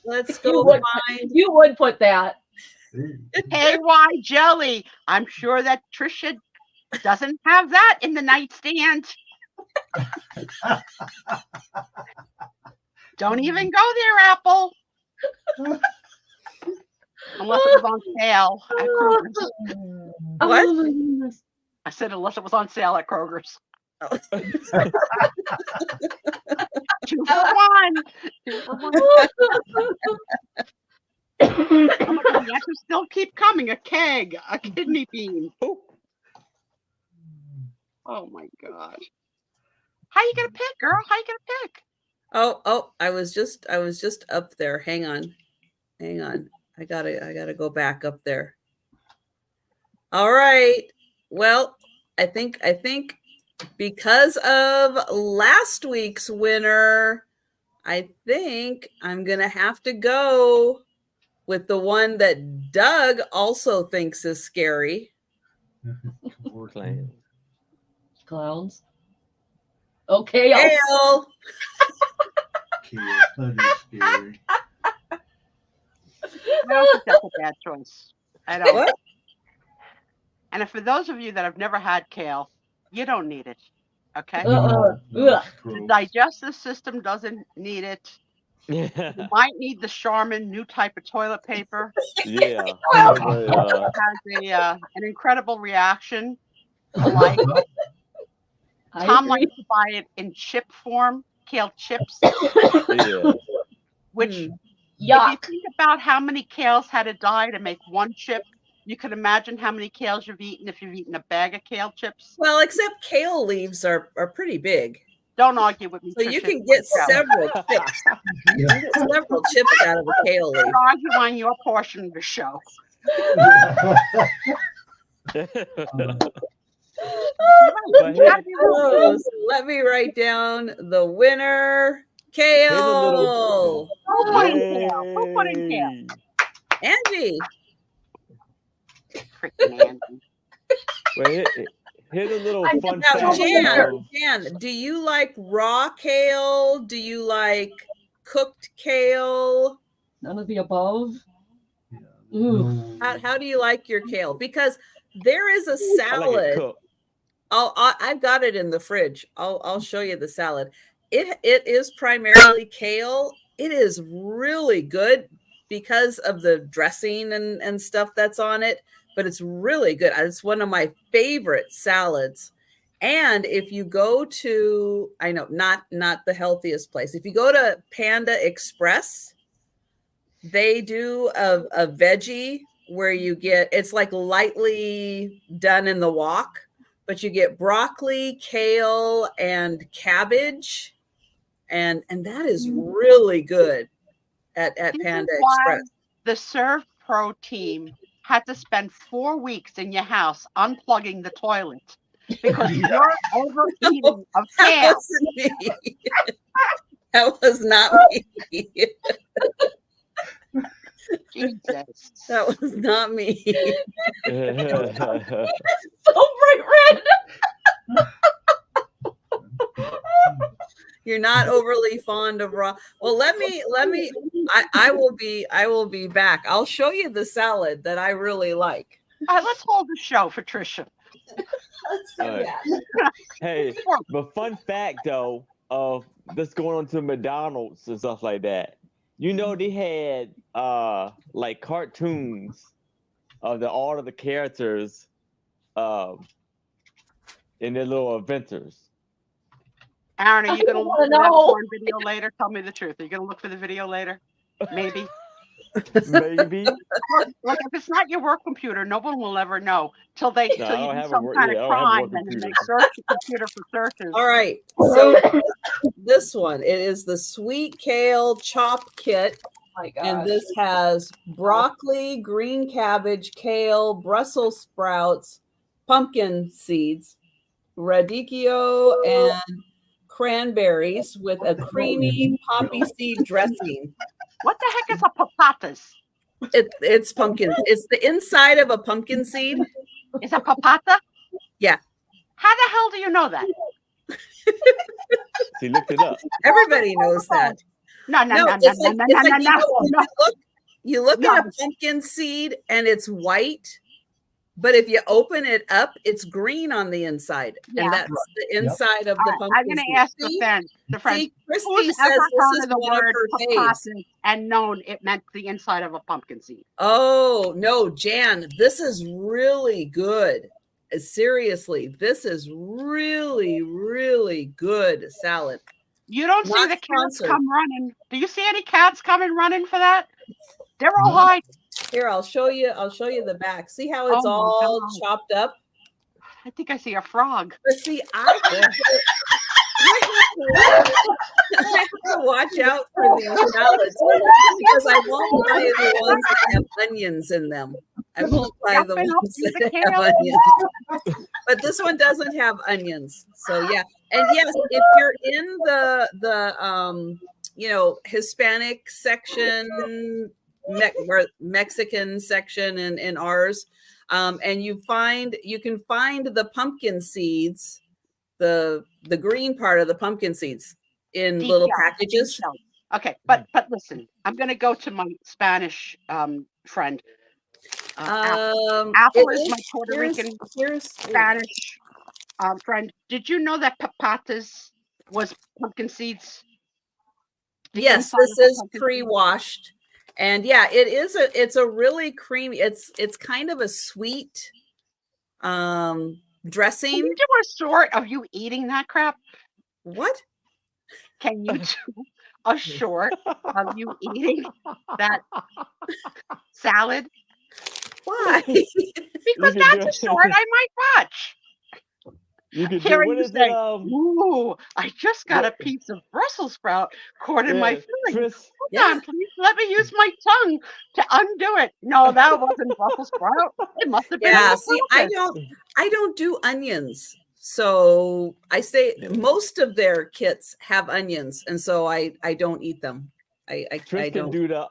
Let's You go would, find. you would put that. KY jelly. I'm sure that Trisha doesn't have that in the nightstand. Don't even go there, Apple. Unless it was on sale at Kroger's. What? Oh my goodness. I said unless it was on sale at Kroger's. 2 for 1. 2 for 1. Oh my God, the answers still keep coming. A keg, a kidney bean. Oh my God. How you gonna pick, girl? How you gonna pick? Oh, I was just up there. Hang on. I gotta go back up there. All right. Well, I think because of last week's winner, I think I'm gonna have to go with the one that Doug also thinks is scary. Clowns. Okay. Hail. That is scary. I don't think that's a bad choice. I don't. What? And for those of you that have never had kale, you don't need it. Okay? No, The digestive system doesn't need it. You might need the Charmin new type of toilet paper. Yeah. It has an incredible reaction. Like Tom likes to buy it in chip form, kale chips. Yeah. Which, Yuck. if you think about how many kales had to die to make one chip, you can imagine how many kales you've eaten if you've eaten a bag of kale chips. Well, except kale leaves are pretty big. Don't argue with me. So Trisha. you can get several chips. You can get several chips out of a kale leaf. Don't argue on your portion of the show. Let me write down the winner. Kale. Who put in kale? Angie. Freaking Angie. Wait, here's a little fun Now, fact. Jan, do you like raw kale? Do you like cooked kale? None of the above. Ooh. How do you like your kale? Because there is a I like it salad. cooked. I've got it in the fridge. I'll show you the salad. It is primarily kale. It is really good because of the dressing and stuff that's on it, but it's really good. It's one of my favorite salads. And if you go to, I know not the healthiest place. If you go to Panda Express, they do a veggie where you get, it's like lightly done in the wok, but you get broccoli, kale, and cabbage. And that is really good at Panda Express. The Serve Pro team had to spend 4 weeks in your house unplugging the toilet because you're overeating of kale. That was not me. Jesus. That was not me. So bright red. You're not overly fond of raw. Well, let me. I will be back. I'll show you the salad that I really like. Let's hold the show for Trisha. Hey, but fun fact though of this going on to McDonald's and stuff like that. You know they had like cartoons of all of the characters in their little adventures. Aaron, are you going to look for that porn video later? Tell me the truth. Are you going to look for the video later? Maybe. Maybe. Like if it's not your work computer, no one will ever know till you do some kind of crime and then they search your computer for searches. All right. So this one, it is the sweet kale chop kit. Oh my gosh. And this has broccoli, green cabbage, kale, Brussels sprouts, pumpkin seeds, radicchio, and cranberries with a creamy poppy seed dressing. What the heck is a papatas? It's pumpkin. It's the inside of a pumpkin seed. Is a papata? Yeah. How the hell do you know that? She looked it up. Everybody knows that. No. You look at a pumpkin seed and it's white, but if you open it up, it's green on the inside, and that's the inside of the pumpkin. I'm going to ask the friend. Christy says this is the one of word her faves, and known it meant the inside of a pumpkin seed. Oh no, Jan, this is really good. Seriously, this is really, really good salad. You don't see the cats come running. Do you see any cats coming running for that? They're all high. Here, I'll show you the back. See how it's all chopped up? I think I see a frog. But see, I have to watch out for these salads because I won't buy the ones that have onions in them. I won't buy the ones that have onions. But this one doesn't have onions. So yeah. And yes, if you're in the Hispanic section, Mexican section in ours, and you can find the pumpkin seeds, the green part of the pumpkin seeds in little packages. Okay, but listen, I'm going to go to my Spanish friend. Apple is my Puerto Rican Spanish friend. Did you know that papatas was pumpkin seeds? Yes, this is pre-washed. And yeah, it's a really creamy, it's kind of a sweet dressing. Can you do a short of you eating that crap? What? Can you do a short of you eating that salad? Why? Because that's a short I might watch. You can Hearing you say, ooh, I just got a piece of Brussels sprout caught in my filling. Hold on, please let me use my tongue to undo it. No, that wasn't Brussels sprout. It must have been. Yeah, see, I don't do onions. So I say most of their kits have onions, and so I don't eat them. I don't do the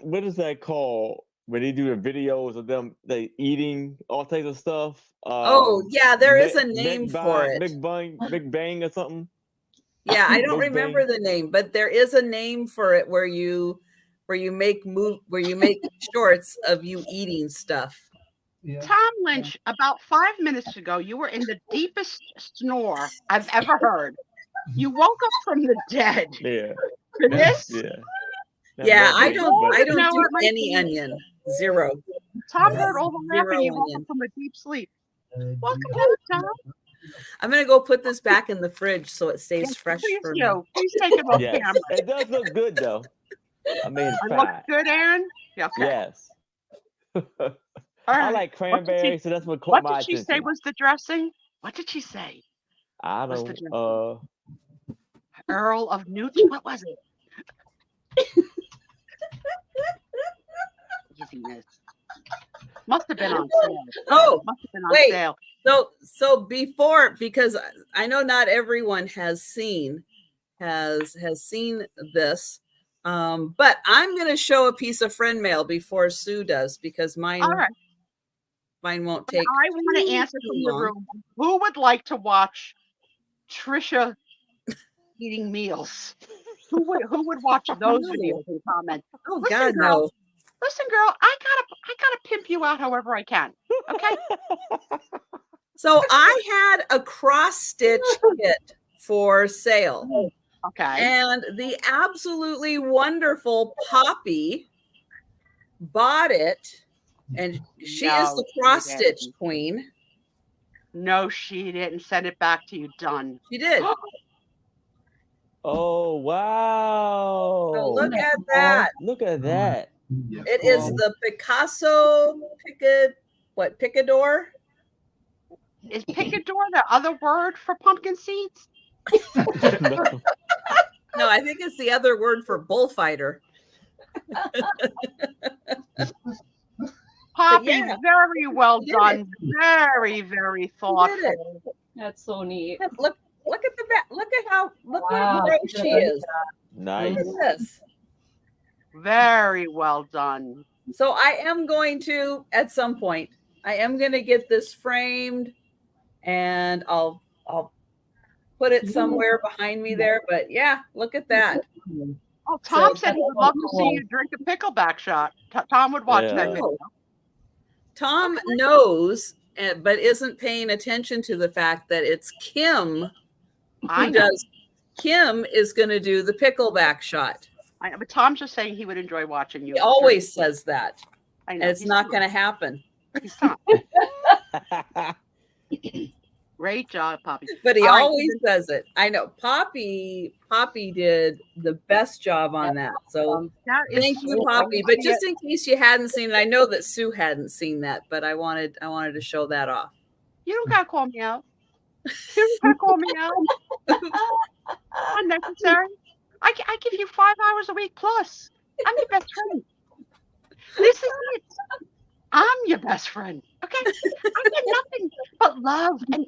what is that called? When they do the videos of them they eating all types of stuff. Oh yeah, there is a name for it. Big Bang or something. Yeah, I don't remember the name, but there is a name for it where you make shorts of you eating stuff. Yeah. Tom Lynch, about 5 minutes ago, you were in the deepest snore I've ever heard. You woke up from the dead. Yeah. For this? Yeah, I don't do any onion. Zero. Tom heard all the laughing. He woke up from a deep sleep. Welcome back, Tom. I'm gonna go put this back in the fridge so it stays Yes, fresh please for me. do. Please take it off Yes, camera. it does look good though. I mean, it's It looks fine. good, Aaron? Yeah, okay. Yes. All I right. like cranberry, so that's what caught What my did she say attention. was the dressing? What did she say? I Was the don't. dressing? Earl of Newton? What was it? Easiness. Must have been on sale. Oh, Must have been on wait. sale. So before, because I know not everyone has seen this, but I'm going to show a piece of friend mail before Sue does, because mine All right. won't take. I want to answer from the room. Who would like to watch Trisha eating meals? Who would watch those videos and comment? Oh Listen, God, girl, no. Listen, girl, I gotta pimp you out however I can. Okay. So I had a cross stitch kit for sale. Okay. And the absolutely wonderful Poppy bought it, and she is the cross stitch queen. No, she didn't. Send it back to you. Done. She did. Oh wow! So look at that. Look at that. It is the Picasso Picador? Is picador the other word for pumpkin seeds? No, I think it's the other word for bullfighter. Poppy, yeah. very well done. Very, very thoughtful. That's so neat. Look at the back. Look how Wow. gross she is. Nice. Look at this. Very well done. So I am going to, at some point, I am going to get this framed, and I'll put it somewhere behind me there. But yeah, look at that. Oh, Tom said he would love to see you drink a pickleback shot. Tom would watch that video. Tom knows, but isn't paying attention to the fact that it's Kim who does. Kim is going to do the pickleback shot. I know, but Tom's just saying he would enjoy watching you. He always says that. I know. And it's not going to happen. He's Tom. Great job, Poppy. But he always does it. I know. Poppy did the best job on that. So thank you, Poppy. But just in case you hadn't seen it, I know that Sue hadn't seen that, but I wanted to show that off. You don't gotta call me out. You don't gotta call me out. Unnecessary. I give you 5 hours a week plus. I'm your best friend. This is it. I'm your best friend. Okay? I get nothing but love, and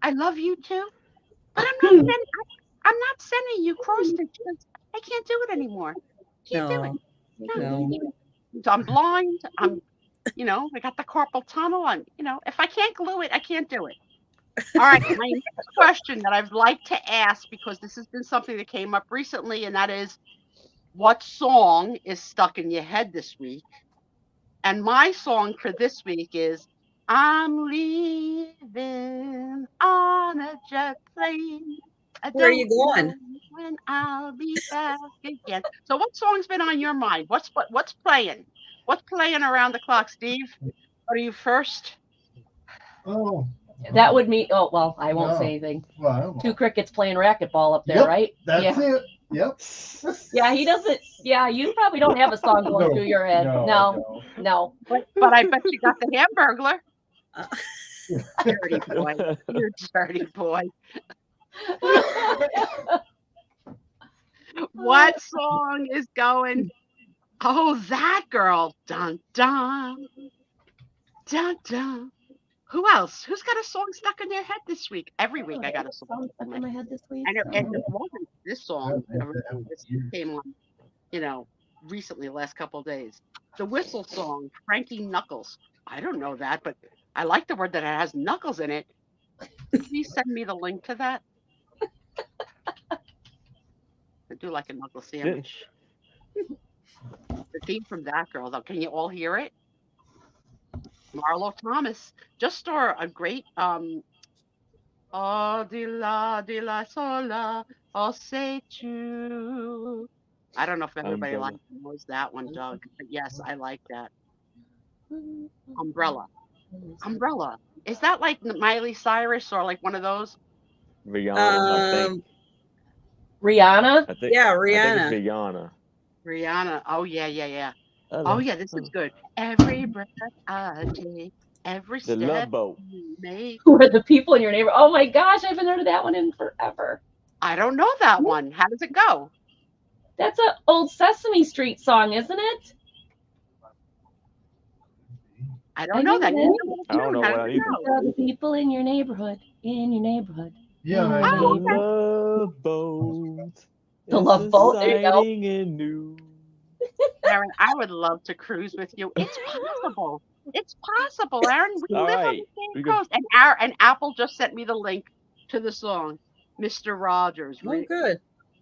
I love you too. But I'm not sending you cross stitch because I can't do it anymore. Can't do it. No. So I'm blind. I got the carpal tunnel. If I can't glue it, I can't do it. All right. My next question that I'd like to ask, because this has been something that came up recently, and that is, what song is stuck in your head this week? And my song for this week is I'm leaving on a jet plane. Where are you going? When I'll be back again. So what song's been on your mind? What's playing? What's playing around the clock, Steve? Are you first? Oh. That would mean, I won't say anything. Well, Two crickets playing racquetball up there, right? That's it. Yep. Yeah, he doesn't. Yeah, you probably don't have a song going through your head. No. But I bet you got the Hamburglar. Dirty boy. You're dirty boy. What song is going? Oh, that girl. Dun, dun. Dun, dun. Who else? Who's got a song stuck in their head this week? Every week I got a song stuck in my head this week. And it wasn't this song. This came on, recently, the last couple of days. The Whistle song, Frankie Knuckles. I don't know that, but I like the word that it has knuckles in it. Please send me the link to that. I do like a knuckle sandwich. The theme from that girl, though. Can you all hear it? Marlo Thomas just starred a great oh di la sola oh say tu. I don't know if everybody knows that one, Doug, but yes, I like that. Umbrella. umbrella. Is that like Miley Cyrus or like one of those? Rihanna, I think. Rihanna? I think. Yeah, I think it's Rihanna. Rihanna. Rihanna. Oh yeah, yeah, yeah. I Oh love yeah, this is good. Every breath I take, every the Love step Boat. you make. Who are the people in your neighborhood? Oh my gosh, I haven't heard of that one in forever. I don't know that one. How does it go? That's an old Sesame Street song, isn't it? I I don't know think that. it You is. know I don't know How what does I it either. go? These are the people in your neighborhood. In your neighborhood. Yeah, in I your The know. neighborhood. Love Boat. The It's Love Boat. There you go. exciting and new. Aaron, I would love to cruise with you. It's possible. It's possible, Aaron. We All live on right. the same We go. coast. And Apple just sent me the link to the song, Mr. Rogers. Oh, good.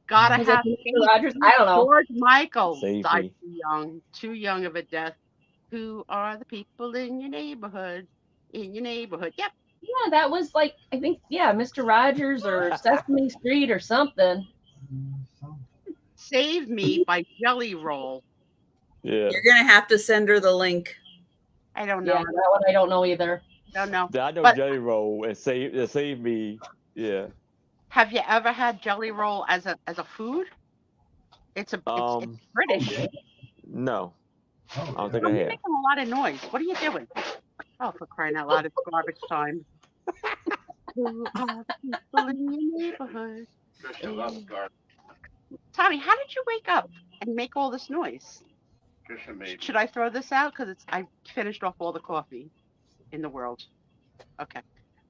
Gotta Was it have Mr. faith. Rogers? I don't know. George Michael Save died me. too young of a death. Who are the people in your neighborhood? In your neighborhood. Yep. Yeah, that was like, I think, yeah, Mr. Rogers or Sesame Street or something. Save Me by Jelly Roll. Yeah. You're gonna have to send her the link. I don't Yeah, know. that one I don't know either. Don't know. I know But Jelly Roll and save me. Yeah. have you ever had Jelly Roll as a food? It's British. No. I don't think You're I have. making a lot of noise. What are you doing? Oh, for crying out loud, it's garbage time. Who are the people in your neighborhood? Tommy, how did you wake up and make all this noise? Should I throw this out? Because I finished off all the coffee in the world. Okay.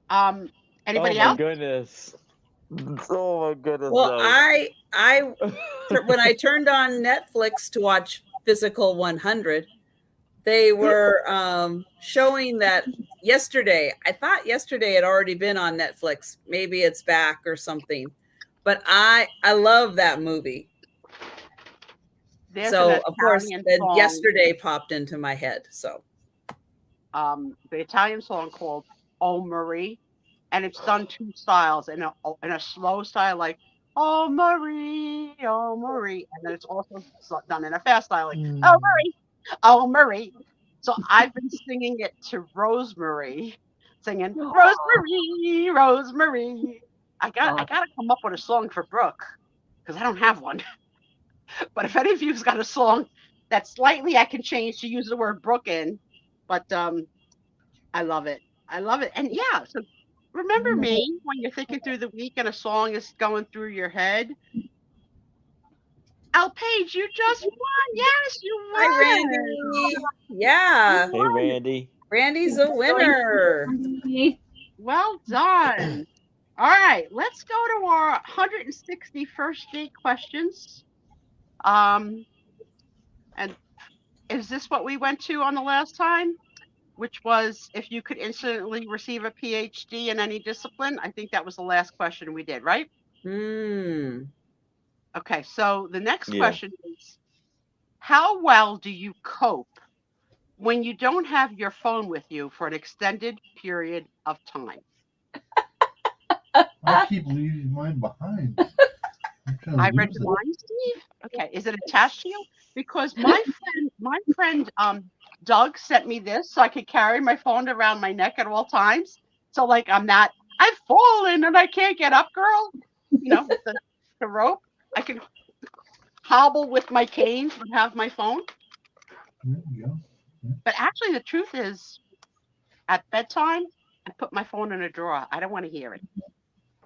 Oh Anybody my else? goodness. Oh my goodness. Well, no. I when I turned on Netflix to watch Physical 100, they were showing that yesterday. I thought yesterday had already been on Netflix. Maybe it's back or something. But I love that movie. There's So an of course, Italian then song. yesterday popped into my head. So The Italian song called "Oh Marie," and it's done two styles, in a slow style like "Oh Marie, oh Marie," and then it's also done in a fast style like "Oh Marie, oh Marie." So I've been singing it to Rosemary, singing "Rosemary, Rosemary." I gotta come up with a song for Brooke because I don't have one. But if any of you's got a song that slightly I can change to use the word Brooke in, but I love it. I love it. And yeah, so remember me when you're thinking through the week and a song is going through your head. Al Page, you just won. Yes, you won. hi, Randy. Yeah, Hey Randy. Randy's a winner. Well done. All right, let's go to our 160 first date questions. And is this what we went to on the last time? Which was if you could instantly receive a PhD in any discipline. I think that was the last question we did, right? Okay, so the next question is, how well do you cope when you don't have your phone with you for an extended period of time? I keep leaving mine behind. I read your mind, Steve. Okay, is it attached to you? Because my friend Doug sent me this so I could carry my phone around my neck at all times. So like I've fallen and I can't get up, girl. You know, the rope. I can hobble with my cane and have my phone. There you go. But actually, the truth is, at bedtime, I put my phone in a drawer. I don't want to hear it.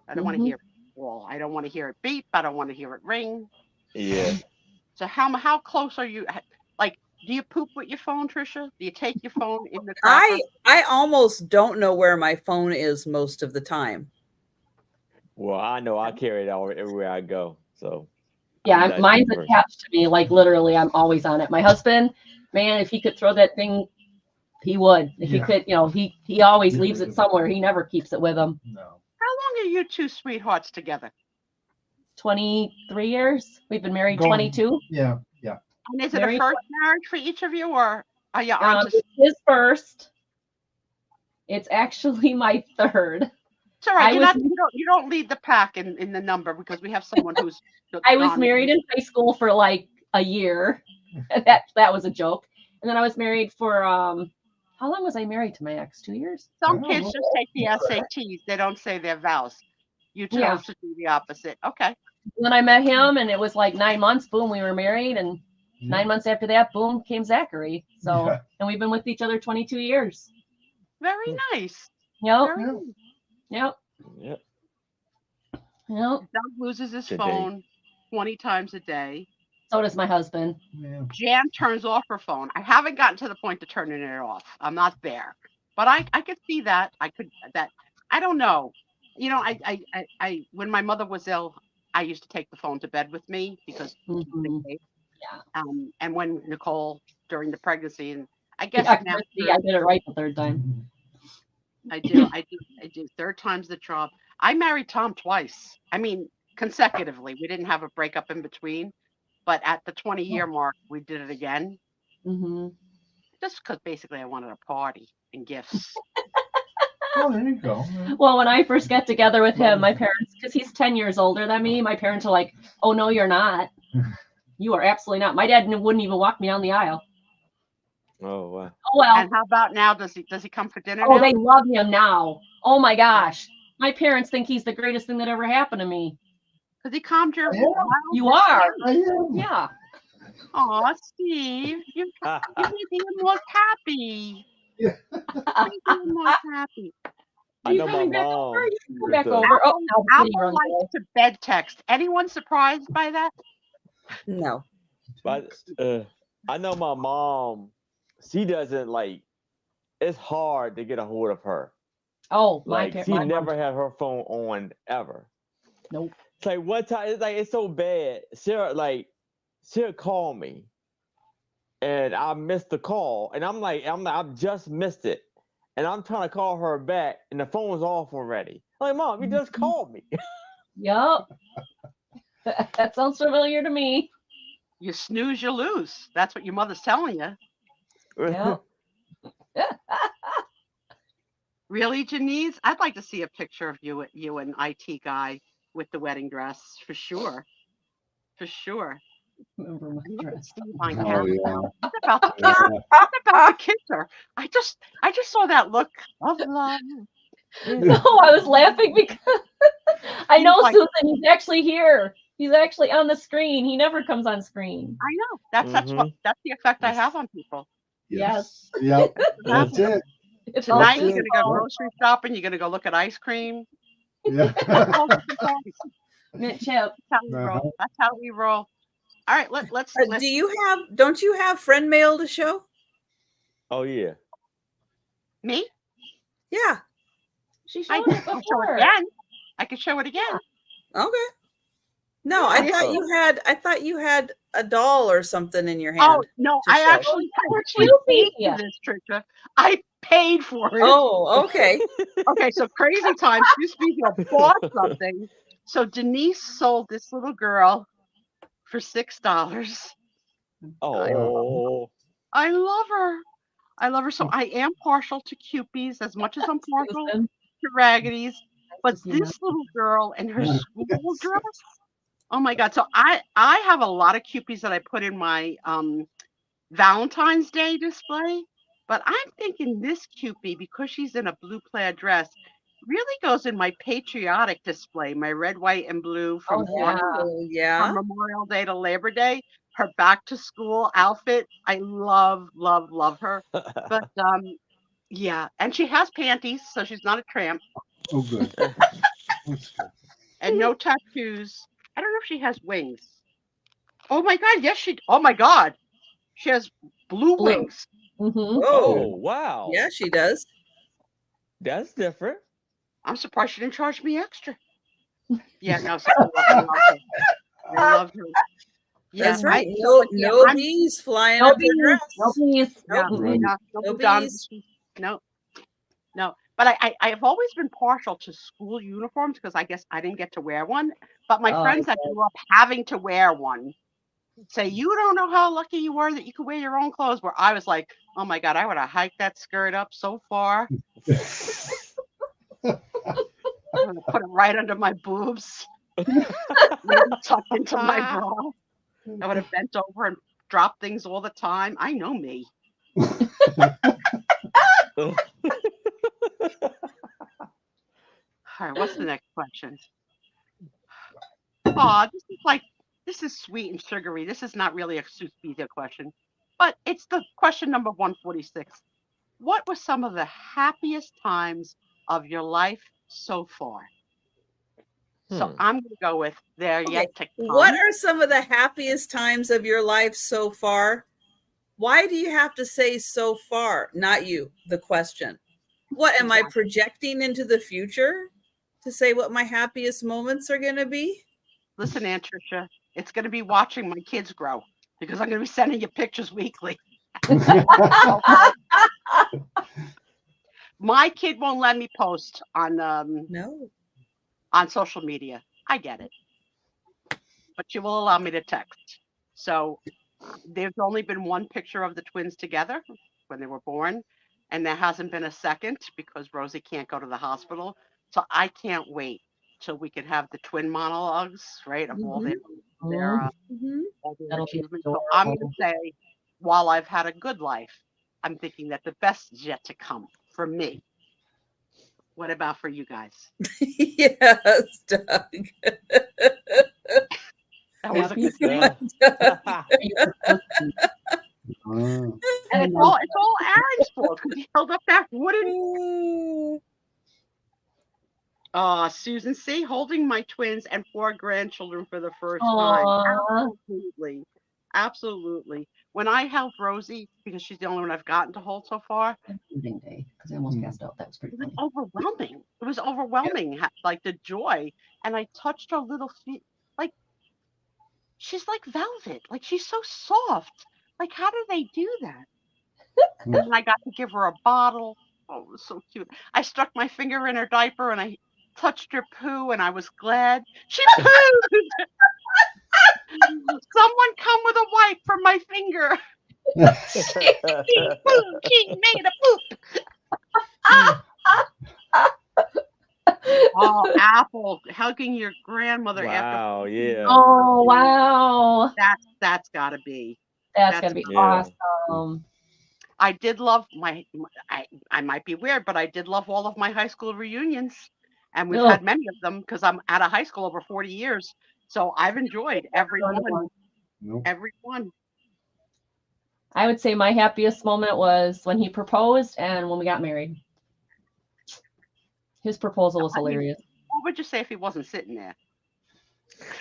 I don't want to hear it. Well, I don't want to hear it beep. I don't want to hear it ring. Yeah. So how close are you? Like, do you poop with your phone, Trisha? Do you take your phone in the crapper? I almost don't know where my phone is most of the time. Well, I know I carry it everywhere I go. So yeah, mine's attached to me. Like literally, I'm always on it. My husband, man, if he could throw that thing, he would. If he could, you know, he always leaves it somewhere. He never keeps it with him. No. How long are you two sweethearts together? 23 years. We've been married 22. Yeah. And is it a first marriage for each of you, or are you on to It's his first. It's actually my third. It's all right. You don't lead the pack in the number because we have someone who's. I was married in high school for like a year. That was a joke. And then I was married for How long was I married to my ex? 2 years? Some kids just take the SATs. They don't say their vows. You chose to do the opposite. Okay. When I met him, and it was like 9 months, boom, we were married, and 9 months after that, boom, came Zachary. So, and we've been with each other 22 years. Very nice. Yep. Very nice. Yep. Yep. Yep. Doug loses his Good phone 20 times a day. So does my husband. Jan turns off her phone. I haven't gotten to the point of turning it off. I'm not there. But I could see that. I don't know. You know, I when my mother was ill, I used to take the phone to bed with me because and when Nicole during the pregnancy, and I guess I did it right the third time. I do. Third time's the charm. I married Tom twice. I mean, consecutively. We didn't have a breakup in between, but at the 20-year mark, we did it again. Just because basically I wanted a party and gifts. Oh, there you go. Well, when I first got together with him, my parents, because he's 10 years older than me, my parents are like, "Oh no, you're not. You are absolutely not." My dad wouldn't even walk me down the aisle. Oh wow. Oh well. And how about now? Does he come for dinner? Oh, now? they love him now. Oh my gosh, my parents think he's the greatest thing that ever happened to me. Because he calmed your. You are. Yeah. Aw, Steve, you made him look happy. You made him look happy. I know my mom. Come back over. Apple likes to bed text. Anyone surprised by that? No. But I know my mom. She doesn't like. It's hard to get a hold of her. Oh, she never had her phone on ever. Nope. It's like one time. It's like it's so bad. She'll call me, and I missed the call, and I've just missed it, and I'm trying to call her back, and the phone's off already. I'm like, Mom, you just called me. Yup. That sounds familiar to me. You snooze, you lose. That's what your mother's telling you. Yeah. Really, Janice? I'd like to see a picture of you and IT guy with the wedding dress for sure. For sure. Remember my dress. What about the kisser? I just saw that look of love. No, I was laughing because I know Susan. He's actually here. He's actually on the screen. He never comes on screen. I know. That's the effect I have on people. Yes. Yep. That's it. Tonight you're gonna go grocery shopping. You're gonna go look at ice cream. Yeah. Mint chip. That's how we roll. All right, let's. Don't you have friend mail to show? Oh yeah. Me? Yeah. She showed I it can before. show it again. I can show it again. Okay. No, I thought you had a doll or something in your hand. Oh no, I actually paid for this, Trisha. I paid for it. Oh, okay. Okay, so crazy times. Sue Spiezio bought something. So Denise sold this little girl for $6. Oh. I love her. I love her. So I am partial to Cupies as much as I'm partial to Raggedy's. But this little girl and her school dress. Oh my God. So I have a lot of Cupies that I put in my Valentine's Day display. But I'm thinking this Cupie, because she's in a blue plaid dress, really goes in my patriotic display, my red, white, and blue from Memorial Day to Labor Day. Her back to school outfit. I love, love, love her. But yeah, and she has panties, so she's not a tramp. Oh, good. And no tattoos. I don't know if she has wings. Oh my God, yes, oh my God. She has blue wings. Mm-hmm. Oh, wow. Yeah, she does. That's different. I'm surprised she didn't charge me extra. Yeah, no, I love her. Yeah, that's right. No bees flying up your dress. No bees. No. But I've always been partial to school uniforms because I guess I didn't get to wear one. But my friends that grew up having to wear one say, you don't know how lucky you were that you could wear your own clothes. Where I was like, oh my God, I would have hiked that skirt up so far. I'm gonna put it right under my boobs, maybe tucked into my bra. I would have bent over and dropped things all the time. I know me. All right, what's the next question? Oh, this is sweet and sugary. This is not really a Sue Spiezio question, but it's the question number 146. What were some of the happiest times of your life so far? So I'm going to go with they're yet to come. What are some of the happiest times of your life so far? Why do you have to say so far? Not you, the question. What am I projecting into the future to say what my happiest moments are going to be? Listen, Aunt Trisha, it's going to be watching my kids grow because I'm going to be sending you pictures weekly. My kid won't let me post on on social media. I get it, but she will allow me to text. So there's only been one picture of the twins together when they were born, and there hasn't been a second because Rosie can't go to the hospital. So I can't wait till we can have the twin monologues, right, of all their achievements. So I'm going to say, while I've had a good life, I'm thinking that the best is yet to come for me. What about for you guys? Yes, Doug. That was a good thing. And it's all Aaron's fault because he held up that wooden. Susan C. holding my twins and 4 grandchildren for the first time. Absolutely. Absolutely. When I held Rosie, because she's the only one I've gotten to hold so far. Day, because I almost passed out. That was pretty funny. It was overwhelming. It was overwhelming, like the joy. And I touched her little feet. Like, she's like velvet. Like, she's so soft. Like, how do they do that? And then I got to give her a bottle. Oh, it was so cute. I stuck my finger in her diaper and I touched her poo and I was glad. She pooed! Someone come with a wipe from my finger. She pooed. She made a poop. Oh, Apple hugging your grandmother after. Wow, yeah. Oh, wow. That's gotta be. That's gotta be awesome. I did love I might be weird, but I did love all of my high school reunions. And we've had many of them because I'm out of high school over 40 years. So I've enjoyed every one. Every one. I would say my happiest moment was when he proposed and when we got married. His proposal was hilarious. What would you say if he wasn't sitting there?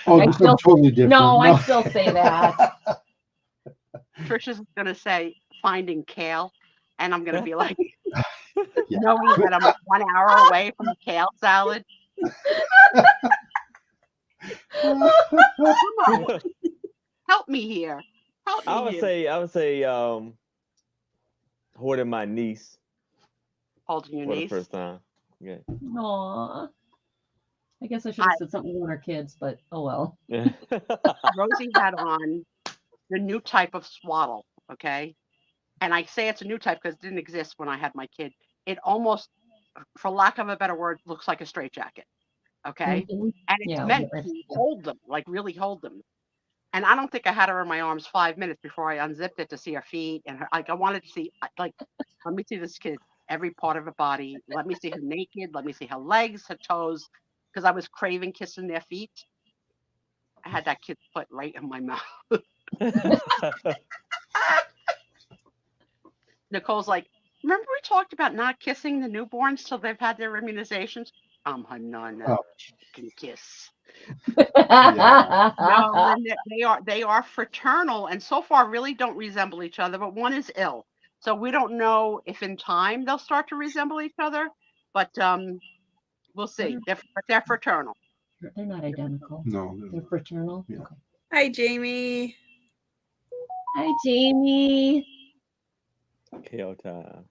Oh, it's totally different. No, I still say that. Trisha's going to say finding kale, and I'm going to be like, knowing that I'm 1 hour away from a kale salad. Come on. Help me here. Help me I would say holding my niece. Holding your for niece? the first time. Yeah. Aw. I guess I should have said something about our kids, but oh well. Rosie had on the new type of swaddle, okay? And I say it's a new type because it didn't exist when I had my kid. It almost, for lack of a better word, looks like a straitjacket, okay? And it's meant to hold them, like really hold them. And I don't think I had her in my arms 5 minutes before I unzipped it to see her feet. And her, like, I wanted to see, like, let me see this kid, every part of her body. Let me see her naked. Let me see her legs, her toes, because I was craving kissing their feet. I had that kid's foot right in my mouth. Nicole's like, remember we talked about not kissing the newborns till they've had their immunizations? I'm her nana. Can kiss. No, they are fraternal and so far really don't resemble each other, but one is ill. So we don't know if in time they'll start to resemble each other, but we'll see. They're fraternal. They're not identical. No. They're fraternal. Yeah. Okay. Hi, Jamie. Hi, Jamie. Kale time.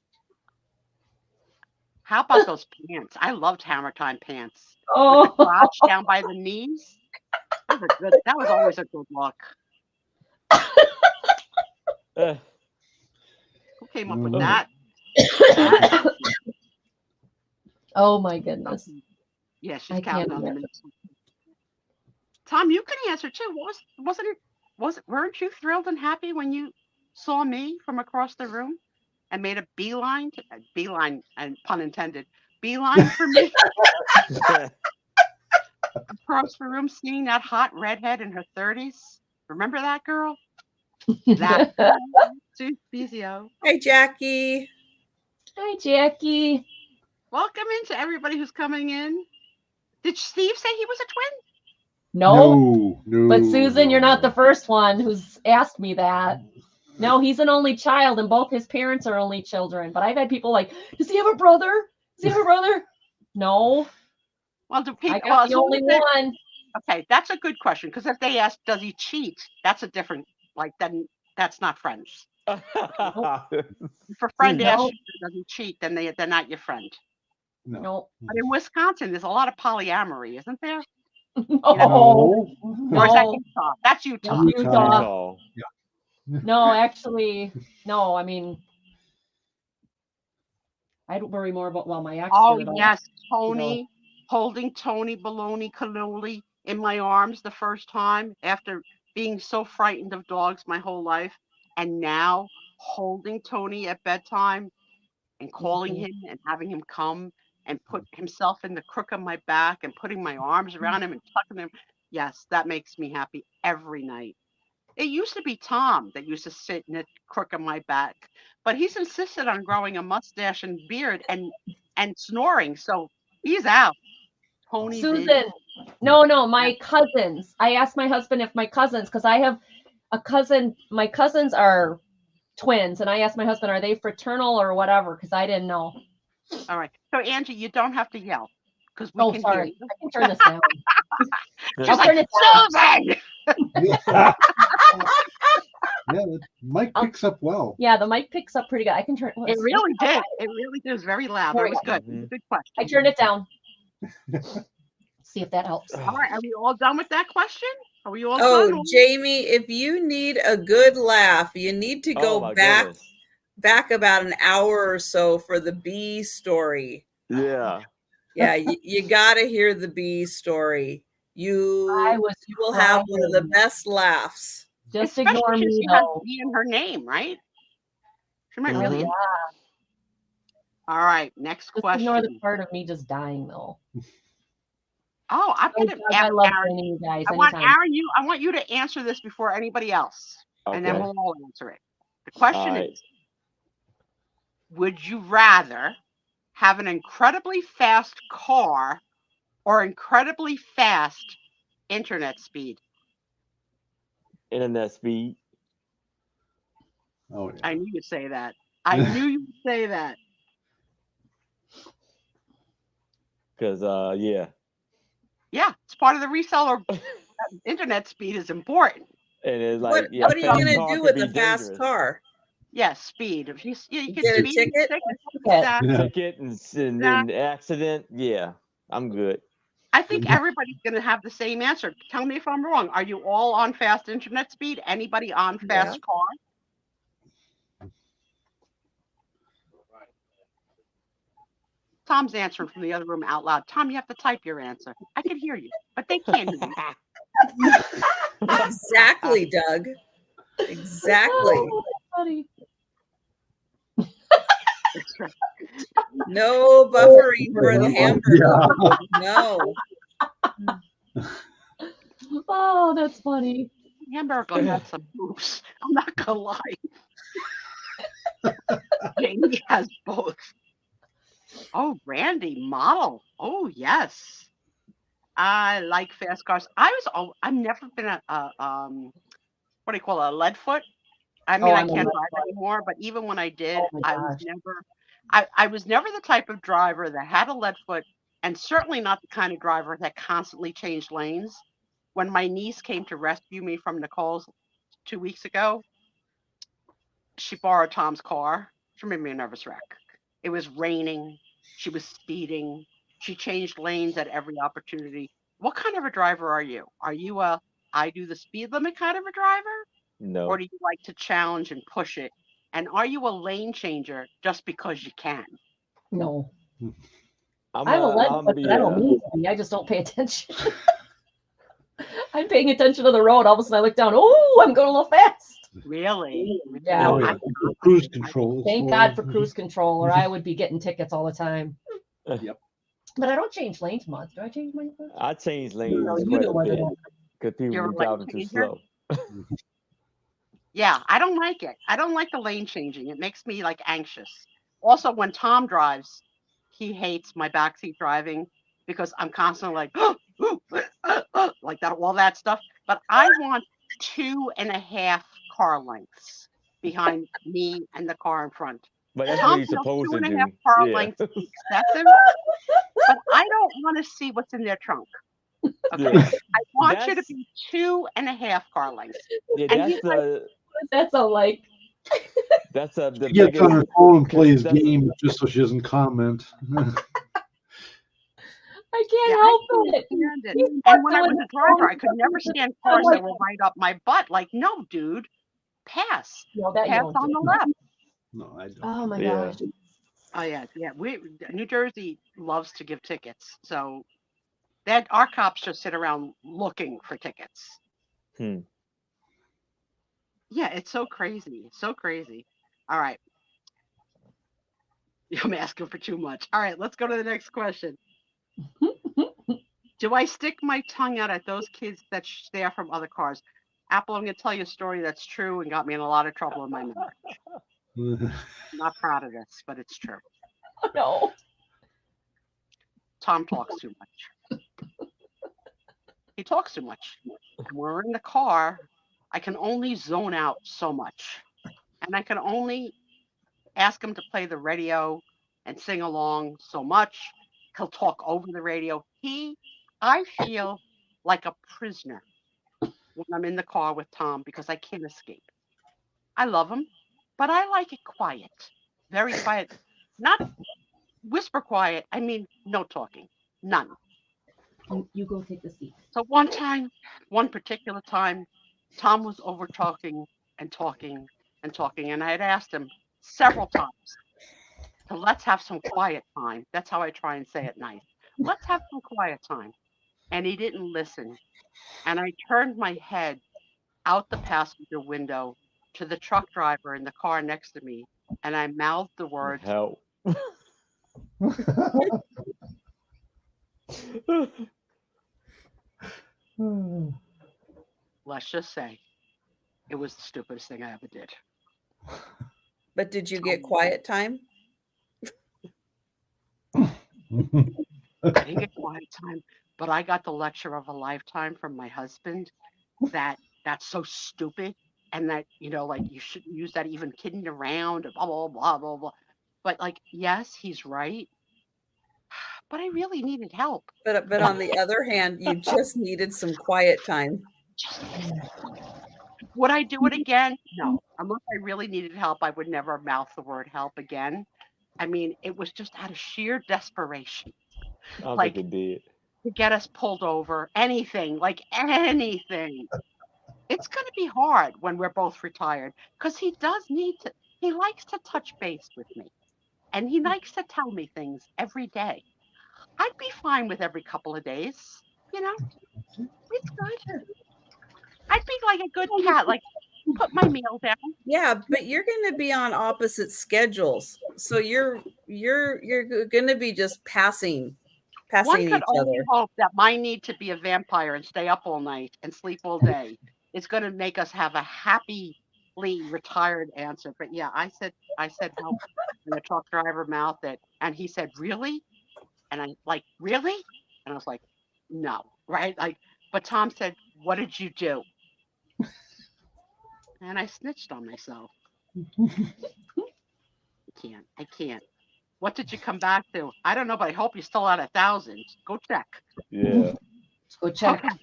How about those pants? I loved Hammer Time pants. Oh, with the crotch down by the knees. That was always a good look. Who came up with that? Oh my goodness. Yeah, she's counting on them. Tom, you can answer too. Weren't you thrilled and happy when you saw me from across the room and made a beeline, and pun intended, beeline for me across the room, seeing that hot redhead in her 30s. Remember that girl? That Sue Spiezio. Hey, Jackie. Hi, Jackie. Welcome into everybody who's coming in. Did Steve say he was a twin? No. No. But Susan, you're not the first one who's asked me that. No, he's an only child, and both his parents are only children. But I've had people like, does he have a brother? Does he have a brother? No. Well, do people? I got the only one. Okay, that's a good question, because if they ask, does he cheat? That's a different, then that's not friends. If a friend asks you, does he cheat, then they're not your friend. No. But in Wisconsin, there's a lot of polyamory, isn't there? No. Or is that Utah? That's Utah. Utah. Yeah. No, actually, no. I mean, I'd worry more about my ex. Oh yes, Tony, holding Tony Baloney Cannoli in my arms the first time after being so frightened of dogs my whole life, and now holding Tony at bedtime and calling him and having him come and put himself in the crook of my back and putting my arms around him and tucking him. Yes, that makes me happy every night. It used to be Tom that used to sit in the crook of my back, but he's insisted on growing a mustache and beard and snoring, so he's out. Tony's Susan, in. no, my cousins. I asked my husband if my cousins, because I have a cousin. My cousins are twins, and I asked my husband, are they fraternal or whatever? Because I didn't know. All right, so Angie, you don't have to yell because we can hear you. I can turn this down. She's like, Susan! Yeah, the mic picks up well. Yeah, the mic picks up pretty good. I can turn it. Really did. It really did. It was very loud. It was good. It was a good question. I turned it down. See if that helps. All right, are we all done with that question? Are we all done? Oh, Jamie, if you need a good laugh, you need to go back about an hour or so for the bee story. Yeah. Yeah, you got to hear the bee story. You will have one of the best laughs. Just ignore me, she has bee in her name, right? She might really. Yeah. All right, next question. Ignore the part of me just dying, though. Oh, I'm gonna. I love training you guys. I want Aaron. I want you to answer this before anybody else, and then we'll all answer it. The question is: would you rather have an incredibly fast car or incredibly fast internet speed? Internet speed. Oh, yeah. I knew you'd say that. I knew you'd say that. Because yeah. Yeah, it's part of the reseller. Internet speed is important. And it's like, what are you going to do with a fast car? Yeah, speed. If you get a ticket, ticket and accident. Yeah, I'm good. I think everybody's going to have the same answer. Tell me if I'm wrong. Are you all on fast internet speed? Anybody on fast car? Tom's answering from the other room out loud. Tom, you have to type your answer. I can hear you, but they can't hear you. Exactly, Doug. Exactly. Oh, funny. No buffering for the hamburger. No. Oh, that's funny. Hamburger had some moves. I'm not gonna lie. Jamie has both. Oh, Randy, model. Oh, yes. I like fast cars. I've never been a what do you call it, a lead foot? I mean, I can't drive anymore, but even when I did, I was never the type of driver that had a lead foot, and certainly not the kind of driver that constantly changed lanes. When my niece came to rescue me from Nicole's 2 weeks ago, she borrowed Tom's car. She made me a nervous wreck. It was raining. She was speeding. She changed lanes at every opportunity. What kind of a driver are you? Are you I do the speed limit kind of a driver? No. Or do you like to challenge and push it? And are you a lane changer just because you can? No. I'm a lead foot, but I don't need to be. I just don't pay attention. I'm paying attention to the road. All of a sudden I look down. Oh, I'm going a little fast. Really? Yeah. No, Oh, I'm yeah. Cruise control. Thank God for cruise control, or I would be getting tickets all the time. Yep. But I don't change lanes much. Do I change lanes much? I changed No, lanes you quite do a more than bit that. because people You're were a lane driving too changer? slow. Yeah, I don't like it. I don't like the lane changing. It makes me like anxious. Also, when Tom drives, he hates my backseat driving because I'm constantly like, like that, all that stuff. But I want 2.5 car lengths behind me and the car in front. But that's what Tom you're feels supposed to 2.5 do. car Yeah. lengths is excessive, but I don't want to see what's in their trunk. Okay. Yeah. I want you to That's be 2.5 car lengths. yeah. And That's he's like, the That's a like. that's the She gets on biggest. her phone and plays that's- games just so she doesn't comment. I can't yeah, help I it. can't stand it. He's And when I doing was a his driver, own I could never stuff. stand I'm cars like, that were right up my butt. Like, no, dude, pass. no, that you Pass don't on do. the left. No, I don't. Oh my Yeah. gosh. Oh yeah, yeah. New Jersey loves to give tickets, so that our cops just sit around looking for tickets. Hmm. Yeah, it's so crazy. So crazy. All right. I'm asking for too much. All right, let's go to the next question. Do I stick my tongue out at those kids that stare from other cars? Apple, I'm going to tell you a story that's true and got me in a lot of trouble in my marriage. I'm not proud of this, but it's true. No. Tom talks too much. He talks too much. And when we're in the car, I can only zone out so much. And I can only ask him to play the radio and sing along so much. He'll talk over the radio. I feel like a prisoner when I'm in the car with Tom because I can't escape. I love him, but I like it quiet, very quiet, not whisper quiet. I mean, no talking, none. You go take the seat. So one particular time, Tom was over talking and talking and talking, and I had asked him several times to let's have some quiet time. That's how I try and say it nice. Let's have some quiet time. And he didn't listen. And I turned my head out the passenger window to the truck driver in the car next to me, and I mouthed the words, Help. let's just say, it was the stupidest thing I ever did. But did you get quiet time? I didn't get quiet time, but I got the lecture of a lifetime from my husband that that's so stupid and that, like you shouldn't use that even kidding around, blah, blah, blah, blah, blah. But like, yes, he's right. But I really needed help. But on the other hand, you just needed some quiet time. Would I do it again? No. Unless I really needed help, I would never mouth the word help again. I mean, it was just out of sheer desperation. I don't Like, think it did. to get us pulled over, anything, like anything. It's going to be hard when we're both retired because he likes to touch base with me and he likes to tell me things every day. I'd be fine with every couple of days, it's good. I'd be like a good cat, like put my meal down. Yeah, but you're going to be on opposite schedules. So you're going to be just passing One each could only other. hope that my need to be a vampire and stay up all night and sleep all day is going to make us have a happily retired answer. But yeah, I said help, and the truck driver mouthed it, and he said, "Really?" And I like, "Really?" And I was like, "No, right?" Like, but Tom said, "What did you do?" And I snitched on myself. I can't. What did you come back to? I don't know, but I hope you're still at 1,000. Go check. Yeah. Let's go check. Okay.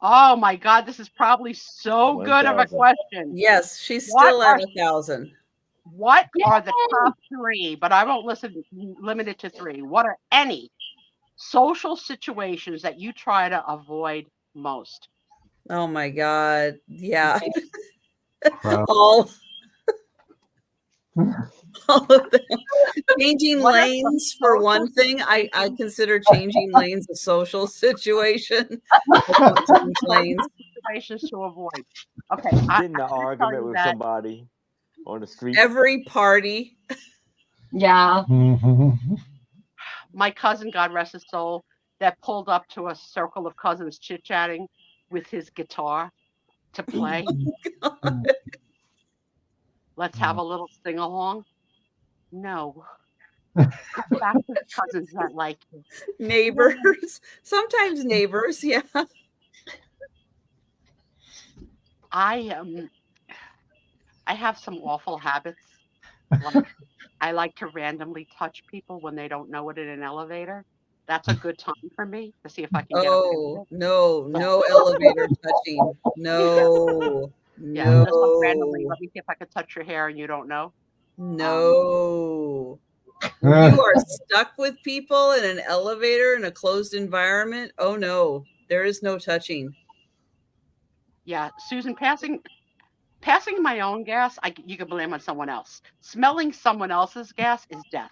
Oh my God, this is probably so good of a 1,000. question. Yes, she's still at 1,000. What are the top 3? But I won't limit it to 3. What are any social situations that you try to avoid most? Oh my God. Yeah. Wow. all of them. Changing lanes for one thing. I consider changing lanes a social situation. I don't change lanes. situations to avoid. Okay, Getting I an gotta tell argument you with that somebody on the street. Every party. Yeah. my cousin, God rest his soul, that pulled up to a circle of cousins chit-chatting with his guitar to play. Let's have a little sing-along. No. Go back to the cousins that like you. Neighbors. Sometimes neighbors, yeah. I have some awful habits. Like I like to randomly touch people when they don't know it in an elevator. That's a good time for me to see if I can get away with Oh, it. no elevator touching. No. Yeah, just like randomly. No. Let me see if I can touch your hair and you don't know. No. When you are stuck with people in an elevator in a closed environment, oh no, there is no touching. Yeah, Susan, passing my own gas, you can blame on someone else. Smelling someone else's gas is death.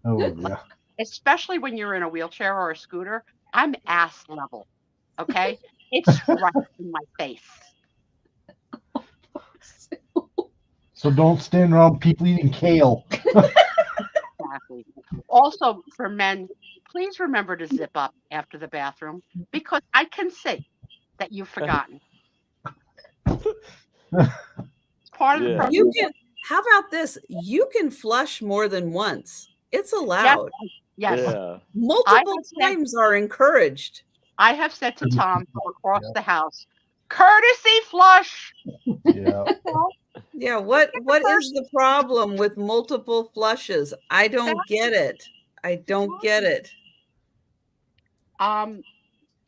Oh Like, yeah. especially when you're in a wheelchair or a scooter. I'm ass level. Okay, it's right in my face. So don't stand around people eating kale. Exactly. Also, for men, please remember to zip up after the bathroom because I can see that you've forgotten. It's part of the Yeah. process. You can, how about this? You can flush more than once. It's Yes, allowed. yes. Yeah. Multiple times are encouraged. I have said to Tom from across the house, courtesy flush. Yeah. Yeah, what is the problem with multiple flushes? I don't get it. I don't get it.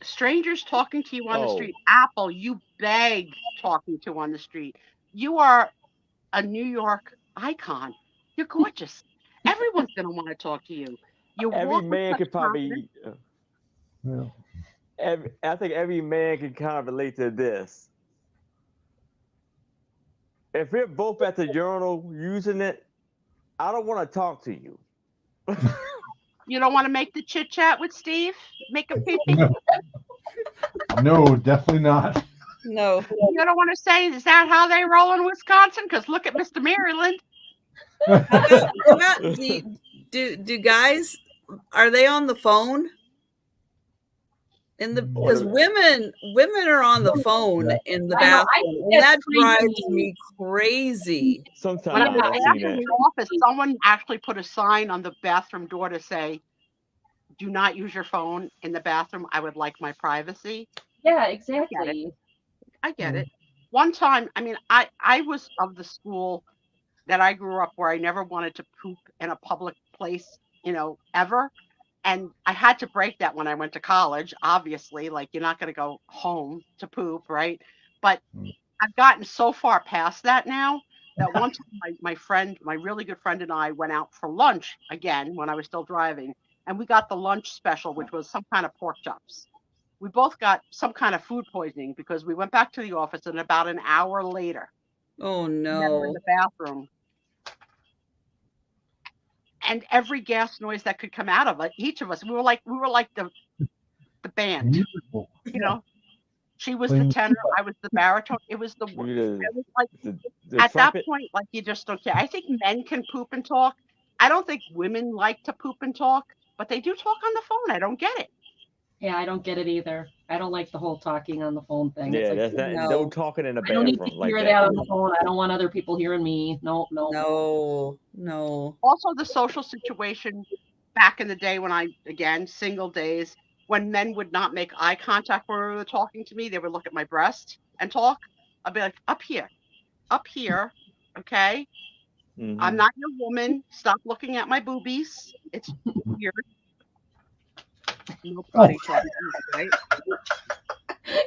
Strangers talking to you on the Oh. street. Apple, you beg talking to on the street. You are a New York icon. You're gorgeous. Everyone's going to want to talk to you. You Every walk with man such could confidence. probably. Yeah. I think every man can kind of relate to this. If we're both at the urinal using it, I don't want to talk to you. You don't want to make the chit chat with Steve? Make a pee pee? No. No, definitely not. No. You don't want to say, is that how they roll in Wisconsin? Because look at Mr. Maryland. How about do guys, are they on the phone? Because women are on the phone in the bathroom, and that drives me crazy. Sometimes When I was I've seen in that. the office, someone actually put a sign on the bathroom door to say, do not use your phone in the bathroom. I would like my privacy. Yeah, exactly. I get it. One time, I mean, I was of the school that I grew up where I never wanted to poop in a public place, ever. And I had to break that when I went to college, obviously, like you're not going to go home to poop, right? But I've gotten so far past that now that one time my friend, my really good friend and I went out for lunch again when I was still driving. And we got the lunch special, which was some kind of pork chops. We both got some kind of food poisoning because we went back to the office and about an hour later, Oh we were in no. the bathroom. And every gas noise that could come out of it, each of us, we were like the band, Beautiful. She was the tenor, I was the baritone. It was like The at that trumpet. point, like you just don't care. I think men can poop and talk. I don't think women like to poop and talk, but they do talk on the phone. I don't get it. Yeah, I don't get it either. I don't like the whole talking on the phone thing. Yeah, It's like, that's not no talking in the I don't need to bathroom like hear that. that on the phone. I don't want other people hearing me. No. Also, the social situation back in the day when single days, when men would not make eye contact when they were talking to me, they would look at my breast and talk. I'd be like, up here, okay? I'm not your woman. Stop looking at my boobies. It's weird. No potty talk, right?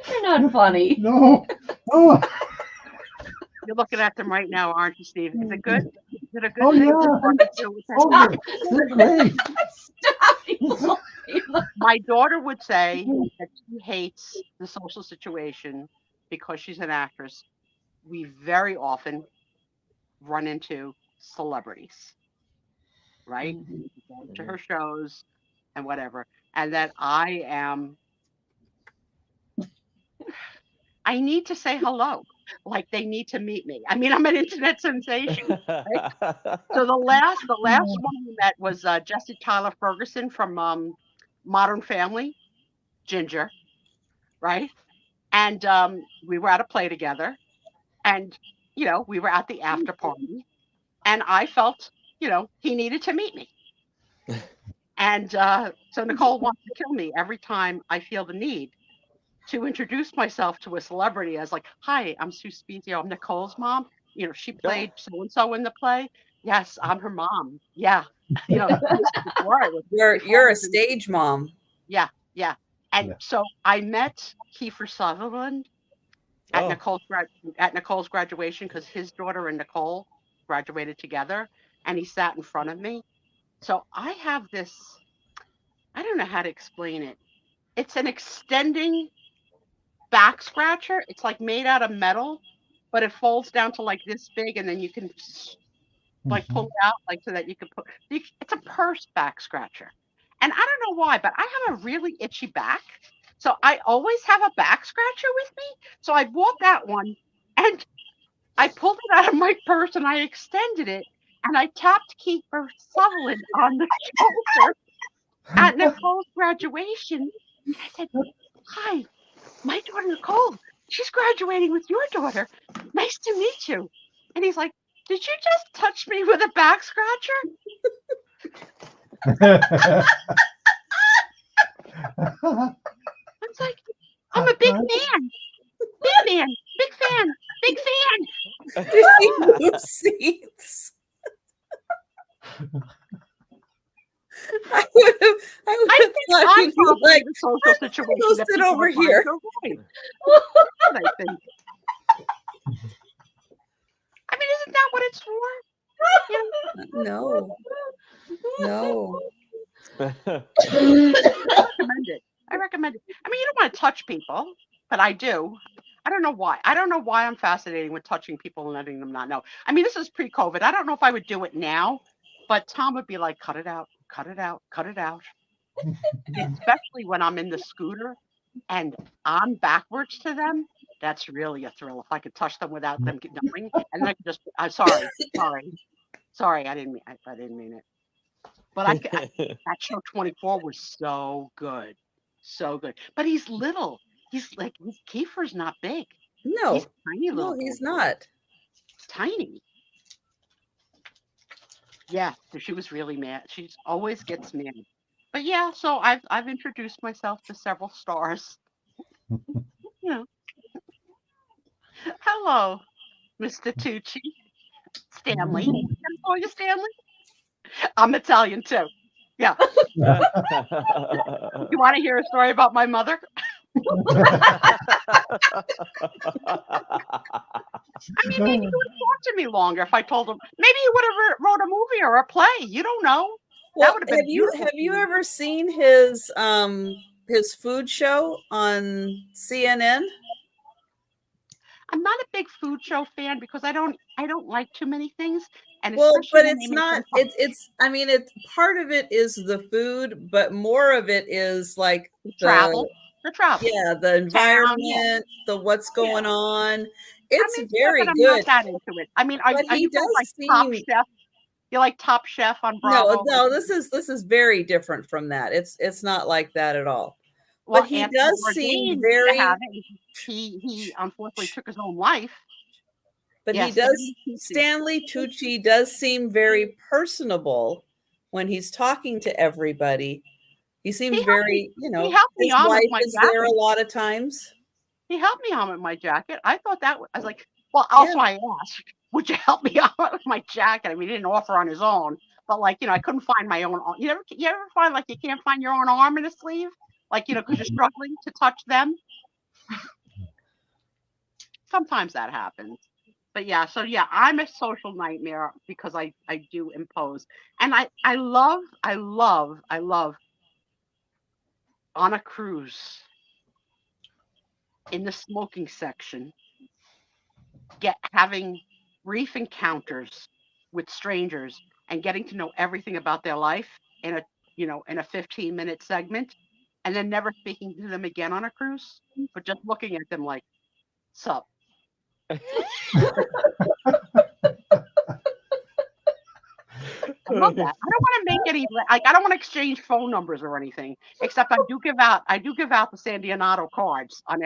You're not funny. No. Oh. You're looking at them right now, aren't you, Steve? Is it good? Is it a good Oh thing? yeah. Oh, they're great. Stop. My daughter would say that she hates the social situation because she's an actress. We very often run into celebrities, right? Go to her shows and whatever. And that I am I need to say hello. Like they need to meet me. I mean, I'm an internet sensation. Right? So the last one we met was Jesse Tyler Ferguson from Modern Family, Ginger, right? And we were at a play together, and we were at the after party, and I felt he needed to meet me. And so Nicole wants to kill me every time I feel the need to introduce myself to a celebrity as like, "Hi, I'm Sue Spiezio. I'm Nicole's mom. She played so and so in the play. Yes, I'm her mom. Yeah, this is before I was. You're a stage mom. Yeah, yeah. And so I met Kiefer Sutherland at Nicole's graduation because his daughter and Nicole graduated together, and he sat in front of me. So I have this. I don't know how to explain it. It's an extending back scratcher. It's like made out of metal, but it folds down to like this big, and then you can like pull it out like so that you can put. It's a purse back scratcher, and I don't know why, but I have a really itchy back, so I always have a back scratcher with me. So I bought that one, and I pulled it out of my purse and I extended it, and I tapped Kiefer Sutherland on the shoulder at Nicole's graduation. And I said, "Hi, my daughter Nicole, she's graduating with your daughter. Nice to meet you." And he's like, "Did you just touch me with a back scratcher?" It's like, "I'm a big man. Big man. Big fan. Big fan." Did he move seats? I would have I'm probably like the social situation. Go sit over here. I think. I mean, isn't that what it's for? No. I recommend it. I mean, you don't want to touch people, but I do. I don't know why. I don't know why I'm fascinated with touching people and letting them not know. I mean, this is pre-COVID. I don't know if I would do it now, but Tom would be like, "Cut it out, cut it out, cut it out." Especially when I'm in the scooter and I'm backwards to them. That's really a thrill. If I could touch them without them knowing, and then I could just, "I'm sorry, I didn't mean it." But that show 24 was so good. So good. But he's little. He's Kiefer's not big. No. He's tiny little. No, he's not. Tiny. Yeah, she was really mad. She always gets mad. But yeah, so I've introduced myself to several stars. Hello, Mr. Tucci. Stanley. Can I call you Stanley? I'm Italian too. Yeah. You want to hear a story about my mother? I mean, maybe he would have talked to me longer if I told him. Maybe he would have wrote a movie or a play. You don't know. Well, that would have been have you ever seen his food show on CNN? I'm not a big food show fan because I don't like too many things. And well, but it's not. It's. I mean, it's part of it is the food, but more of it is like the travel. Yeah, the environment, the what's going on. It's very good. I'm not that into it. I mean, are you like Top Chef? You like Top Chef on Bravo? No, this is very different from that. It's not like that at all. Well, but he does seem very. He unfortunately took his own life. But he does. Stanley Tucci does seem very personable when he's talking to everybody. He seems very, he helped me on with my jacket. There a lot of times. He helped me on with my jacket. I thought that I was like, well, also I asked, "Would you help me out with my jacket?" I mean, he didn't offer on his own, but like, I couldn't find my own. You ever find like you can't find your own arm in a sleeve, like because you're struggling to touch them. Sometimes that happens. But yeah, so yeah, I'm a social nightmare because I do impose, and I love on a cruise in the smoking section, having brief encounters with strangers and getting to know everything about their life in a 15-minute segment, and then never speaking to them again on a cruise, but just looking at them like, Sup? I love that. I don't want to make any like I don't want to exchange phone numbers or anything. Except I do give out the sandyandotto cards on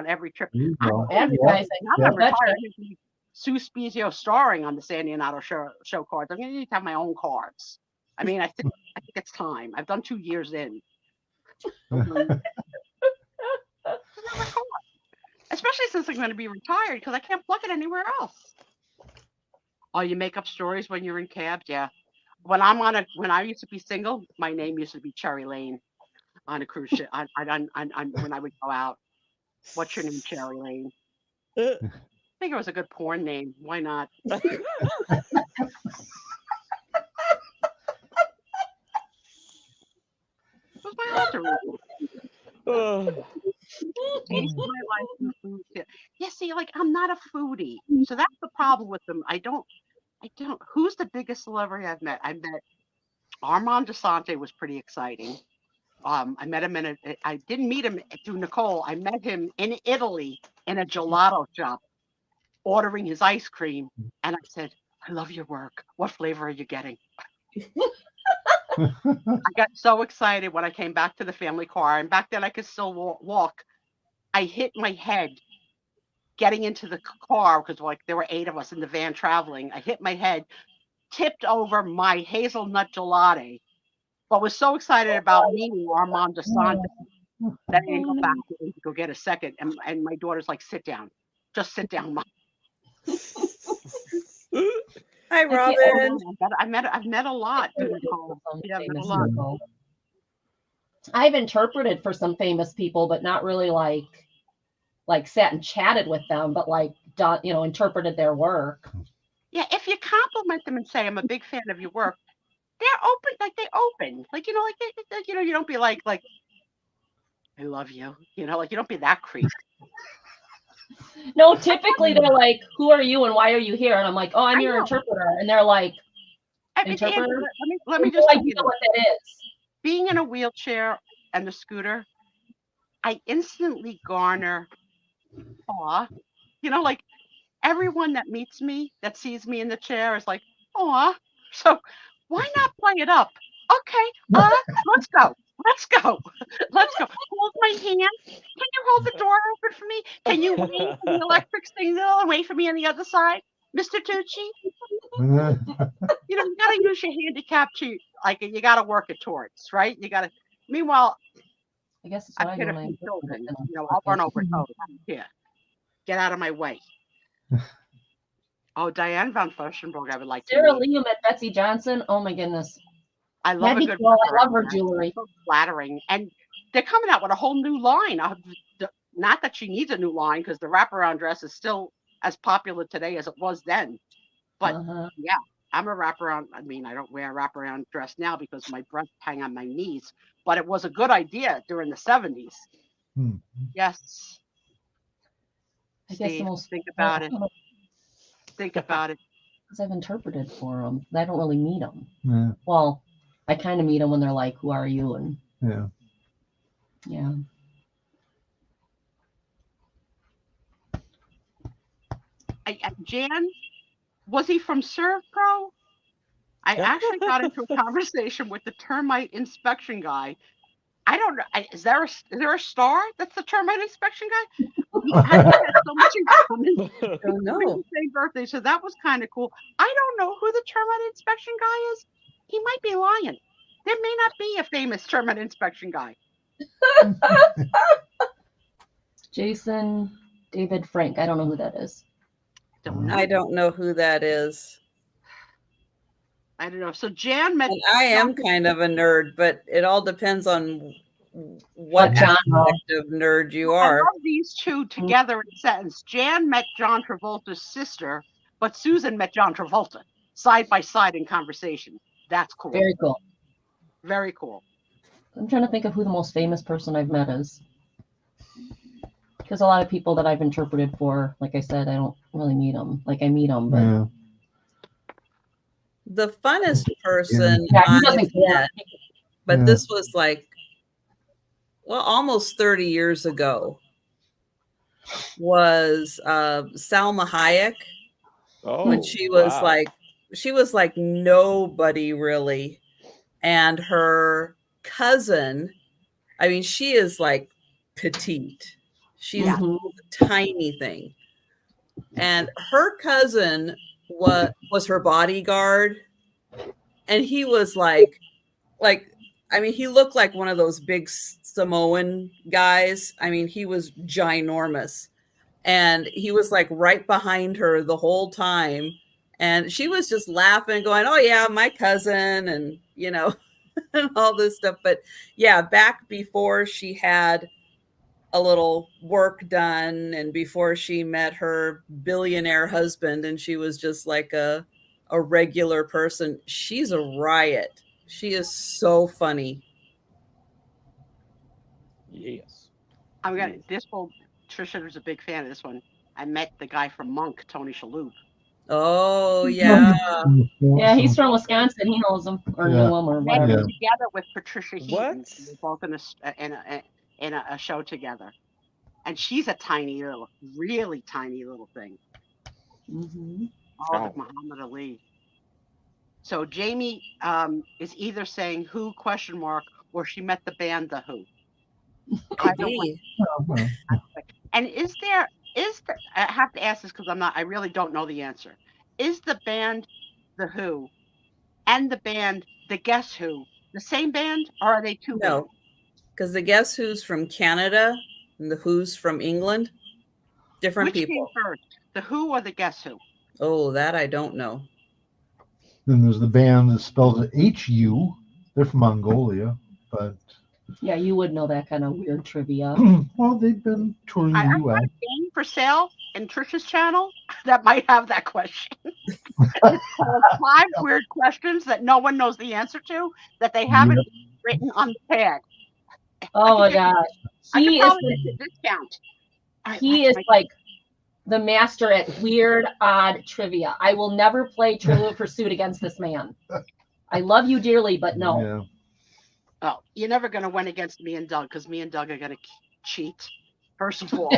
every trip. Advertising. Now that I'm retired, I need Sue Spiezio starring on the sandyandotto show cards. I'm gonna need to have my own cards. I mean, I think it's time. I've done 2 years in. Especially since I'm going to be retired because I can't plug it anywhere else. Oh, you make up stories when you're in cabs? Yeah. When I used to be single, my name used to be Cherry Lane on a cruise ship. When I would go out. What's your name, Cherry Lane? I think it was a good porn name. Why not? It was my alter ego. Yeah, see, like I'm not a foodie, so that's the problem with them. I don't. Who's the biggest celebrity I've met? I met Armand DeSante, was pretty exciting. I met him I didn't meet him through Nicole. I met him in Italy in a gelato shop, ordering his ice cream, and I said, "I love your work. What flavor are you getting?" I got so excited when I came back to the family car, and back then I could still walk. I hit my head getting into the car because like there were 8 of us in the van traveling. I hit my head, tipped over my hazelnut gelati, but was so excited about meeting Armand DeSante that I didn't go back to go get a second. And my daughter's like, "Sit down, just sit down, Mom." Hi, Robin. I've met a lot. Yeah, I've met a lot. I've interpreted for some famous people, but not really like sat and chatted with them, but like done, interpreted their work. Yeah, if you compliment them and say, "I'm a big fan of your work," they're open. Like they open. Like you don't be like "I love you." Like you don't be that creep. No, typically they're like, "Who are you and why are you here?" And I'm like, "Oh, I'm your interpreter." And they're like, "Interpreter?" Let me just tell you what that is. Being in a wheelchair and a scooter, I instantly garner awe. Like everyone that meets me, that sees me in the chair is like, aw. So why not play it up? Okay, let's go. Let's go. Let's go. Hold my hand. Can you hold the door open for me? Can you wait for the electric signal and wait for me on the other side, Mr. Tucci? You gotta use your handicap to you gotta work it towards, right? You gotta. Meanwhile, I guess it's I've hit a few children. I'll run over toes. Yeah, get out of my way. Oh, Diane von Furstenberg, I would like to meet. Sarah Lee met Betsy Johnson. Oh my goodness. I love a good I love her jewelry. So flattering. And they're coming out with a whole new line. Not that she needs a new line because the wraparound dress is still as popular today as it was then. But yeah, I'm a wraparound. I mean, I don't wear a wraparound dress now because my breasts hang on my knees. But it was a good idea during the 70s. Yes. I guess Steve, think about it. Think about it. Because I've interpreted for them. I don't really meet them. Yeah. Well, I kind of meet them when they're like, "Who are you?" And yeah. Jan, was he from Servpro? I actually got into a conversation with the termite inspection guy. I don't know. Is there a star that's the termite inspection guy? I had so much in common. I don't know. Same birthday, so that was kind of cool. I don't know who the termite inspection guy is. He might be lying. There may not be a famous termite inspection guy. Jason David Frank. I don't know who that is. I don't know who that is. I don't know. So Jan met. And I am kind of a nerd, but it all depends on what aspect of nerd you are. I love these two together in a sentence. Jan met John Travolta's sister, but Susan met John Travolta side by side in conversation. That's cool. Very cool. Very cool. I'm trying to think of who the most famous person I've met is. Because a lot of people that I've interpreted for, like I said, I don't really meet them. Like I meet them, but the funnest person I've met, but this was like, well, almost 30 years ago. was Salma Hayek when she was like nobody really. And her cousin, I mean, she is like petite. She's a tiny thing. And her cousin was her bodyguard. And he was like, I mean, he looked like one of those big Samoan guys. I mean, he was ginormous. And he was like right behind her the whole time. And she was just laughing, going, oh, yeah, my cousin. And, you know, and all this stuff. But yeah, back before she had a little work done and before she met her billionaire husband and she was just like a regular person, she's a riot. She is so funny. Yes. Trisha was a big fan of this one. I met the guy from Monk, Tony Shalhoub. Oh, yeah. Yeah, he's from Wisconsin. He knows him or knew him or whatever. They were together with Patricia Heaton. What? They were both in a show together. And she's a really tiny little thing. Like Muhammad Ali. So Jamie is either saying Who ? Or she met the band The Who. And is there I have to ask this because I really don't know the answer. Is the band The Who and the band The Guess Who the same band, or are they two bands? No, because the Guess Who's from Canada and the Who's from England. Different Which people. came first, The Who or the Guess Who? Oh, that I don't know. Then there's the band that spells it H-U. They're from Mongolia, but yeah, you would know that kind of weird trivia. Well, they've been touring the U.S. U.S. I've got a game for sale in Trisha's channel that might have that question. 5 weird questions that no one knows the answer to that they haven't written on the pad. Oh my gosh, he is a discount. He is like the master at weird, odd trivia. I will never play Trivial Pursuit against this man. I love you dearly, but no. Yeah. Oh, you're never going to win against me and Doug because me and Doug are going to cheat, first of all.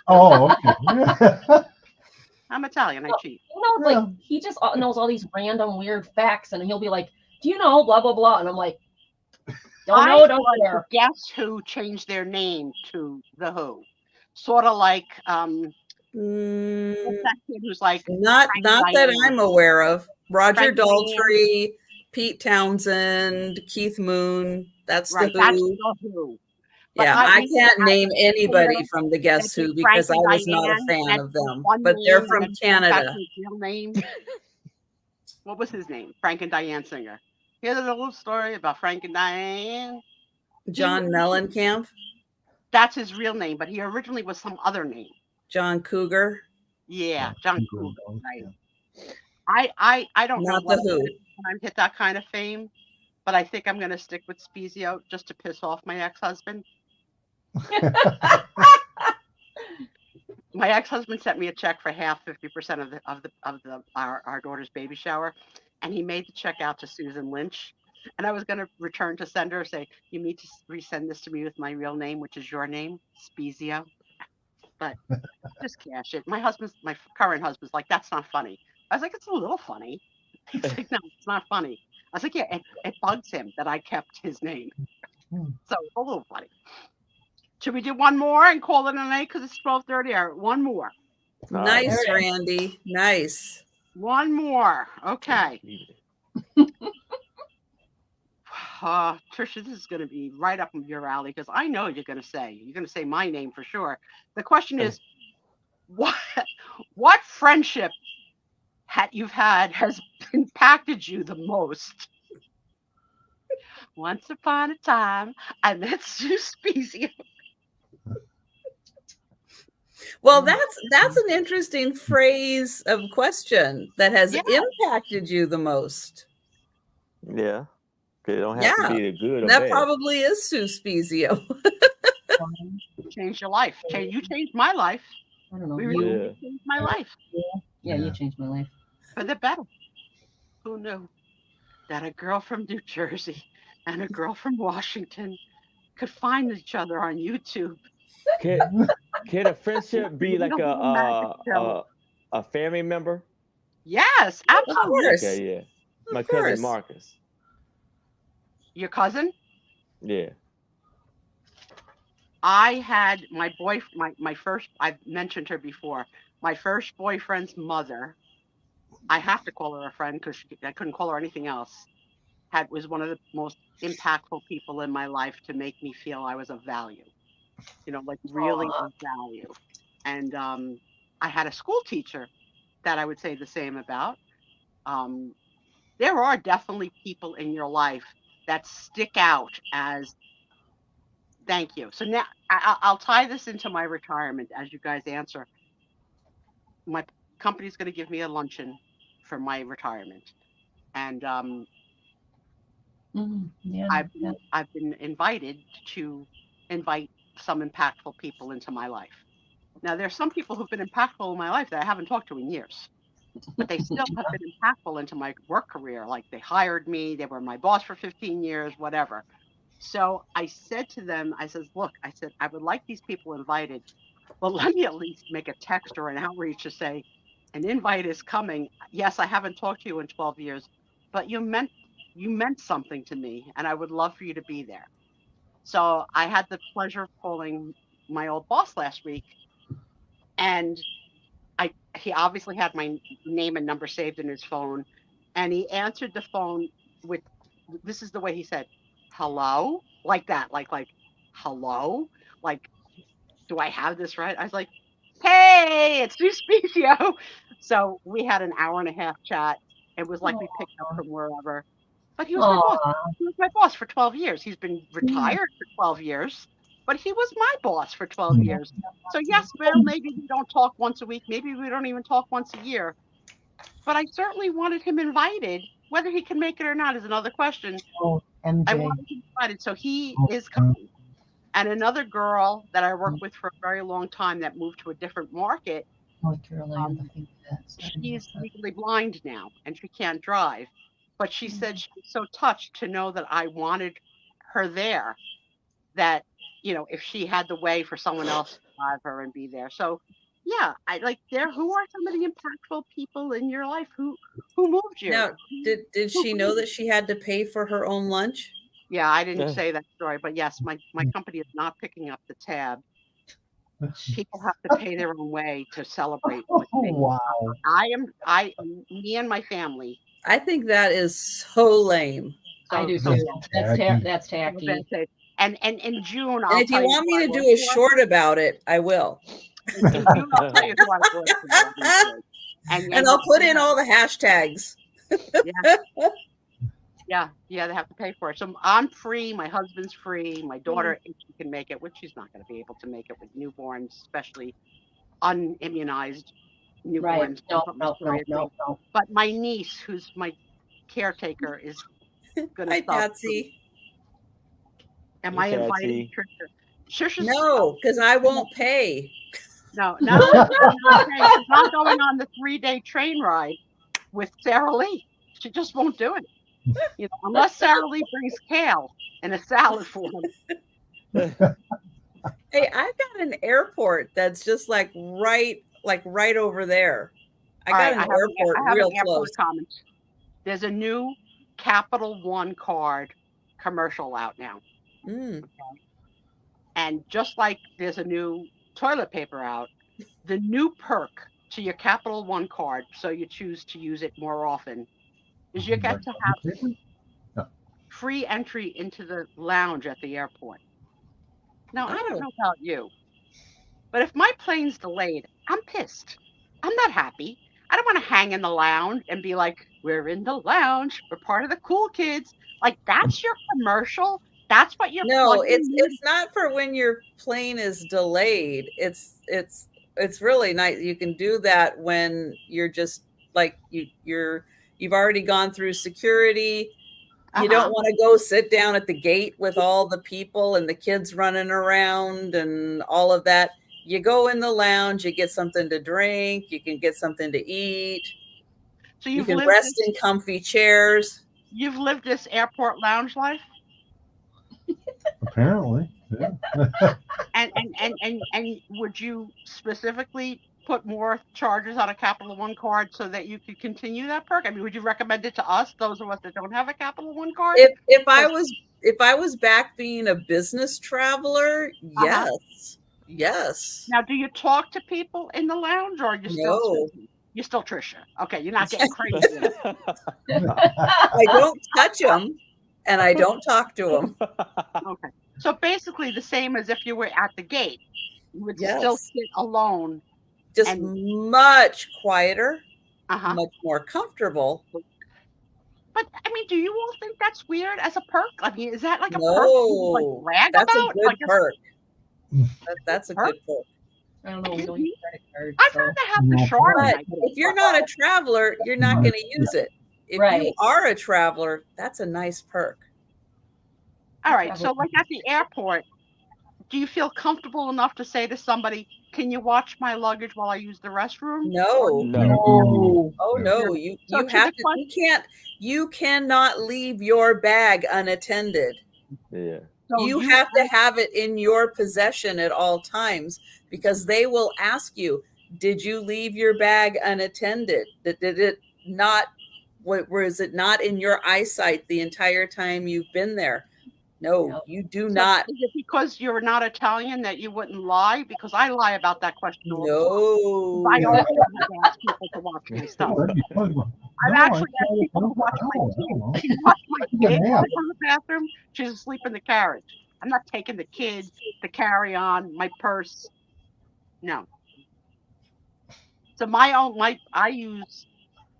Oh, okay. I'm Italian. I cheat. You know, like he just knows all these random weird facts, and he'll be like, "Do you know blah blah blah?" And I'm like, "Don't care." Guess Who changed their name to The Who? Sort of like what's that kid who's like not that I'm aware of. Roger Daltrey, Pete Townsend, Keith Moon. That's The Who. That's The Who. Yeah, I can't name anybody from the Guess Who because I was not a fan of them. But they're from Canada. His real name. What was his name? Frank and Diane Singer. Here's a little story about Frank and Diane. John Mellencamp. That's his real name, but he originally was some other name. John Cougar. Yeah, John Cougar. Right. I don't know what when I hit that kind of fame, but I think I'm going to stick with Spiezio just to piss off my ex-husband. My ex-husband sent me a check for half, 50% of our daughter's baby shower, and he made the check out to Susan Lynch. And I was going to return to sender, say, you need to resend this to me with my real name, which is your name, Spiezio. But just cash it. My current husband's like, that's not funny. I was like, it's a little funny. He's like, no, it's not funny. I was like, yeah, it bugs him that I kept his name. So it's a little funny. Should we do one more and call it a night because it's 12:30? Or one more? Nice, Randy. Nice. One more. Okay. Trisha, this is going to be right up your alley because I know you're going to say my name for sure. The question is, what friendship you've had has impacted you the most? Once upon a time, I met Sue Spiezio. Well, that's an interesting phrase of question that has impacted you the most. Yeah. It don't have to be the good or that bad. Probably is Sue Spiezio. Changed your life. You changed my life. I don't know. You changed my life. Yeah, you changed my life. For the better. Who knew that a girl from New Jersey and a girl from Washington could find each other on YouTube? Can a friendship be like Little magic pill. a family member? Yes, Of absolutely. course. Okay, yeah. My Of cousin course. Marcus. Your cousin? Yeah. I had my first, I've mentioned her before, my first boyfriend's mother, I have to call her a friend because I couldn't call her anything else, was one of the most impactful people in my life to make me feel I was of value, like really of value. And I had a school teacher that I would say the same about. There are definitely people in your life that stick out as thank you. So now I'll tie this into my retirement as you guys answer. My company's going to give me a luncheon for my retirement, and Yeah. I've been invited to invite some impactful people into my life. Now there's some people who've been impactful in my life that I haven't talked to in years, but they still have been impactful into my work career. Like they hired me, they were my boss for 15 years, whatever. So I said to them, I said, look, I said, I would like these people invited. Well, let me at least make a text or an outreach to say, an invite is coming. Yes, I haven't talked to you in 12 years, but you meant something to me, and I would love for you to be there. So I had the pleasure of calling my old boss last week, and he obviously had my name and number saved in his phone, and he answered the phone with, this is the way he said, hello, like that, like hello, like, do I have this right? I was like, hey, it's Sue Spiezio. So we had an hour and a half chat. It was like we picked up from wherever. But he was my boss. He was my boss for 12 years. He's been retired for 12 years, but he was my boss for 12 years. So yes, well, maybe we don't talk once a week. Maybe we don't even talk once a year. But I certainly wanted him invited. Whether he can make it or not is another question. I wanted him invited. So he is coming. And another girl that I worked with for a very long time that moved to a different market, North Carolina, I think she's legally blind now and she can't drive. But she said she was so touched to know that I wanted her there, that, if she had the way for someone else to drive her and be there. So yeah, I like who are some of the impactful people in your life who moved you? Now, did she know that she had to pay for her own lunch? Yeah, I didn't say that story, but yes, my company is not picking up the tab. People have to pay their own way to celebrate with me. Wow. Me and my family. I think that is so lame. I do too. That's tacky. And in June, and if you want me to do a short about it, I will. In June, I'll tell you who I work for. And I'll put in all the hashtags. Yeah, they have to pay for it. So I'm free. My husband's free. My daughter, if she can make it, which she's not going to be able to make it with newborns, especially unimmunized newborns. Right. No. But my niece, who's my caretaker, is going to Hi, stop. Patsy. Am I inviting Trisha? No, because I won't pay. No, she's not going on the 3-day train ride with Sarah Lee. She just won't do it. Unless Sarah Lee brings kale in a salad for him. Hey, I've got an airport that's just like right over there. I got an airport real close. Comment. There's a new Capital One card commercial out now. Okay. And just like there's a new toilet paper out, the new perk to your Capital One card, so you choose to use it more often, is you get to have free entry into the lounge at the airport. Now, I don't know about you, but if my plane's delayed, I'm pissed. I'm not happy. I don't want to hang in the lounge and be like, we're in the lounge. We're part of the cool kids. Like, that's your commercial. That's what you're. No, it's not for when your plane is delayed. It's really nice. You can do that when you're just like you've already gone through security. You don't want to go sit down at the gate with all the people and the kids running around and all of that. You go in the lounge, you get something to drink, you can get something to eat. So you can rest in comfy chairs. You've lived this airport lounge life? Apparently. Yeah. and And would you specifically put more charges on a Capital One card so that you could continue that perk? I mean, would you recommend it to us, those of us that don't have a Capital One card? If I was back being a business traveler, yes. Yes. Now, do you talk to people in the lounge, or are you still Susie? You're still Trisha? Okay, you're not getting crazy. I don't touch them, and I don't talk to them. Okay, so basically the same as if you were at the gate. You would still sit alone, just much quieter, much more comfortable. But I mean, do you all think that's weird as a perk? I mean, is that like a perk? No, brag that's about? a good perk. That's a good perk. I don't know. We don't use credit cards. I'd rather have the Charmin. If you're not a traveler, you're not going to use it. If you are a traveler, that's a nice perk. All right. So, like at the airport, do you feel comfortable enough to say to somebody, "Can you watch my luggage while I use the restroom?" No. Oh no. You have to. You cannot leave your bag unattended. Yeah. So you have to have it in your possession at all times, because they will ask you, did you leave your bag unattended? Did it not, was it not in your eyesight the entire time you've been there? No, you do not. Is it because you're not Italian that you wouldn't lie? Because I lie about that question all the time. I also ask people to watch my stuff. I've actually asked people to watch my kids. She watched my kid from the bathroom. She's asleep in the carriage. I'm not taking the kid, the carry-on, my purse. No. So I use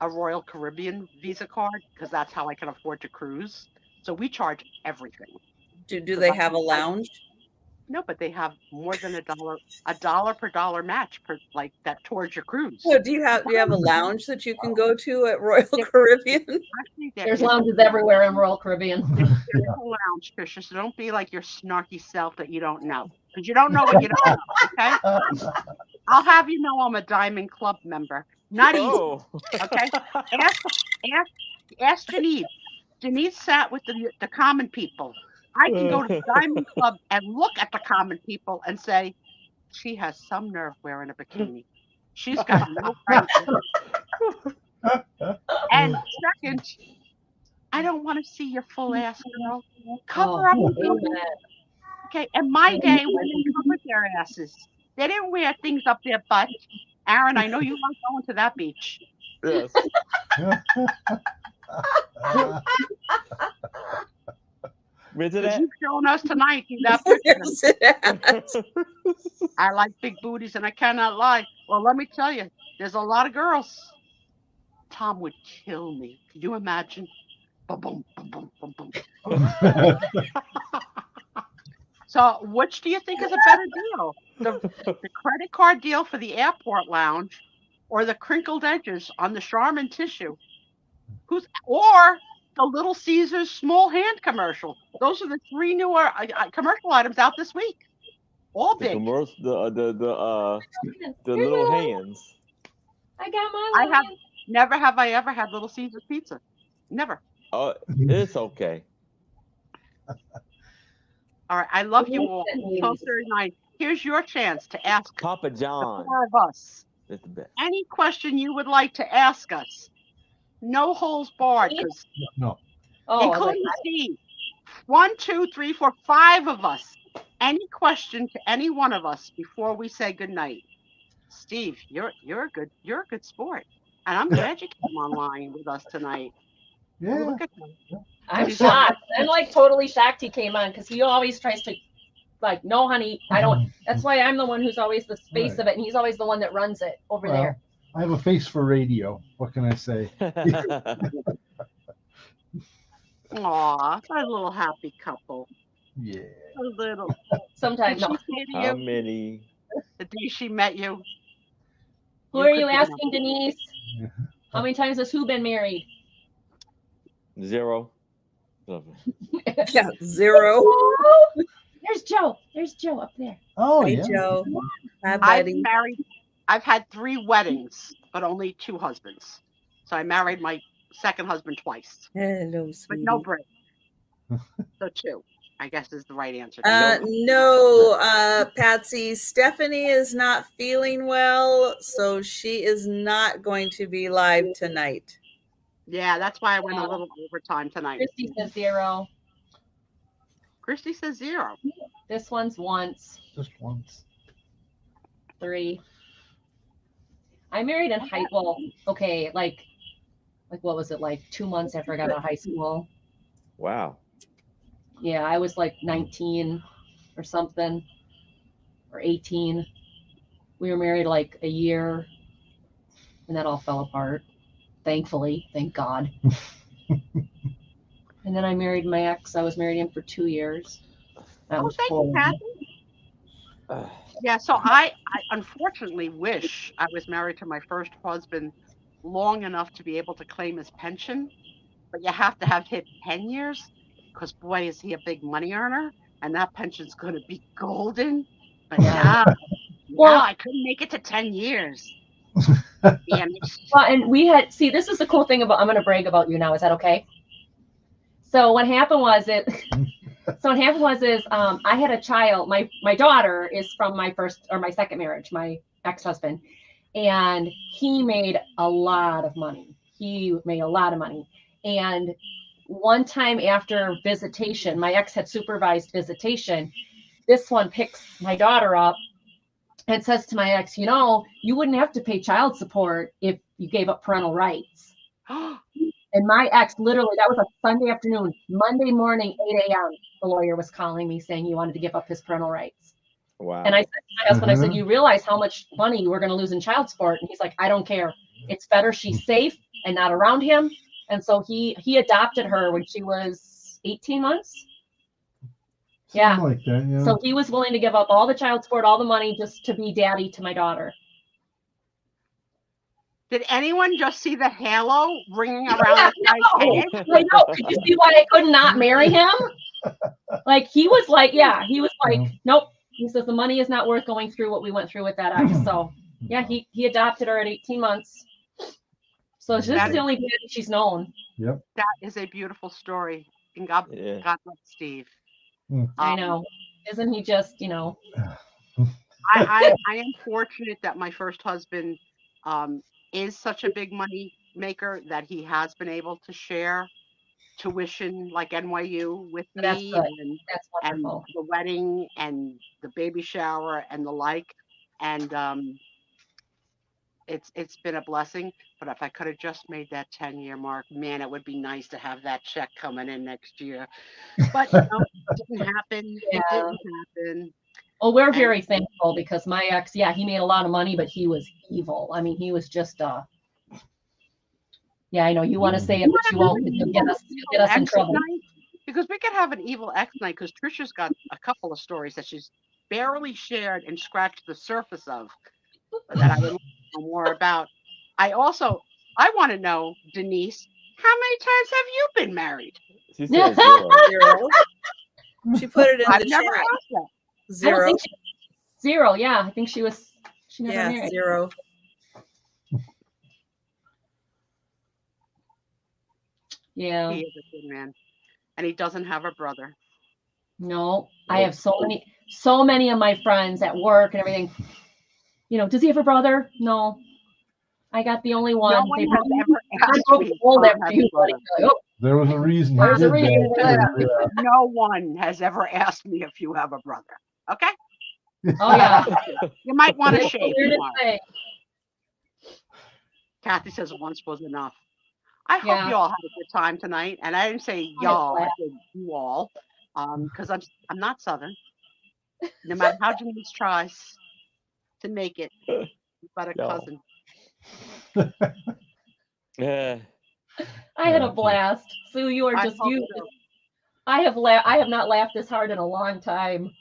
a Royal Caribbean Visa card because that's how I can afford to cruise. So we charge everything. Do they have a lounge? No, but they have more than $1 per dollar match per like that towards your cruise. So do you have a lounge that you can go to at Royal Caribbean? Actually, there's lounges everywhere in Royal Caribbean. There's a lounge, Trisha. So don't be like your snarky self that you don't know, because you don't know what you don't know. Okay. I'll have you know I'm a Diamond Club member. Not easy. Okay. Ask Janine. Janine sat with the common people. I can go to the Diamond Club and look at the common people and say, she has some nerve wearing a bikini. She's got no right. And second, I don't want to see your full ass, girl. Cover up. Okay. And my day, women covered their asses. They didn't wear things up their butt. Aaron, I know you like going to that beach. Yes. You've shown us tonight that picture. I like big booties and I cannot lie. Well, let me tell you, there's a lot of girls. Tom would kill me. Could you imagine? Boom, boom, boom, boom, boom, boom. So, which do you think is a better deal? The credit card deal for the airport lounge, or the crinkled edges on the Charmin tissue? Or the Little Caesars small hand commercial? Those are the 3 newer commercial items out this week. All big. The little hands. I got my. Never have I ever had Little Caesars pizza. Never. Oh, it's okay. All right, I love you all. So very nice. Here's your chance to ask Papa John. The 4 of us. It's the best. Any question you would like to ask us. No holes barred. No. Including Steve. 1, 2, 3, 4, 5 of us. Any question to any one of us before we say goodnight. Steve, you're a good sport. And I'm glad you came online with us tonight. Yeah. Look at him. I'm shocked. I'm like totally shocked he came on, because he always tries to like, no, honey, I don't. That's why I'm the one who's always the face of it, and he's always the one that runs it over there. I have a face for radio. What can I say? Aw, a little happy couple. Yeah. A little. Sometimes. Did she say to How you many? the day she met you? Who are you asking, Denise? How many times has who been married? 0. Yeah, 0. There's Joe. There's Joe up there. Oh, hey, yeah. Joe. Hi, buddy. I've had 3 weddings, but only 2 husbands. So I married my second husband twice. Hello, sweetie. But no break. So 2. I guess is the right answer. No, Patsy. Stephanie is not feeling well, so she is not going to be live tonight. Yeah, that's why I went a little overtime tonight. Christy says 0. Christy says 0. This one's once. Just once. 3. I married in high school. Okay, like what was it, like 2 months after I got out of high school? Wow. Yeah, I was like 19 or something, or 18. We were married like a year, and that all fell apart. Thankfully, thank God. And then I married my ex. I was married him for 2 years. That was thank you, Kathy. Yeah, so I unfortunately wish I was married to my first husband long enough to be able to claim his pension, but you have to have hit 10 years because boy, is he a big money earner, and that pension's going to be golden. But yeah, well, I couldn't make it to 10 years. Damn it. Well, and we had, see, this is the cool thing about, I'm going to brag about you now. Is that okay? So what happened was is I had a child. My daughter is from my second marriage, my ex-husband, and he made a lot of money. And one time after visitation, my ex had supervised visitation. This one picks my daughter up and says to my ex, you wouldn't have to pay child support if you gave up parental rights. And my ex, literally, that was a Sunday afternoon. Monday morning, 8 a.m., the lawyer was calling me saying he wanted to give up his parental rights. Wow. And I said to my husband, I said, you realize how much money you were going to lose in child support? And he's like, I don't care. It's better she's safe and not around him. And so he adopted her when she was 18 months. Something like that, yeah. So he was willing to give up all the child support, all the money, just to be daddy to my daughter. Did anyone just see the halo ringing around this guy's head? I know. Did you see why I could not marry him? Like, he was like, nope. He says the money is not worth going through what we went through with that ex. So, yeah, he adopted her at 18 months. So this is the only daddy she's known. Yep. That is a beautiful story. And God bless Steve. I know. Isn't he just, I am fortunate that my first husband is such a big money maker that he has been able to share tuition like NYU with me and the wedding and the baby shower and the like. And it's been a blessing. But if I could have just made that 10-year mark, man, it would be nice to have that check coming in next year. But it didn't happen. Yeah. It didn't happen. Well, we're very thankful because my ex, he made a lot of money, but he was evil. I mean, he was just I know you want to say it, but you won't. You'll get us in trouble. Because we could have an evil ex night, because Trisha's got a couple of stories that she's barely shared and scratched the surface of that I would know more about. I want to know, Denise, how many times have you been married? She said 0. She put it in I've the never chat. asked that. 0. 0. Yeah, I think she never married. 0. Yeah. He is a good man. And he doesn't have a brother. No, I have so many of my friends at work and everything. Does he have a brother? No. I got the only one. No one has ever asked me. There was a reason. There's a reason. No one has ever asked me if you have a brother. Okay? Oh, yeah. You might want to shave tomorrow. Kathy says once was enough. I hope you all had a good time tonight. And I didn't say y'all, I said you all. Because I'm not Southern. No matter how Denise tries to make it, you've got a cousin. Yeah. I had a blast. Sue, you are just you. So. I have not laughed this hard in a long time.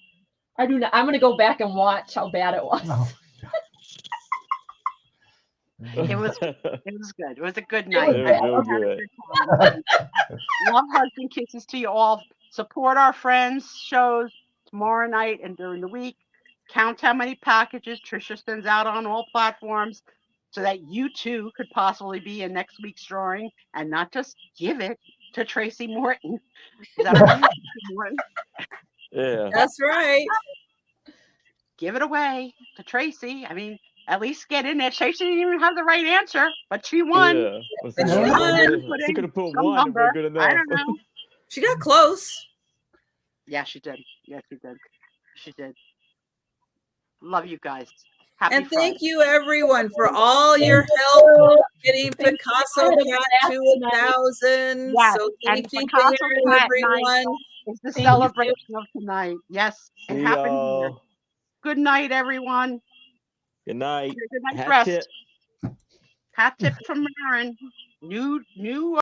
I do not. I'm going to go back and watch how bad it was. Oh. It was good. It was a good night. It was real good. Love, hugs, and kisses to you all. Support our friends' shows tomorrow night and during the week. Count how many packages Trisha sends out on all platforms so that you too could possibly be in next week's drawing, and not just give it, to Tracy Morton. Is that her name? Tracy Morton? Yeah. That's right. Give it away to Tracy. I mean, at least get in there. Tracy didn't even have the right answer, but she won. Yeah. But But see, she she won. could have put Some one and number. been good I enough. don't know. She got close. Yeah, she did. Yes, she did. She did. Love you guys. Happy And Friday. thank you, everyone, for all your help getting Thank Picasso you. Cat to 1,000. Yes, So and thank you Picasso there, Cat Night everyone. is the Thank you. celebration of tonight. Yes, it See happened here. y'all. Good night, everyone. Good night. Good night, Hat rest. tip. Hat tip from Maren. New